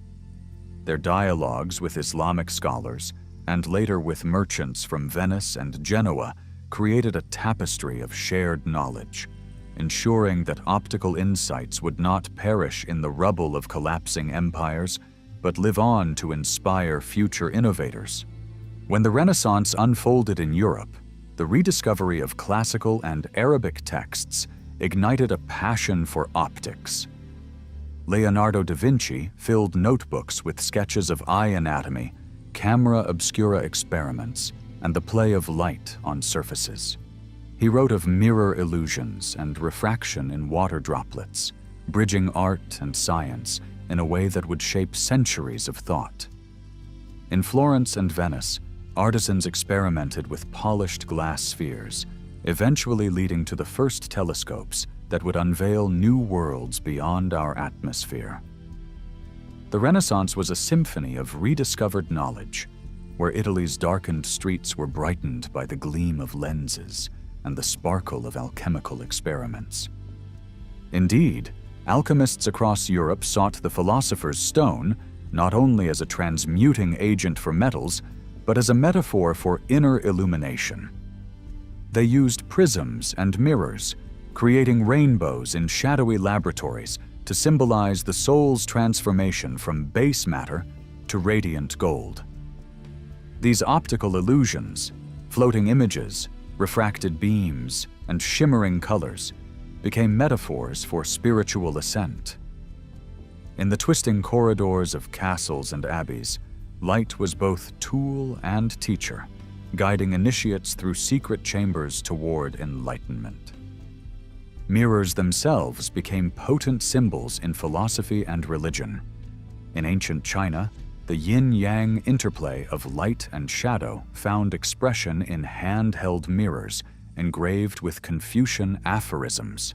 Their dialogues with Islamic scholars, and later with merchants from Venice and Genoa, created a tapestry of shared knowledge, ensuring that optical insights would not perish in the rubble of collapsing empires, but live on to inspire future innovators. When the Renaissance unfolded in Europe, the rediscovery of classical and Arabic texts ignited a passion for optics. Leonardo da Vinci filled notebooks with sketches of eye anatomy, camera obscura experiments and the play of light on surfaces. He wrote of mirror illusions and refraction in water droplets, bridging art and science in a way that would shape centuries of thought. In Florence and Venice, artisans experimented with polished glass spheres, eventually leading to the first telescopes that would unveil new worlds beyond our atmosphere. The Renaissance was a symphony of rediscovered knowledge, where Italy's darkened streets were brightened by the gleam of lenses and the sparkle of alchemical experiments. Indeed, alchemists across Europe sought the philosopher's stone not only as a transmuting agent for metals, but as a metaphor for inner illumination. They used prisms and mirrors, creating rainbows in shadowy laboratories to symbolize the soul's transformation from base matter to radiant gold. These optical illusions, floating images, refracted beams, and shimmering colors became metaphors for spiritual ascent. In the twisting corridors of castles and abbeys, light was both tool and teacher, guiding initiates through secret chambers toward enlightenment. Mirrors themselves became potent symbols in philosophy and religion. In ancient China, the yin-yang interplay of light and shadow found expression in hand-held mirrors engraved with Confucian aphorisms.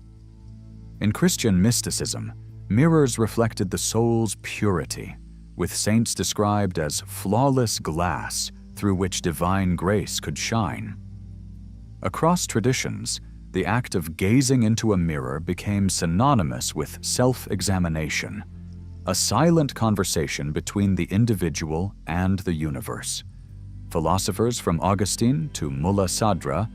In Christian mysticism, mirrors reflected the soul's purity, with saints described as flawless glass through which divine grace could shine. Across traditions, the act of gazing into a mirror became synonymous with self-examination, a silent conversation between the individual and the universe. Philosophers from Augustine to Mulla Sadra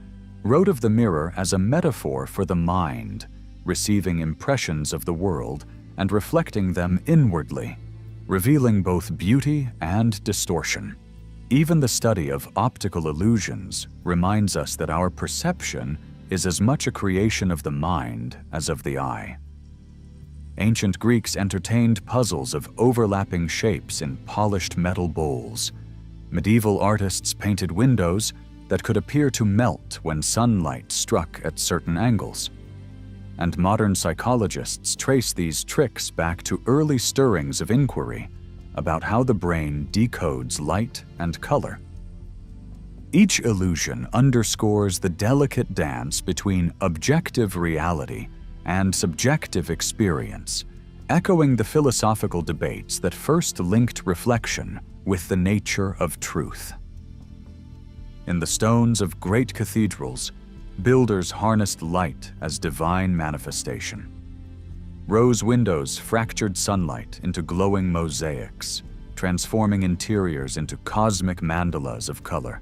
wrote of the mirror as a metaphor for the mind, receiving impressions of the world and reflecting them inwardly, revealing both beauty and distortion. Even the study of optical illusions reminds us that our perception is as much a creation of the mind as of the eye. Ancient Greeks entertained puzzles of overlapping shapes in polished metal bowls. Medieval artists painted windows that could appear to melt when sunlight struck at certain angles. And modern psychologists trace these tricks back to early stirrings of inquiry about how the brain decodes light and color. Each illusion underscores the delicate dance between objective reality and subjective experience, echoing the philosophical debates that first linked reflection with the nature of truth. In the stones of great cathedrals, builders harnessed light as divine manifestation. Rose windows fractured sunlight into glowing mosaics, transforming interiors into cosmic mandalas of color.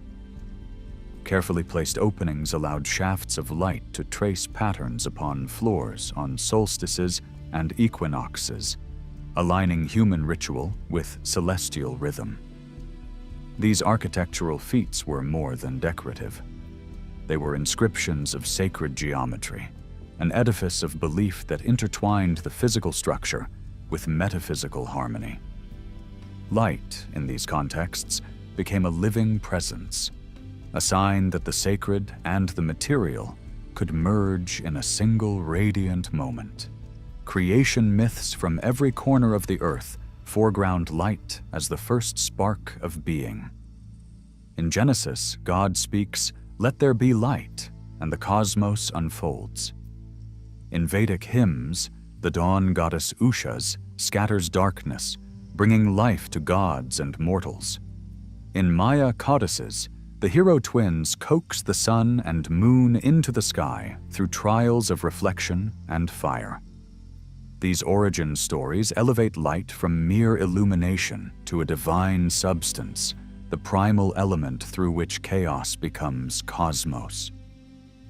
Carefully placed openings allowed shafts of light to trace patterns upon floors on solstices and equinoxes, aligning human ritual with celestial rhythm. These architectural feats were more than decorative. They were inscriptions of sacred geometry, an edifice of belief that intertwined the physical structure with metaphysical harmony. Light, in these contexts, became a living presence, a sign that the sacred and the material could merge in a single radiant moment. Creation myths from every corner of the earth foreground light as the first spark of being. In Genesis, God speaks, "Let there be light," and the cosmos unfolds. In Vedic hymns, the dawn goddess Ushas scatters darkness, bringing life to gods and mortals. In Maya codices, the hero twins coax the sun and moon into the sky through trials of reflection and fire. These origin stories elevate light from mere illumination to a divine substance, the primal element through which chaos becomes cosmos.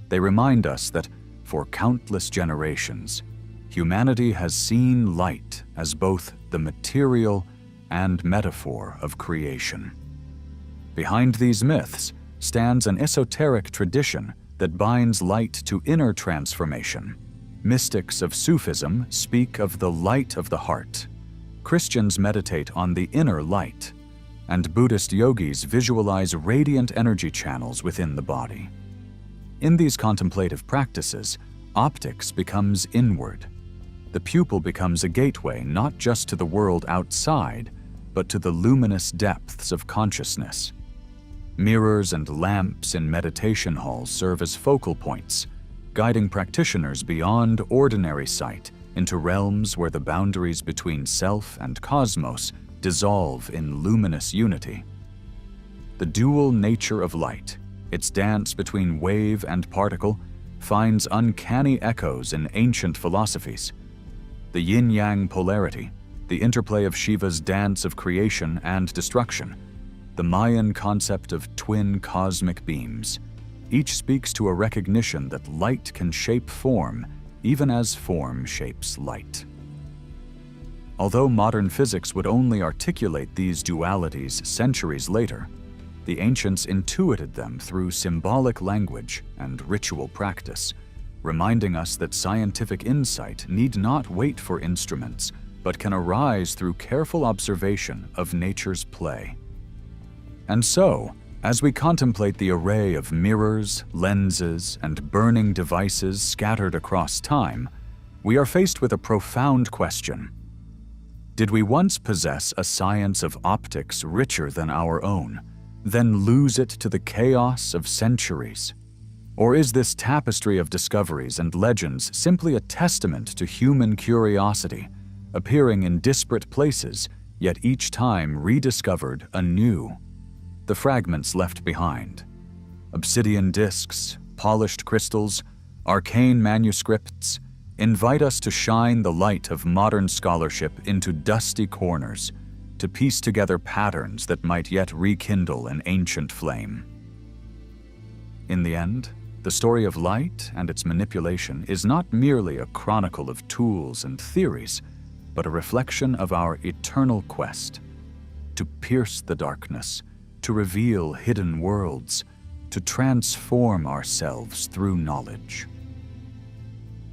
They remind us that, for countless generations, humanity has seen light as both the material and metaphor of creation. Behind these myths stands an esoteric tradition that binds light to inner transformation. Mystics of Sufism speak of the light of the heart. Christians meditate on the inner light. and Buddhist yogis visualize radiant energy channels within the body. In these contemplative practices, optics becomes inward. The pupil becomes a gateway not just to the world outside, but to the luminous depths of consciousness. Mirrors and lamps in meditation halls serve as focal points, guiding practitioners beyond ordinary sight into realms where the boundaries between self and cosmos dissolve in luminous unity. The dual nature of light, its dance between wave and particle, finds uncanny echoes in ancient philosophies. The yin-yang polarity, the interplay of Shiva's dance of creation and destruction, the Mayan concept of twin cosmic beams, each speaks to a recognition that light can shape form, even as form shapes light. Although modern physics would only articulate these dualities centuries later, the ancients intuited them through symbolic language and ritual practice, reminding us that scientific insight need not wait for instruments, but can arise through careful observation of nature's play. And so, as we contemplate the array of mirrors, lenses, and burning devices scattered across time, we are faced with a profound question. Did we once possess a science of optics richer than our own, then lose it to the chaos of centuries? Or is this tapestry of discoveries and legends simply a testament to human curiosity, appearing in disparate places, yet each time rediscovered anew? The fragments left behind, obsidian discs, polished crystals, arcane manuscripts, invite us to shine the light of modern scholarship into dusty corners, to piece together patterns that might yet rekindle an ancient flame. In the end, the story of light and its manipulation is not merely a chronicle of tools and theories, but a reflection of our eternal quest to pierce the darkness, to reveal hidden worlds, to transform ourselves through knowledge.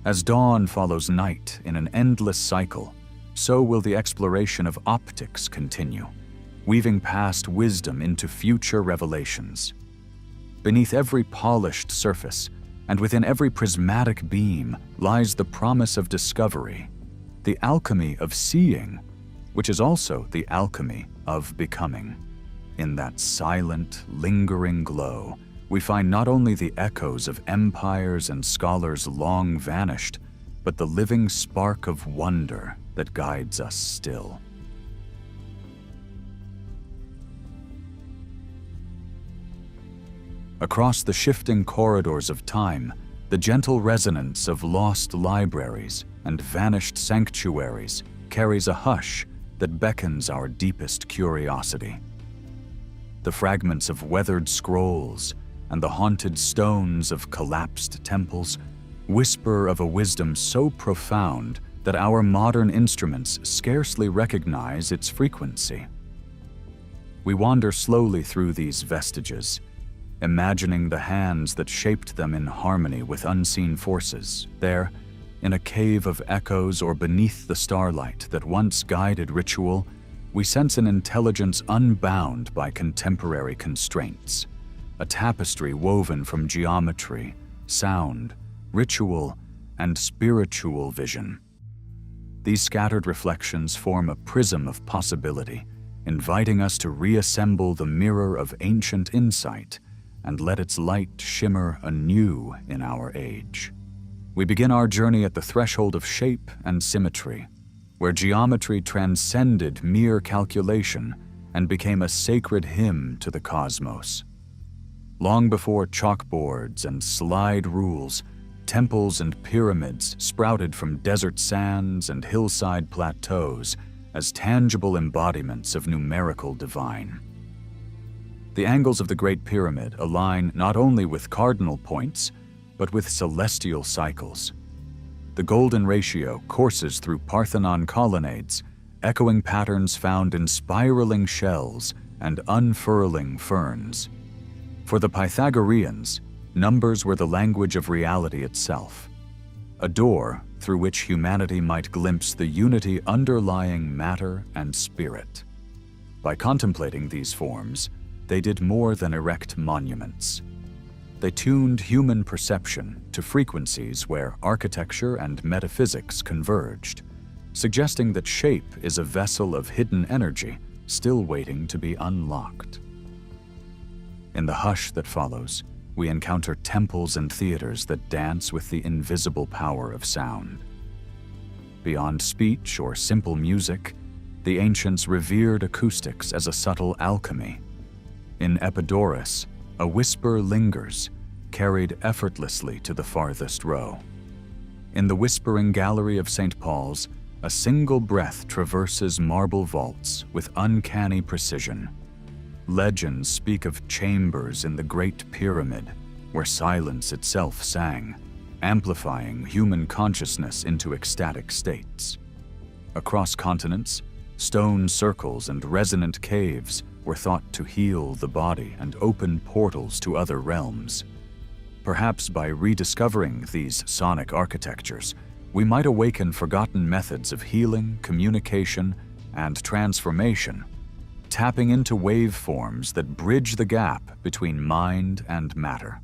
As dawn follows night in an endless cycle, so will the exploration of optics continue, weaving past wisdom into future revelations. Beneath every polished surface, and within every prismatic beam, lies the promise of discovery, the alchemy of seeing, which is also the alchemy of becoming. In that silent, lingering glow, we find not only the echoes of empires and scholars long vanished, but the living spark of wonder that guides us still. Across the shifting corridors of time, the gentle resonance of lost libraries and vanished sanctuaries carries a hush that beckons our deepest curiosity. The fragments of weathered scrolls and the haunted stones of collapsed temples whisper of a wisdom so profound that our modern instruments scarcely recognize its frequency. We wander slowly through these vestiges, imagining the hands that shaped them in harmony with unseen forces, there, in a cave of echoes or beneath the starlight that once guided ritual, we sense an intelligence unbound by contemporary constraints, a tapestry woven from geometry, sound, ritual, and spiritual vision. These scattered reflections form a prism of possibility, inviting us to reassemble the mirror of ancient insight and let its light shimmer anew in our age. We begin our journey at the threshold of shape and symmetry, where geometry transcended mere calculation and became a sacred hymn to the cosmos. Long before chalkboards and slide rules, temples and pyramids sprouted from desert sands and hillside plateaus as tangible embodiments of numerical divine. The angles of the Great Pyramid align not only with cardinal points, but with celestial cycles. The golden ratio courses through Parthenon colonnades, echoing patterns found in spiraling shells and unfurling ferns. For the Pythagoreans, numbers were the language of reality itself, a door through which humanity might glimpse the unity underlying matter and spirit. By contemplating these forms, they did more than erect monuments. They tuned human perception to frequencies where architecture and metaphysics converged, suggesting that shape is a vessel of hidden energy still waiting to be unlocked. In the hush that follows, we encounter temples and theaters that dance with the invisible power of sound. Beyond speech or simple music, the ancients revered acoustics as a subtle alchemy. In Epidaurus, a whisper lingers, carried effortlessly to the farthest row. In the whispering gallery of St. Paul's, a single breath traverses marble vaults with uncanny precision. Legends speak of chambers in the Great Pyramid, where silence itself sang, amplifying human consciousness into ecstatic states. Across continents, stone circles and resonant caves were thought to heal the body and open portals to other realms. Perhaps by rediscovering these sonic architectures, we might awaken forgotten methods of healing, communication, and transformation, tapping into waveforms that bridge the gap between mind and matter.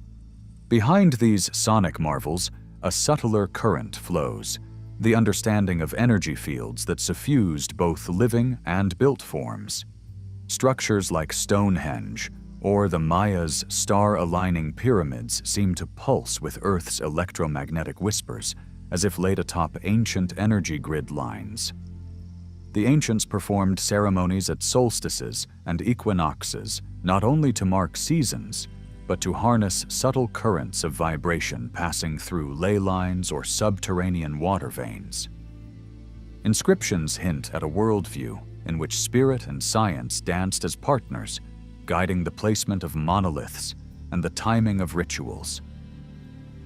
Behind these sonic marvels, a subtler current flows, the understanding of energy fields that suffused both living and built forms. Structures like Stonehenge or the Mayas' star-aligning pyramids seem to pulse with Earth's electromagnetic whispers, as if laid atop ancient energy grid lines. The ancients performed ceremonies at solstices and equinoxes, not only to mark seasons, but to harness subtle currents of vibration passing through ley lines or subterranean water veins. Inscriptions hint at a worldview in which spirit and science danced as partners, guiding the placement of monoliths and the timing of rituals.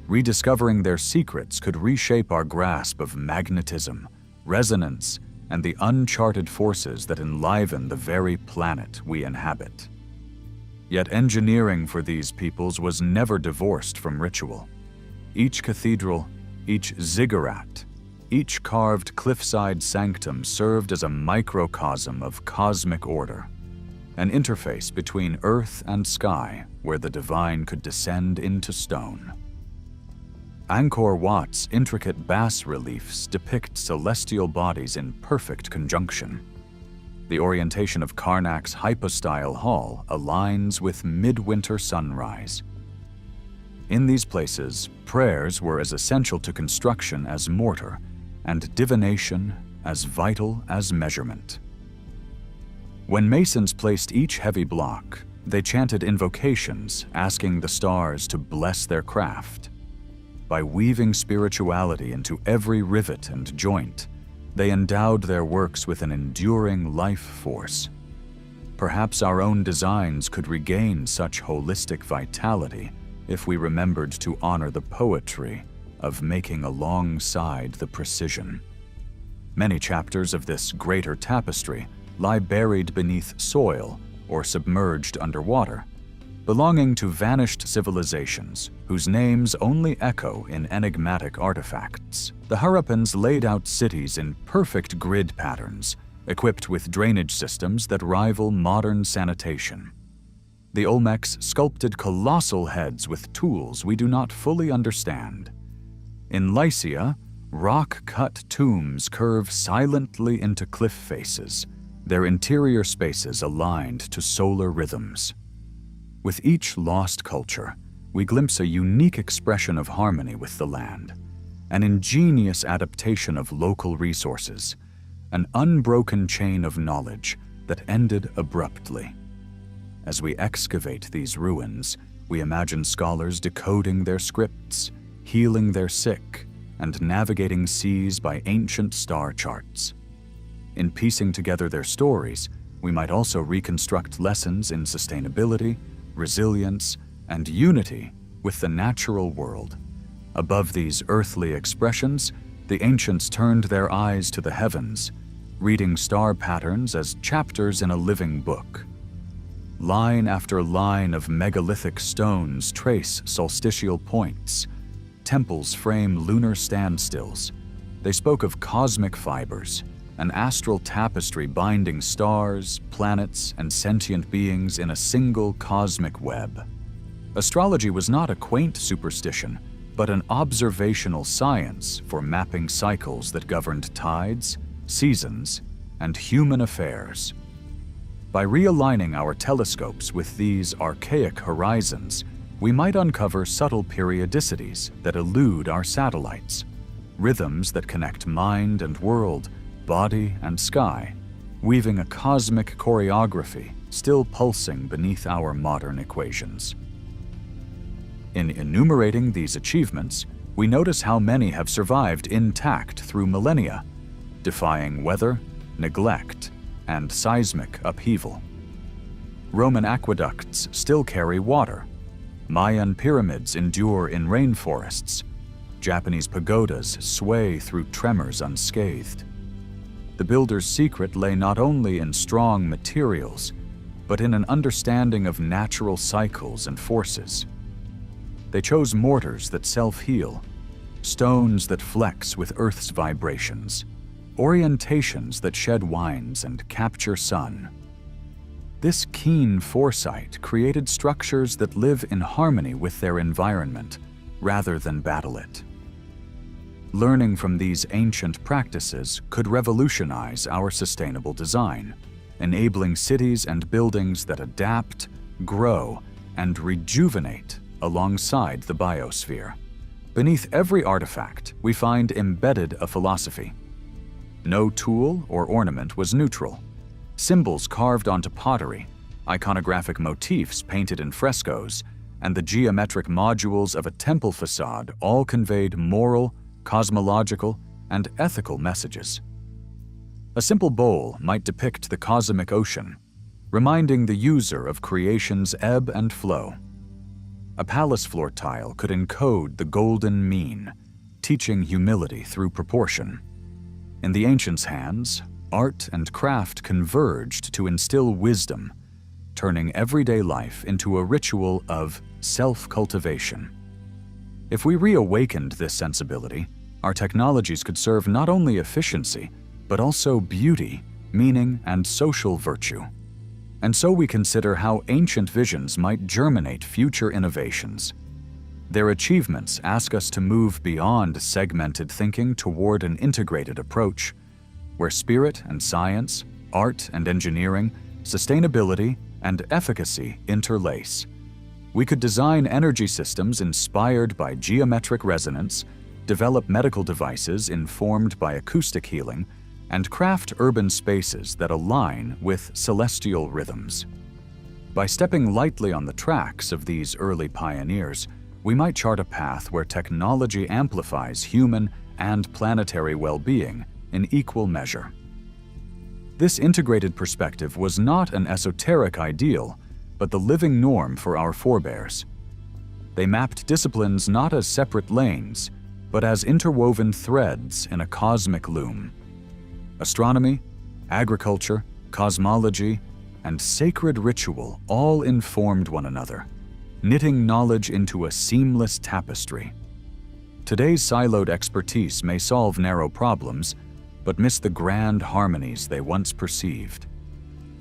Rediscovering their secrets could reshape our grasp of magnetism, resonance, and the uncharted forces that enliven the very planet we inhabit. Yet engineering for these peoples was never divorced from ritual. Each cathedral, each ziggurat, each carved cliffside sanctum served as a microcosm of cosmic order, an interface between earth and sky where the divine could descend into stone. Angkor Wat's intricate bas-reliefs depict celestial bodies in perfect conjunction. The orientation of Karnak's hypostyle hall aligns with midwinter sunrise. In these places, prayers were as essential to construction as mortar, and divination as vital as measurement. When masons placed each heavy block, they chanted invocations asking the stars to bless their craft. By weaving spirituality into every rivet and joint, they endowed their works with an enduring life force. Perhaps our own designs could regain such holistic vitality if we remembered to honor the poetry of making alongside the precision. Many chapters of this greater tapestry lie buried beneath soil or submerged underwater, belonging to vanished civilizations whose names only echo in enigmatic artifacts. The Harappans laid out cities in perfect grid patterns, equipped with drainage systems that rival modern sanitation. The Olmecs sculpted colossal heads with tools we do not fully understand. In Lycia, rock-cut tombs curve silently into cliff faces, their interior spaces aligned to solar rhythms. With each lost culture, we glimpse a unique expression of harmony with the land, an ingenious adaptation of local resources, an unbroken chain of knowledge that ended abruptly. As we excavate these ruins, we imagine scholars decoding their scripts, healing their sick, and navigating seas by ancient star charts. In piecing together their stories, we might also reconstruct lessons in sustainability, resilience, and unity with the natural world. Above these earthly expressions, the ancients turned their eyes to the heavens, reading star patterns as chapters in a living book. Line after line of megalithic stones trace solstitial points. Temples frame lunar standstills. They spoke of cosmic fibers, an astral tapestry binding stars, planets, and sentient beings in a single cosmic web. Astrology was not a quaint superstition, but an observational science for mapping cycles that governed tides, seasons, and human affairs. By realigning our telescopes with these archaic horizons, we might uncover subtle periodicities that elude our satellites, rhythms that connect mind and world, body and sky, weaving a cosmic choreography still pulsing beneath our modern equations. In enumerating these achievements, we notice how many have survived intact through millennia, defying weather, neglect, and seismic upheaval. Roman aqueducts still carry water. Mayan pyramids endure in rainforests. Japanese pagodas sway through tremors unscathed. The builder's secret lay not only in strong materials, but in an understanding of natural cycles and forces. They chose mortars that self-heal, stones that flex with Earth's vibrations, orientations that shed winds and capture sun. This keen foresight created structures that live in harmony with their environment rather than battle it. Learning from these ancient practices could revolutionize our sustainable design, enabling cities and buildings that adapt, grow, and rejuvenate alongside the biosphere. Beneath every artifact, we find embedded a philosophy. No tool or ornament was neutral. Symbols carved onto pottery, iconographic motifs painted in frescoes, and the geometric modules of a temple facade all conveyed moral, cosmological, and ethical messages. A simple bowl might depict the cosmic ocean, reminding the user of creation's ebb and flow. A palace floor tile could encode the golden mean, teaching humility through proportion. In the ancients' hands, art and craft converged to instill wisdom, turning everyday life into a ritual of self-cultivation. If we reawakened this sensibility, our technologies could serve not only efficiency, but also beauty, meaning, and social virtue. And so we consider how ancient visions might germinate future innovations. Their achievements ask us to move beyond segmented thinking toward an integrated approach, where spirit and science, art and engineering, sustainability and efficacy interlace. We could design energy systems inspired by geometric resonance, develop medical devices informed by acoustic healing, and craft urban spaces that align with celestial rhythms. By stepping lightly on the tracks of these early pioneers, we might chart a path where technology amplifies human and planetary well-being in equal measure. This integrated perspective was not an esoteric ideal, but the living norm for our forebears. They mapped disciplines not as separate lanes, but as interwoven threads in a cosmic loom. Astronomy, agriculture, cosmology, and sacred ritual all informed one another, knitting knowledge into a seamless tapestry. Today's siloed expertise may solve narrow problems, but miss the grand harmonies they once perceived.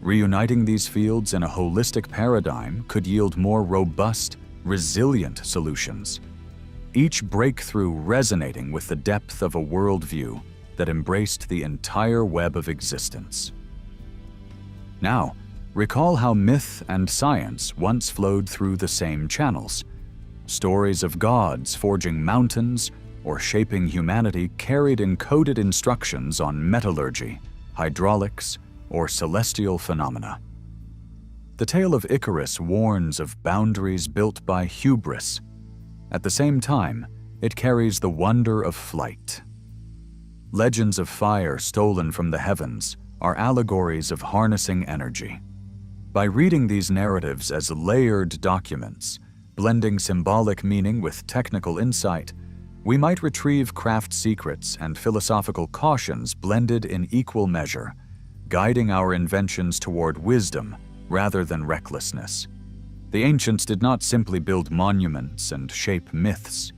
Reuniting these fields in a holistic paradigm could yield more robust, resilient solutions, each breakthrough resonating with the depth of a worldview that embraced the entire web of existence. Now, recall how myth and science once flowed through the same channels. Stories of gods forging mountains or shaping humanity carried encoded instructions on metallurgy, hydraulics, or celestial phenomena. The tale of Icarus warns of boundaries built by hubris. At the same time, it carries the wonder of flight. Legends of fire stolen from the heavens are allegories of harnessing energy. By reading these narratives as layered documents, blending symbolic meaning with technical insight, we might retrieve craft secrets and philosophical cautions blended in equal measure, guiding our inventions toward wisdom rather than recklessness. The ancients did not simply build monuments and shape myths.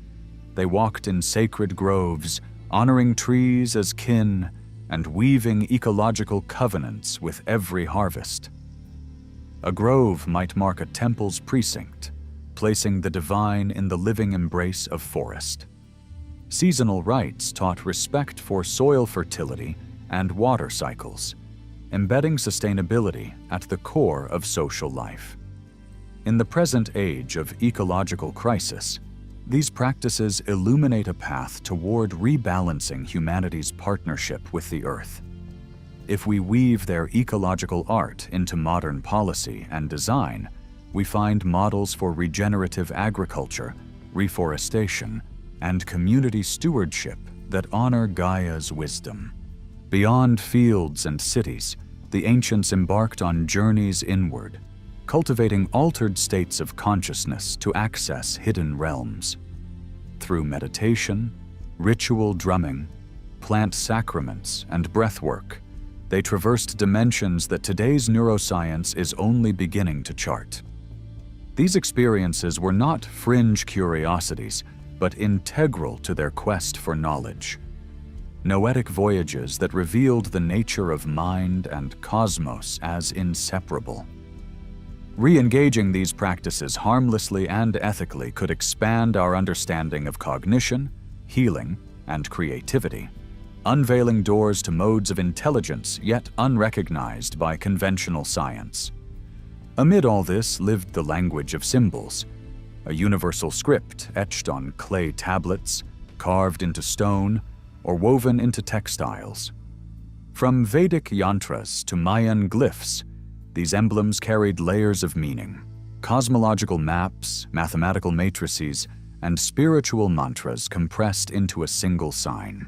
They walked in sacred groves, honoring trees as kin, and weaving ecological covenants with every harvest. A grove might mark a temple's precinct, placing the divine in the living embrace of forest. Seasonal rites taught respect for soil fertility and water cycles, embedding sustainability at the core of social life. In the present age of ecological crisis, these practices illuminate a path toward rebalancing humanity's partnership with the earth. If we weave their ecological art into modern policy and design, we find models for regenerative agriculture, reforestation, and community stewardship that honor Gaia's wisdom. Beyond fields and cities, the ancients embarked on journeys inward, cultivating altered states of consciousness to access hidden realms. Through meditation, ritual drumming, plant sacraments, and breathwork, they traversed dimensions that today's neuroscience is only beginning to chart. These experiences were not fringe curiosities, but integral to their quest for knowledge. Noetic voyages that revealed the nature of mind and cosmos as inseparable. Re-engaging these practices harmlessly and ethically could expand our understanding of cognition, healing, and creativity, unveiling doors to modes of intelligence yet unrecognized by conventional science. Amid all this lived the language of symbols, a universal script etched on clay tablets, carved into stone, or woven into textiles. From Vedic yantras to Mayan glyphs, these emblems carried layers of meaning, cosmological maps, mathematical matrices, and spiritual mantras compressed into a single sign.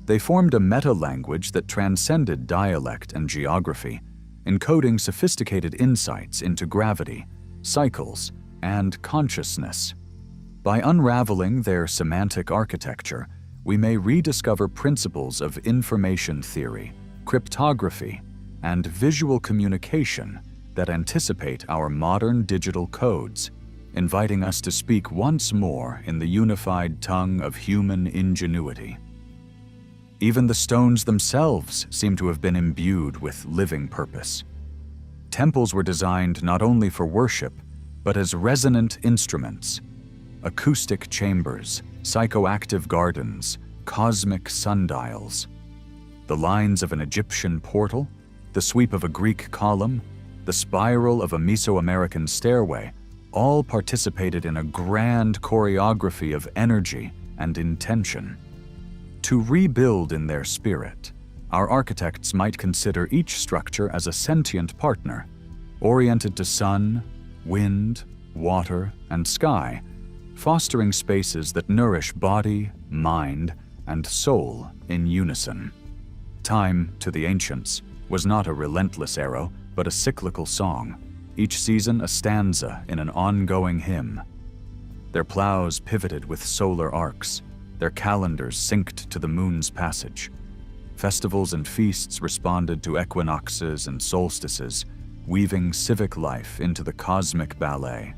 They formed a meta-language that transcended dialect and geography, encoding sophisticated insights into gravity, cycles, and consciousness. By unraveling their semantic architecture, we may rediscover principles of information theory, cryptography, and visual communication that anticipate our modern digital codes, inviting us to speak once more in the unified tongue of human ingenuity. Even the stones themselves seem to have been imbued with living purpose. Temples were designed not only for worship, but as resonant instruments, acoustic chambers, psychoactive gardens, cosmic sundials. The lines of an Egyptian portal, the sweep of a Greek column, the spiral of a Mesoamerican stairway, all participated in a grand choreography of energy and intention. To rebuild in their spirit, our architects might consider each structure as a sentient partner, oriented to sun, wind, water, and sky, fostering spaces that nourish body, mind, and soul in unison. Time, to the ancients, was not a relentless arrow, but a cyclical song, each season a stanza in an ongoing hymn. Their plows pivoted with solar arcs, their calendars synced to the moon's passage. Festivals and feasts responded to equinoxes and solstices, weaving civic life into the cosmic ballet.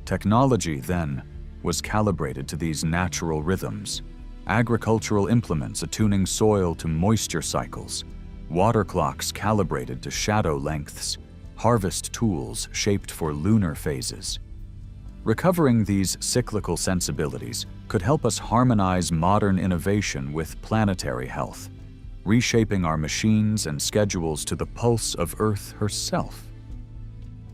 Technology, then, was calibrated to these natural rhythms, agricultural implements attuning soil to moisture cycles, water clocks calibrated to shadow lengths, harvest tools shaped for lunar phases. Recovering these cyclical sensibilities could help us harmonize modern innovation with planetary health, reshaping our machines and schedules to the pulse of Earth herself.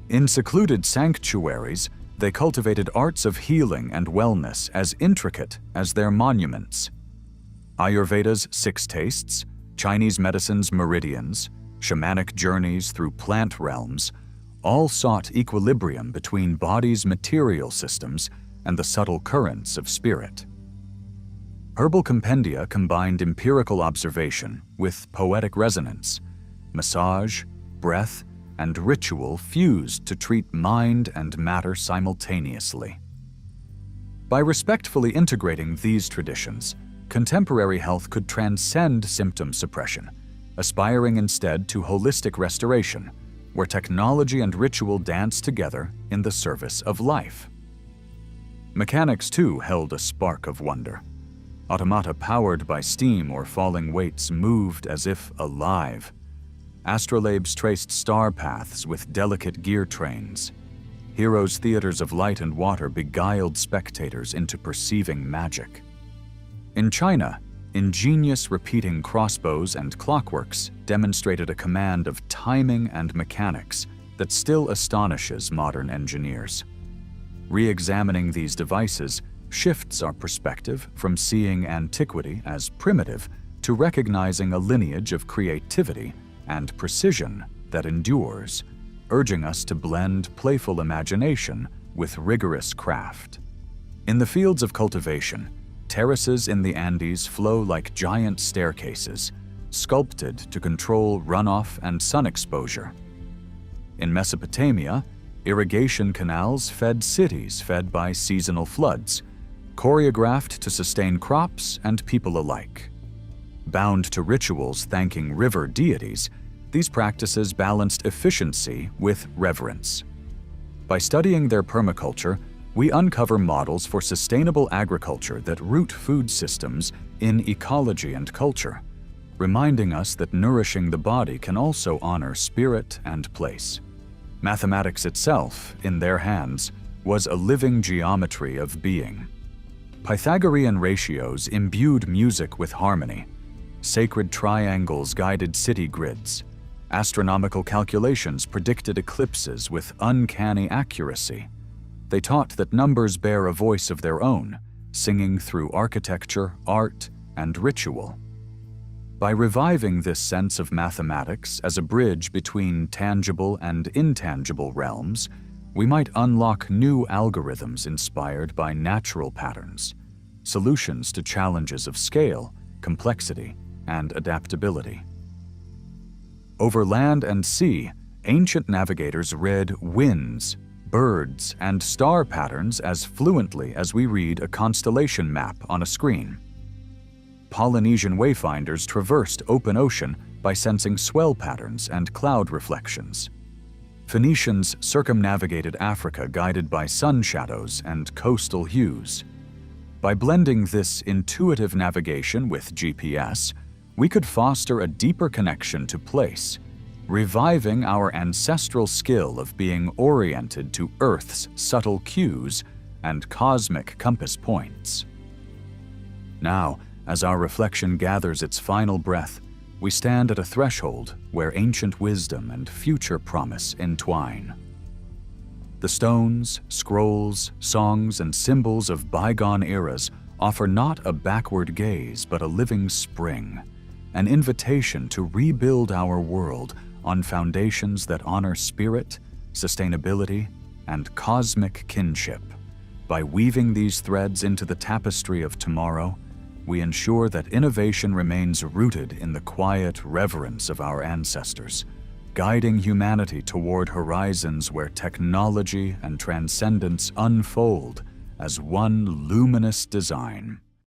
In secluded sanctuaries, they cultivated arts of healing and wellness as intricate as their monuments. Ayurveda's 6 tastes, Chinese medicine's meridians, shamanic journeys through plant realms, all sought equilibrium between body's material systems and the subtle currents of spirit. Herbal compendia combined empirical observation with poetic resonance, massage, breath, and ritual fused to treat mind and matter simultaneously. By respectfully integrating these traditions, contemporary health could transcend symptom suppression, aspiring instead to holistic restoration, where technology and ritual dance together in the service of life. Mechanics, too, held a spark of wonder. Automata powered by steam or falling weights moved as if alive. Astrolabes traced star paths with delicate gear trains. Heroes' theaters of light and water beguiled spectators into perceiving magic. In China, ingenious repeating crossbows and clockworks demonstrated a command of timing and mechanics that still astonishes modern engineers. Re-examining these devices shifts our perspective from seeing antiquity as primitive to recognizing a lineage of creativity and precision that endures, urging us to blend playful imagination with rigorous craft. In the fields of cultivation, terraces in the Andes flow like giant staircases, sculpted to control runoff and sun exposure. In Mesopotamia, irrigation canals fed cities fed by seasonal floods, choreographed to sustain crops and people alike. Bound to rituals thanking river deities, these practices balanced efficiency with reverence. By studying their permaculture, we uncover models for sustainable agriculture that root food systems in ecology and culture, reminding us that nourishing the body can also honor spirit and place. Mathematics itself, in their hands, was a living geometry of being. Pythagorean ratios imbued music with harmony. Sacred triangles guided city grids. Astronomical calculations predicted eclipses with uncanny accuracy. They taught that numbers bear a voice of their own, singing through architecture, art, and ritual. By reviving this sense of mathematics as a bridge between tangible and intangible realms, we might unlock new algorithms inspired by natural patterns, solutions to challenges of scale, complexity, and adaptability. Over land and sea, ancient navigators read winds, birds, and star patterns as fluently as we read a constellation map on a screen. Polynesian wayfinders traversed open ocean by sensing swell patterns and cloud reflections. Phoenicians circumnavigated Africa guided by sun shadows and coastal hues. By blending this intuitive navigation with GPS, we could foster a deeper connection to place, reviving our ancestral skill of being oriented to Earth's subtle cues and cosmic compass points. Now, as our reflection gathers its final breath, we stand at a threshold where ancient wisdom and future promise entwine. The stones, scrolls, songs, and symbols of bygone eras offer not a backward gaze but a living spring, an invitation to rebuild our world on foundations that honor spirit, sustainability, and cosmic kinship. By weaving these threads into the tapestry of tomorrow, we ensure that innovation remains rooted in the quiet reverence of our ancestors, guiding humanity toward horizons where technology and transcendence unfold as one luminous design.